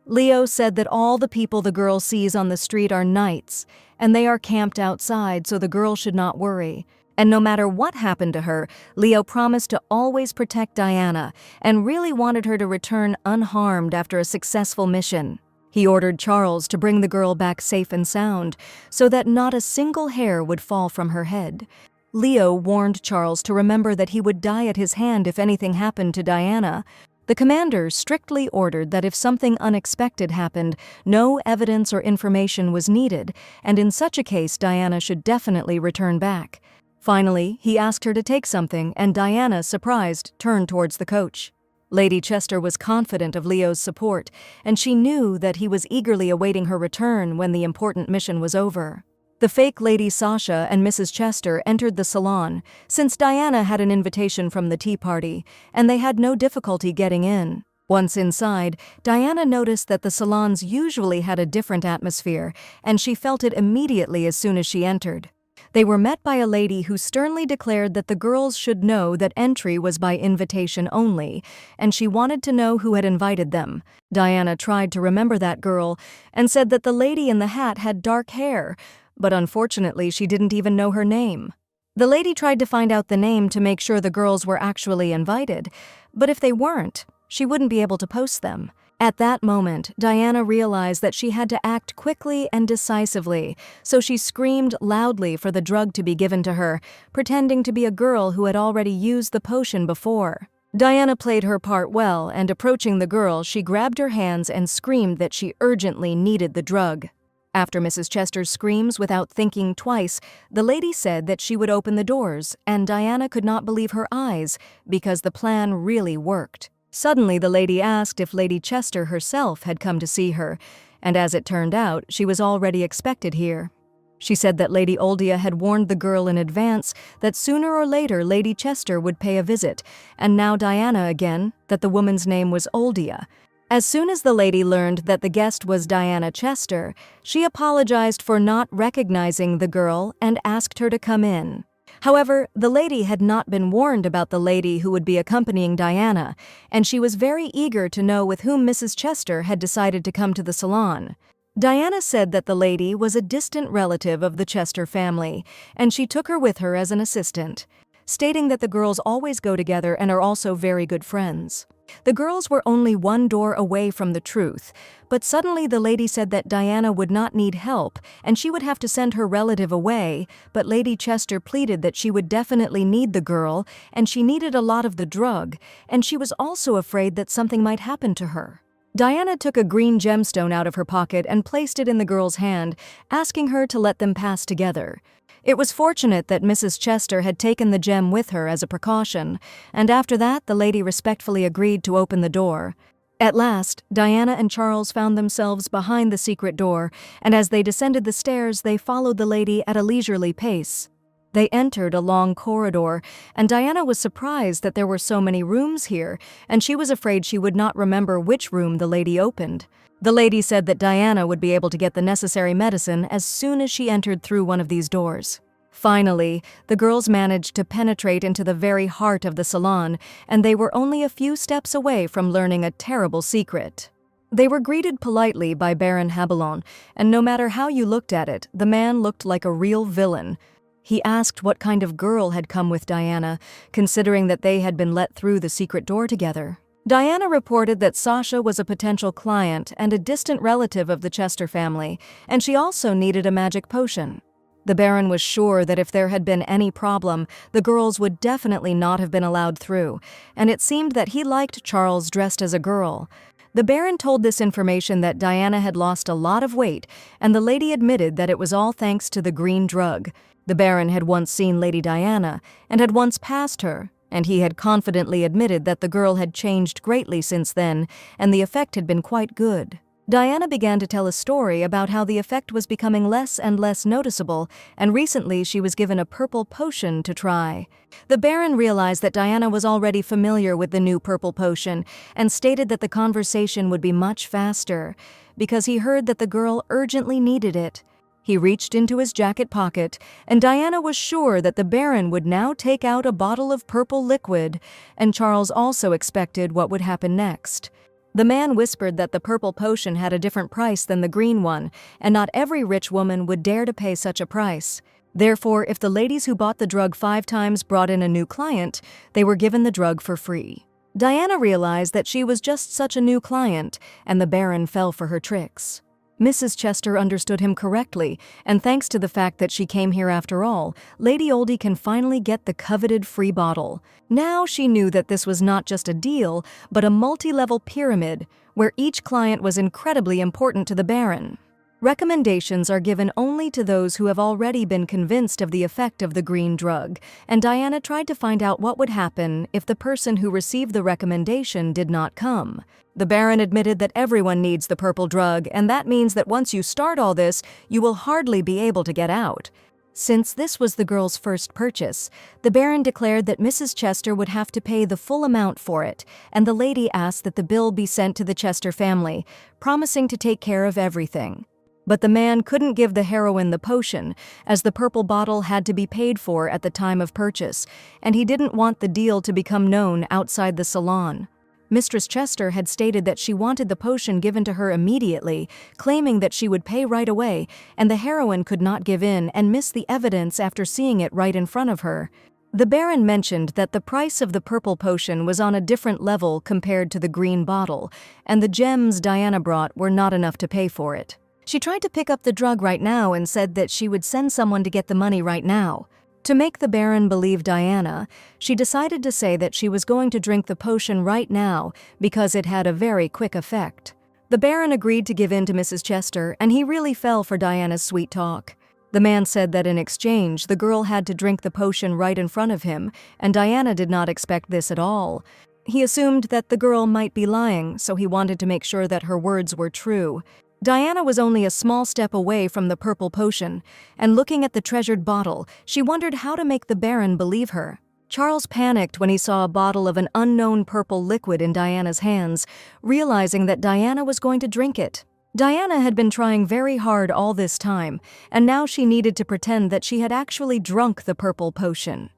Leo said that all the people the girl sees on the street are knights, and they are camped outside so the girl should not worry. And no matter what happened to her, Leo promised to always protect Diana and really wanted her to return unharmed after a successful mission. He ordered Charles to bring the girl back safe and sound so that not a single hair would fall from her head. Leo warned Charles to remember that he would die at his hand if anything happened to Diana. The commander strictly ordered that if something unexpected happened, no evidence or information was needed, and in such a case Diana should definitely return back. Finally, he asked her to take something, and Diana, surprised, turned towards the coach. Lady Chester was confident of Leo's support, and she knew that he was eagerly awaiting her return when the important mission was over. The fake Lady Sasha and Mrs. Chester entered the salon, since Diana had an invitation from the tea party, and they had no difficulty getting in. Once inside, Diana noticed that the salons usually had a different atmosphere, and she felt it immediately as soon as she entered. They were met by a lady who sternly declared that the girls should know that entry was by invitation only, and she wanted to know who had invited them. Diana tried to remember that girl and said that the lady in the hat had dark hair, but unfortunately she didn't even know her name. The lady tried to find out the name to make sure the girls were actually invited, but if they weren't, she wouldn't be able to post them. At that moment, Diana realized that she had to act quickly and decisively, so she screamed loudly for the drug to be given to her, pretending to be a girl who had already used the potion before. Diana played her part well, and approaching the girl, she grabbed her hands and screamed that she urgently needed the drug. After Mrs. Chester's screams without thinking twice, the lady said that she would open the doors, and Diana could not believe her eyes because the plan really worked. Suddenly, the lady asked if Lady Chester herself had come to see her, and as it turned out, she was already expected here. She said that Lady Oldia had warned the girl in advance that sooner or later Lady Chester would pay a visit, and now Diana again, that the woman's name was Oldia. As soon as the lady learned that the guest was Diana Chester, she apologized for not recognizing the girl and asked her to come in. However, the lady had not been warned about the lady who would be accompanying Diana, and she was very eager to know with whom Mrs. Chester had decided to come to the salon. Diana said that the lady was a distant relative of the Chester family, and she took her with her as an assistant, stating that the girls always go together and are also very good friends. The girls were only one door away from the truth, but suddenly the lady said that Diana would not need help and she would have to send her relative away, but Lady Chester pleaded that she would definitely need the girl and she needed a lot of the drug, and she was also afraid that something might happen to her. Diana took a green gemstone out of her pocket and placed it in the girl's hand, asking her to let them pass together. It was fortunate that Mrs. Chester had taken the gem with her as a precaution, and after that the lady respectfully agreed to open the door. At last, Diana and Charles found themselves behind the secret door, and as they descended the stairs, they followed the lady at a leisurely pace. They entered a long corridor, and Diana was surprised that there were so many rooms here, and she was afraid she would not remember which room the lady opened. The lady said that Diana would be able to get the necessary medicine as soon as she entered through one of these doors. Finally, the girls managed to penetrate into the very heart of the salon, and they were only a few steps away from learning a terrible secret. They were greeted politely by Baron Habelon, and no matter how you looked at it, the man looked like a real villain. He asked what kind of girl had come with Diana, considering that they had been let through the secret door together. Diana reported that Sasha was a potential client and a distant relative of the Chester family, and she also needed a magic potion. The Baron was sure that if there had been any problem, the girls would definitely not have been allowed through, and it seemed that he liked Charles dressed as a girl. The Baron told this information that Diana had lost a lot of weight, and the lady admitted that it was all thanks to the green drug. The Baron had once seen Lady Diana, and had once passed her, and he had confidently admitted that the girl had changed greatly since then, and the effect had been quite good. Diana began to tell a story about how the effect was becoming less and less noticeable, and recently she was given a purple potion to try. The Baron realized that Diana was already familiar with the new purple potion, and stated that the conversation would be much faster, because he heard that the girl urgently needed it. He reached into his jacket pocket, and Diana was sure that the Baron would now take out a bottle of purple liquid, and Charles also expected what would happen next. The man whispered that the purple potion had a different price than the green one, and not every rich woman would dare to pay such a price. Therefore, if the ladies who bought the drug 5 times brought in a new client, they were given the drug for free. Diana realized that she was just such a new client, and the Baron fell for her tricks. Mrs. Chester understood him correctly, and thanks to the fact that she came here after all, Lady Oldie can finally get the coveted free bottle. Now she knew that this was not just a deal, but a multi-level pyramid, where each client was incredibly important to the Baron. Recommendations are given only to those who have already been convinced of the effect of the green drug, and Diana tried to find out what would happen if the person who received the recommendation did not come. The Baron admitted that everyone needs the purple drug, and that means that once you start all this, you will hardly be able to get out. Since this was the girl's first purchase, the Baron declared that Mrs. Chester would have to pay the full amount for it, and the lady asked that the bill be sent to the Chester family, promising to take care of everything. But the man couldn't give the heroine the potion, as the purple bottle had to be paid for at the time of purchase, and he didn't want the deal to become known outside the salon. Mistress Chester had stated that she wanted the potion given to her immediately, claiming that she would pay right away, and the heroine could not give in and miss the evidence after seeing it right in front of her. The Baron mentioned that the price of the purple potion was on a different level compared to the green bottle, and the gems Diana brought were not enough to pay for it. She tried to pick up the drug right now and said that she would send someone to get the money right now. To make the Baron believe Diana, she decided to say that she was going to drink the potion right now because it had a very quick effect. The Baron agreed to give in to Mrs. Chester, and he really fell for Diana's sweet talk. The man said that in exchange, the girl had to drink the potion right in front of him, and Diana did not expect this at all. He assumed that the girl might be lying, so he wanted to make sure that her words were true. Diana was only a small step away from the purple potion, and looking at the treasured bottle, she wondered how to make the Baron believe her. Charles panicked when he saw a bottle of an unknown purple liquid in Diana's hands, realizing that Diana was going to drink it. Diana had been trying very hard all this time, and now she needed to pretend that she had actually drunk the purple potion.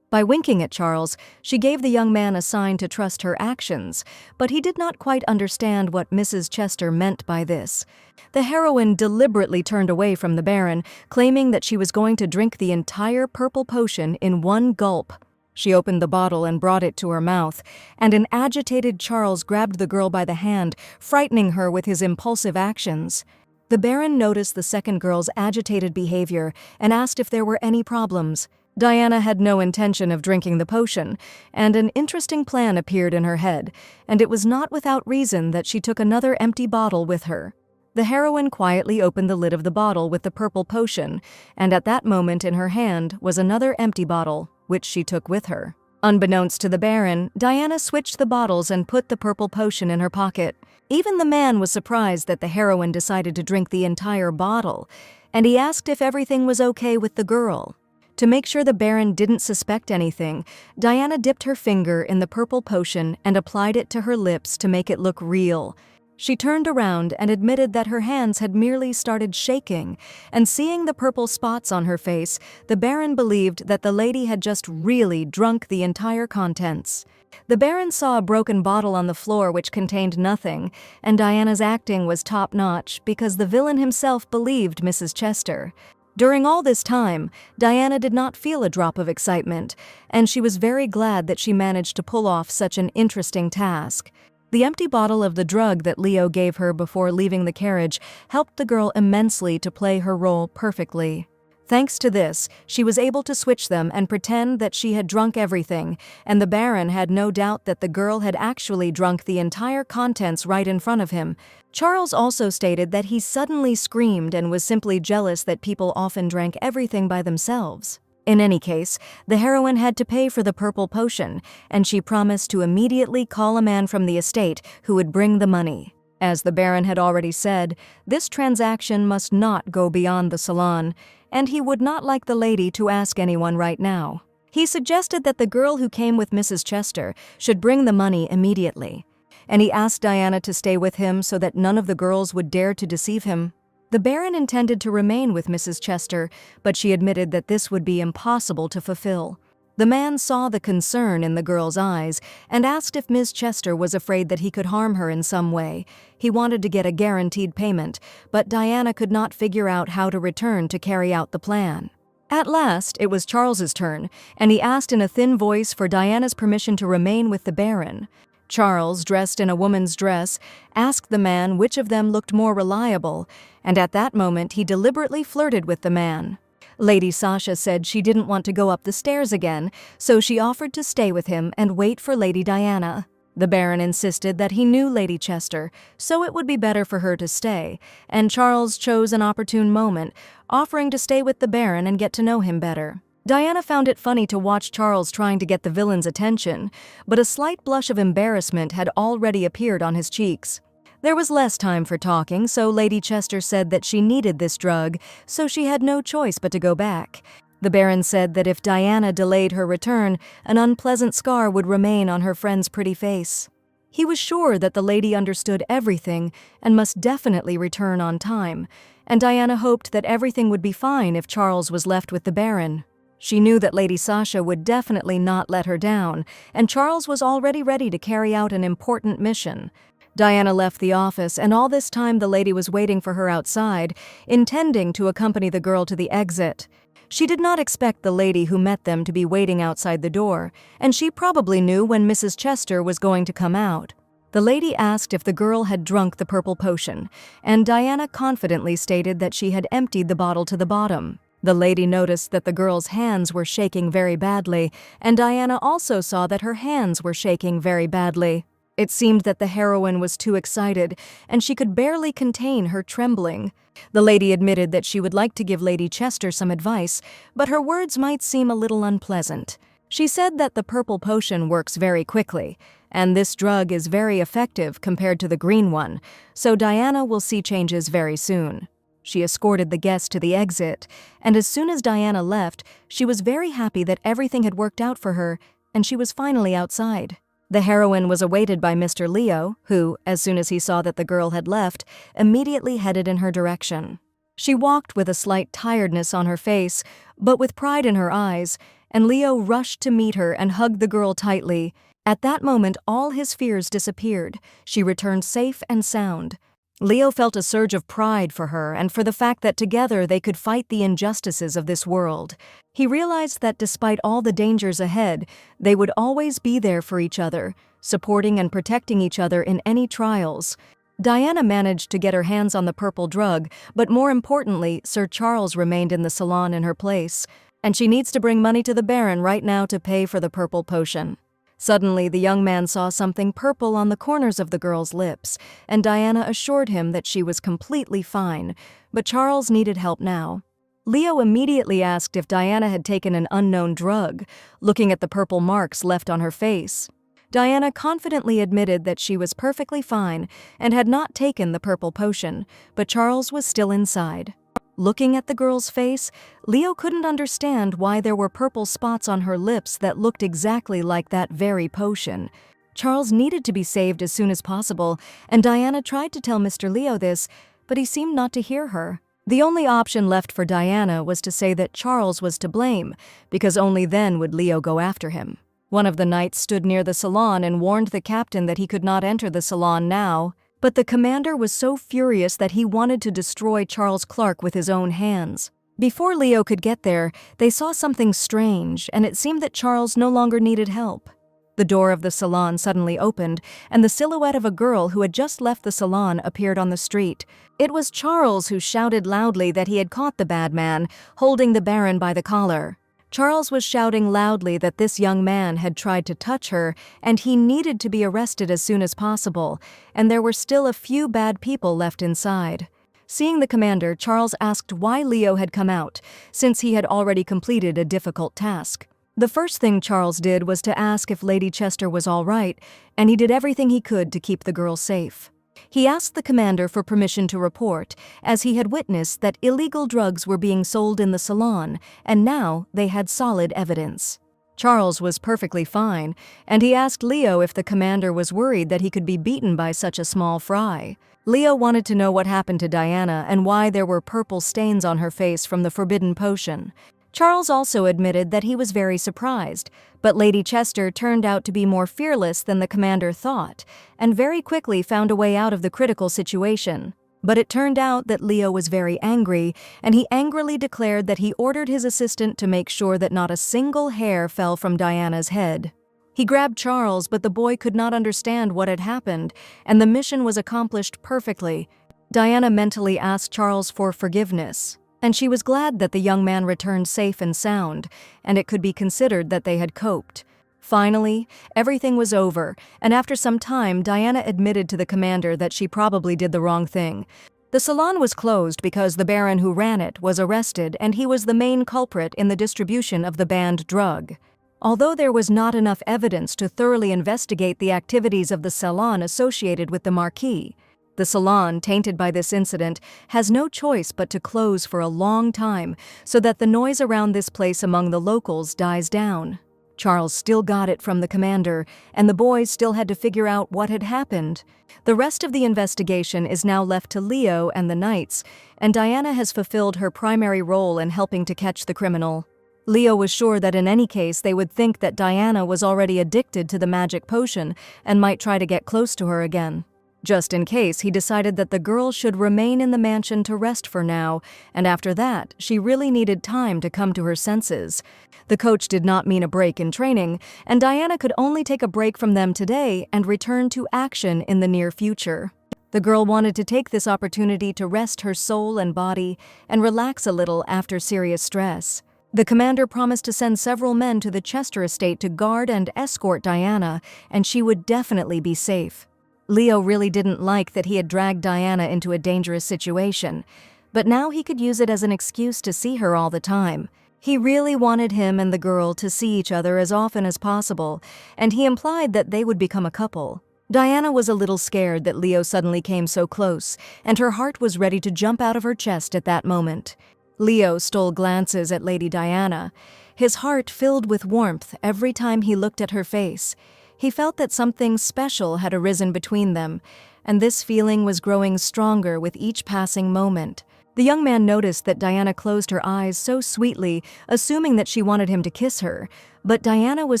By winking at Charles, she gave the young man a sign to trust her actions, but he did not quite understand what Mrs. Chester meant by this. The heroine deliberately turned away from the Baron, claiming that she was going to drink the entire purple potion in one gulp. She opened the bottle and brought it to her mouth, and an agitated Charles grabbed the girl by the hand, frightening her with his impulsive actions. The Baron noticed the second girl's agitated behavior and asked if there were any problems. Diana had no intention of drinking the potion, and an interesting plan appeared in her head, and it was not without reason that she took another empty bottle with her. The heroine quietly opened the lid of the bottle with the purple potion, and at that moment in her hand was another empty bottle, which she took with her. Unbeknownst to the Baron, Diana switched the bottles and put the purple potion in her pocket. Even the man was surprised that the heroine decided to drink the entire bottle, and he asked if everything was okay with the girl. To make sure the Baron didn't suspect anything, Diana dipped her finger in the purple potion and applied it to her lips to make it look real. She turned around and admitted that her hands had merely started shaking, and seeing the purple spots on her face, the Baron believed that the lady had just really drunk the entire contents. The Baron saw a broken bottle on the floor which contained nothing, and Diana's acting was top-notch because the villain himself believed Mrs. Chester. During all this time, Diana did not feel a drop of excitement, and she was very glad that she managed to pull off such an interesting task. The empty bottle of the drug that Leo gave her before leaving the carriage helped the girl immensely to play her role perfectly. Thanks to this, she was able to switch them and pretend that she had drunk everything, and the Baron had no doubt that the girl had actually drunk the entire contents right in front of him. Charles also stated that he suddenly screamed and was simply jealous that people often drank everything by themselves. In any case, the heroine had to pay for the purple potion, and she promised to immediately call a man from the estate who would bring the money. As the Baron had already said, this transaction must not go beyond the salon, and he would not like the lady to ask anyone right now. He suggested that the girl who came with Mrs. Chester should bring the money immediately, and he asked Diana to stay with him so that none of the girls would dare to deceive him. The Baron intended to remain with Mrs. Chester, but she admitted that this would be impossible to fulfill. The man saw the concern in the girl's eyes and asked if Ms. Chester was afraid that he could harm her in some way. He wanted to get a guaranteed payment, but Diana could not figure out how to return to carry out the plan. At last, it was Charles's turn, and he asked in a thin voice for Diana's permission to remain with the Baron. Charles, dressed in a woman's dress, asked the man which of them looked more reliable, and at that moment he deliberately flirted with the man. Lady Sasha said she didn't want to go up the stairs again, so she offered to stay with him and wait for Lady Diana. The Baron insisted that he knew Lady Chester, so it would be better for her to stay, and Charles chose an opportune moment, offering to stay with the Baron and get to know him better. Diana found it funny to watch Charles trying to get the villain's attention, but a slight blush of embarrassment had already appeared on his cheeks. There was less time for talking, so Lady Chester said that she needed this drug, so she had no choice but to go back. The Baron said that if Diana delayed her return, an unpleasant scar would remain on her friend's pretty face. He was sure that the lady understood everything and must definitely return on time, and Diana hoped that everything would be fine if Charles was left with the Baron. She knew that Lady Sasha would definitely not let her down, and Charles was already ready to carry out an important mission. Diana left the office, and all this time the lady was waiting for her outside, intending to accompany the girl to the exit. She did not expect the lady who met them to be waiting outside the door, and she probably knew when Mrs. Chester was going to come out. The lady asked if the girl had drunk the purple potion, and Diana confidently stated that she had emptied the bottle to the bottom. The lady noticed that the girl's hands were shaking very badly, and Diana also saw that her hands were shaking very badly. It seemed that the heroine was too excited, and she could barely contain her trembling. The lady admitted that she would like to give Lady Chester some advice, but her words might seem a little unpleasant. She said that the purple potion works very quickly, and this drug is very effective compared to the green one, so Diana will see changes very soon. She escorted the guest to the exit, and as soon as Diana left, she was very happy that everything had worked out for her, and she was finally outside. The heroine was awaited by Mr. Leo, who, as soon as he saw that the girl had left, immediately headed in her direction. She walked with a slight tiredness on her face, but with pride in her eyes, and Leo rushed to meet her and hugged the girl tightly. At that moment, all his fears disappeared. She returned safe and sound. Leo felt a surge of pride for her and for the fact that together they could fight the injustices of this world. He realized that despite all the dangers ahead, they would always be there for each other, supporting and protecting each other in any trials. Diana managed to get her hands on the purple drug, but more importantly, Sir Charles remained in the salon in her place, and she needs to bring money to the Baron right now to pay for the purple potion. Suddenly, the young man saw something purple on the corners of the girl's lips, and Diana assured him that she was completely fine, but Charles needed help now. Leo immediately asked if Diana had taken an unknown drug, looking at the purple marks left on her face. Diana confidently admitted that she was perfectly fine and had not taken the purple potion, but Charles was still inside. Looking at the girl's face, Leo couldn't understand why there were purple spots on her lips that looked exactly like that very potion. Charles needed to be saved as soon as possible, and Diana tried to tell Mr. Leo this, but he seemed not to hear her. The only option left for Diana was to say that Charles was to blame, because only then would Leo go after him. One of the knights stood near the salon and warned the captain that he could not enter the salon now. But the commander was so furious that he wanted to destroy Charles Clark with his own hands. Before Leo could get there, they saw something strange, and it seemed that Charles no longer needed help. The door of the salon suddenly opened, and the silhouette of a girl who had just left the salon appeared on the street. It was Charles who shouted loudly that he had caught the bad man, holding the Baron by the collar. Charles was shouting loudly that this young man had tried to touch her, and he needed to be arrested as soon as possible, and there were still a few bad people left inside. Seeing the commander, Charles asked why Leo had come out, since he had already completed a difficult task. The first thing Charles did was to ask if Lady Chester was all right, and he did everything he could to keep the girl safe. He asked the commander for permission to report, as he had witnessed that illegal drugs were being sold in the salon, and now they had solid evidence. Charles was perfectly fine, and he asked Leo if the commander was worried that he could be beaten by such a small fry. Leo wanted to know what happened to Diana and why there were purple stains on her face from the forbidden potion. Charles also admitted that he was very surprised, but Lady Chester turned out to be more fearless than the commander thought, and very quickly found a way out of the critical situation. But it turned out that Leo was very angry, and he angrily declared that he ordered his assistant to make sure that not a single hair fell from Diana's head. He grabbed Charles, but the boy could not understand what had happened, and the mission was accomplished perfectly. Diana mentally asked Charles for forgiveness, and she was glad that the young man returned safe and sound, and it could be considered that they had coped. Finally, everything was over, and after some time, Diana admitted to the commander that she probably did the wrong thing. The salon was closed because the baron who ran it was arrested, and he was the main culprit in the distribution of the banned drug. Although there was not enough evidence to thoroughly investigate the activities of the salon associated with the marquis, the salon, tainted by this incident, has no choice but to close for a long time so that the noise around this place among the locals dies down. Charles still got it from the commander, and the boys still had to figure out what had happened. The rest of the investigation is now left to Leo and the Knights, and Diana has fulfilled her primary role in helping to catch the criminal. Leo was sure that in any case they would think that Diana was already addicted to the magic potion and might try to get close to her again. Just in case, he decided that the girl should remain in the mansion to rest for now, and after that, she really needed time to come to her senses. The coach did not mean a break in training, and Diana could only take a break from them today and return to action in the near future. The girl wanted to take this opportunity to rest her soul and body and relax a little after serious stress. The commander promised to send several men to the Chester estate to guard and escort Diana, and she would definitely be safe. Leo really didn't like that he had dragged Diana into a dangerous situation, but now he could use it as an excuse to see her all the time. He really wanted him and the girl to see each other as often as possible, and he implied that they would become a couple. Diana was a little scared that Leo suddenly came so close, and her heart was ready to jump out of her chest at that moment. Leo stole glances at Lady Diana. His heart filled with warmth every time he looked at her face. He felt that something special had arisen between them, and this feeling was growing stronger with each passing moment. The young man noticed that Diana closed her eyes so sweetly, assuming that she wanted him to kiss her, but Diana was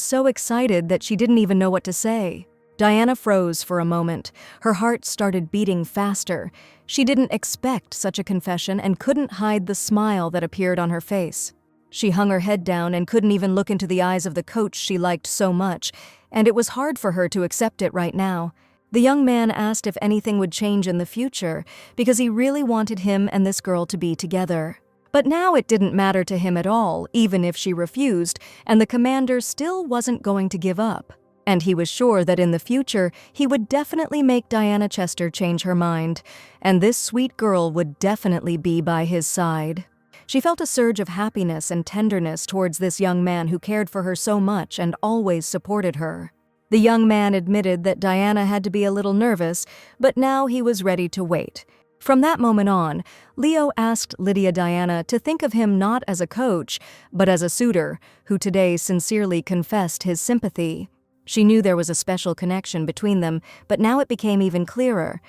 so excited that she didn't even know what to say. Diana froze for a moment. Her heart started beating faster. She didn't expect such a confession and couldn't hide the smile that appeared on her face. She hung her head down and couldn't even look into the eyes of the coach she liked so much, and it was hard for her to accept it right now. The young man asked if anything would change in the future, because he really wanted him and this girl to be together. But now it didn't matter to him at all, even if she refused, and the commander still wasn't going to give up. And he was sure that in the future, he would definitely make Diana Chester change her mind, and this sweet girl would definitely be by his side. She felt a surge of happiness and tenderness towards this young man who cared for her so much and always supported her. The young man admitted that Diana had to be a little nervous, but now he was ready to wait. From that moment on, Leo asked Lydia Diana to think of him not as a coach, but as a suitor, who today sincerely confessed his sympathy. She knew there was a special connection between them, but now it became even clearer.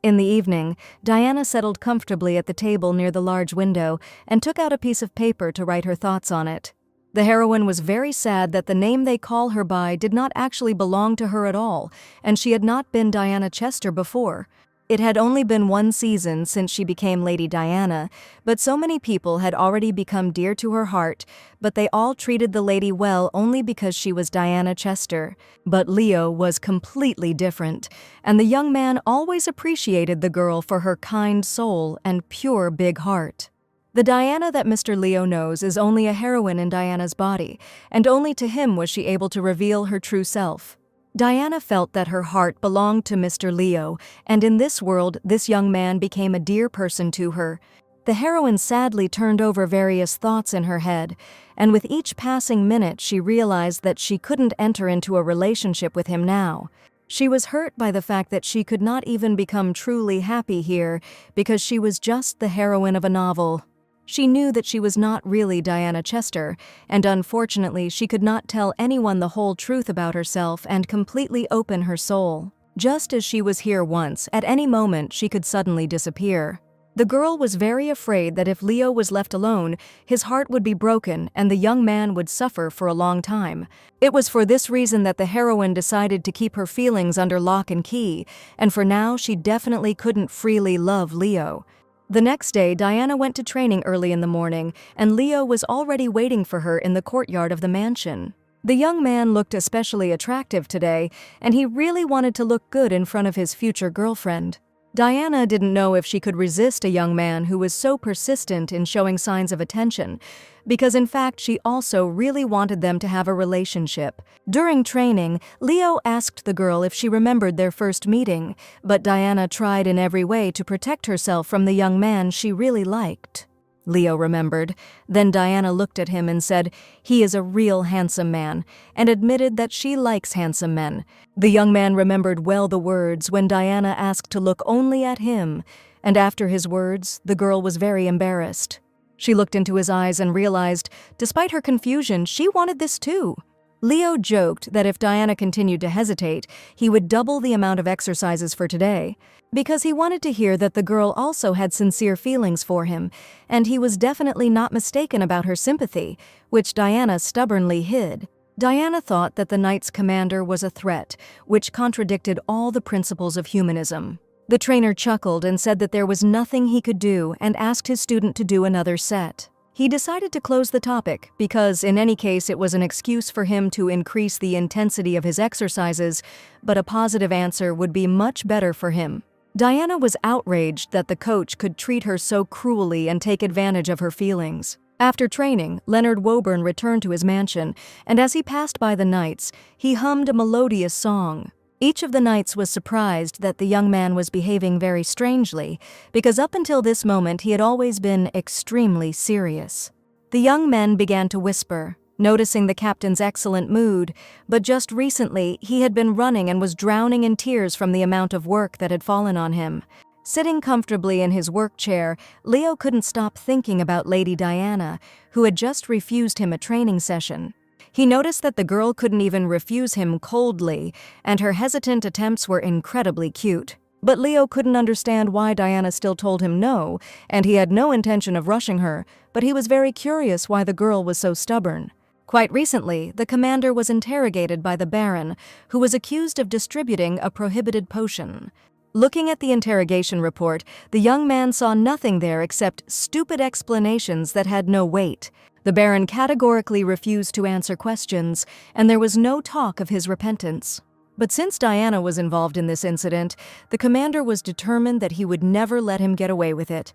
In the evening, Diana settled comfortably at the table near the large window and took out a piece of paper to write her thoughts on it. The heroine was very sad that the name they call her by did not actually belong to her at all, and she had not been Diana Chester before. It had only been one season since she became Lady Diana, but so many people had already become dear to her heart, but they all treated the lady well only because she was Diana Chester. But Leo was completely different, and the young man always appreciated the girl for her kind soul and pure big heart. The Diana that Mr. Leo knows is only a heroine in Diana's body, and only to him was she able to reveal her true self. Diana felt that her heart belonged to Mr. Leo, and in this world, this young man became a dear person to her. The heroine sadly turned over various thoughts in her head, and with each passing minute she realized that she couldn't enter into a relationship with him now. She was hurt by the fact that she could not even become truly happy here because she was just the heroine of a novel. She knew that she was not really Diana Chester, and unfortunately she could not tell anyone the whole truth about herself and completely open her soul. Just as she was here once, at any moment she could suddenly disappear. The girl was very afraid that if Leo was left alone, his heart would be broken and the young man would suffer for a long time. It was for this reason that the heroine decided to keep her feelings under lock and key, and for now she definitely couldn't freely love Leo. The next day, Diana went to training early in the morning, and Leo was already waiting for her in the courtyard of the mansion. The young man looked especially attractive today, and he really wanted to look good in front of his future girlfriend. Diana didn't know if she could resist a young man who was so persistent in showing signs of attention, because in fact she also really wanted them to have a relationship. During training, Leo asked the girl if she remembered their first meeting, but Diana tried in every way to protect herself from the young man she really liked. Leo remembered. Then Diana looked at him and said, "He is a real handsome man," and admitted that she likes handsome men. The young man remembered well the words when Diana asked to look only at him, and after his words, the girl was very embarrassed. She looked into his eyes and realized, despite her confusion, she wanted this too. Leo joked that if Diana continued to hesitate, he would double the amount of exercises for today, because he wanted to hear that the girl also had sincere feelings for him, and he was definitely not mistaken about her sympathy, which Diana stubbornly hid. Diana thought that the knight's commander was a threat, which contradicted all the principles of humanism. The trainer chuckled and said that there was nothing he could do and asked his student to do another set. He decided to close the topic because, in any case, it was an excuse for him to increase the intensity of his exercises, but a positive answer would be much better for him. Diana was outraged that the coach could treat her so cruelly and take advantage of her feelings. After training, Leonard Woburn returned to his mansion, and as he passed by the knights, he hummed a melodious song. Each of the knights was surprised that the young man was behaving very strangely, because up until this moment he had always been extremely serious. The young men began to whisper, noticing the captain's excellent mood, but just recently he had been running and was drowning in tears from the amount of work that had fallen on him. Sitting comfortably in his work chair, Leo couldn't stop thinking about Lady Diana, who had just refused him a training session. He noticed that the girl couldn't even refuse him coldly, and her hesitant attempts were incredibly cute. But Leo couldn't understand why Diana still told him no, and he had no intention of rushing her, but he was very curious why the girl was so stubborn. Quite recently, the commander was interrogated by the Baron, who was accused of distributing a prohibited potion. Looking at the interrogation report, the young man saw nothing there except stupid explanations that had no weight. The Baron categorically refused to answer questions, and there was no talk of his repentance. But since Diana was involved in this incident, the commander was determined that he would never let him get away with it.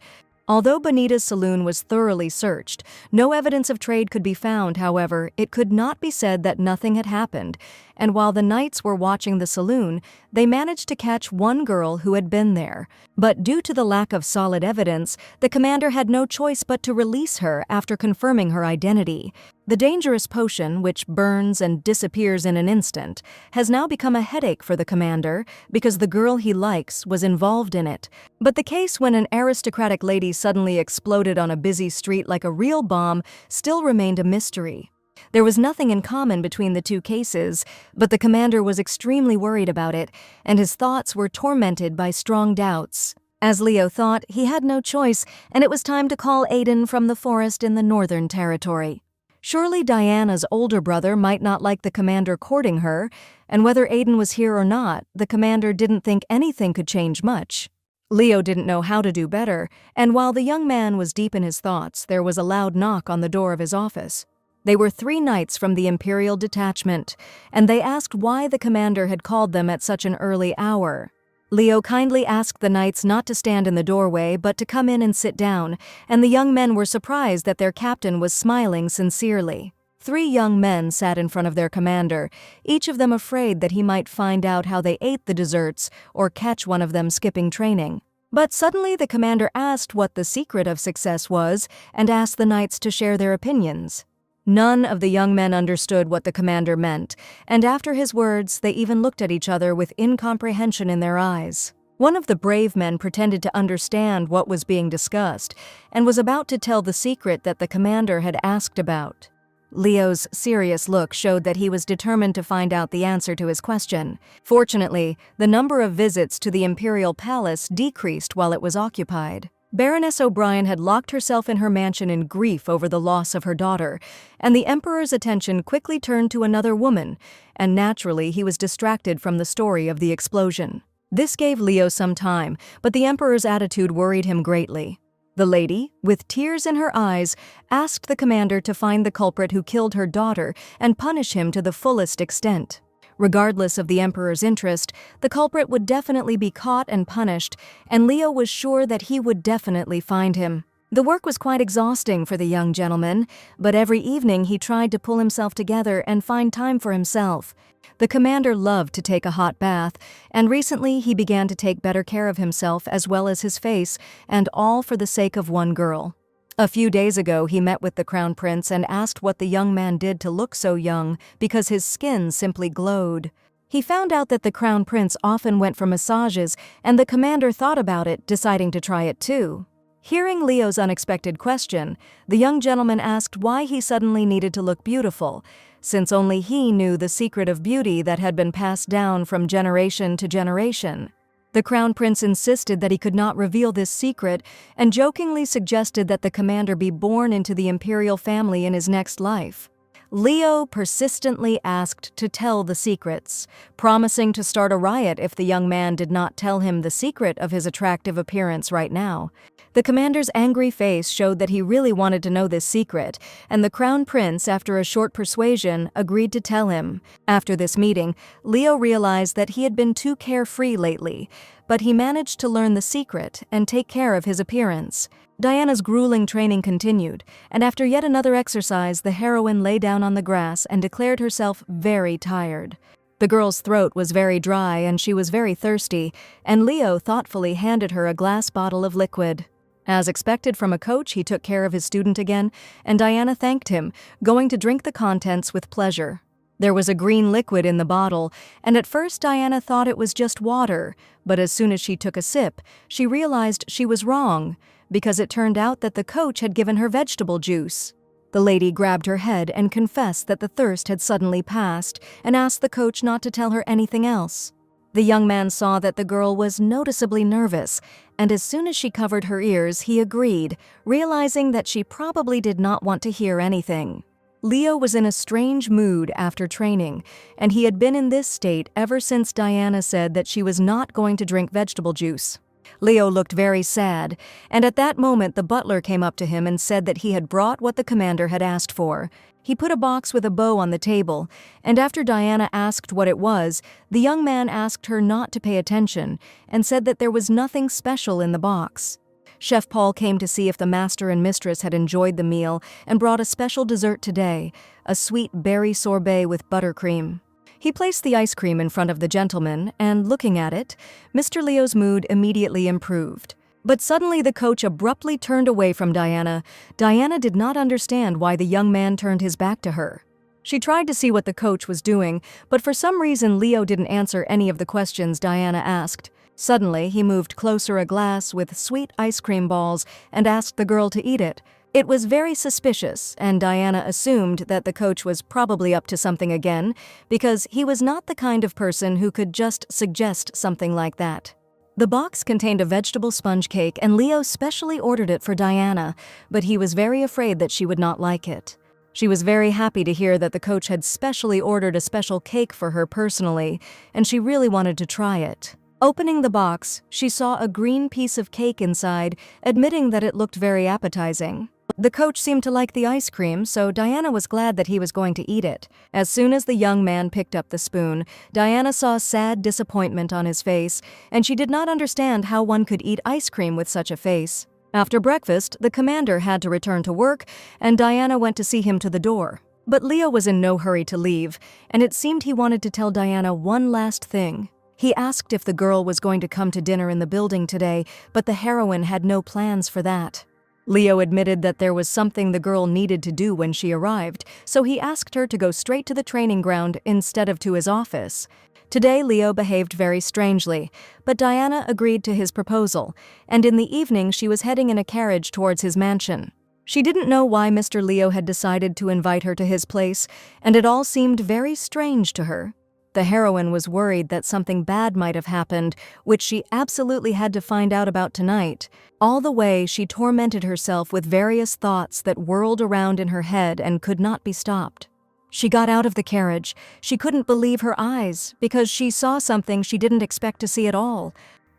Although Bonita's saloon was thoroughly searched, no evidence of trade could be found. However, it could not be said that nothing had happened, and while the knights were watching the saloon, they managed to catch one girl who had been there. But due to the lack of solid evidence, the commander had no choice but to release her after confirming her identity. The dangerous potion, which burns and disappears in an instant, has now become a headache for the commander because the girl he likes was involved in it. But the case when an aristocratic lady suddenly exploded on a busy street like a real bomb still remained a mystery. There was nothing in common between the two cases, but the commander was extremely worried about it, and his thoughts were tormented by strong doubts. As Leo thought, he had no choice, and it was time to call Aiden from the forest in the Northern Territory. Surely Diana's older brother might not like the commander courting her, and whether Aiden was here or not, the commander didn't think anything could change much. Leo didn't know how to do better, and while the young man was deep in his thoughts, there was a loud knock on the door of his office. They were 3 knights from the Imperial Detachment, and they asked why the commander had called them at such an early hour. Leo kindly asked the knights not to stand in the doorway but to come in and sit down, and the young men were surprised that their captain was smiling sincerely. 3 young men sat in front of their commander, each of them afraid that he might find out how they ate the desserts or catch one of them skipping training. But suddenly the commander asked what the secret of success was and asked the knights to share their opinions. None of the young men understood what the commander meant, and after his words, they even looked at each other with incomprehension in their eyes. One of the brave men pretended to understand what was being discussed and was about to tell the secret that the commander had asked about. Leo's serious look showed that he was determined to find out the answer to his question. Fortunately, the number of visits to the Imperial Palace decreased while it was occupied. Baroness O'Brien had locked herself in her mansion in grief over the loss of her daughter, and the Emperor's attention quickly turned to another woman, and naturally he was distracted from the story of the explosion. This gave Leo some time, but the Emperor's attitude worried him greatly. The lady, with tears in her eyes, asked the commander to find the culprit who killed her daughter and punish him to the fullest extent. Regardless of the Emperor's interest, the culprit would definitely be caught and punished, and Leo was sure that he would definitely find him. The work was quite exhausting for the young gentleman, but every evening he tried to pull himself together and find time for himself. The commander loved to take a hot bath, and recently he began to take better care of himself as well as his face, and all for the sake of one girl. A few days ago he met with the Crown Prince and asked what the young man did to look so young, because his skin simply glowed. He found out that the Crown Prince often went for massages, and the commander thought about it, deciding to try it too. Hearing Leo's unexpected question, the young gentleman asked why he suddenly needed to look beautiful, since only he knew the secret of beauty that had been passed down from generation to generation. The Crown Prince insisted that he could not reveal this secret and jokingly suggested that the commander be born into the imperial family in his next life. Leo persistently asked to tell the secrets, promising to start a riot if the young man did not tell him the secret of his attractive appearance right now. The commander's angry face showed that he really wanted to know this secret, and the Crown Prince, after a short persuasion, agreed to tell him. After this meeting, Leo realized that he had been too carefree lately, but he managed to learn the secret and take care of his appearance. Diana's grueling training continued, and after yet another exercise, the heroine lay down on the grass and declared herself very tired. The girl's throat was very dry and she was very thirsty, and Leo thoughtfully handed her a glass bottle of liquid. As expected from a coach, he took care of his student again, and Diana thanked him, going to drink the contents with pleasure. There was a green liquid in the bottle, and at first Diana thought it was just water, but as soon as she took a sip, she realized she was wrong, because it turned out that the coach had given her vegetable juice. The lady grabbed her head and confessed that the thirst had suddenly passed, and asked the coach not to tell her anything else. The young man saw that the girl was noticeably nervous, and as soon as she covered her ears, he agreed, realizing that she probably did not want to hear anything. Leo was in a strange mood after training, and he had been in this state ever since Diana said that she was not going to drink vegetable juice. Leo looked very sad, and at that moment the butler came up to him and said that he had brought what the commander had asked for. He put a box with a bow on the table, and after Diana asked what it was, the young man asked her not to pay attention and said that there was nothing special in the box. Chef Paul came to see if the master and mistress had enjoyed the meal and brought a special dessert today, a sweet berry sorbet with buttercream. He placed the ice cream in front of the gentleman, and looking at it, Mr. Leo's mood immediately improved. But suddenly the coach abruptly turned away from Diana. Diana did not understand why the young man turned his back to her. She tried to see what the coach was doing, but for some reason Leo didn't answer any of the questions Diana asked. Suddenly, he moved closer a glass with sweet ice cream balls and asked the girl to eat it. It was very suspicious, and Diana assumed that the coach was probably up to something again, because he was not the kind of person who could just suggest something like that. The box contained a vegetable sponge cake, and Leo specially ordered it for Diana, but he was very afraid that she would not like it. She was very happy to hear that the coach had specially ordered a special cake for her personally, and she really wanted to try it. Opening the box, she saw a green piece of cake inside, admitting that it looked very appetizing. The coach seemed to like the ice cream, so Diana was glad that he was going to eat it. As soon as the young man picked up the spoon, Diana saw sad disappointment on his face, and she did not understand how one could eat ice cream with such a face. After breakfast, the commander had to return to work, and Diana went to see him to the door. But Leo was in no hurry to leave, and it seemed he wanted to tell Diana one last thing. He asked if the girl was going to come to dinner in the building today, but the heroine had no plans for that. Leo admitted that there was something the girl needed to do when she arrived, so he asked her to go straight to the training ground instead of to his office. Today, Leo behaved very strangely, but Diana agreed to his proposal, and in the evening she was heading in a carriage towards his mansion. She didn't know why Mr. Leo had decided to invite her to his place, and it all seemed very strange to her. The heroine was worried that something bad might have happened, which she absolutely had to find out about tonight. All the way, she tormented herself with various thoughts that whirled around in her head and could not be stopped. She got out of the carriage. She couldn't believe her eyes, because she saw something she didn't expect to see at all.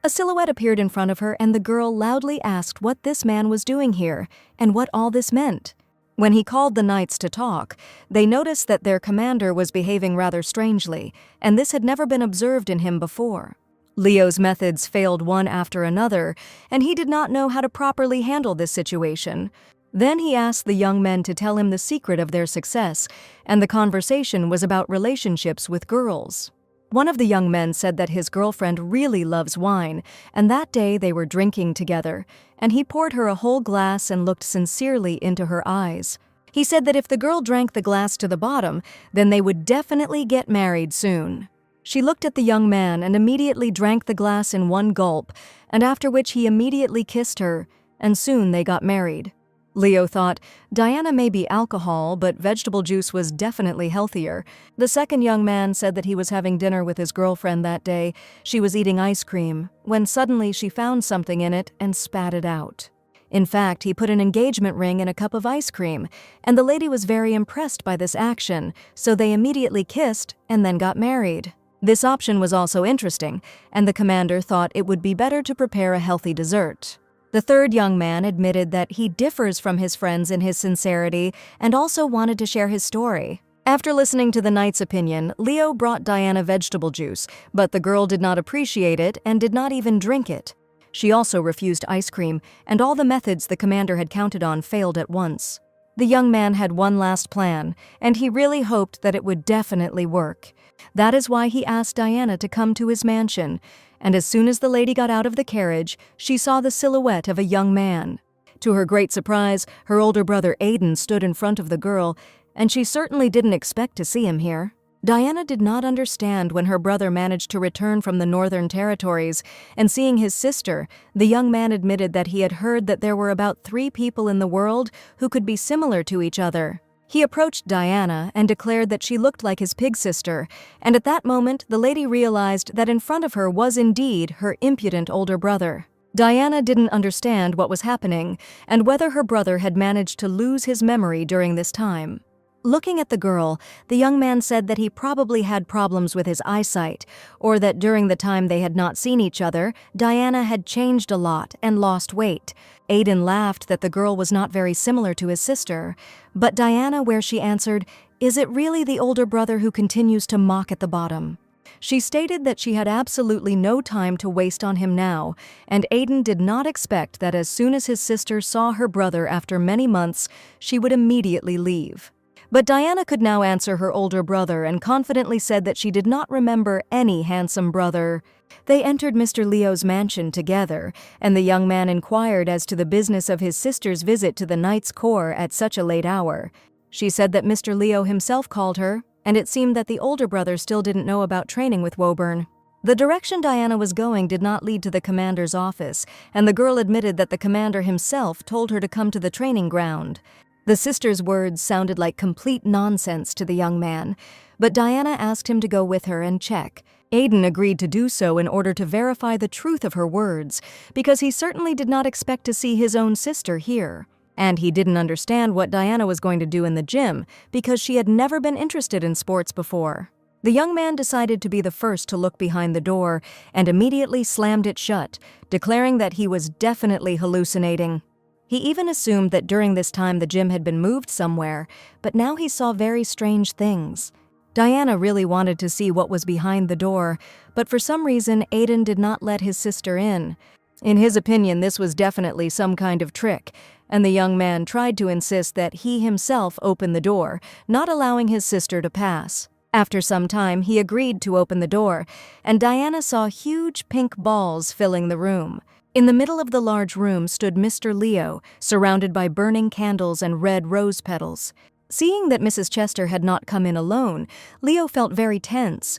A silhouette appeared in front of her, and the girl loudly asked what this man was doing here, and what all this meant. When he called the knights to talk, they noticed that their commander was behaving rather strangely, and this had never been observed in him before. Leo's methods failed one after another, and he did not know how to properly handle this situation. Then he asked the young men to tell him the secret of their success, and the conversation was about relationships with girls. One of the young men said that his girlfriend really loves wine, and that day they were drinking together, and he poured her a whole glass and looked sincerely into her eyes. He said that if the girl drank the glass to the bottom, then they would definitely get married soon. She looked at the young man and immediately drank the glass in one gulp, and after which he immediately kissed her, and soon they got married. Leo thought, Diana may be alcohol, but vegetable juice was definitely healthier. The second young man said that he was having dinner with his girlfriend that day. She was eating ice cream, when suddenly she found something in it and spat it out. In fact, he put an engagement ring in a cup of ice cream, and the lady was very impressed by this action, so they immediately kissed and then got married. This option was also interesting, and the commander thought it would be better to prepare a healthy dessert. The third young man admitted that he differs from his friends in his sincerity and also wanted to share his story. After listening to the knight's opinion, Leo brought Diana vegetable juice, but the girl did not appreciate it and did not even drink it. She also refused ice cream, and all the methods the commander had counted on failed at once. The young man had one last plan, and he really hoped that it would definitely work. That is why he asked Diana to come to his mansion, and as soon as the lady got out of the carriage, she saw the silhouette of a young man. To her great surprise, her older brother Aiden stood in front of the girl, and she certainly didn't expect to see him here. Diana did not understand when her brother managed to return from the Northern Territories, and seeing his sister, the young man admitted that he had heard that there were about 3 people in the world who could be similar to each other. He approached Diana and declared that she looked like his pig sister, and at that moment the lady realized that in front of her was indeed her impudent older brother. Diana didn't understand what was happening and whether her brother had managed to lose his memory during this time. Looking at the girl, the young man said that he probably had problems with his eyesight, or that during the time they had not seen each other, Diana had changed a lot and lost weight. Aiden laughed that the girl was not very similar to his sister, but Diana, where she answered, "Is it really the older brother who continues to mock at the bottom?" She stated that she had absolutely no time to waste on him now, and Aiden did not expect that as soon as his sister saw her brother after many months, she would immediately leave. But Diana could now answer her older brother and confidently said that she did not remember any handsome brother. They entered Mr. Leo's mansion together, and the young man inquired as to the business of his sister's visit to the Knight's Corps at such a late hour. She said that Mr. Leo himself called her, and it seemed that the older brother still didn't know about training with Woburn. The direction Diana was going did not lead to the commander's office, and the girl admitted that the commander himself told her to come to the training ground. The sister's words sounded like complete nonsense to the young man, but Diana asked him to go with her and check. Aiden agreed to do so in order to verify the truth of her words, because he certainly did not expect to see his own sister here. And he didn't understand what Diana was going to do in the gym, because she had never been interested in sports before. The young man decided to be the first to look behind the door and immediately slammed it shut, declaring that he was definitely hallucinating. He even assumed that during this time the gym had been moved somewhere, but now he saw very strange things. Diana really wanted to see what was behind the door, but for some reason Aiden did not let his sister in. In his opinion, this was definitely some kind of trick, and the young man tried to insist that he himself open the door, not allowing his sister to pass. After some time, he agreed to open the door, and Diana saw huge pink balls filling the room. In the middle of the large room stood Mr. Leo, surrounded by burning candles and red rose petals. Seeing that Mrs. Chester had not come in alone, Leo felt very tense.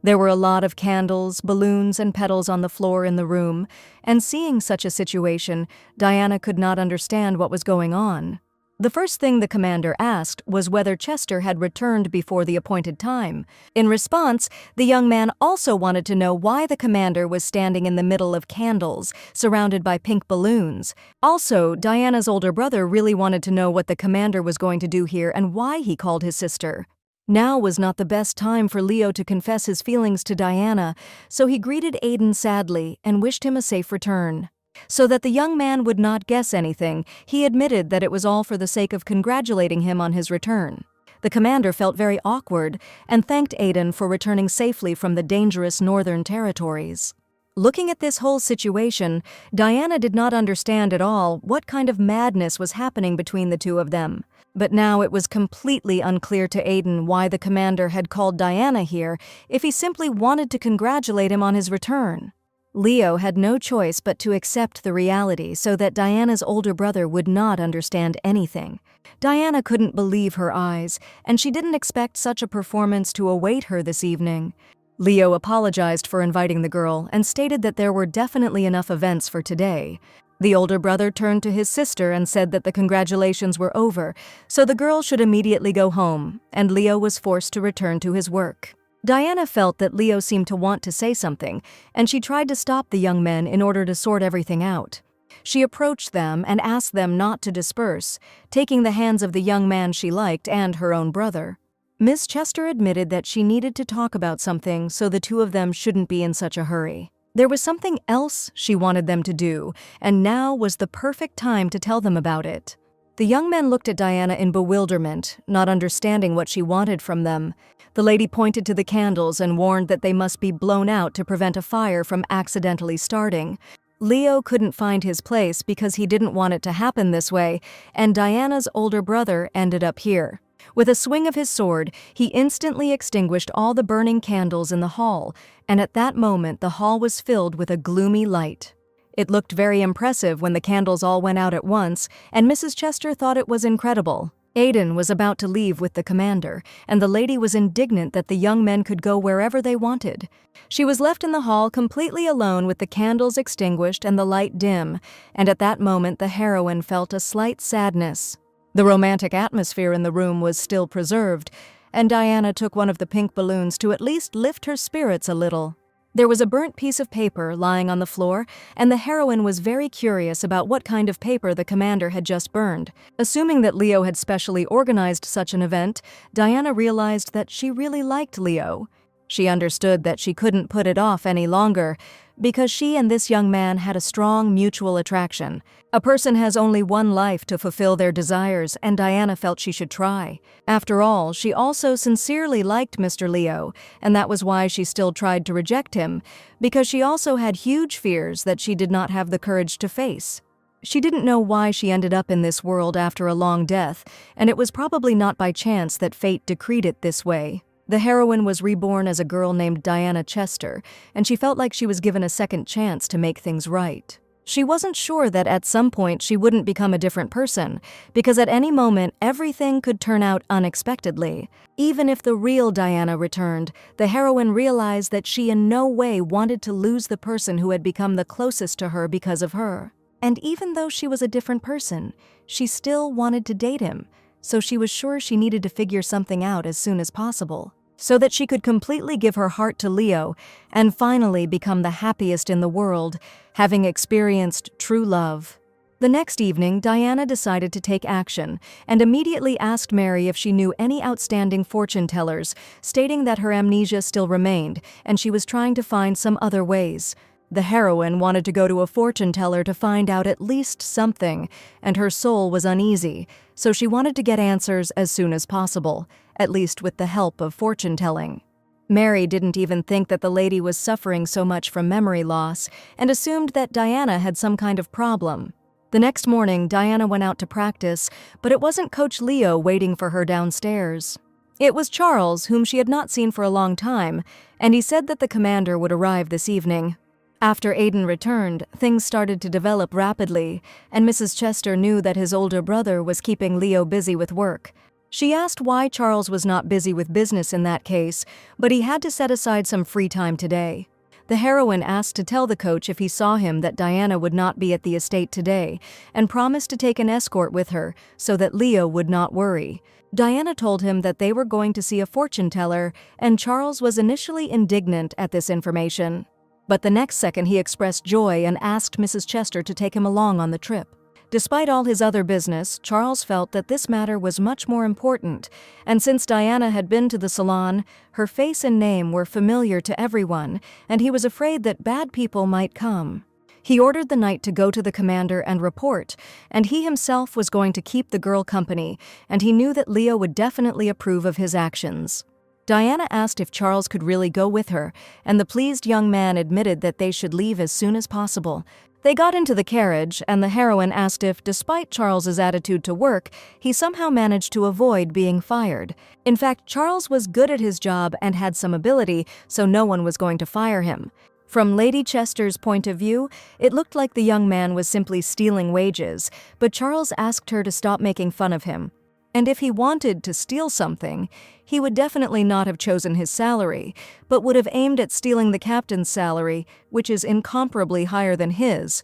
There were a lot of candles, balloons, and petals on the floor in the room, and seeing such a situation, Diana could not understand what was going on. The first thing the commander asked was whether Chester had returned before the appointed time. In response, the young man also wanted to know why the commander was standing in the middle of candles, surrounded by pink balloons. Also, Diana's older brother really wanted to know what the commander was going to do here and why he called his sister. Now was not the best time for Leo to confess his feelings to Diana, so he greeted Aiden sadly and wished him a safe return. So that the young man would not guess anything, he admitted that it was all for the sake of congratulating him on his return. The commander felt very awkward and thanked Aiden for returning safely from the dangerous northern territories. Looking at this whole situation, Diana did not understand at all what kind of madness was happening between the two of them. But now it was completely unclear to Aiden why the commander had called Diana here if he simply wanted to congratulate him on his return. Leo had no choice but to accept the reality so that Diana's older brother would not understand anything. Diana couldn't believe her eyes, and she didn't expect such a performance to await her this evening. Leo apologized for inviting the girl and stated that there were definitely enough events for today. The older brother turned to his sister and said that the congratulations were over, so the girl should immediately go home, and Leo was forced to return to his work. Diana felt that Leo seemed to want to say something, and she tried to stop the young men in order to sort everything out. She approached them and asked them not to disperse, taking the hands of the young man she liked and her own brother. Miss Chester admitted that she needed to talk about something so the two of them shouldn't be in such a hurry. There was something else she wanted them to do, and now was the perfect time to tell them about it. The young men looked at Diana in bewilderment, not understanding what she wanted from them. The lady pointed to the candles and warned that they must be blown out to prevent a fire from accidentally starting. Leo couldn't find his place because he didn't want it to happen this way, and Diana's older brother ended up here. With a swing of his sword, he instantly extinguished all the burning candles in the hall, and at that moment the hall was filled with a gloomy light. It looked very impressive when the candles all went out at once, and Mrs. Chester thought it was incredible. Aiden was about to leave with the commander, and the lady was indignant that the young men could go wherever they wanted. She was left in the hall completely alone with the candles extinguished and the light dim, and at that moment the heroine felt a slight sadness. The romantic atmosphere in the room was still preserved, and Diana took one of the pink balloons to at least lift her spirits a little. There was a burnt piece of paper lying on the floor, and the heroine was very curious about what kind of paper the commander had just burned. Assuming that Leo had specially organized such an event, Diana realized that she really liked Leo. She understood that she couldn't put it off any longer, because she and this young man had a strong mutual attraction. A person has only one life to fulfill their desires, and Diana felt she should try. After all, she also sincerely liked Mr. Leo, and that was why she still tried to reject him, because she also had huge fears that she did not have the courage to face. She didn't know why she ended up in this world after a long death, and it was probably not by chance that fate decreed it this way. The heroine was reborn as a girl named Diana Chester, and she felt like she was given a second chance to make things right. She wasn't sure that at some point she wouldn't become a different person, because at any moment everything could turn out unexpectedly. Even if the real Diana returned, the heroine realized that she in no way wanted to lose the person who had become the closest to her because of her. And even though she was a different person, she still wanted to date him, so she was sure she needed to figure something out as soon as possible, so that she could completely give her heart to Leo and finally become the happiest in the world, having experienced true love. The next evening, Diana decided to take action and immediately asked Mary if she knew any outstanding fortune tellers, stating that her amnesia still remained and she was trying to find some other ways. The heroine wanted to go to a fortune teller to find out at least something, and her soul was uneasy, so she wanted to get answers as soon as possible, at least with the help of fortune-telling. Mary didn't even think that the lady was suffering so much from memory loss, and assumed that Diana had some kind of problem. The next morning, Diana went out to practice, but it wasn't Coach Leo waiting for her downstairs. It was Charles, whom she had not seen for a long time, and he said that the commander would arrive this evening. After Aiden returned, things started to develop rapidly, and Mrs. Chester knew that his older brother was keeping Leo busy with work. She asked why Charles was not busy with business in that case, but he had to set aside some free time today. The heroine asked to tell the coach if he saw him that Diana would not be at the estate today, and promised to take an escort with her so that Leo would not worry. Diana told him that they were going to see a fortune teller, and Charles was initially indignant at this information. But the next second he expressed joy and asked Mrs. Chester to take him along on the trip. Despite all his other business, Charles felt that this matter was much more important, and since Diana had been to the salon, her face and name were familiar to everyone, and he was afraid that bad people might come. He ordered the knight to go to the commander and report, and he himself was going to keep the girl company, and he knew that Leo would definitely approve of his actions. Diana asked if Charles could really go with her, and the pleased young man admitted that they should leave as soon as possible. They got into the carriage, and the heroine asked if, despite Charles's attitude to work, he somehow managed to avoid being fired. In fact, Charles was good at his job and had some ability, so no one was going to fire him. From Lady Chester's point of view, it looked like the young man was simply stealing wages, but Charles asked her to stop making fun of him. And if he wanted to steal something, he would definitely not have chosen his salary, but would have aimed at stealing the captain's salary, which is incomparably higher than his.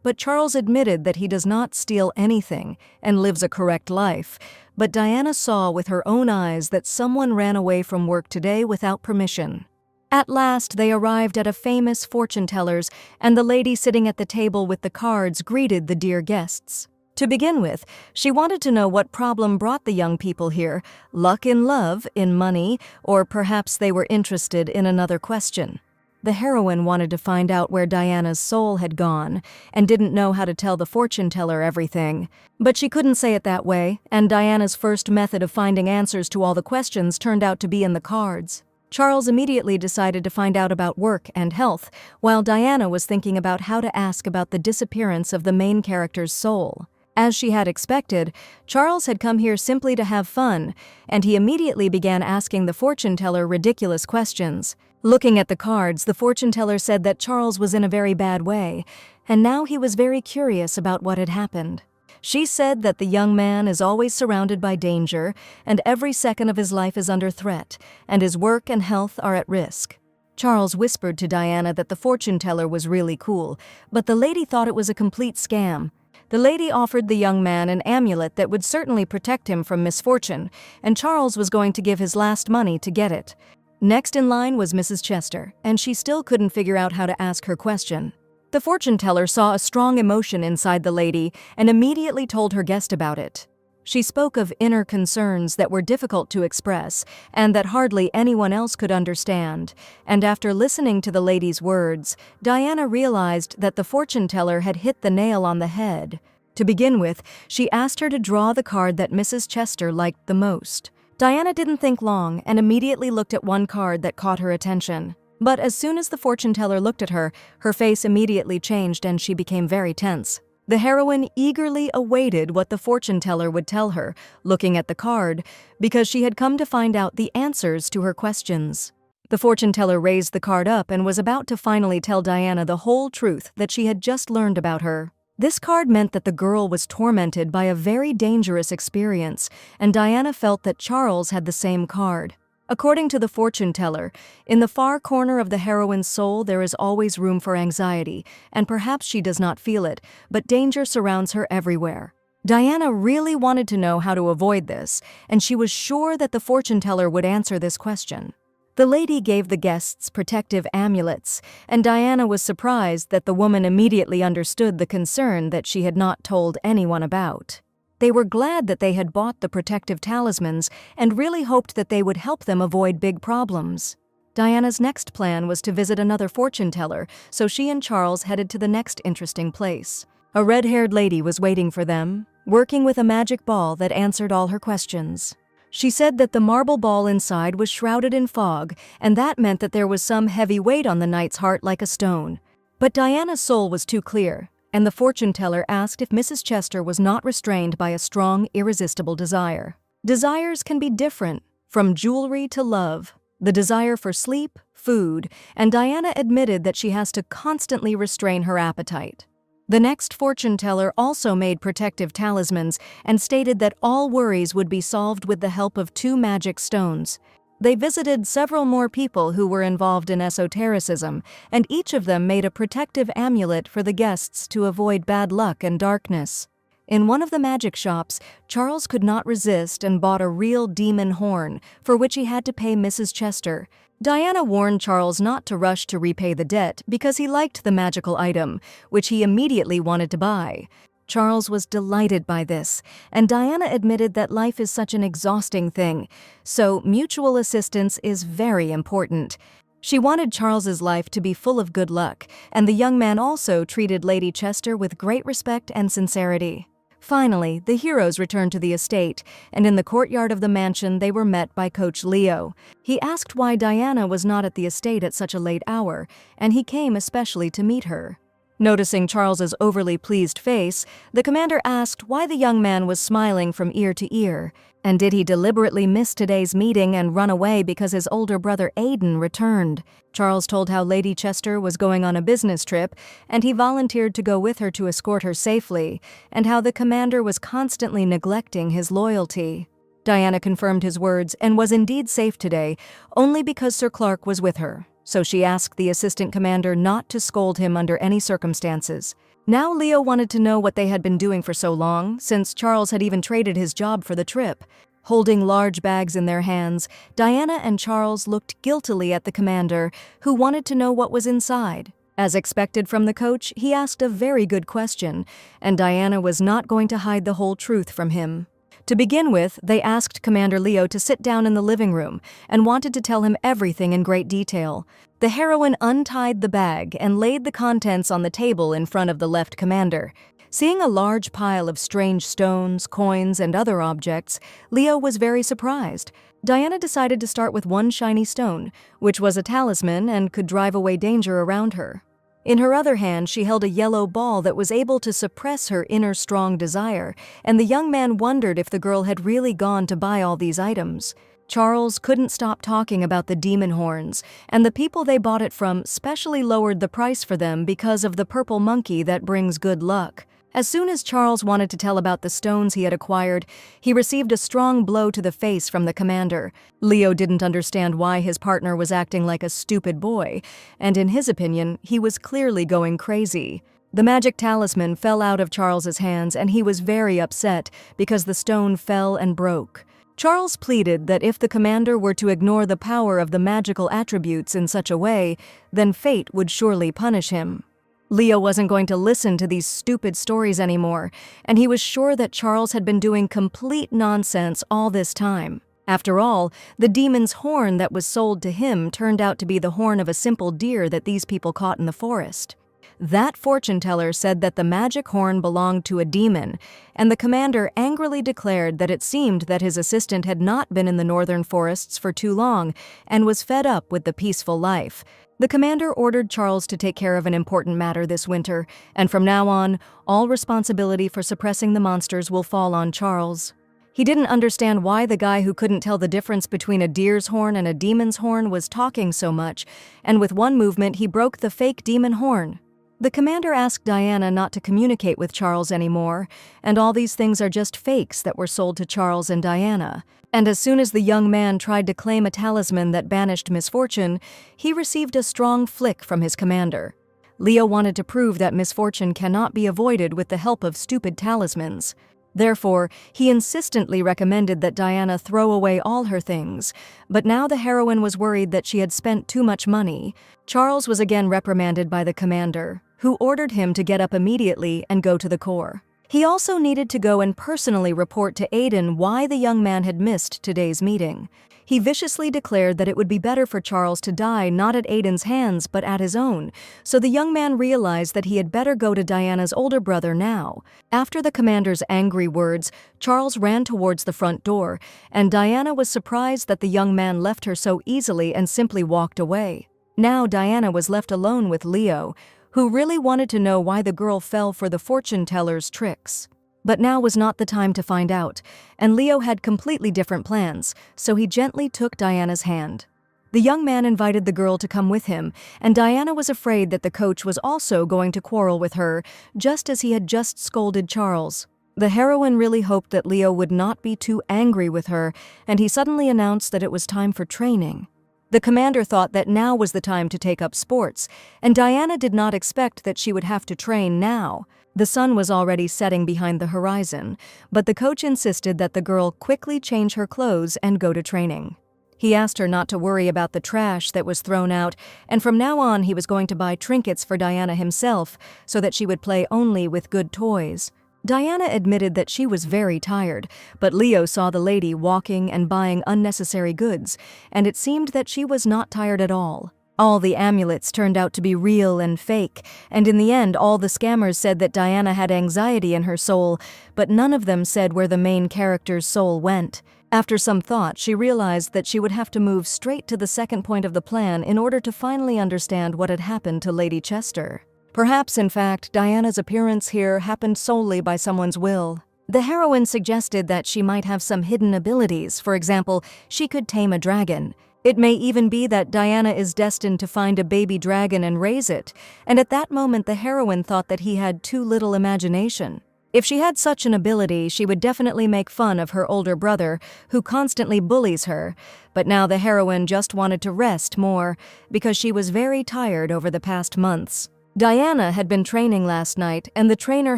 But Charles admitted that he does not steal anything and lives a correct life. But Diana saw with her own eyes that someone ran away from work today without permission. At last they arrived at a famous fortune teller's, and the lady sitting at the table with the cards greeted the dear guests. To begin with, she wanted to know what problem brought the young people here: luck in love, in money, or perhaps they were interested in another question. The heroine wanted to find out where Diana's soul had gone, and didn't know how to tell the fortune teller everything. But she couldn't say it that way, and Diana's first method of finding answers to all the questions turned out to be in the cards. Charles immediately decided to find out about work and health, while Diana was thinking about how to ask about the disappearance of the main character's soul. As she had expected, Charles had come here simply to have fun, and he immediately began asking the fortune teller ridiculous questions. Looking at the cards, the fortune teller said that Charles was in a very bad way, and now he was very curious about what had happened. She said that the young man is always surrounded by danger, and every second of his life is under threat, and his work and health are at risk. Charles whispered to Diana that the fortune teller was really cool, but the lady thought it was a complete scam. The lady offered the young man an amulet that would certainly protect him from misfortune, and Charles was going to give his last money to get it. Next in line was Mrs. Chester, and she still couldn't figure out how to ask her question. The fortune teller saw a strong emotion inside the lady and immediately told her guest about it. She spoke of inner concerns that were difficult to express and that hardly anyone else could understand, and after listening to the lady's words, Diana realized that the fortune teller had hit the nail on the head. To begin with, she asked her to draw the card that Mrs. Chester liked the most. Diana didn't think long and immediately looked at one card that caught her attention. But as soon as the fortune teller looked at her, her face immediately changed and she became very tense. The heroine eagerly awaited what the fortune teller would tell her, looking at the card, because she had come to find out the answers to her questions. The fortune teller raised the card up and was about to finally tell Diana the whole truth that she had just learned about her. This card meant that the girl was tormented by a very dangerous experience, and Diana felt that Charles had the same card. According to the fortune teller, in the far corner of the heroine's soul there is always room for anxiety, and perhaps she does not feel it, but danger surrounds her everywhere. Diana really wanted to know how to avoid this, and she was sure that the fortune teller would answer this question. The lady gave the guests protective amulets, and Diana was surprised that the woman immediately understood the concern that she had not told anyone about. They were glad that they had bought the protective talismans and really hoped that they would help them avoid big problems. Diana's next plan was to visit another fortune teller, so she and Charles headed to the next interesting place. A red-haired lady was waiting for them, working with a magic ball that answered all her questions. She said that the marble ball inside was shrouded in fog, and that meant that there was some heavy weight on the knight's heart like a stone. But Diana's soul was too clear, and the fortune teller asked if Mrs. Chester was not restrained by a strong, irresistible desire. Desires can be different, from jewelry to love, the desire for sleep, food, and Diana admitted that she has to constantly restrain her appetite. The next fortune teller also made protective talismans and stated that all worries would be solved with the help of 2 magic stones. They visited several more people who were involved in esotericism, and each of them made a protective amulet for the guests to avoid bad luck and darkness. In one of the magic shops, Charles could not resist and bought a real demon horn, for which he had to pay Mrs. Chester. Diana warned Charles not to rush to repay the debt because he liked the magical item, which he immediately wanted to buy. Charles was delighted by this, and Diana admitted that life is such an exhausting thing, so mutual assistance is very important. She wanted Charles's life to be full of good luck, and the young man also treated Lady Chester with great respect and sincerity. Finally, the heroes returned to the estate, and in the courtyard of the mansion they were met by Coach Leo. He asked why Diana was not at the estate at such a late hour, and he came especially to meet her. Noticing Charles's overly pleased face, the commander asked why the young man was smiling from ear to ear, and did he deliberately miss today's meeting and run away because his older brother Aiden returned. Charles told how Lady Chester was going on a business trip, and he volunteered to go with her to escort her safely, and how the commander was constantly neglecting his loyalty. Diana confirmed his words and was indeed safe today, only because Sir Clark was with her. So she asked the assistant commander not to scold him under any circumstances. Now Leo wanted to know what they had been doing for so long, since Charles had even traded his job for the trip. Holding large bags in their hands, Diana and Charles looked guiltily at the commander, who wanted to know what was inside. As expected from the coach, he asked a very good question, and Diana was not going to hide the whole truth from him. To begin with, they asked Commander Leo to sit down in the living room and wanted to tell him everything in great detail. The heroine untied the bag and laid the contents on the table in front of the left commander. Seeing a large pile of strange stones, coins, and other objects, Leo was very surprised. Diana decided to start with one shiny stone, which was a talisman and could drive away danger around her. In her other hand, she held a yellow ball that was able to suppress her inner strong desire, and the young man wondered if the girl had really gone to buy all these items. Charles couldn't stop talking about the demon horns, and the people they bought it from specially lowered the price for them because of the purple monkey that brings good luck. As soon as Charles wanted to tell about the stones he had acquired, he received a strong blow to the face from the commander. Leo didn't understand why his partner was acting like a stupid boy, and in his opinion, he was clearly going crazy. The magic talisman fell out of Charles's hands, and he was very upset because the stone fell and broke. Charles pleaded that if the commander were to ignore the power of the magical attributes in such a way, then fate would surely punish him. Leo wasn't going to listen to these stupid stories anymore, and he was sure that Charles had been doing complete nonsense all this time. After all, the demon's horn that was sold to him turned out to be the horn of a simple deer that these people caught in the forest. That fortune teller said that the magic horn belonged to a demon, and the commander angrily declared that it seemed that his assistant had not been in the northern forests for too long and was fed up with the peaceful life. The commander ordered Charles to take care of an important matter this winter, and from now on, all responsibility for suppressing the monsters will fall on Charles. He didn't understand why the guy who couldn't tell the difference between a deer's horn and a demon's horn was talking so much, and with one movement he broke the fake demon horn. The commander asked Diana not to communicate with Charles anymore, and all these things are just fakes that were sold to Charles and Diana. And as soon as the young man tried to claim a talisman that banished misfortune, he received a strong flick from his commander. Leo wanted to prove that misfortune cannot be avoided with the help of stupid talismans. Therefore, he insistently recommended that Diana throw away all her things, but now the heroine was worried that she had spent too much money. Charles was again reprimanded by the commander, who ordered him to get up immediately and go to the core. He also needed to go and personally report to Aiden why the young man had missed today's meeting. He viciously declared that it would be better for Charles to die not at Aiden's hands but at his own, so the young man realized that he had better go to Diana's older brother now. After the commander's angry words, Charles ran towards the front door, and Diana was surprised that the young man left her so easily and simply walked away. Now Diana was left alone with Leo, who really wanted to know why the girl fell for the fortune teller's tricks. But now was not the time to find out, and Leo had completely different plans, so he gently took Diana's hand. The young man invited the girl to come with him, and Diana was afraid that the coach was also going to quarrel with her, just as he had just scolded Charles. The heroine really hoped that Leo would not be too angry with her, and he suddenly announced that it was time for training. The commander thought that now was the time to take up sports, and Diana did not expect that she would have to train now. The sun was already setting behind the horizon, but the coach insisted that the girl quickly change her clothes and go to training. He asked her not to worry about the trash that was thrown out, and from now on he was going to buy trinkets for Diana himself so that she would play only with good toys. Diana admitted that she was very tired, but Leo saw the lady walking and buying unnecessary goods, and it seemed that she was not tired at all. All the amulets turned out to be real and fake, and in the end all the scammers said that Diana had anxiety in her soul, but none of them said where the main character's soul went. After some thought, she realized that she would have to move straight to the second point of the plan in order to finally understand what had happened to Lady Chester. Perhaps, in fact, Diana's appearance here happened solely by someone's will. The heroine suggested that she might have some hidden abilities. For example, she could tame a dragon. It may even be that Diana is destined to find a baby dragon and raise it, and at that moment the heroine thought that he had too little imagination. If she had such an ability, she would definitely make fun of her older brother, who constantly bullies her, but now the heroine just wanted to rest more, because she was very tired over the past months. Diana had been training last night, and the trainer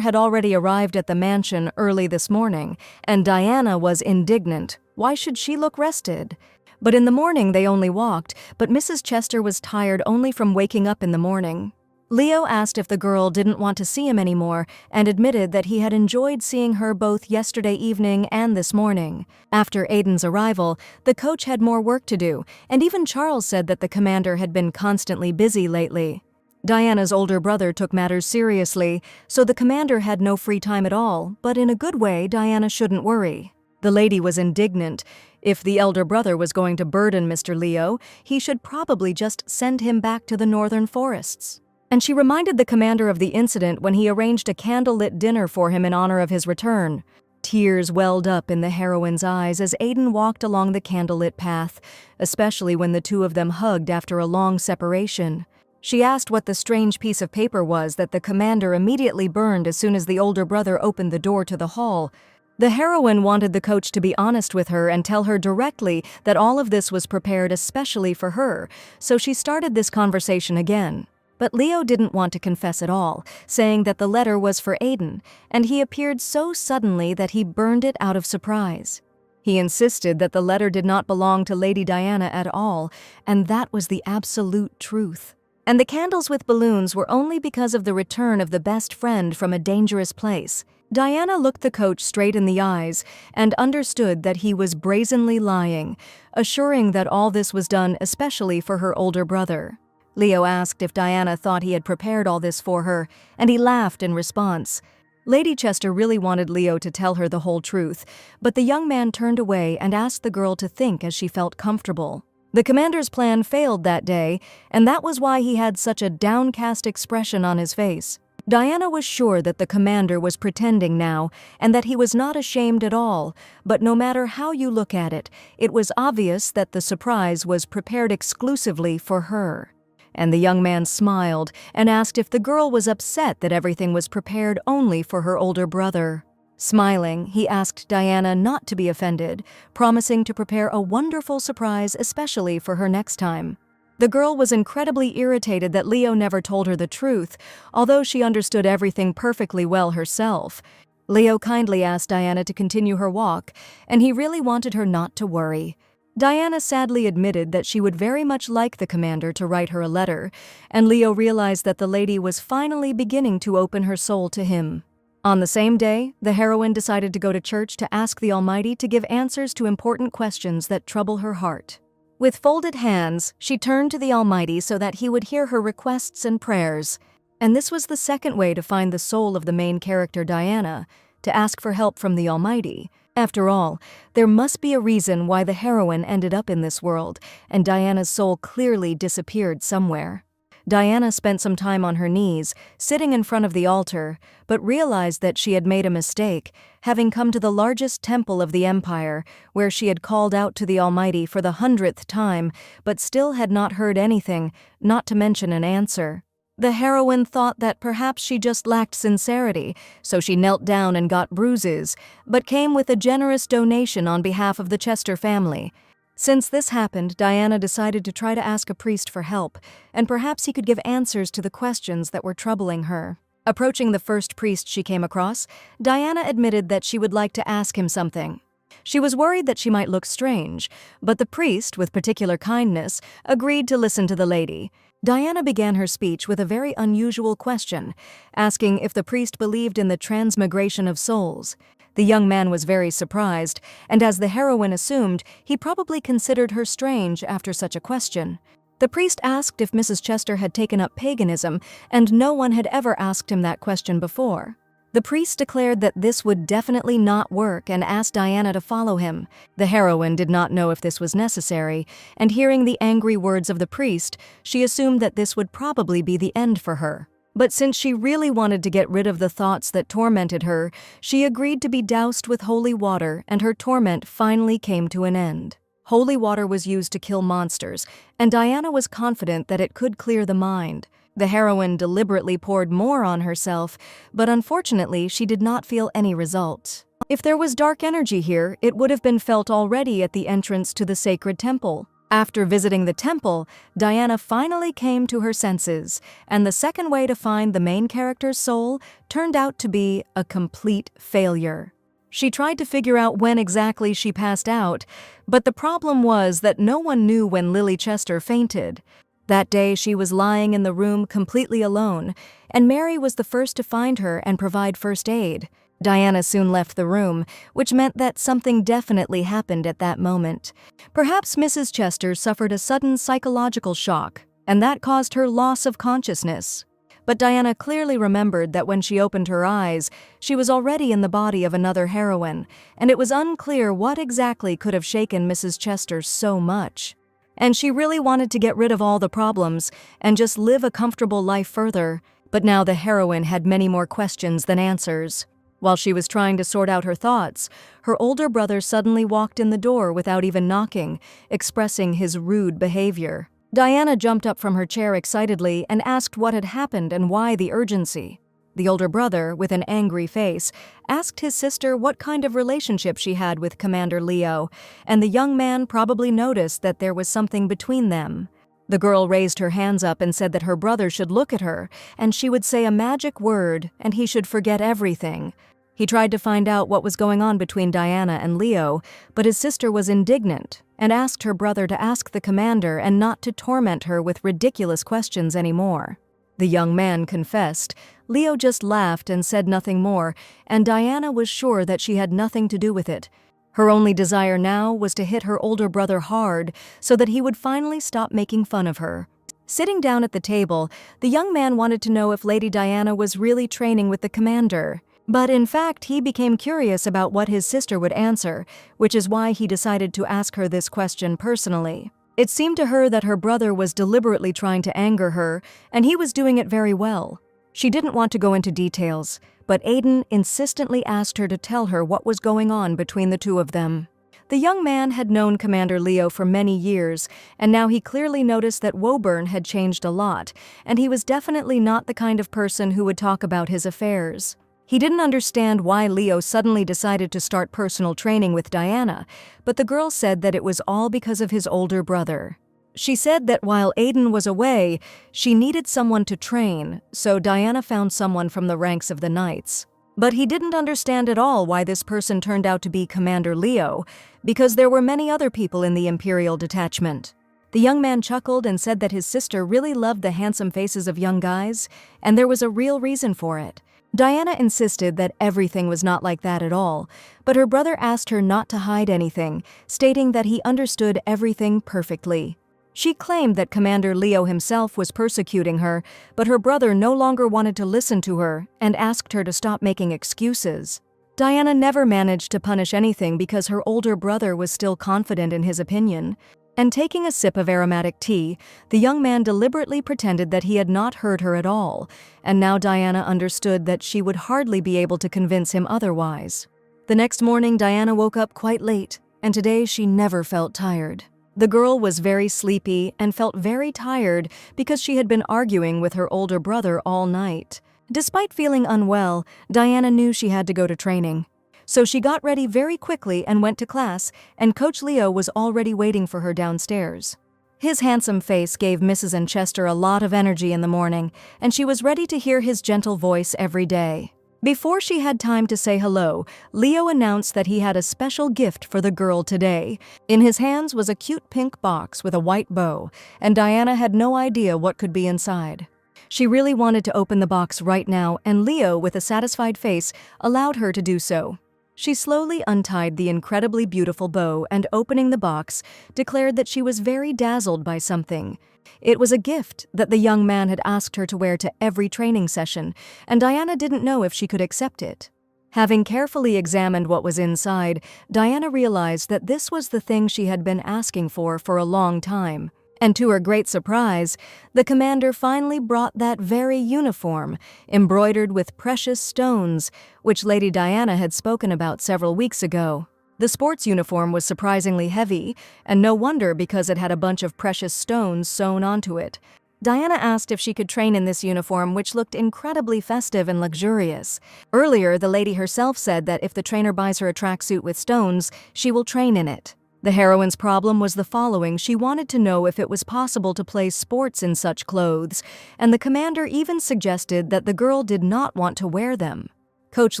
had already arrived at the mansion early this morning, and Diana was indignant. Why should she look rested? But in the morning they only walked, but Mrs. Chester was tired only from waking up in the morning. Leo asked if the girl didn't want to see him anymore, and admitted that he had enjoyed seeing her both yesterday evening and this morning. After Aiden's arrival, the coach had more work to do, and even Charles said that the commander had been constantly busy lately. Diana's older brother took matters seriously, so the commander had no free time at all, but in a good way, Diana shouldn't worry. The lady was indignant. If the elder brother was going to burden Mr. Leo, he should probably just send him back to the northern forests. And she reminded the commander of the incident when he arranged a candlelit dinner for him in honor of his return. Tears welled up in the heroine's eyes as Aiden walked along the candlelit path, especially when the two of them hugged after a long separation. She asked what the strange piece of paper was that the commander immediately burned as soon as the older brother opened the door to the hall. The heroine wanted the coach to be honest with her and tell her directly that all of this was prepared especially for her, so she started this conversation again. But Leo didn't want to confess at all, saying that the letter was for Aiden, and he appeared so suddenly that he burned it out of surprise. He insisted that the letter did not belong to Lady Diana at all, and that was the absolute truth. And the candles with balloons were only because of the return of the best friend from a dangerous place. Diana looked the coach straight in the eyes and understood that he was brazenly lying, assuring that all this was done especially for her older brother. Leo asked if Diana thought he had prepared all this for her, and he laughed in response. Lady Chester really wanted Leo to tell her the whole truth, but the young man turned away and asked the girl to think as she felt comfortable. The commander's plan failed that day, and that was why he had such a downcast expression on his face. Diana was sure that the commander was pretending now, and that he was not ashamed at all, but no matter how you look at it, it was obvious that the surprise was prepared exclusively for her. And the young man smiled and asked if the girl was upset that everything was prepared only for her older brother. Smiling, he asked Diana not to be offended, promising to prepare a wonderful surprise especially for her next time. The girl was incredibly irritated that Leo never told her the truth, although she understood everything perfectly well herself. Leo kindly asked Diana to continue her walk, and he really wanted her not to worry. Diana sadly admitted that she would very much like the commander to write her a letter, and Leo realized that the lady was finally beginning to open her soul to him. On the same day, the heroine decided to go to church to ask the Almighty to give answers to important questions that trouble her heart. With folded hands, she turned to the Almighty so that he would hear her requests and prayers. And this was the second way to find the soul of the main character Diana, to ask for help from the Almighty. After all, there must be a reason why the heroine ended up in this world, and Diana's soul clearly disappeared somewhere. Diana spent some time on her knees, sitting in front of the altar, but realized that she had made a mistake, having come to the largest temple of the empire, where she had called out to the Almighty for the 100th time, but still had not heard anything, not to mention an answer. The heroine thought that perhaps she just lacked sincerity, so she knelt down and got bruises, but came with a generous donation on behalf of the Chester family. Since this happened, Diana decided to try to ask a priest for help, and perhaps he could give answers to the questions that were troubling her. Approaching the first priest she came across, Diana admitted that she would like to ask him something. She was worried that she might look strange, but the priest, with particular kindness, agreed to listen to the lady. Diana began her speech with a very unusual question, asking if the priest believed in the transmigration of souls. The young man was very surprised, and as the heroine assumed, he probably considered her strange after such a question. The priest asked if Mrs. Chester had taken up paganism, and no one had ever asked him that question before. The priest declared that this would definitely not work and asked Diana to follow him. The heroine did not know if this was necessary, and hearing the angry words of the priest, she assumed that this would probably be the end for her. But since she really wanted to get rid of the thoughts that tormented her, she agreed to be doused with holy water, and her torment finally came to an end. Holy water was used to kill monsters, and Diana was confident that it could clear the mind. The heroine deliberately poured more on herself, but unfortunately she did not feel any result. If there was dark energy here, it would have been felt already at the entrance to the sacred temple. After visiting the temple, Diana finally came to her senses, and the second way to find the main character's soul turned out to be a complete failure. She tried to figure out when exactly she passed out, but the problem was that no one knew when Lily Chester fainted. That day she was lying in the room completely alone, and Mary was the first to find her and provide first aid. Diana soon left the room, which meant that something definitely happened at that moment. Perhaps Mrs. Chester suffered a sudden psychological shock, and that caused her loss of consciousness. But Diana clearly remembered that when she opened her eyes, she was already in the body of another heroine, and it was unclear what exactly could have shaken Mrs. Chester so much. And she really wanted to get rid of all the problems and just live a comfortable life further. But now the heroine had many more questions than answers. While she was trying to sort out her thoughts, her older brother suddenly walked in the door without even knocking, expressing his rude behavior. Diana jumped up from her chair excitedly and asked what had happened and why the urgency. The older brother, with an angry face, asked his sister what kind of relationship she had with Commander Leo, and the young man probably noticed that there was something between them. The girl raised her hands up and said that her brother should look at her, and she would say a magic word, and he should forget everything. He tried to find out what was going on between Diana and Leo, but his sister was indignant and asked her brother to ask the commander and not to torment her with ridiculous questions anymore. The young man confessed. Leo just laughed and said nothing more, and Diana was sure that she had nothing to do with it. Her only desire now was to hit her older brother hard so that he would finally stop making fun of her. Sitting down at the table, the young man wanted to know if Lady Diana was really training with the commander. But in fact, he became curious about what his sister would answer, which is why he decided to ask her this question personally. It seemed to her that her brother was deliberately trying to anger her, and he was doing it very well. She didn't want to go into details, but Aiden insistently asked her to tell her what was going on between the two of them. The young man had known Commander Leo for many years, and now he clearly noticed that Woburn had changed a lot, and he was definitely not the kind of person who would talk about his affairs. He didn't understand why Leo suddenly decided to start personal training with Diana, but the girl said that it was all because of his older brother. She said that while Aiden was away, she needed someone to train, so Diana found someone from the ranks of the Knights. But he didn't understand at all why this person turned out to be Commander Leo, because there were many other people in the Imperial detachment. The young man chuckled and said that his sister really loved the handsome faces of young guys, and there was a real reason for it. Diana insisted that everything was not like that at all, but her brother asked her not to hide anything, stating that he understood everything perfectly. She claimed that Commander Leo himself was persecuting her, but her brother no longer wanted to listen to her and asked her to stop making excuses. Diana never managed to punish anything because her older brother was still confident in his opinion. And taking a sip of aromatic tea, the young man deliberately pretended that he had not heard her at all, and now Diana understood that she would hardly be able to convince him otherwise. The next morning, Diana woke up quite late, and today she never felt tired. The girl was very sleepy and felt very tired because she had been arguing with her older brother all night. Despite feeling unwell, Diana knew she had to go to training. So she got ready very quickly and went to class, and Coach Leo was already waiting for her downstairs. His handsome face gave Mrs. Enchester a lot of energy in the morning, and she was ready to hear his gentle voice every day. Before she had time to say hello, Leo announced that he had a special gift for the girl today. In his hands was a cute pink box with a white bow, and Diana had no idea what could be inside. She really wanted to open the box right now, and Leo, with a satisfied face, allowed her to do so. She slowly untied the incredibly beautiful bow and, opening the box, declared that she was very dazzled by something. It was a gift that the young man had asked her to wear to every training session, and Diana didn't know if she could accept it. Having carefully examined what was inside, Diana realized that this was the thing she had been asking for a long time. And to her great surprise, the commander finally brought that very uniform, embroidered with precious stones, which Lady Diana had spoken about several weeks ago. The sports uniform was surprisingly heavy, and no wonder because it had a bunch of precious stones sewn onto it. Diana asked if she could train in this uniform, which looked incredibly festive and luxurious. Earlier, the lady herself said that if the trainer buys her a tracksuit with stones, she will train in it. The heroine's problem was the following: she wanted to know if it was possible to play sports in such clothes, and the commander even suggested that the girl did not want to wear them. Coach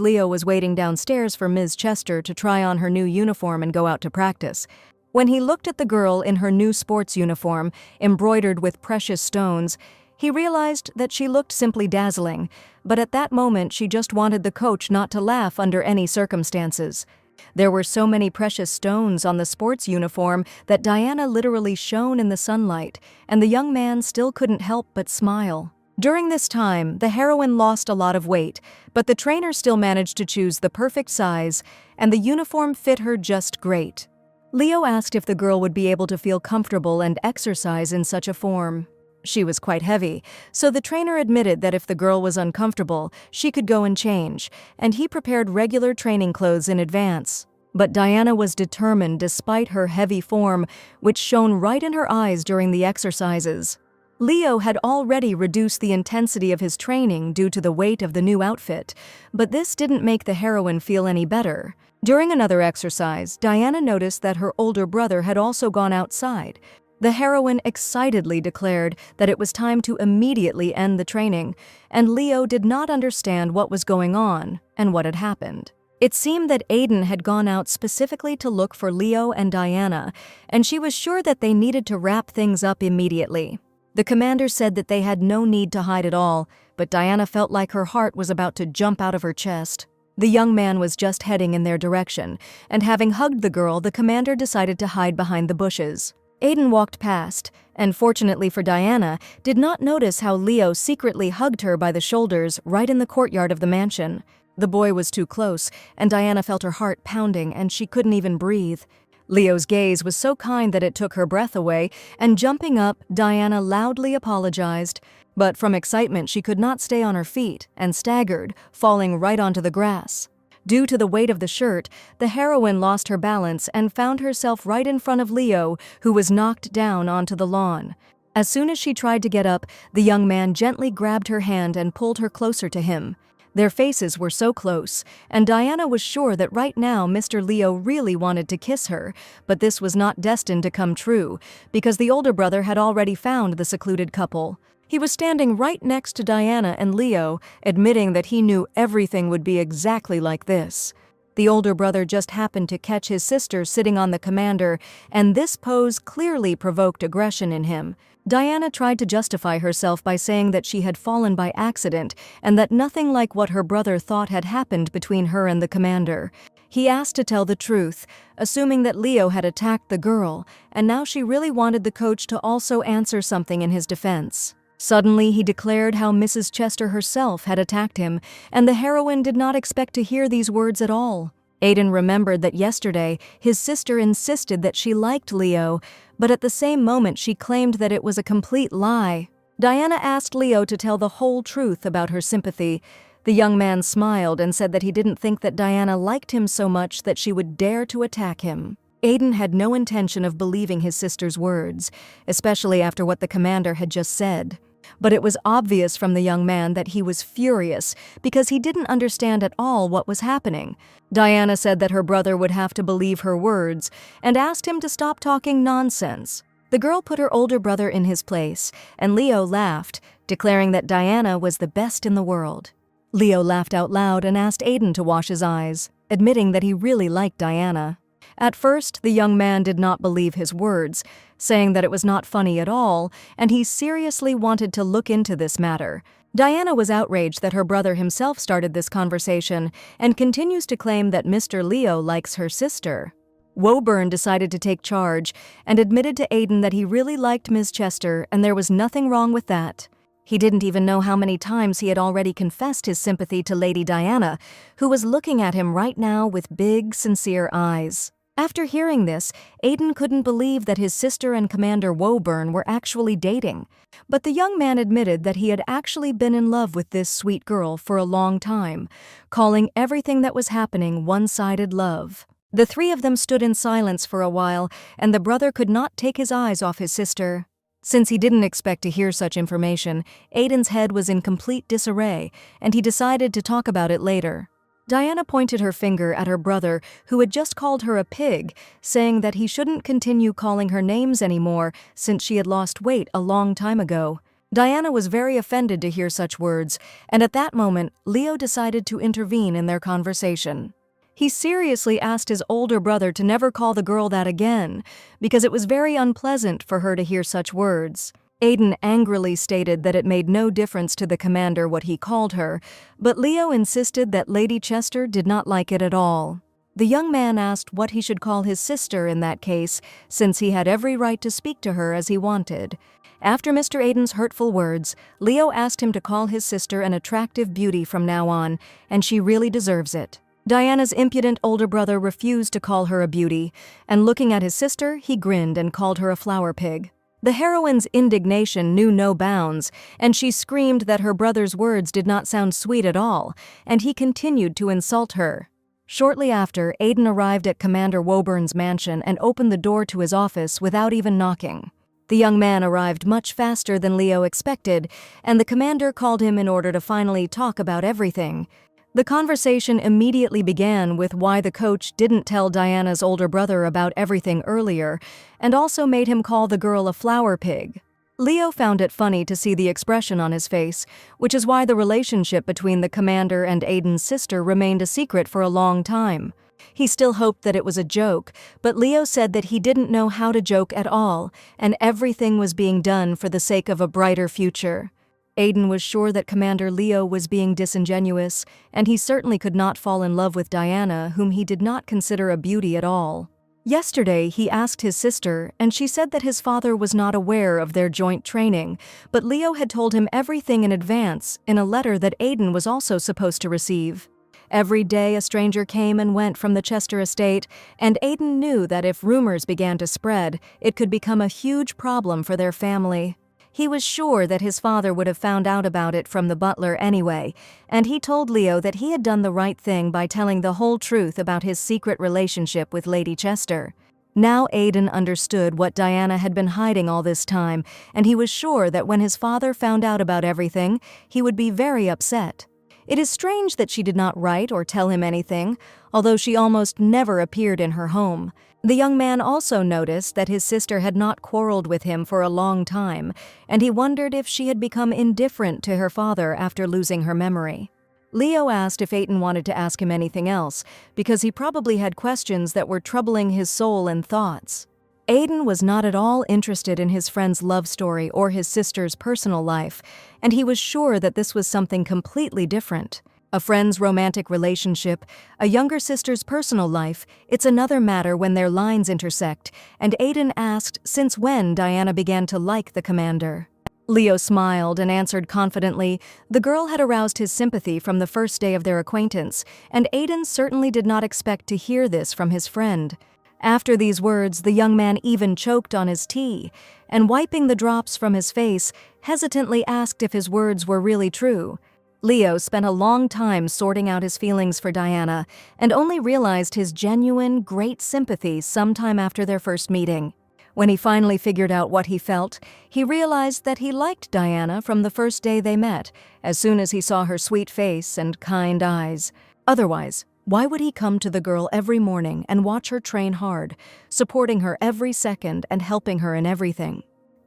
Leo was waiting downstairs for Ms. Chester to try on her new uniform and go out to practice. When he looked at the girl in her new sports uniform, embroidered with precious stones, he realized that she looked simply dazzling, but at that moment she just wanted the coach not to laugh under any circumstances. There were so many precious stones on the sports uniform that Diana literally shone in the sunlight, and the young man still couldn't help but smile. During this time, the heroine lost a lot of weight, but the trainer still managed to choose the perfect size, and the uniform fit her just great. Leo asked if the girl would be able to feel comfortable and exercise in such a form. She was quite heavy, so the trainer admitted that if the girl was uncomfortable, she could go and change, and he prepared regular training clothes in advance. But Diana was determined despite her heavy form, which shone right in her eyes during the exercises. Leo had already reduced the intensity of his training due to the weight of the new outfit, but this didn't make the heroine feel any better. During another exercise, Diana noticed that her older brother had also gone outside. The heroine excitedly declared that it was time to immediately end the training, and Leo did not understand what was going on and what had happened. It seemed that Aiden had gone out specifically to look for Leo and Diana, and she was sure that they needed to wrap things up immediately. The commander said that they had no need to hide at all, but Diana felt like her heart was about to jump out of her chest. The young man was just heading in their direction, and having hugged the girl, the commander decided to hide behind the bushes. Aiden walked past, and fortunately for Diana, did not notice how Leo secretly hugged her by the shoulders right in the courtyard of the mansion. The boy was too close, and Diana felt her heart pounding, and she couldn't even breathe. Leo's gaze was so kind that it took her breath away, and jumping up, Diana loudly apologized. But from excitement, she could not stay on her feet and staggered, falling right onto the grass. Due to the weight of the shirt, the heroine lost her balance and found herself right in front of Leo, who was knocked down onto the lawn. As soon as she tried to get up, the young man gently grabbed her hand and pulled her closer to him. Their faces were so close, and Diana was sure that right now Mr. Leo really wanted to kiss her, but this was not destined to come true, because the older brother had already found the secluded couple. He was standing right next to Diana and Leo, admitting that he knew everything would be exactly like this. The older brother just happened to catch his sister sitting on the commander, and this pose clearly provoked aggression in him. Diana tried to justify herself by saying that she had fallen by accident and that nothing like what her brother thought had happened between her and the commander. He asked to tell the truth, assuming that Leo had attacked the girl, and now she really wanted the coach to also answer something in his defense. Suddenly, he declared how Mrs. Chester herself had attacked him, and the heroine did not expect to hear these words at all. Aiden remembered that yesterday, his sister insisted that she liked Leo, but at the same moment she claimed that it was a complete lie. Diana asked Leo to tell the whole truth about her sympathy. The young man smiled and said that he didn't think that Diana liked him so much that she would dare to attack him. Aiden had no intention of believing his sister's words, especially after what the commander had just said. But it was obvious from the young man that he was furious because he didn't understand at all what was happening. Diana said that her brother would have to believe her words and asked him to stop talking nonsense. The girl put her older brother in his place, and Leo laughed, declaring that Diana was the best in the world. Leo laughed out loud and asked Aiden to wash his eyes, admitting that he really liked Diana. At first, the young man did not believe his words, saying that it was not funny at all, and he seriously wanted to look into this matter. Diana was outraged that her brother himself started this conversation and continues to claim that Mr. Leo likes her sister. Woburn decided to take charge and admitted to Aiden that he really liked Ms. Chester and there was nothing wrong with that. He didn't even know how many times he had already confessed his sympathy to Lady Diana, who was looking at him right now with big, sincere eyes. After hearing this, Aiden couldn't believe that his sister and Commander Woburn were actually dating. But the young man admitted that he had actually been in love with this sweet girl for a long time, calling everything that was happening one-sided love. The three of them stood in silence for a while, and the brother could not take his eyes off his sister. Since he didn't expect to hear such information, Aiden's head was in complete disarray, and he decided to talk about it later. Diana pointed her finger at her brother, who had just called her a pig, saying that he shouldn't continue calling her names anymore since she had lost weight a long time ago. Diana was very offended to hear such words, and at that moment, Leo decided to intervene in their conversation. He seriously asked his older brother to never call the girl that again, because it was very unpleasant for her to hear such words. Aiden angrily stated that it made no difference to the commander what he called her, but Leo insisted that Lady Chester did not like it at all. The young man asked what he should call his sister in that case, since he had every right to speak to her as he wanted. After Mr. Aiden's hurtful words, Leo asked him to call his sister an attractive beauty from now on, and she really deserves it. Diana's impudent older brother refused to call her a beauty, and looking at his sister, he grinned and called her a flower pig. The heroine's indignation knew no bounds, and she screamed that her brother's words did not sound sweet at all, and he continued to insult her. Shortly after, Aiden arrived at Commander Woburn's mansion and opened the door to his office without even knocking. The young man arrived much faster than Leo expected, and the commander called him in order to finally talk about everything. The conversation immediately began with why the coach didn't tell Diana's older brother about everything earlier, and also made him call the girl a flower pig. Leo found it funny to see the expression on his face, which is why the relationship between the commander and Aiden's sister remained a secret for a long time. He still hoped that it was a joke, but Leo said that he didn't know how to joke at all, and everything was being done for the sake of a brighter future. Aiden was sure that Commander Leo was being disingenuous, and he certainly could not fall in love with Diana, whom he did not consider a beauty at all. Yesterday, he asked his sister, and she said that his father was not aware of their joint training, but Leo had told him everything in advance in a letter that Aiden was also supposed to receive. Every day a stranger came and went from the Chester estate, and Aiden knew that if rumors began to spread, it could become a huge problem for their family. He was sure that his father would have found out about it from the butler anyway, and he told Leo that he had done the right thing by telling the whole truth about his secret relationship with Lady Chester. Now Aiden understood what Diana had been hiding all this time, and he was sure that when his father found out about everything, he would be very upset. It is strange that she did not write or tell him anything, although she almost never appeared in her home. The young man also noticed that his sister had not quarreled with him for a long time, and he wondered if she had become indifferent to her father after losing her memory. Leo asked if Aiden wanted to ask him anything else, because he probably had questions that were troubling his soul and thoughts. Aiden was not at all interested in his friend's love story or his sister's personal life, and he was sure that this was something completely different. A friend's romantic relationship, a younger sister's personal life, it's another matter when their lines intersect, and Aiden asked since when Diana began to like the commander. Leo smiled and answered confidently the girl had aroused his sympathy from the first day of their acquaintance, and Aiden certainly did not expect to hear this from his friend. After these words, the young man even choked on his tea, and wiping the drops from his face, hesitantly asked if his words were really true. Leo spent a long time sorting out his feelings for Diana and only realized his genuine, great sympathy sometime after their first meeting. When he finally figured out what he felt, he realized that he liked Diana from the first day they met, as soon as he saw her sweet face and kind eyes. Otherwise, why would he come to the girl every morning and watch her train hard, supporting her every second and helping her in everything?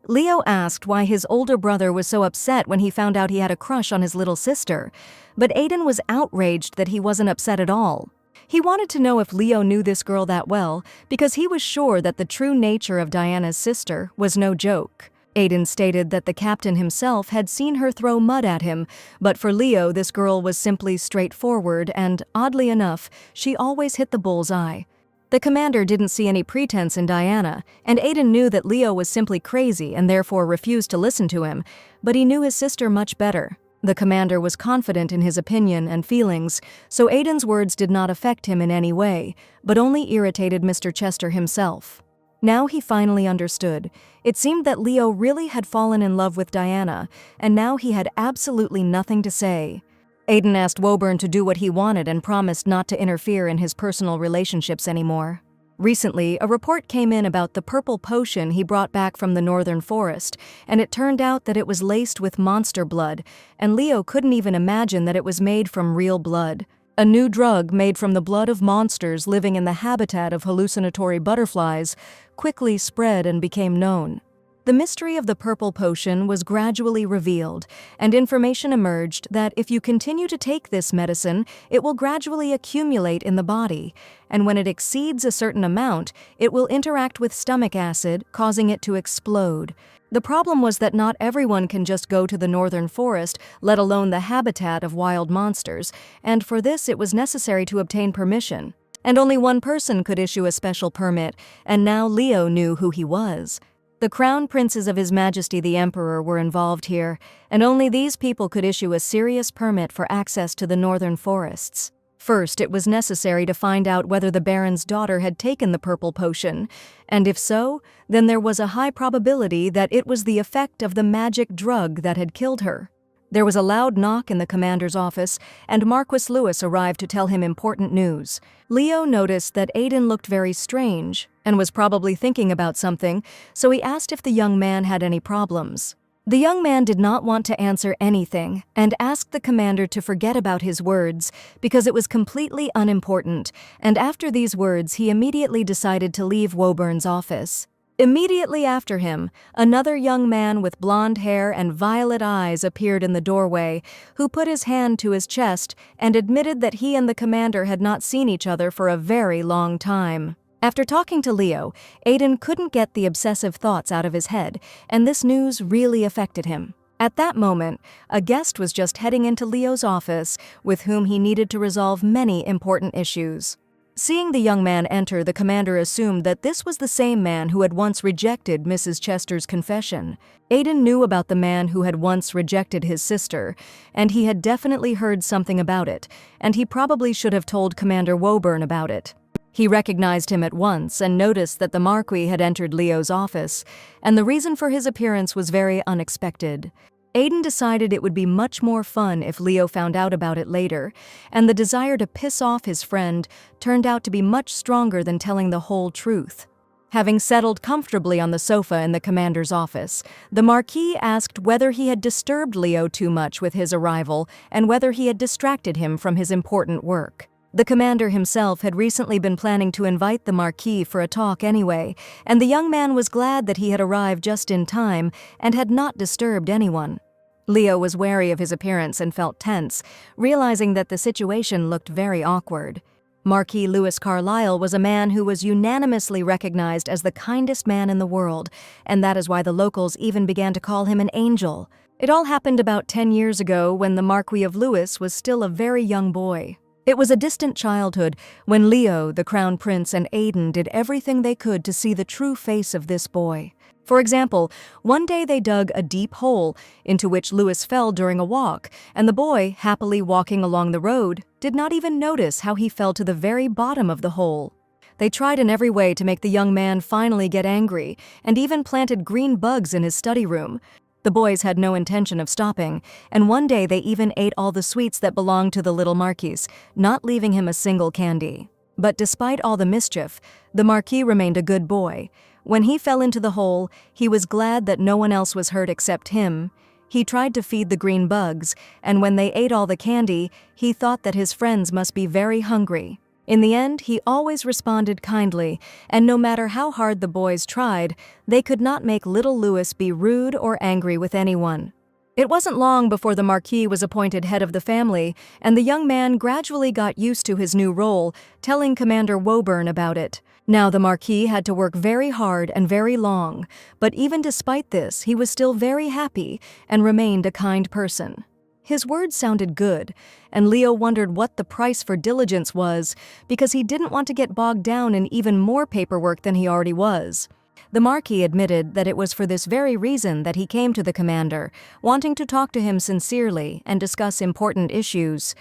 Leo asked why his older brother was so upset when he found out he had a crush on his little sister, but Aiden was outraged that he wasn't upset at all. He wanted to know if Leo knew this girl that well because he was sure that the true nature of Diana's sister was no joke. Aiden stated that the captain himself had seen her throw mud at him, but for Leo this girl was simply straightforward and, oddly enough, she always hit the bullseye. The commander didn't see any pretense in Diana, and Aiden knew that Leo was simply crazy and therefore refused to listen to him, but he knew his sister much better. The commander was confident in his opinion and feelings, so Aiden's words did not affect him in any way, but only irritated Mr. Chester himself. Now he finally understood. It seemed that Leo really had fallen in love with Diana, and now he had absolutely nothing to say. Aiden asked Woburn to do what he wanted and promised not to interfere in his personal relationships anymore. Recently, a report came in about the purple potion he brought back from the northern forest, and it turned out that it was laced with monster blood, and Leo couldn't even imagine that it was made from real blood. A new drug made from the blood of monsters living in the habitat of hallucinatory butterflies quickly spread and became known. The mystery of the purple potion was gradually revealed, and information emerged that if you continue to take this medicine, it will gradually accumulate in the body, and when it exceeds a certain amount, it will interact with stomach acid, causing it to explode. The problem was that not everyone can just go to the northern forest, let alone the habitat of wild monsters, and for this it was necessary to obtain permission. And only one person could issue a special permit, and now Leo knew who he was. The crown princes of His Majesty the Emperor were involved here, and only these people could issue a serious permit for access to the northern forests. First, it was necessary to find out whether the Baron's daughter had taken the purple potion, and if so, then there was a high probability that it was the effect of the magic drug that had killed her. There was a loud knock in the commander's office, and Marquis Lewis arrived to tell him important news. Leo noticed that Aiden looked very strange and was probably thinking about something, so he asked if the young man had any problems. The young man did not want to answer anything and asked the commander to forget about his words because it was completely unimportant, and after these words he immediately decided to leave Woburn's office. Immediately after him, another young man with blonde hair and violet eyes appeared in the doorway, who put his hand to his chest and admitted that he and the commander had not seen each other for a very long time. After talking to Leo, Aiden couldn't get the obsessive thoughts out of his head, and this news really affected him. At that moment, a guest was just heading into Leo's office, with whom he needed to resolve many important issues. Seeing the young man enter, the commander assumed that this was the same man who had once rejected Mrs. Chester's confession. Aiden knew about the man who had once rejected his sister, and he had definitely heard something about it, and he probably should have told Commander Woburn about it. He recognized him at once and noticed that the Marquis had entered Leo's office, and the reason for his appearance was very unexpected. Aiden decided it would be much more fun if Leo found out about it later, and the desire to piss off his friend turned out to be much stronger than telling the whole truth. Having settled comfortably on the sofa in the commander's office, the Marquis asked whether he had disturbed Leo too much with his arrival and whether he had distracted him from his important work. The commander himself had recently been planning to invite the Marquis for a talk anyway, and the young man was glad that he had arrived just in time and had not disturbed anyone. Leo was wary of his appearance and felt tense, realizing that the situation looked very awkward. Marquis Lewis Carlyle was a man who was unanimously recognized as the kindest man in the world, and that is why the locals even began to call him an angel. It all happened about 10 years ago when the Marquis of Lewis was still a very young boy. It was a distant childhood when Leo, the Crown Prince, and Aiden did everything they could to see the true face of this boy. For example, one day they dug a deep hole into which Lewis fell during a walk, and the boy, happily walking along the road, did not even notice how he fell to the very bottom of the hole. They tried in every way to make the young man finally get angry, and even planted green bugs in his study room. The boys had no intention of stopping, and one day they even ate all the sweets that belonged to the little Marquis, not leaving him a single candy. But despite all the mischief, the Marquis remained a good boy. When he fell into the hole, he was glad that no one else was hurt except him. He tried to feed the green bugs, and when they ate all the candy, he thought that his friends must be very hungry. In the end, he always responded kindly, and no matter how hard the boys tried, they could not make little Louis be rude or angry with anyone. It wasn't long before the Marquis was appointed head of the family, and the young man gradually got used to his new role, telling Commander Woburn about it. Now the Marquis had to work very hard and very long, but even despite this, he was still very happy and remained a kind person. His words sounded good, and Leo wondered what the price for diligence was, because he didn't want to get bogged down in even more paperwork than he already was. The Marquis admitted that it was for this very reason that he came to the commander, wanting to talk to him sincerely and discuss important issues.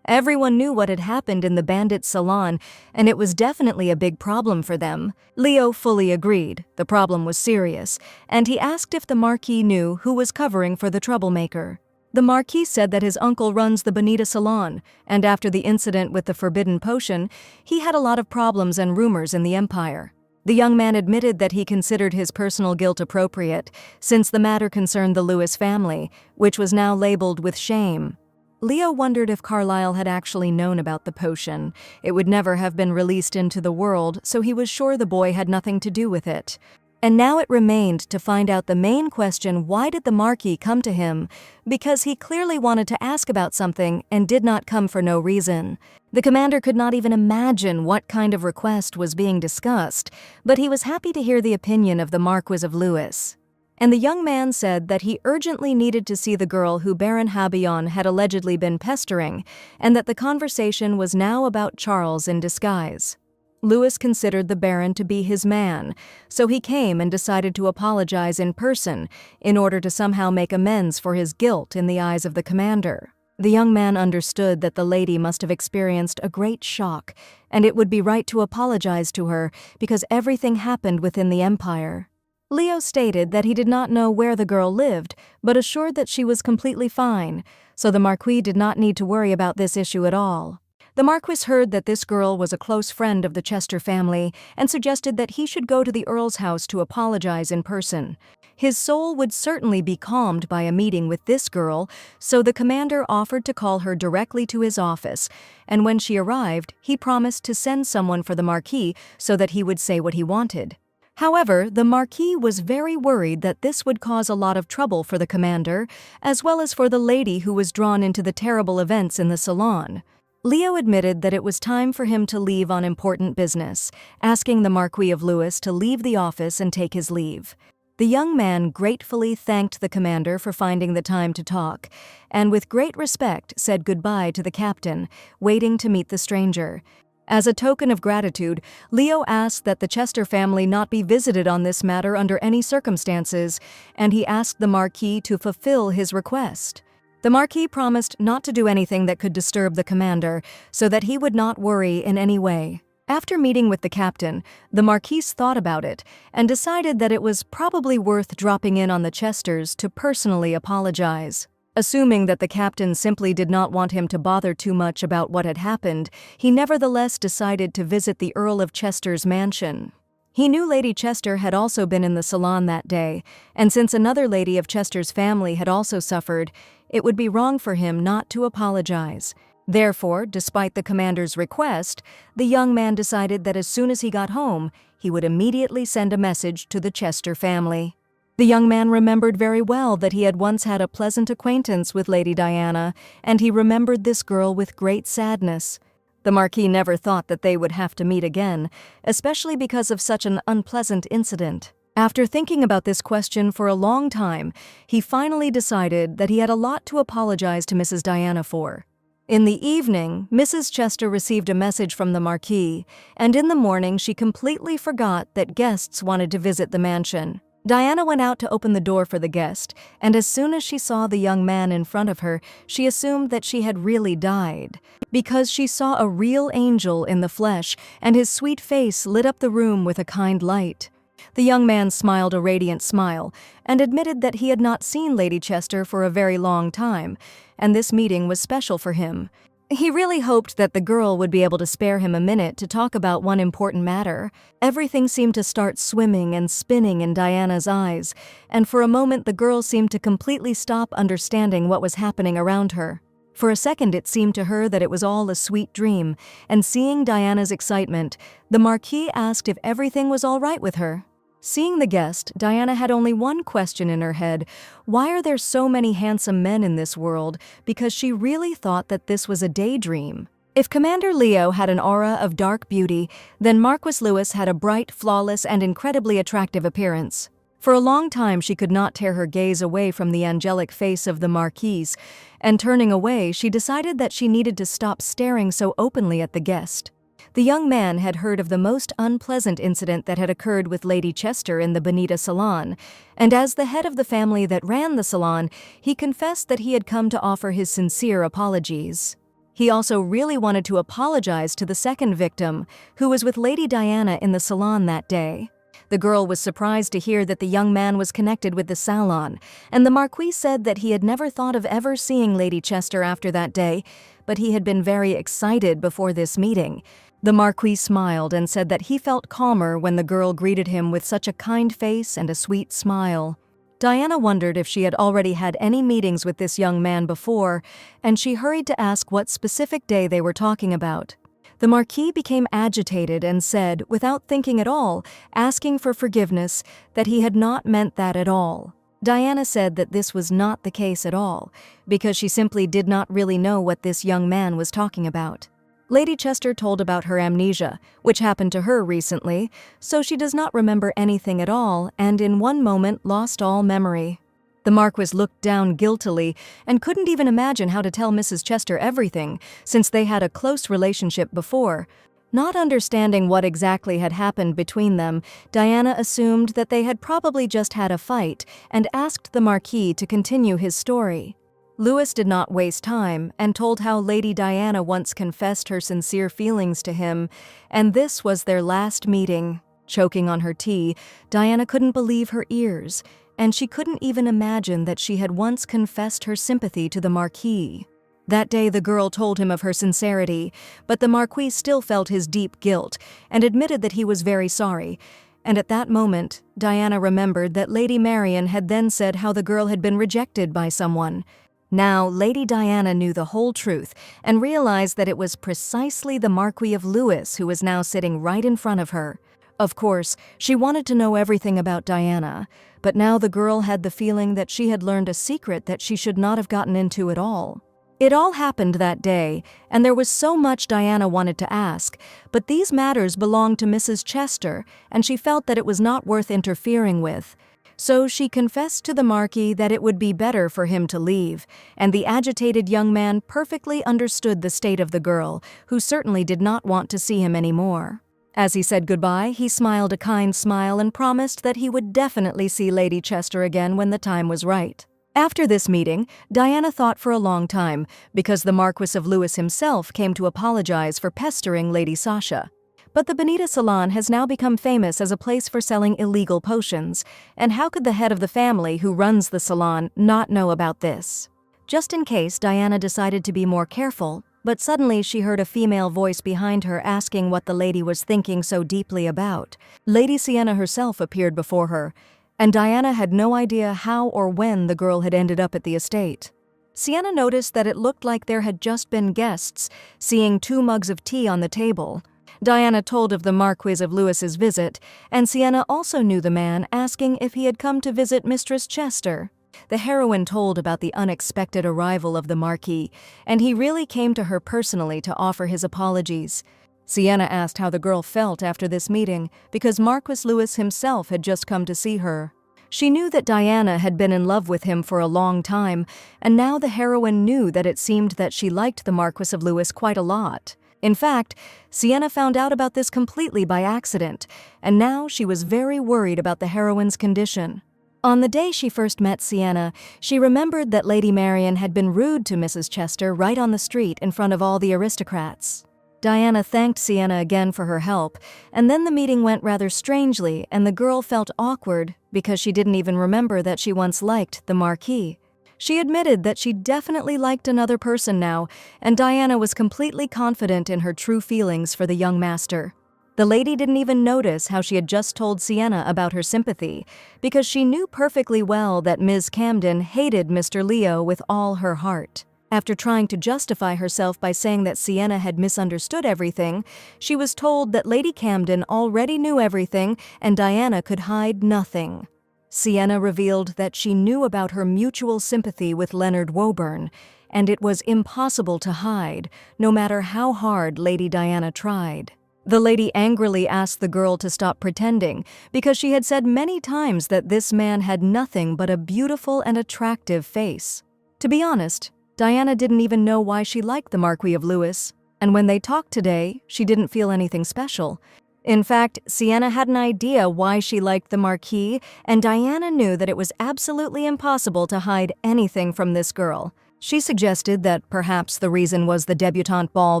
Everyone knew what had happened in the bandit salon, and it was definitely a big problem for them. Leo fully agreed. The problem was serious, and he asked if the Marquis knew who was covering for the troublemaker. The Marquis said that his uncle runs the Bonita salon, and after the incident with the forbidden potion, he had a lot of problems and rumors in the empire. The young man admitted that he considered his personal guilt appropriate, since the matter concerned the Lewis family, which was now labeled with shame. Leo wondered if Carlyle had actually known about the potion. It would never have been released into the world, so he was sure the boy had nothing to do with it. And now it remained to find out the main question: why did the Marquis come to him? Because he clearly wanted to ask about something and did not come for no reason. The commander could not even imagine what kind of request was being discussed, but he was happy to hear the opinion of the Marquis of Lewis. And the young man said that he urgently needed to see the girl who Baron Habillon had allegedly been pestering, and that the conversation was now about Charles in disguise. Louis considered the Baron to be his man, so he came and decided to apologize in person in order to somehow make amends for his guilt in the eyes of the commander. The young man understood that the lady must have experienced a great shock, and it would be right to apologize to her because everything happened within the empire. Leo stated that he did not know where the girl lived, but assured that she was completely fine, so the Marquis did not need to worry about this issue at all. The Marquis heard that this girl was a close friend of the Chester family and suggested that he should go to the Earl's house to apologize in person. His soul would certainly be calmed by a meeting with this girl, so the commander offered to call her directly to his office, and when she arrived, he promised to send someone for the Marquis so that he would say what he wanted. However, the Marquis was very worried that this would cause a lot of trouble for the commander, as well as for the lady who was drawn into the terrible events in the salon. Leo admitted that it was time for him to leave on important business, asking the Marquis of Lewis to leave the office and take his leave. The young man gratefully thanked the commander for finding the time to talk, and with great respect said goodbye to the captain, waiting to meet the stranger. As a token of gratitude, Leo asked that the Chester family not be visited on this matter under any circumstances, and he asked the Marquis to fulfill his request. The Marquis promised not to do anything that could disturb the commander, so that he would not worry in any way. After meeting with the captain, the Marquis thought about it and decided that it was probably worth dropping in on the Chesters to personally apologize. Assuming that the captain simply did not want him to bother too much about what had happened, he nevertheless decided to visit the Earl of Chester's mansion. He knew Lady Chester had also been in the salon that day, and since another lady of Chester's family had also suffered, it would be wrong for him not to apologize. Therefore, despite the commander's request, the young man decided that as soon as he got home, he would immediately send a message to the Chester family. The young man remembered very well that he had once had a pleasant acquaintance with Lady Diana, and he remembered this girl with great sadness. The Marquis never thought that they would have to meet again, especially because of such an unpleasant incident. After thinking about this question for a long time, he finally decided that he had a lot to apologize to Mrs. Diana for. In the evening, Mrs. Chester received a message from the Marquis, and in the morning she completely forgot that guests wanted to visit the mansion. Diana went out to open the door for the guest, and as soon as she saw the young man in front of her, she assumed that she had really died, because she saw a real angel in the flesh, and his sweet face lit up the room with a kind light. The young man smiled a radiant smile and admitted that he had not seen Lady Chester for a very long time, and this meeting was special for him. He really hoped that the girl would be able to spare him a minute to talk about one important matter. Everything seemed to start swimming and spinning in Diana's eyes, and for a moment the girl seemed to completely stop understanding what was happening around her. For a second it seemed to her that it was all a sweet dream, and seeing Diana's excitement, the Marquis asked if everything was all right with her. Seeing the guest, Diana had only one question in her head: why are there so many handsome men in this world? Because she really thought that this was a daydream. If Commander Leo had an aura of dark beauty, then Marquis Lewis had a bright, flawless, and incredibly attractive appearance. For a long time she could not tear her gaze away from the angelic face of the Marquise, and turning away, she decided that she needed to stop staring so openly at the guest. The young man had heard of the most unpleasant incident that had occurred with Lady Chester in the Bonita salon, and as the head of the family that ran the salon, he confessed that he had come to offer his sincere apologies. He also really wanted to apologize to the second victim, who was with Lady Diana in the salon that day. The girl was surprised to hear that the young man was connected with the salon, and the Marquis said that he had never thought of ever seeing Lady Chester after that day, but he had been very excited before this meeting. The Marquis smiled and said that he felt calmer when the girl greeted him with such a kind face and a sweet smile. Diana wondered if she had already had any meetings with this young man before, and she hurried to ask what specific day they were talking about. The Marquis became agitated and said, without thinking at all, asking for forgiveness, that he had not meant that at all. Diana said that this was not the case at all, because she simply did not really know what this young man was talking about. Lady Chester told about her amnesia, which happened to her recently, so she does not remember anything at all and in one moment lost all memory. The Marquis looked down guiltily and couldn't even imagine how to tell Mrs. Chester everything, since they had a close relationship before. Not understanding what exactly had happened between them, Diana assumed that they had probably just had a fight and asked the Marquis to continue his story. Lewis did not waste time and told how Lady Diana once confessed her sincere feelings to him, and this was their last meeting. Choking on her tea, Diana couldn't believe her ears, and she couldn't even imagine that she had once confessed her sympathy to the Marquis. That day the girl told him of her sincerity, but the Marquis still felt his deep guilt and admitted that he was very sorry. And at that moment, Diana remembered that Lady Marian had then said how the girl had been rejected by someone. Now, Lady Diana knew the whole truth and realized that it was precisely the Marquis of Lewis who was now sitting right in front of her. Of course, she wanted to know everything about Diana, but now the girl had the feeling that she had learned a secret that she should not have gotten into at all. It all happened that day, and there was so much Diana wanted to ask, but these matters belonged to Mrs. Chester, and she felt that it was not worth interfering with. So she confessed to the Marquis that it would be better for him to leave, and the agitated young man perfectly understood the state of the girl, who certainly did not want to see him anymore. As he said goodbye, he smiled a kind smile and promised that he would definitely see Lady Chester again when the time was right. After this meeting, Diana thought for a long time, because the Marquis of Lewis himself came to apologize for pestering Lady Sasha. But the Bonita Salon has now become famous as a place for selling illegal potions, and how could the head of the family who runs the salon not know about this? Just in case, Diana decided to be more careful, but suddenly she heard a female voice behind her asking what the lady was thinking so deeply about. Lady Sienna herself appeared before her, and Diana had no idea how or when the girl had ended up at the estate. Sienna noticed that it looked like there had just been guests, seeing 2 mugs of tea on the table. Diana told of the Marquis of Lewis's visit, and Sienna also knew the man, asking if he had come to visit Mistress Chester. The heroine told about the unexpected arrival of the Marquis, and he really came to her personally to offer his apologies. Sienna asked how the girl felt after this meeting, because Marquis Lewis himself had just come to see her. She knew that Diana had been in love with him for a long time, and now the heroine knew that it seemed that she liked the Marquis of Lewis quite a lot. In fact, Sienna found out about this completely by accident, and now she was very worried about the heroine's condition. On the day she first met Sienna, she remembered that Lady Marian had been rude to Mrs. Chester right on the street in front of all the aristocrats. Diana thanked Sienna again for her help, and then the meeting went rather strangely, and the girl felt awkward because she didn't even remember that she once liked the Marquis. She admitted that she definitely liked another person now, and Diana was completely confident in her true feelings for the young master. The lady didn't even notice how she had just told Sienna about her sympathy, because she knew perfectly well that Ms. Camden hated Mr. Leo with all her heart. After trying to justify herself by saying that Sienna had misunderstood everything, she was told that Lady Camden already knew everything and Diana could hide nothing. Sienna revealed that she knew about her mutual sympathy with Leonard Woburn, and it was impossible to hide, no matter how hard Lady Diana tried. The lady angrily asked the girl to stop pretending, because she had said many times that this man had nothing but a beautiful and attractive face. To be honest, Diana didn't even know why she liked the Marquis of Lewis, and when they talked today, she didn't feel anything special. In fact, Sienna had an idea why she liked the Marquis, and Diana knew that it was absolutely impossible to hide anything from this girl. She suggested that perhaps the reason was the debutante ball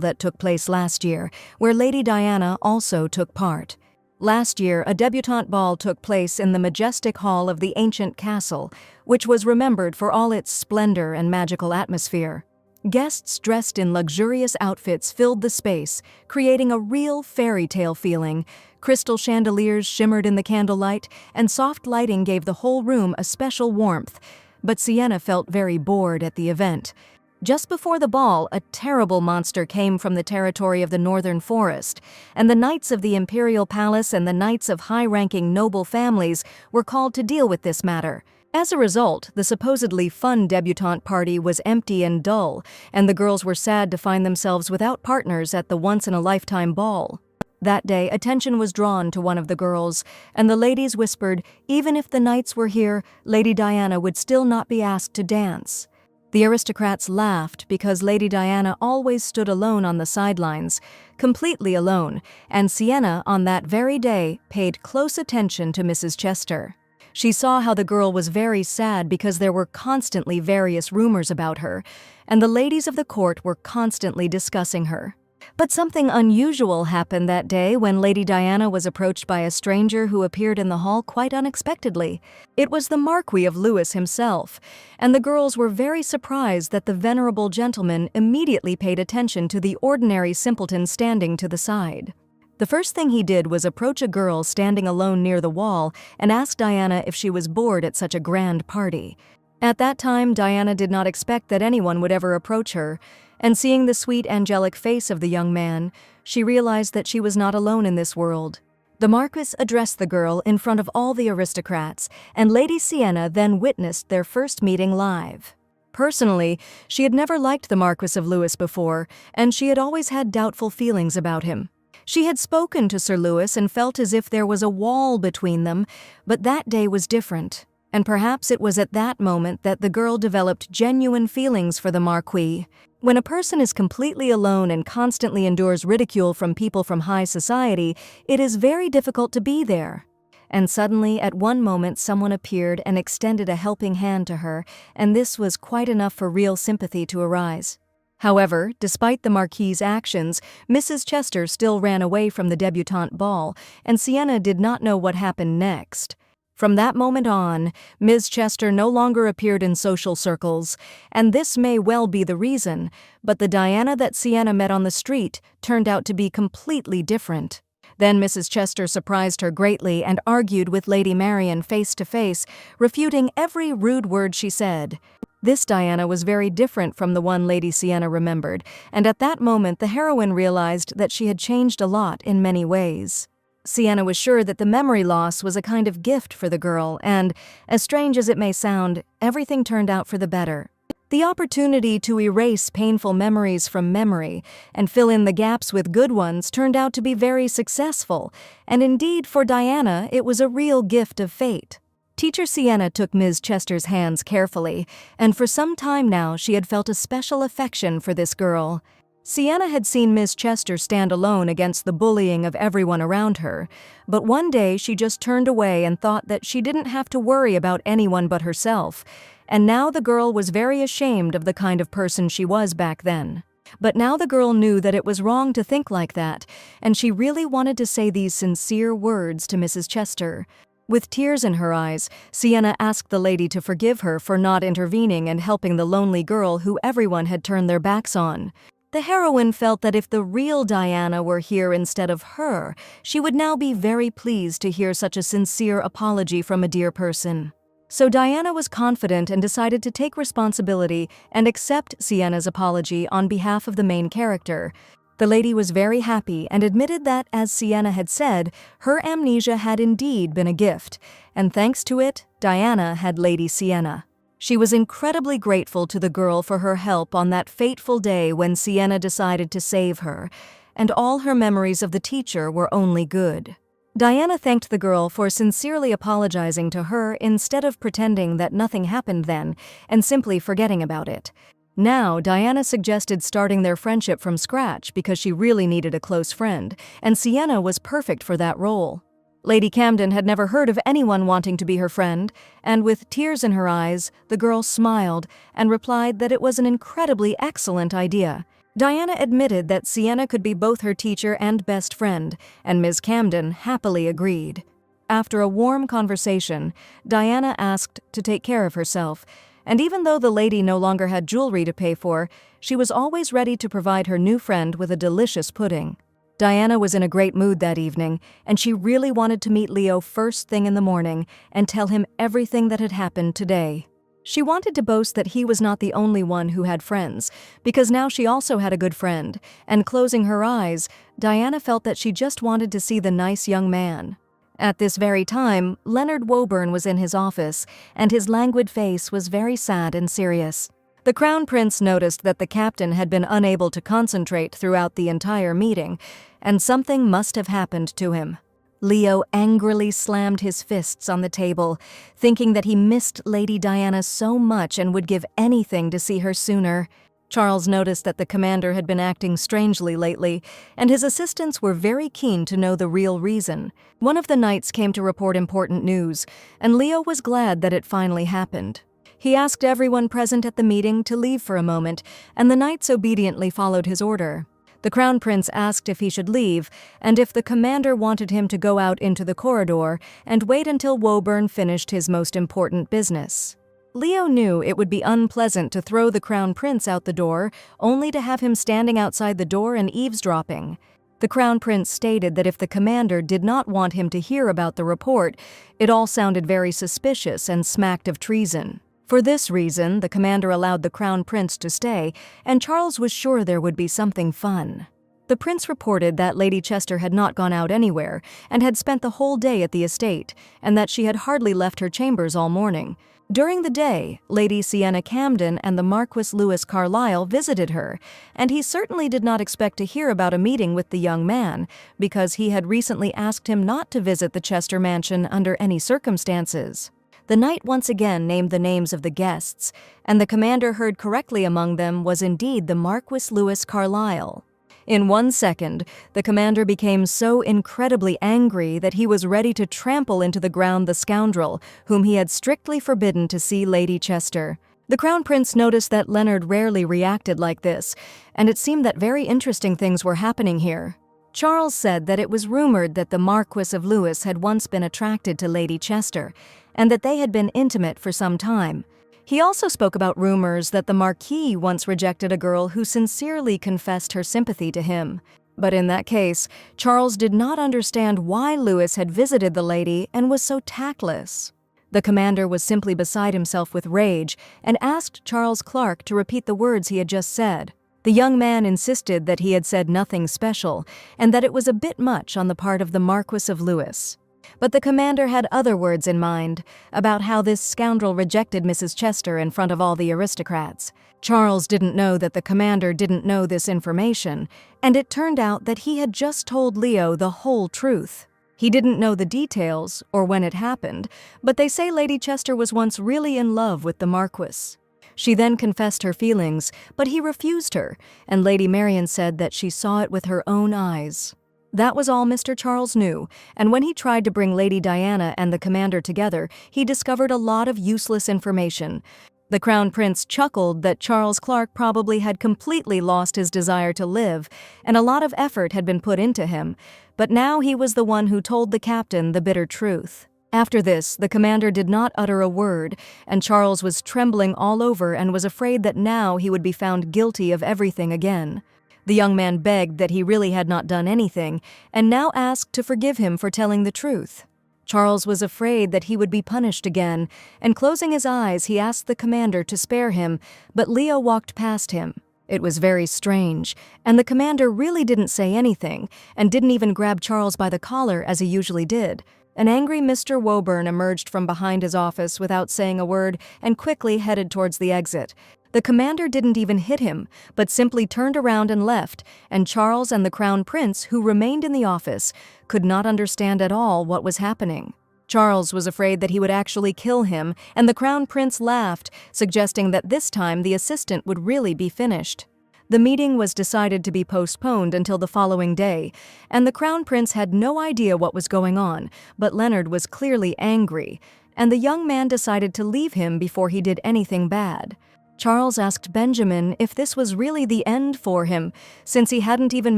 that took place last year, where Lady Diana also took part. Last year, a debutante ball took place in the majestic hall of the ancient castle, which was remembered for all its splendor and magical atmosphere. Guests dressed in luxurious outfits filled the space, creating a real fairy tale feeling. Crystal chandeliers shimmered in the candlelight, and soft lighting gave the whole room a special warmth. But Sienna felt very bored at the event. Just before the ball, a terrible monster came from the territory of the Northern Forest, and the knights of the Imperial Palace and the knights of high-ranking noble families were called to deal with this matter. As a result, the supposedly fun debutante party was empty and dull, and the girls were sad to find themselves without partners at the once-in-a-lifetime ball. That day, attention was drawn to one of the girls, and the ladies whispered, even if the knights were here, Lady Diana would still not be asked to dance. The aristocrats laughed because Lady Diana always stood alone on the sidelines, completely alone, and Sienna, on that very day, paid close attention to Mrs. Chester. She saw how the girl was very sad because there were constantly various rumors about her, and the ladies of the court were constantly discussing her. But something unusual happened that day when Lady Diana was approached by a stranger who appeared in the hall quite unexpectedly. It was the Marquis of Lewis himself, and the girls were very surprised that the venerable gentleman immediately paid attention to the ordinary simpleton standing to the side. The first thing he did was approach a girl standing alone near the wall and ask Diana if she was bored at such a grand party. At that time, Diana did not expect that anyone would ever approach her, and seeing the sweet angelic face of the young man, she realized that she was not alone in this world. The Marquis addressed the girl in front of all the aristocrats, and Lady Sienna then witnessed their first meeting live. Personally, she had never liked the Marquis of Lewis before, and she had always had doubtful feelings about him. She had spoken to Sir Lewis and felt as if there was a wall between them, but that day was different, and perhaps it was at that moment that the girl developed genuine feelings for the Marquis. When a person is completely alone and constantly endures ridicule from people from high society, it is very difficult to be there. And suddenly, at one moment, someone appeared and extended a helping hand to her, and this was quite enough for real sympathy to arise. However, despite the Marquis's actions, Mrs. Chester still ran away from the debutante ball, and Sienna did not know what happened next. From that moment on, Ms. Chester no longer appeared in social circles, and this may well be the reason, but the Diana that Sienna met on the street turned out to be completely different. Then Mrs. Chester surprised her greatly and argued with Lady Marian face to face, refuting every rude word she said. This Diana was very different from the one Lady Sienna remembered, and at that moment the heroine realized that she had changed a lot in many ways. Sienna was sure that the memory loss was a kind of gift for the girl, and, as strange as it may sound, everything turned out for the better. The opportunity to erase painful memories from memory and fill in the gaps with good ones turned out to be very successful, and indeed for Diana it was a real gift of fate. Teacher Sienna took Ms. Chester's hands carefully, and for some time now she had felt a special affection for this girl. Sienna had seen Miss Chester stand alone against the bullying of everyone around her, but one day she just turned away and thought that she didn't have to worry about anyone but herself, and now the girl was very ashamed of the kind of person she was back then. But now the girl knew that it was wrong to think like that, and she really wanted to say these sincere words to Mrs. Chester. With tears in her eyes, Sienna asked the lady to forgive her for not intervening and helping the lonely girl who everyone had turned their backs on. The heroine felt that if the real Diana were here instead of her, she would now be very pleased to hear such a sincere apology from a dear person. So Diana was confident and decided to take responsibility and accept Sienna's apology on behalf of the main character. The lady was very happy and admitted that, as Sienna had said, her amnesia had indeed been a gift, and thanks to it, Diana had Lady Sienna. She was incredibly grateful to the girl for her help on that fateful day when Sienna decided to save her, and all her memories of the teacher were only good. Diana thanked the girl for sincerely apologizing to her instead of pretending that nothing happened then and simply forgetting about it. Now, Diana suggested starting their friendship from scratch because she really needed a close friend, and Sienna was perfect for that role. Lady Camden had never heard of anyone wanting to be her friend, and with tears in her eyes, the girl smiled and replied that it was an incredibly excellent idea. Diana admitted that Sienna could be both her teacher and best friend, and Ms. Camden happily agreed. After a warm conversation, Diana asked to take care of herself, and even though the lady no longer had jewelry to pay for, she was always ready to provide her new friend with a delicious pudding. Diana was in a great mood that evening, and she really wanted to meet Leo first thing in the morning and tell him everything that had happened today. She wanted to boast that he was not the only one who had friends, because now she also had a good friend, and closing her eyes, Diana felt that she just wanted to see the nice young man. At this very time, Leonard Woburn was in his office, and his languid face was very sad and serious. The Crown Prince noticed that the captain had been unable to concentrate throughout the entire meeting, and something must have happened to him. Leo angrily slammed his fists on the table, thinking that he missed Lady Diana so much and would give anything to see her sooner. Charles noticed that the commander had been acting strangely lately, and his assistants were very keen to know the real reason. One of the knights came to report important news, and Leo was glad that it finally happened. He asked everyone present at the meeting to leave for a moment, and the knights obediently followed his order. The Crown Prince asked if he should leave, and if the commander wanted him to go out into the corridor and wait until Woburn finished his most important business. Leo knew it would be unpleasant to throw the Crown Prince out the door, only to have him standing outside the door and eavesdropping. The Crown Prince stated that if the commander did not want him to hear about the report, it all sounded very suspicious and smacked of treason. For this reason, the commander allowed the Crown Prince to stay, and Charles was sure there would be something fun. The prince reported that Lady Chester had not gone out anywhere and had spent the whole day at the estate, and that she had hardly left her chambers all morning. During the day, Lady Sienna Camden and the Marquis Lewis Carlisle visited her, and he certainly did not expect to hear about a meeting with the young man, because he had recently asked him not to visit the Chester mansion under any circumstances. The knight once again named the names of the guests, and the commander heard correctly among them was indeed the Marquis Lewis Carlisle. In 1 second, the commander became so incredibly angry that he was ready to trample into the ground the scoundrel whom he had strictly forbidden to see Lady Chester. The Crown Prince noticed that Leonard rarely reacted like this, and it seemed that very interesting things were happening here. Charles said that it was rumored that the Marquis of Lewis had once been attracted to Lady Chester, and that they had been intimate for some time. He also spoke about rumors that the Marquis once rejected a girl who sincerely confessed her sympathy to him. But in that case, Charles did not understand why Lewis had visited the lady and was so tactless. The commander was simply beside himself with rage and asked Charles Clark to repeat the words he had just said. The young man insisted that he had said nothing special and that it was a bit much on the part of the Marquis of Lewis. But the commander had other words in mind about how this scoundrel rejected Mrs. Chester in front of all the aristocrats. Charles didn't know that the commander didn't know this information, and it turned out that he had just told Leo the whole truth. He didn't know the details or when it happened, but they say Lady Chester was once really in love with the Marquis. She then confessed her feelings, but he refused her, and Lady Marian said that she saw it with her own eyes. That was all Mr. Charles knew, and when he tried to bring Lady Diana and the commander together, he discovered a lot of useless information. The Crown Prince chuckled that Charles Clark probably had completely lost his desire to live, and a lot of effort had been put into him, but now he was the one who told the captain the bitter truth. After this, the commander did not utter a word, and Charles was trembling all over and was afraid that now he would be found guilty of everything again. The young man begged that he really had not done anything, and now asked to forgive him for telling the truth. Charles was afraid that he would be punished again, and closing his eyes, he asked the commander to spare him, but Leo walked past him. It was very strange, and the commander really didn't say anything, and didn't even grab Charles by the collar as he usually did. An angry Mr. Woburn emerged from behind his office without saying a word and quickly headed towards the exit. The commander didn't even hit him, but simply turned around and left, and Charles and the Crown Prince, who remained in the office, could not understand at all what was happening. Charles was afraid that he would actually kill him, and the Crown Prince laughed, suggesting that this time the assistant would really be finished. The meeting was decided to be postponed until the following day, and the Crown Prince had no idea what was going on, but Leonard was clearly angry, and the young man decided to leave him before he did anything bad. Charles asked Benjamin if this was really the end for him, since he hadn't even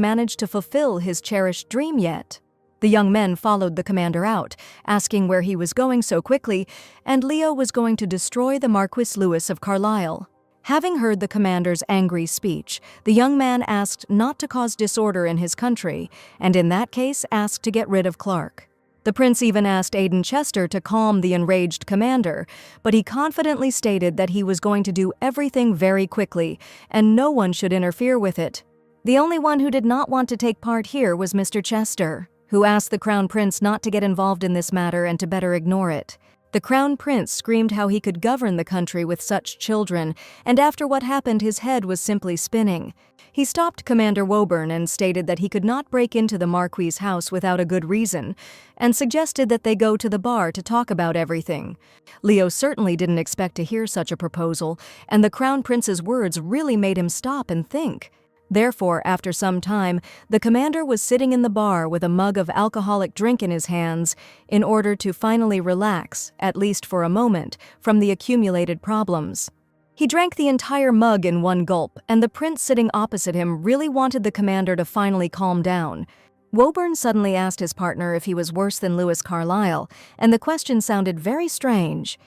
managed to fulfill his cherished dream yet. The young men followed the commander out, asking where he was going so quickly, and Leo was going to destroy the Marquis Louis of Carlisle. Having heard the commander's angry speech, the young man asked not to cause disorder in his country, and in that case asked to get rid of Clark. The prince even asked Aiden Chester to calm the enraged commander, but he confidently stated that he was going to do everything very quickly, and no one should interfere with it. The only one who did not want to take part here was Mr. Chester, who asked the Crown Prince not to get involved in this matter and to better ignore it. The Crown Prince screamed how he could govern the country with such children, and after what happened his head was simply spinning. He stopped Commander Woburn and stated that he could not break into the Marquis's house without a good reason, and suggested that they go to the bar to talk about everything. Leo certainly didn't expect to hear such a proposal, and the Crown Prince's words really made him stop and think. Therefore, after some time, the commander was sitting in the bar with a mug of alcoholic drink in his hands in order to finally relax, at least for a moment, from the accumulated problems. He drank the entire mug in one gulp, and the prince sitting opposite him really wanted the commander to finally calm down. Woburn suddenly asked his partner if he was worse than Louis Carlisle, and the question sounded very strange.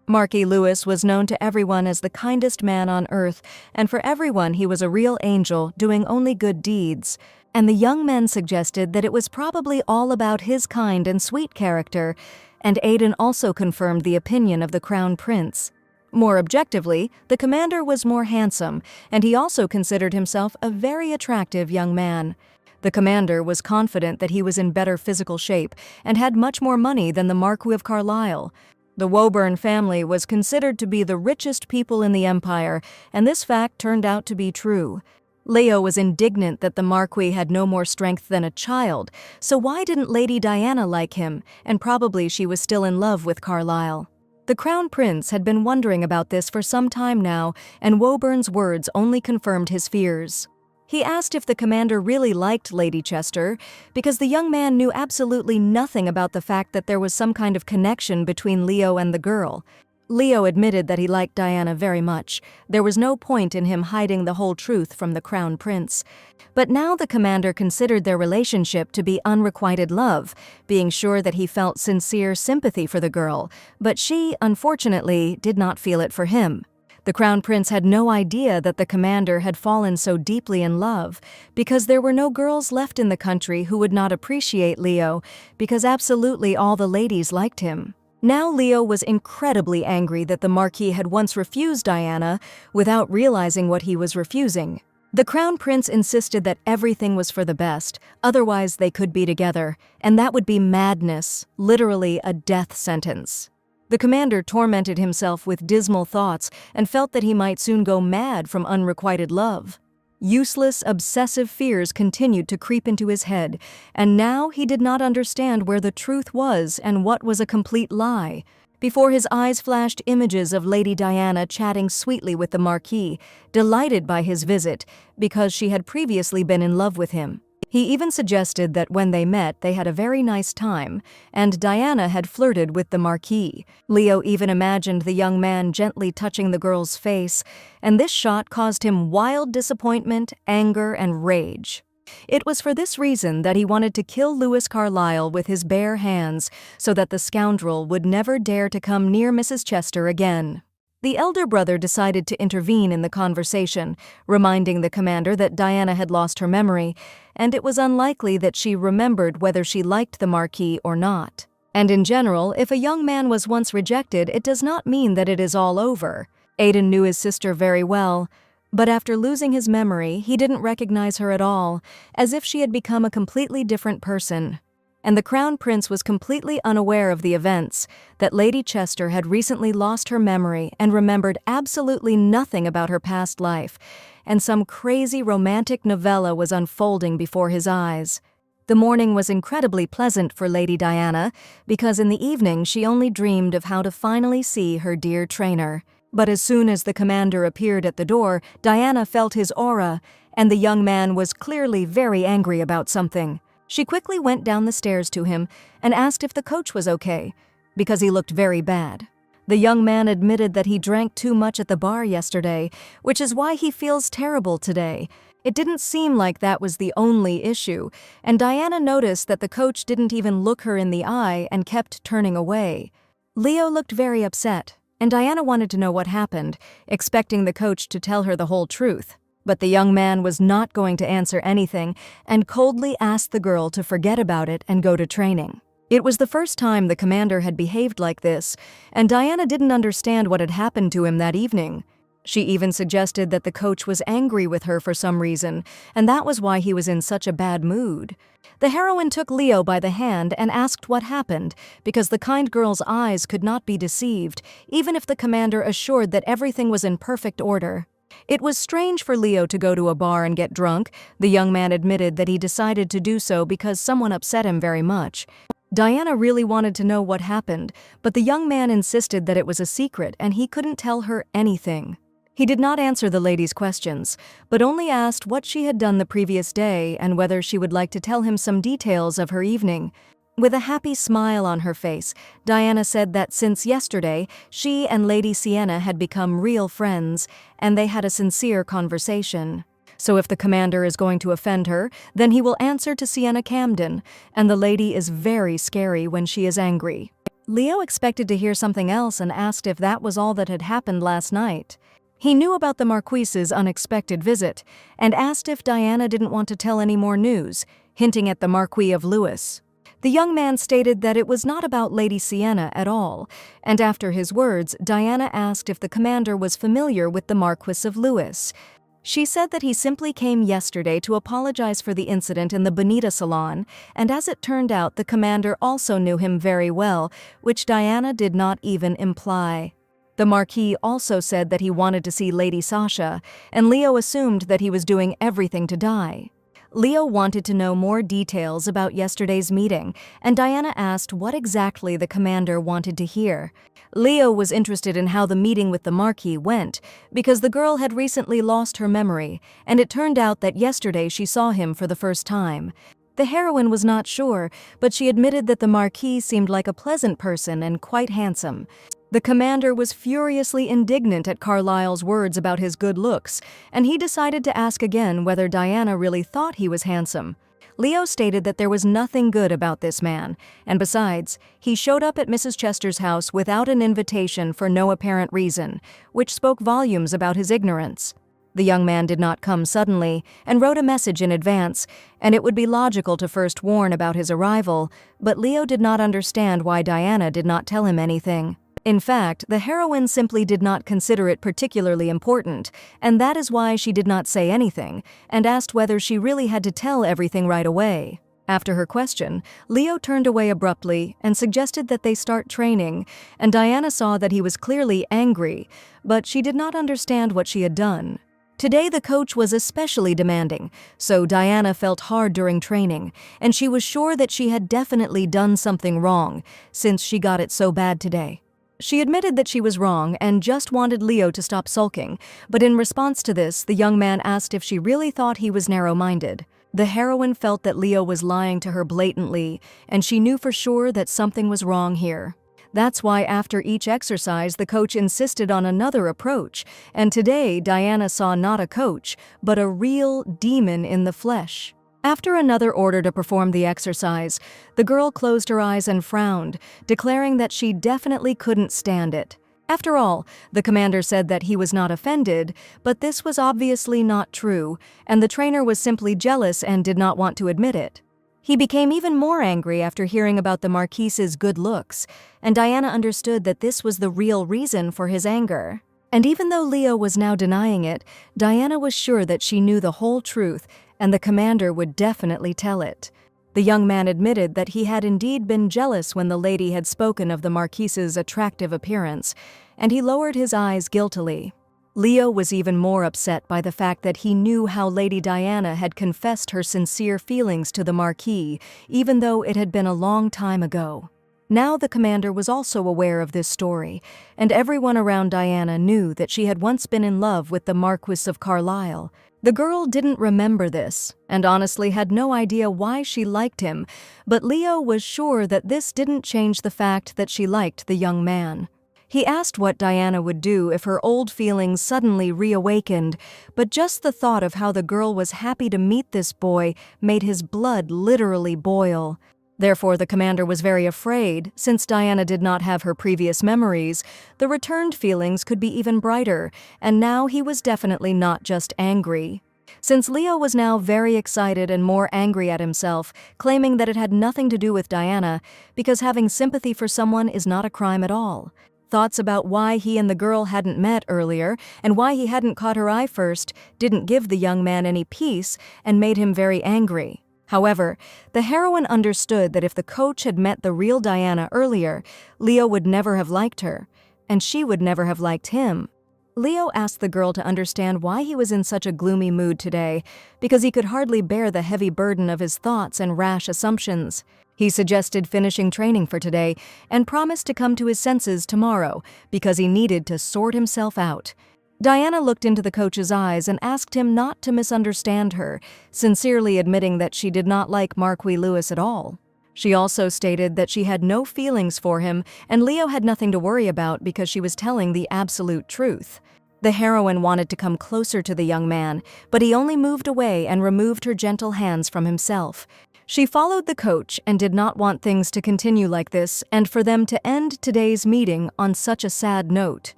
Marquis Louis was known to everyone as the kindest man on earth, and for everyone he was a real angel doing only good deeds. And the young men suggested that it was probably all about his kind and sweet character, and Aiden also confirmed the opinion of the Crown Prince. More objectively, the commander was more handsome, and he also considered himself a very attractive young man. The commander was confident that he was in better physical shape and had much more money than the Marquis of Carlisle. The Woburn family was considered to be the richest people in the empire, and this fact turned out to be true. Leo was indignant that the Marquis had no more strength than a child, so why didn't Lady Diana like him, and probably she was still in love with Carlisle. The Crown Prince had been wondering about this for some time now, and Woburn's words only confirmed his fears. He asked if the commander really liked Lady Chester, because the young man knew absolutely nothing about the fact that there was some kind of connection between Leo and the girl. Leo admitted that he liked Diana very much. There was no point in him hiding the whole truth from the Crown Prince. But now the commander considered their relationship to be unrequited love, being sure that he felt sincere sympathy for the girl, but she, unfortunately, did not feel it for him. The Crown Prince had no idea that the commander had fallen so deeply in love, because there were no girls left in the country who would not appreciate Leo, because absolutely all the ladies liked him. Now Leo was incredibly angry that the Marquis had once refused Diana without realizing what he was refusing. The Crown Prince insisted that everything was for the best, otherwise they could be together, and that would be madness, literally a death sentence. The commander tormented himself with dismal thoughts and felt that he might soon go mad from unrequited love. Useless, obsessive fears continued to creep into his head, and now he did not understand where the truth was and what was a complete lie. Before his eyes flashed images of Lady Diana chatting sweetly with the Marquis, delighted by his visit, because she had previously been in love with him. He even suggested that when they met, they had a very nice time, and Diana had flirted with the Marquis. Leo even imagined the young man gently touching the girl's face, and this shot caused him wild disappointment, anger, and rage. It was for this reason that he wanted to kill Louis Carlyle with his bare hands so that the scoundrel would never dare to come near Mrs. Chester again. The elder brother decided to intervene in the conversation, reminding the commander that Diana had lost her memory, and it was unlikely that she remembered whether she liked the Marquis or not. And in general, if a young man was once rejected, it does not mean that it is all over. Aiden knew his sister very well, but after losing his memory, he didn't recognize her at all, as if she had become a completely different person. And the Crown Prince was completely unaware of the events, that Lady Chester had recently lost her memory and remembered absolutely nothing about her past life, and some crazy romantic novella was unfolding before his eyes. The morning was incredibly pleasant for Lady Diana, because in the evening she only dreamed of how to finally see her dear trainer. But as soon as the commander appeared at the door, Diana felt his aura, and the young man was clearly very angry about something. She quickly went down the stairs to him and asked if the coach was okay, because he looked very bad. The young man admitted that he drank too much at the bar yesterday, which is why he feels terrible today. It didn't seem like that was the only issue, and Diana noticed that the coach didn't even look her in the eye and kept turning away. Leo looked very upset, and Diana wanted to know what happened, expecting the coach to tell her the whole truth. But the young man was not going to answer anything and coldly asked the girl to forget about it and go to training. It was the first time the commander had behaved like this, and Diana didn't understand what had happened to him that evening. She even suggested that the coach was angry with her for some reason, and that was why he was in such a bad mood. The heroine took Leo by the hand and asked what happened, because the kind girl's eyes could not be deceived, even if the commander assured that everything was in perfect order. It was strange for Leo to go to a bar and get drunk. The young man admitted that he decided to do so because someone upset him very much. Diana really wanted to know what happened, but the young man insisted that it was a secret and he couldn't tell her anything. He did not answer the lady's questions, but only asked what she had done the previous day and whether she would like to tell him some details of her evening. With a happy smile on her face, Diana said that since yesterday, she and Lady Sienna had become real friends, and they had a sincere conversation. So if the commander is going to offend her, then he will answer to Sienna Camden, and the lady is very scary when she is angry. Leo expected to hear something else and asked if that was all that had happened last night. He knew about the Marquis's unexpected visit, and asked if Diana didn't want to tell any more news, hinting at the Marquis of Lewis. The young man stated that it was not about Lady Sienna at all, and after his words, Diana asked if the commander was familiar with the Marquis of Lewis. She said that he simply came yesterday to apologize for the incident in the Bonita salon, and as it turned out, the commander also knew him very well, which Diana did not even imply. The Marquis also said that he wanted to see Lady Sasha, and Leo assumed that he was doing everything to die. Leo wanted to know more details about yesterday's meeting, and Diana asked what exactly the commander wanted to hear. Leo was interested in how the meeting with the Marquis went, because the girl had recently lost her memory, and it turned out that yesterday she saw him for the first time. The heroine was not sure, but she admitted that the Marquis seemed like a pleasant person and quite handsome. The commander was furiously indignant at Carlyle's words about his good looks, and he decided to ask again whether Diana really thought he was handsome. Leo stated that there was nothing good about this man, and besides, he showed up at Mrs. Chester's house without an invitation for no apparent reason, which spoke volumes about his ignorance. The young man did not come suddenly, and wrote a message in advance, and it would be logical to first warn about his arrival, but Leo did not understand why Diana did not tell him anything. In fact, the heroine simply did not consider it particularly important, and that is why she did not say anything, and asked whether she really had to tell everything right away. After her question, Leo turned away abruptly and suggested that they start training, and Diana saw that he was clearly angry, but she did not understand what she had done. Today the coach was especially demanding, so Diana felt hard during training, and she was sure that she had definitely done something wrong, since she got it so bad today. She admitted that she was wrong and just wanted Leo to stop sulking, but in response to this, the young man asked if she really thought he was narrow-minded. The heroine felt that Leo was lying to her blatantly, and she knew for sure that something was wrong here. That's why after each exercise, the coach insisted on another approach, and today Diana saw not a coach, but a real demon in the flesh. After another order to perform the exercise, the girl closed her eyes and frowned, declaring that she definitely couldn't stand it. After all, the commander said that he was not offended, but this was obviously not true, and the trainer was simply jealous and did not want to admit it. He became even more angry after hearing about the Marquise's good looks, and Diana understood that this was the real reason for his anger. And even though Leo was now denying it, Diana was sure that she knew the whole truth, and the commander would definitely tell it. The young man admitted that he had indeed been jealous when the lady had spoken of the Marquise's attractive appearance, and he lowered his eyes guiltily. Leo was even more upset by the fact that he knew how Lady Diana had confessed her sincere feelings to the Marquis, even though it had been a long time ago. Now the commander was also aware of this story, and everyone around Diana knew that she had once been in love with the Marquis of Carlisle. The girl didn't remember this, and honestly had no idea why she liked him, but Leo was sure that this didn't change the fact that she liked the young man. He asked what Diana would do if her old feelings suddenly reawakened, but just the thought of how the girl was happy to meet this boy made his blood literally boil. Therefore, the commander was very afraid, since Diana did not have her previous memories, the returned feelings could be even brighter, and now he was definitely not just angry. Since Leo was now very excited and more angry at himself, claiming that it had nothing to do with Diana, because having sympathy for someone is not a crime at all. Thoughts about why he and the girl hadn't met earlier and why he hadn't caught her eye first didn't give the young man any peace and made him very angry. However, the heroine understood that if the coach had met the real Diana earlier, Leo would never have liked her, and she would never have liked him. Leo asked the girl to understand why he was in such a gloomy mood today, because he could hardly bear the heavy burden of his thoughts and rash assumptions. He suggested finishing training for today and promised to come to his senses tomorrow because he needed to sort himself out. Diana looked into the coach's eyes and asked him not to misunderstand her, sincerely admitting that she did not like Marquis Lewis at all. She also stated that she had no feelings for him and Leo had nothing to worry about because she was telling the absolute truth. The heroine wanted to come closer to the young man, but he only moved away and removed her gentle hands from himself. She followed the coach and did not want things to continue like this and for them to end today's meeting on such a sad note.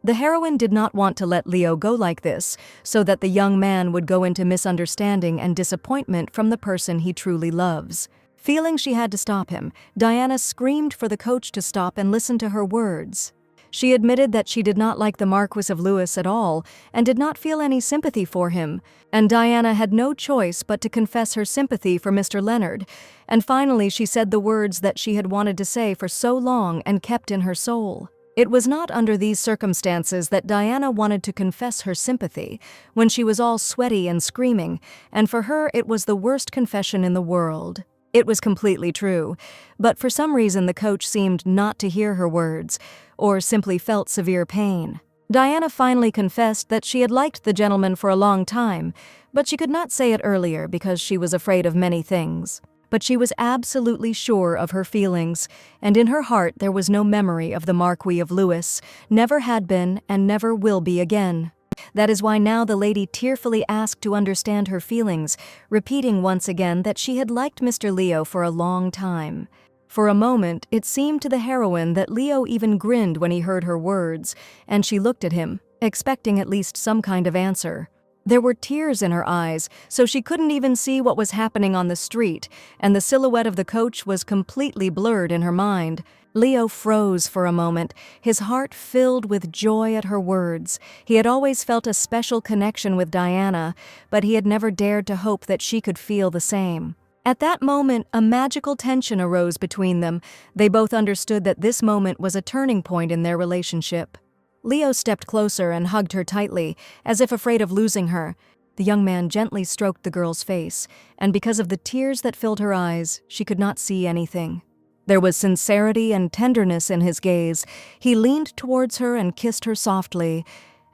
The heroine did not want to let Leo go like this, so that the young man would go into misunderstanding and disappointment from the person he truly loves. Feeling she had to stop him, Diana screamed for the coach to stop and listen to her words. She admitted that she did not like the Marquis of Lewis at all and did not feel any sympathy for him, and Diana had no choice but to confess her sympathy for Mr. Leonard, and finally she said the words that she had wanted to say for so long and kept in her soul. It was not under these circumstances that Diana wanted to confess her sympathy, when she was all sweaty and screaming, and for her it was the worst confession in the world. It was completely true, but for some reason the coach seemed not to hear her words, or simply felt severe pain. Diana finally confessed that she had liked the gentleman for a long time, but she could not say it earlier because she was afraid of many things. But she was absolutely sure of her feelings, and in her heart there was no memory of the Marquis of Lewis, never had been and never will be again. That is why now the lady tearfully asked to understand her feelings, repeating once again that she had liked Mr. Leo for a long time. For a moment, it seemed to the heroine that Leo even grinned when he heard her words, and she looked at him, expecting at least some kind of answer. There were tears in her eyes, so she couldn't even see what was happening on the street, and the silhouette of the coach was completely blurred in her mind. Leo froze for a moment, his heart filled with joy at her words. He had always felt a special connection with Diana, but he had never dared to hope that she could feel the same. At that moment, a magical tension arose between them. They both understood that this moment was a turning point in their relationship. Leo stepped closer and hugged her tightly, as if afraid of losing her. The young man gently stroked the girl's face, and because of the tears that filled her eyes, she could not see anything. There was sincerity and tenderness in his gaze. He leaned towards her and kissed her softly,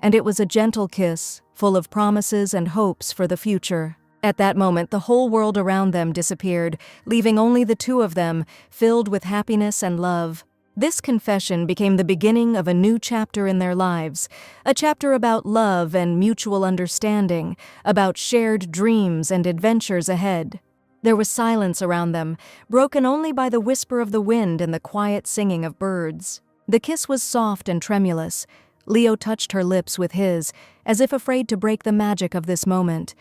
and it was a gentle kiss, full of promises and hopes for the future. At that moment, the whole world around them disappeared, leaving only the two of them, filled with happiness and love. This confession became the beginning of a new chapter in their lives, a chapter about love and mutual understanding, about shared dreams and adventures ahead. There was silence around them, broken only by the whisper of the wind and the quiet singing of birds. The kiss was soft and tremulous. Leo touched her lips with his, as if afraid to break the magic of this moment.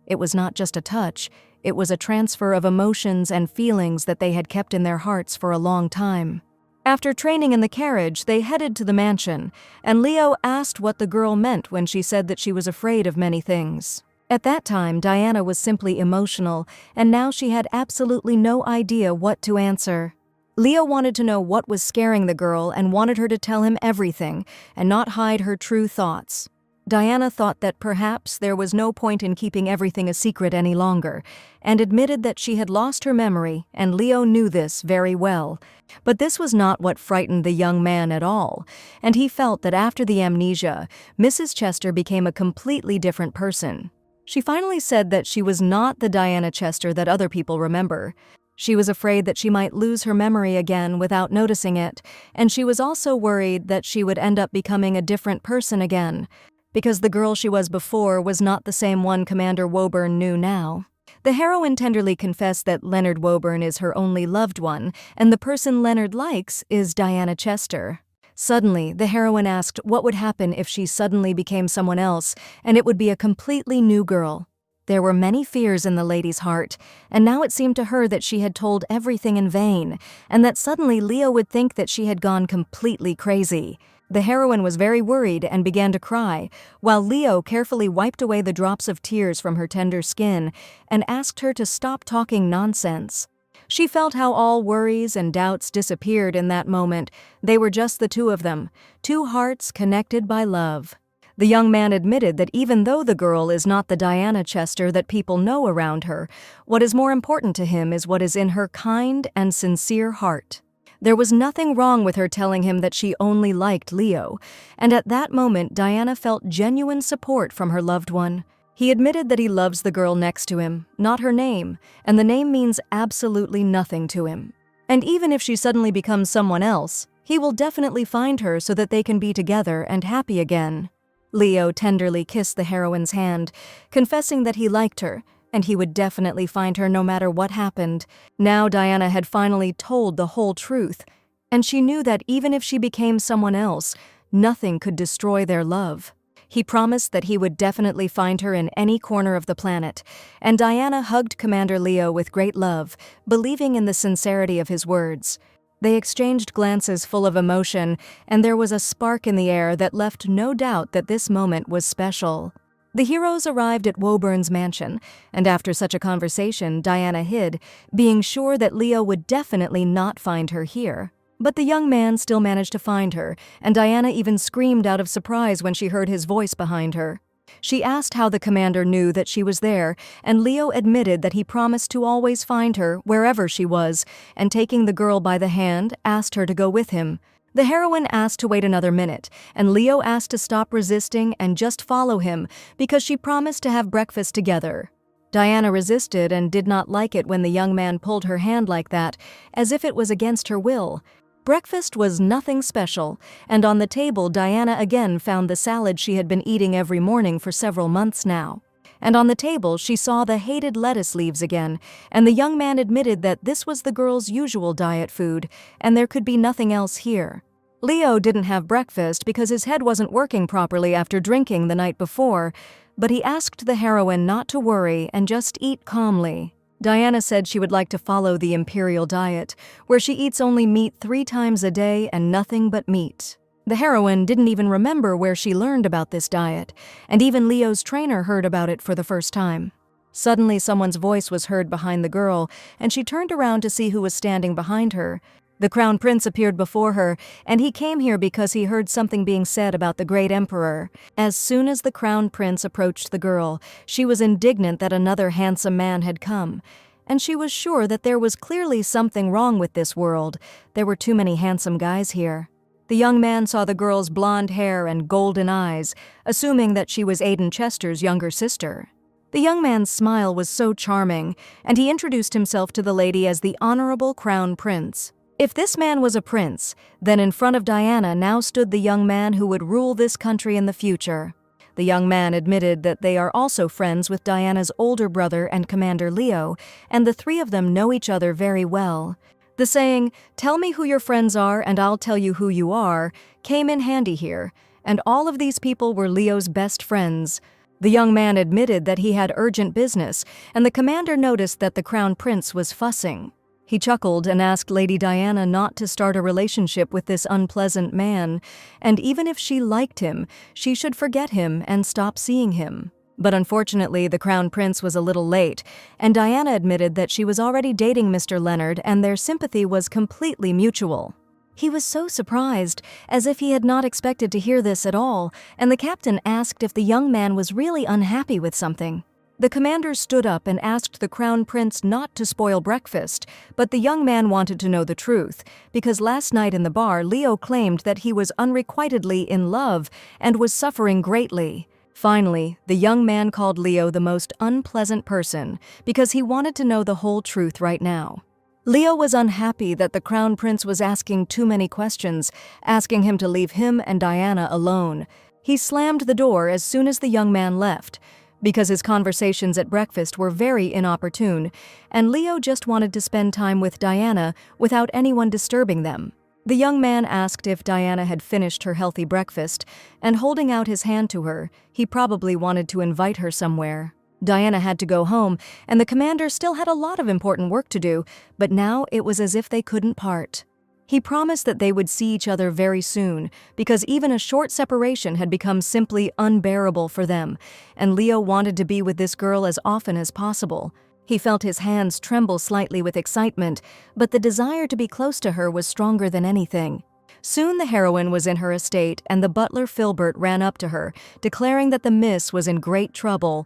It was not just a touch, it was a transfer of emotions and feelings that they had kept in their hearts for a long time. After training in the carriage, they headed to the mansion, and Leo asked what the girl meant when she said that she was afraid of many things. At that time, Diana was simply emotional, and now she had absolutely no idea what to answer. Leo wanted to know what was scaring the girl and wanted her to tell him everything and not hide her true thoughts. Diana thought that perhaps there was no point in keeping everything a secret any longer, and admitted that she had lost her memory, and Leo knew this very well. But this was not what frightened the young man at all, and he felt that after the amnesia, Mrs. Chester became a completely different person. She finally said that she was not the Diana Chester that other people remember. She was afraid that she might lose her memory again without noticing it, and she was also worried that she would end up becoming a different person again, because the girl she was before was not the same one Commander Woburn knew now. The heroine tenderly confessed that Leonard Woburn is her only loved one, and the person Leonard likes is Diana Chester. Suddenly, the heroine asked what would happen if she suddenly became someone else, and it would be a completely new girl. There were many fears in the lady's heart, and now it seemed to her that she had told everything in vain, and that suddenly Leo would think that she had gone completely crazy. The heroine was very worried and began to cry, while Leo carefully wiped away the drops of tears from her tender skin and asked her to stop talking nonsense. She felt how all worries and doubts disappeared in that moment. They were just the two of them, two hearts connected by love. The young man admitted that even though the girl is not the Diana Chester that people know around her, what is more important to him is what is in her kind and sincere heart. There was nothing wrong with her telling him that she only liked Leo, and at that moment Diana felt genuine support from her loved one. He admitted that he loves the girl next to him, not her name, and the name means absolutely nothing to him. And even if she suddenly becomes someone else, he will definitely find her so that they can be together and happy again. Leo tenderly kissed the heroine's hand, confessing that he liked her, and he would definitely find her no matter what happened. Now Diana had finally told the whole truth, and she knew that even if she became someone else, nothing could destroy their love. He promised that he would definitely find her in any corner of the planet, and Diana hugged Commander Leo with great love, believing in the sincerity of his words. They exchanged glances full of emotion, and there was a spark in the air that left no doubt that this moment was special. The heroes arrived at Woburn's mansion, and after such a conversation, Diana hid, being sure that Leo would definitely not find her here. But the young man still managed to find her, and Diana even screamed out of surprise when she heard his voice behind her. She asked how the commander knew that she was there, and Leo admitted that he promised to always find her wherever she was, and taking the girl by the hand, asked her to go with him. The heroine asked to wait another minute, and Leo asked to stop resisting and just follow him because she promised to have breakfast together. Diana resisted and did not like it when the young man pulled her hand like that, as if it was against her will. Breakfast was nothing special, and on the table Diana again found the salad she had been eating every morning for several months now. And on the table she saw the hated lettuce leaves again, and the young man admitted that this was the girl's usual diet food, and there could be nothing else here. Leo didn't have breakfast because his head wasn't working properly after drinking the night before, but he asked the heroine not to worry and just eat calmly. Diana said she would like to follow the imperial diet, where she eats only meat 3 times a day and nothing but meat. The heroine didn't even remember where she learned about this diet, and even Leo's trainer heard about it for the first time. Suddenly someone's voice was heard behind the girl, and she turned around to see who was standing behind her. The crown prince appeared before her, and he came here because he heard something being said about the great emperor. As soon as the crown prince approached the girl, she was indignant that another handsome man had come, and she was sure that there was clearly something wrong with this world. There were too many handsome guys here. The young man saw the girl's blonde hair and golden eyes, assuming that she was Aiden Chester's younger sister. The young man's smile was so charming, and he introduced himself to the lady as the Honorable Crown Prince. If this man was a prince, then in front of Diana now stood the young man who would rule this country in the future. The young man admitted that they are also friends with Diana's older brother and Commander Leo, and the three of them know each other very well. The saying, "Tell me who your friends are and I'll tell you who you are," came in handy here, and all of these people were Leo's best friends. The young man admitted that he had urgent business, and the commander noticed that the crown prince was fussing. He chuckled and asked Lady Diana not to start a relationship with this unpleasant man, and even if she liked him, she should forget him and stop seeing him. But unfortunately, the crown prince was a little late, and Diana admitted that she was already dating Mr. Leonard and their sympathy was completely mutual. He was so surprised, as if he had not expected to hear this at all, and the captain asked if the young man was really unhappy with something. The commander stood up and asked the crown prince not to spoil breakfast, but the young man wanted to know the truth, because last night in the bar Leo claimed that he was unrequitedly in love and was suffering greatly. Finally, the young man called Leo the most unpleasant person, because he wanted to know the whole truth right now. Leo was unhappy that the crown prince was asking too many questions, asking him to leave him and Diana alone. He slammed the door as soon as the young man left, because his conversations at breakfast were very inopportune, and Leo just wanted to spend time with Diana without anyone disturbing them. The young man asked if Diana had finished her healthy breakfast, and holding out his hand to her, he probably wanted to invite her somewhere. Diana had to go home, and the commander still had a lot of important work to do, but now it was as if they couldn't part. He promised that they would see each other very soon, because even a short separation had become simply unbearable for them, and Leo wanted to be with this girl as often as possible. He felt his hands tremble slightly with excitement, but the desire to be close to her was stronger than anything. Soon the heroine was in her estate, and the butler Filbert ran up to her, declaring that the miss was in great trouble.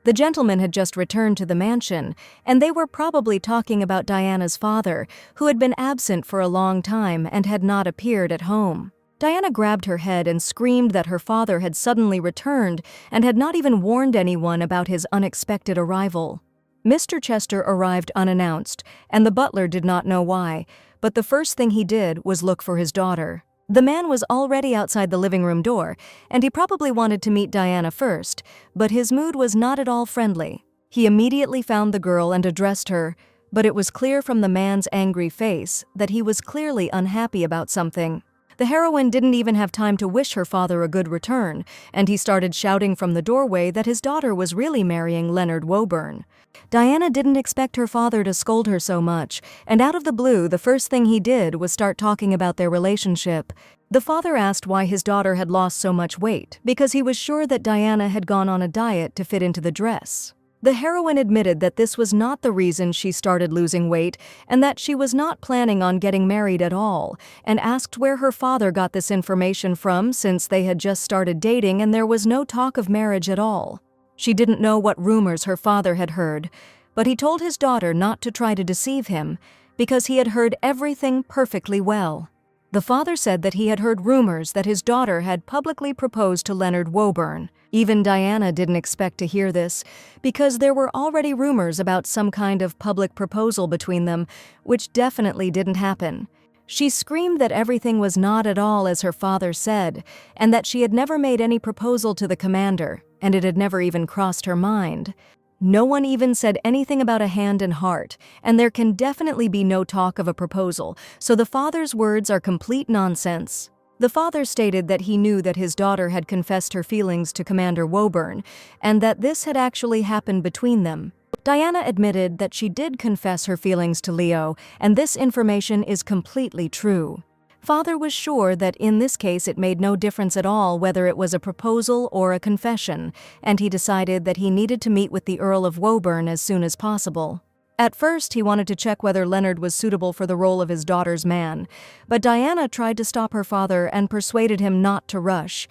The gentleman had just returned to the mansion, and they were probably talking about Diana's father, who had been absent for a long time and had not appeared at home. Diana grabbed her head and screamed that her father had suddenly returned and had not even warned anyone about his unexpected arrival. Mr. Chester arrived unannounced, and the butler did not know why, but the first thing he did was look for his daughter. The man was already outside the living room door, and he probably wanted to meet Diana first, but his mood was not at all friendly. He immediately found the girl and addressed her, but it was clear from the man's angry face that he was clearly unhappy about something. The heroine didn't even have time to wish her father a good return, and he started shouting from the doorway that his daughter was really marrying Leonard Woburn. Diana didn't expect her father to scold her so much, and out of the blue, the first thing he did was start talking about their relationship. The father asked why his daughter had lost so much weight, because he was sure that Diana had gone on a diet to fit into the dress. The heroine admitted that this was not the reason she started losing weight, and that she was not planning on getting married at all, and asked where her father got this information from, since they had just started dating and there was no talk of marriage at all. She didn't know what rumors her father had heard, but he told his daughter not to try to deceive him, because he had heard everything perfectly well. The father said that he had heard rumors that his daughter had publicly proposed to Leonard Woburn. Even Diana didn't expect to hear this, because there were already rumors about some kind of public proposal between them, which definitely didn't happen. She screamed that everything was not at all as her father said, and that she had never made any proposal to the commander, and it had never even crossed her mind. No one even said anything about a hand and heart, and there can definitely be no talk of a proposal, so the father's words are complete nonsense. The father stated that he knew that his daughter had confessed her feelings to Commander Woburn, and that this had actually happened between them. Diana admitted that she did confess her feelings to Leo, and this information is completely true. Father was sure that in this case it made no difference at all whether it was a proposal or a confession, and he decided that he needed to meet with the Earl of Woburn as soon as possible. At first, he wanted to check whether Leonard was suitable for the role of his daughter's man, but Diana tried to stop her father and persuaded him not to rush.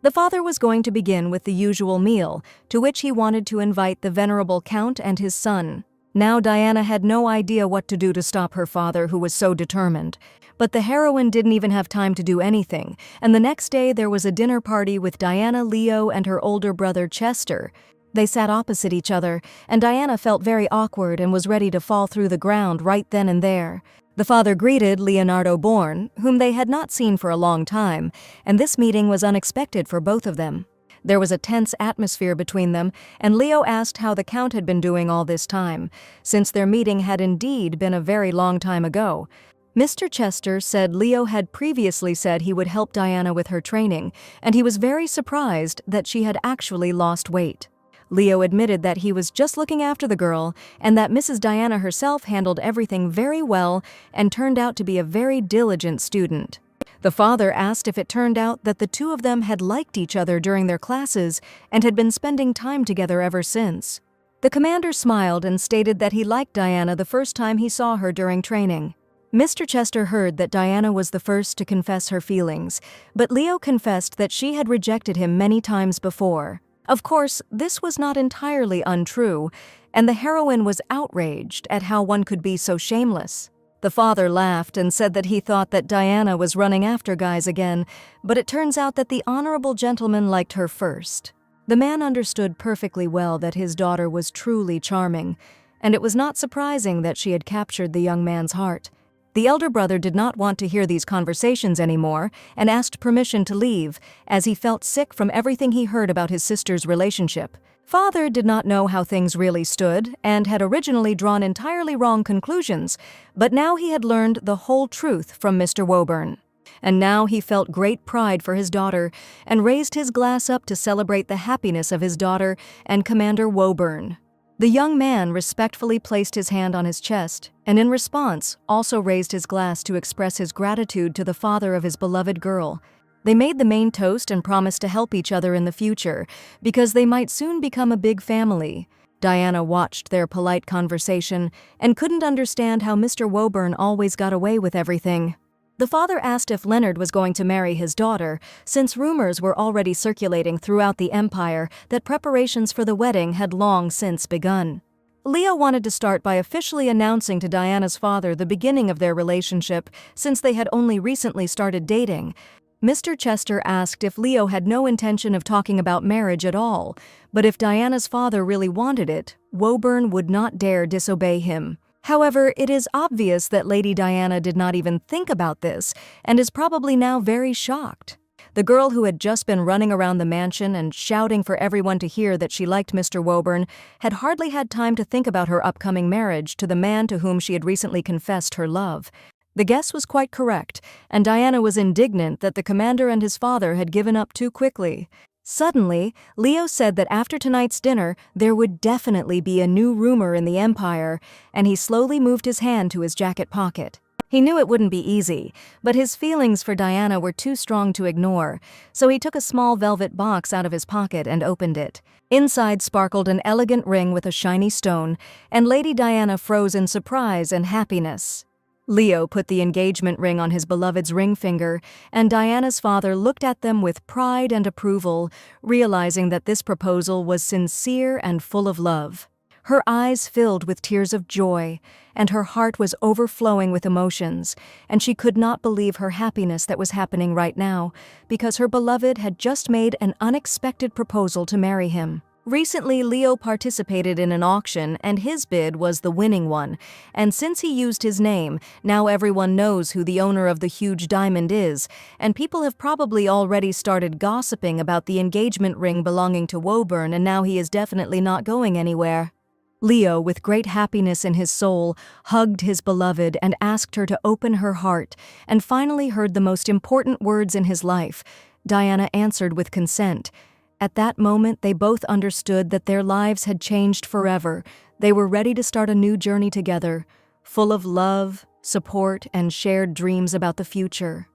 The father was going to begin with the usual meal, to which he wanted to invite the venerable Count and his son. Now Diana had no idea what to do to stop her father, who was so determined. But the heroine didn't even have time to do anything, and the next day there was a dinner party with Diana, Leo, and her older brother Chester. They sat opposite each other, and Diana felt very awkward and was ready to fall through the ground right then and there. The father greeted Leonardo Bourne, whom they had not seen for a long time, and this meeting was unexpected for both of them. There was a tense atmosphere between them, and Leo asked how the Count had been doing all this time, since their meeting had indeed been a very long time ago. Mr. Chester said Leo had previously said he would help Diana with her training, and he was very surprised that she had actually lost weight. Leo admitted that he was just looking after the girl, and that Mrs. Diana herself handled everything very well and turned out to be a very diligent student. The father asked if it turned out that the two of them had liked each other during their classes and had been spending time together ever since. The commander smiled and stated that he liked Diana the first time he saw her during training. Mr. Chester heard that Diana was the first to confess her feelings, but Leo confessed that she had rejected him many times before. Of course, this was not entirely untrue, and the heroine was outraged at how one could be so shameless. The father laughed and said that he thought that Diana was running after guys again, but it turns out that the honorable gentleman liked her first. The man understood perfectly well that his daughter was truly charming, and it was not surprising that she had captured the young man's heart. The elder brother did not want to hear these conversations anymore and asked permission to leave, as he felt sick from everything he heard about his sister's relationship. Father did not know how things really stood and had originally drawn entirely wrong conclusions, but now he had learned the whole truth from Mr. Woburn. And now he felt great pride for his daughter and raised his glass up to celebrate the happiness of his daughter and Commander Woburn. The young man respectfully placed his hand on his chest, and in response also raised his glass to express his gratitude to the father of his beloved girl. They made the main toast and promised to help each other in the future, because they might soon become a big family. Diana watched their polite conversation and couldn't understand how Mr. Woburn always got away with everything. The father asked if Leonard was going to marry his daughter, since rumors were already circulating throughout the empire that preparations for the wedding had long since begun. Leo wanted to start by officially announcing to Diana's father the beginning of their relationship, since they had only recently started dating. Mr. Chester asked if Leo had no intention of talking about marriage at all, but if Diana's father really wanted it, Woburn would not dare disobey him. However, it is obvious that Lady Diana did not even think about this and is probably now very shocked. The girl who had just been running around the mansion and shouting for everyone to hear that she liked Mr. Woburn had hardly had time to think about her upcoming marriage to the man to whom she had recently confessed her love. The guess was quite correct, and Diana was indignant that the commander and his father had given up too quickly. Suddenly, Leo said that after tonight's dinner, there would definitely be a new rumor in the empire, and he slowly moved his hand to his jacket pocket. He knew it wouldn't be easy, but his feelings for Diana were too strong to ignore, so he took a small velvet box out of his pocket and opened it. Inside sparkled an elegant ring with a shiny stone, and Lady Diana froze in surprise and happiness. Leo put the engagement ring on his beloved's ring finger, and Diana's father looked at them with pride and approval, realizing that this proposal was sincere and full of love. Her eyes filled with tears of joy, and her heart was overflowing with emotions, and she could not believe her happiness that was happening right now, because her beloved had just made an unexpected proposal to marry him. Recently, Leo participated in an auction, and his bid was the winning one, and since he used his name, now everyone knows who the owner of the huge diamond is, and people have probably already started gossiping about the engagement ring belonging to Woburn, and now he is definitely not going anywhere. Leo, with great happiness in his soul, hugged his beloved and asked her to open her heart, and finally heard the most important words in his life. Diana answered with consent. At that moment, they both understood that their lives had changed forever. They were ready to start a new journey together, full of love, support, and shared dreams about the future.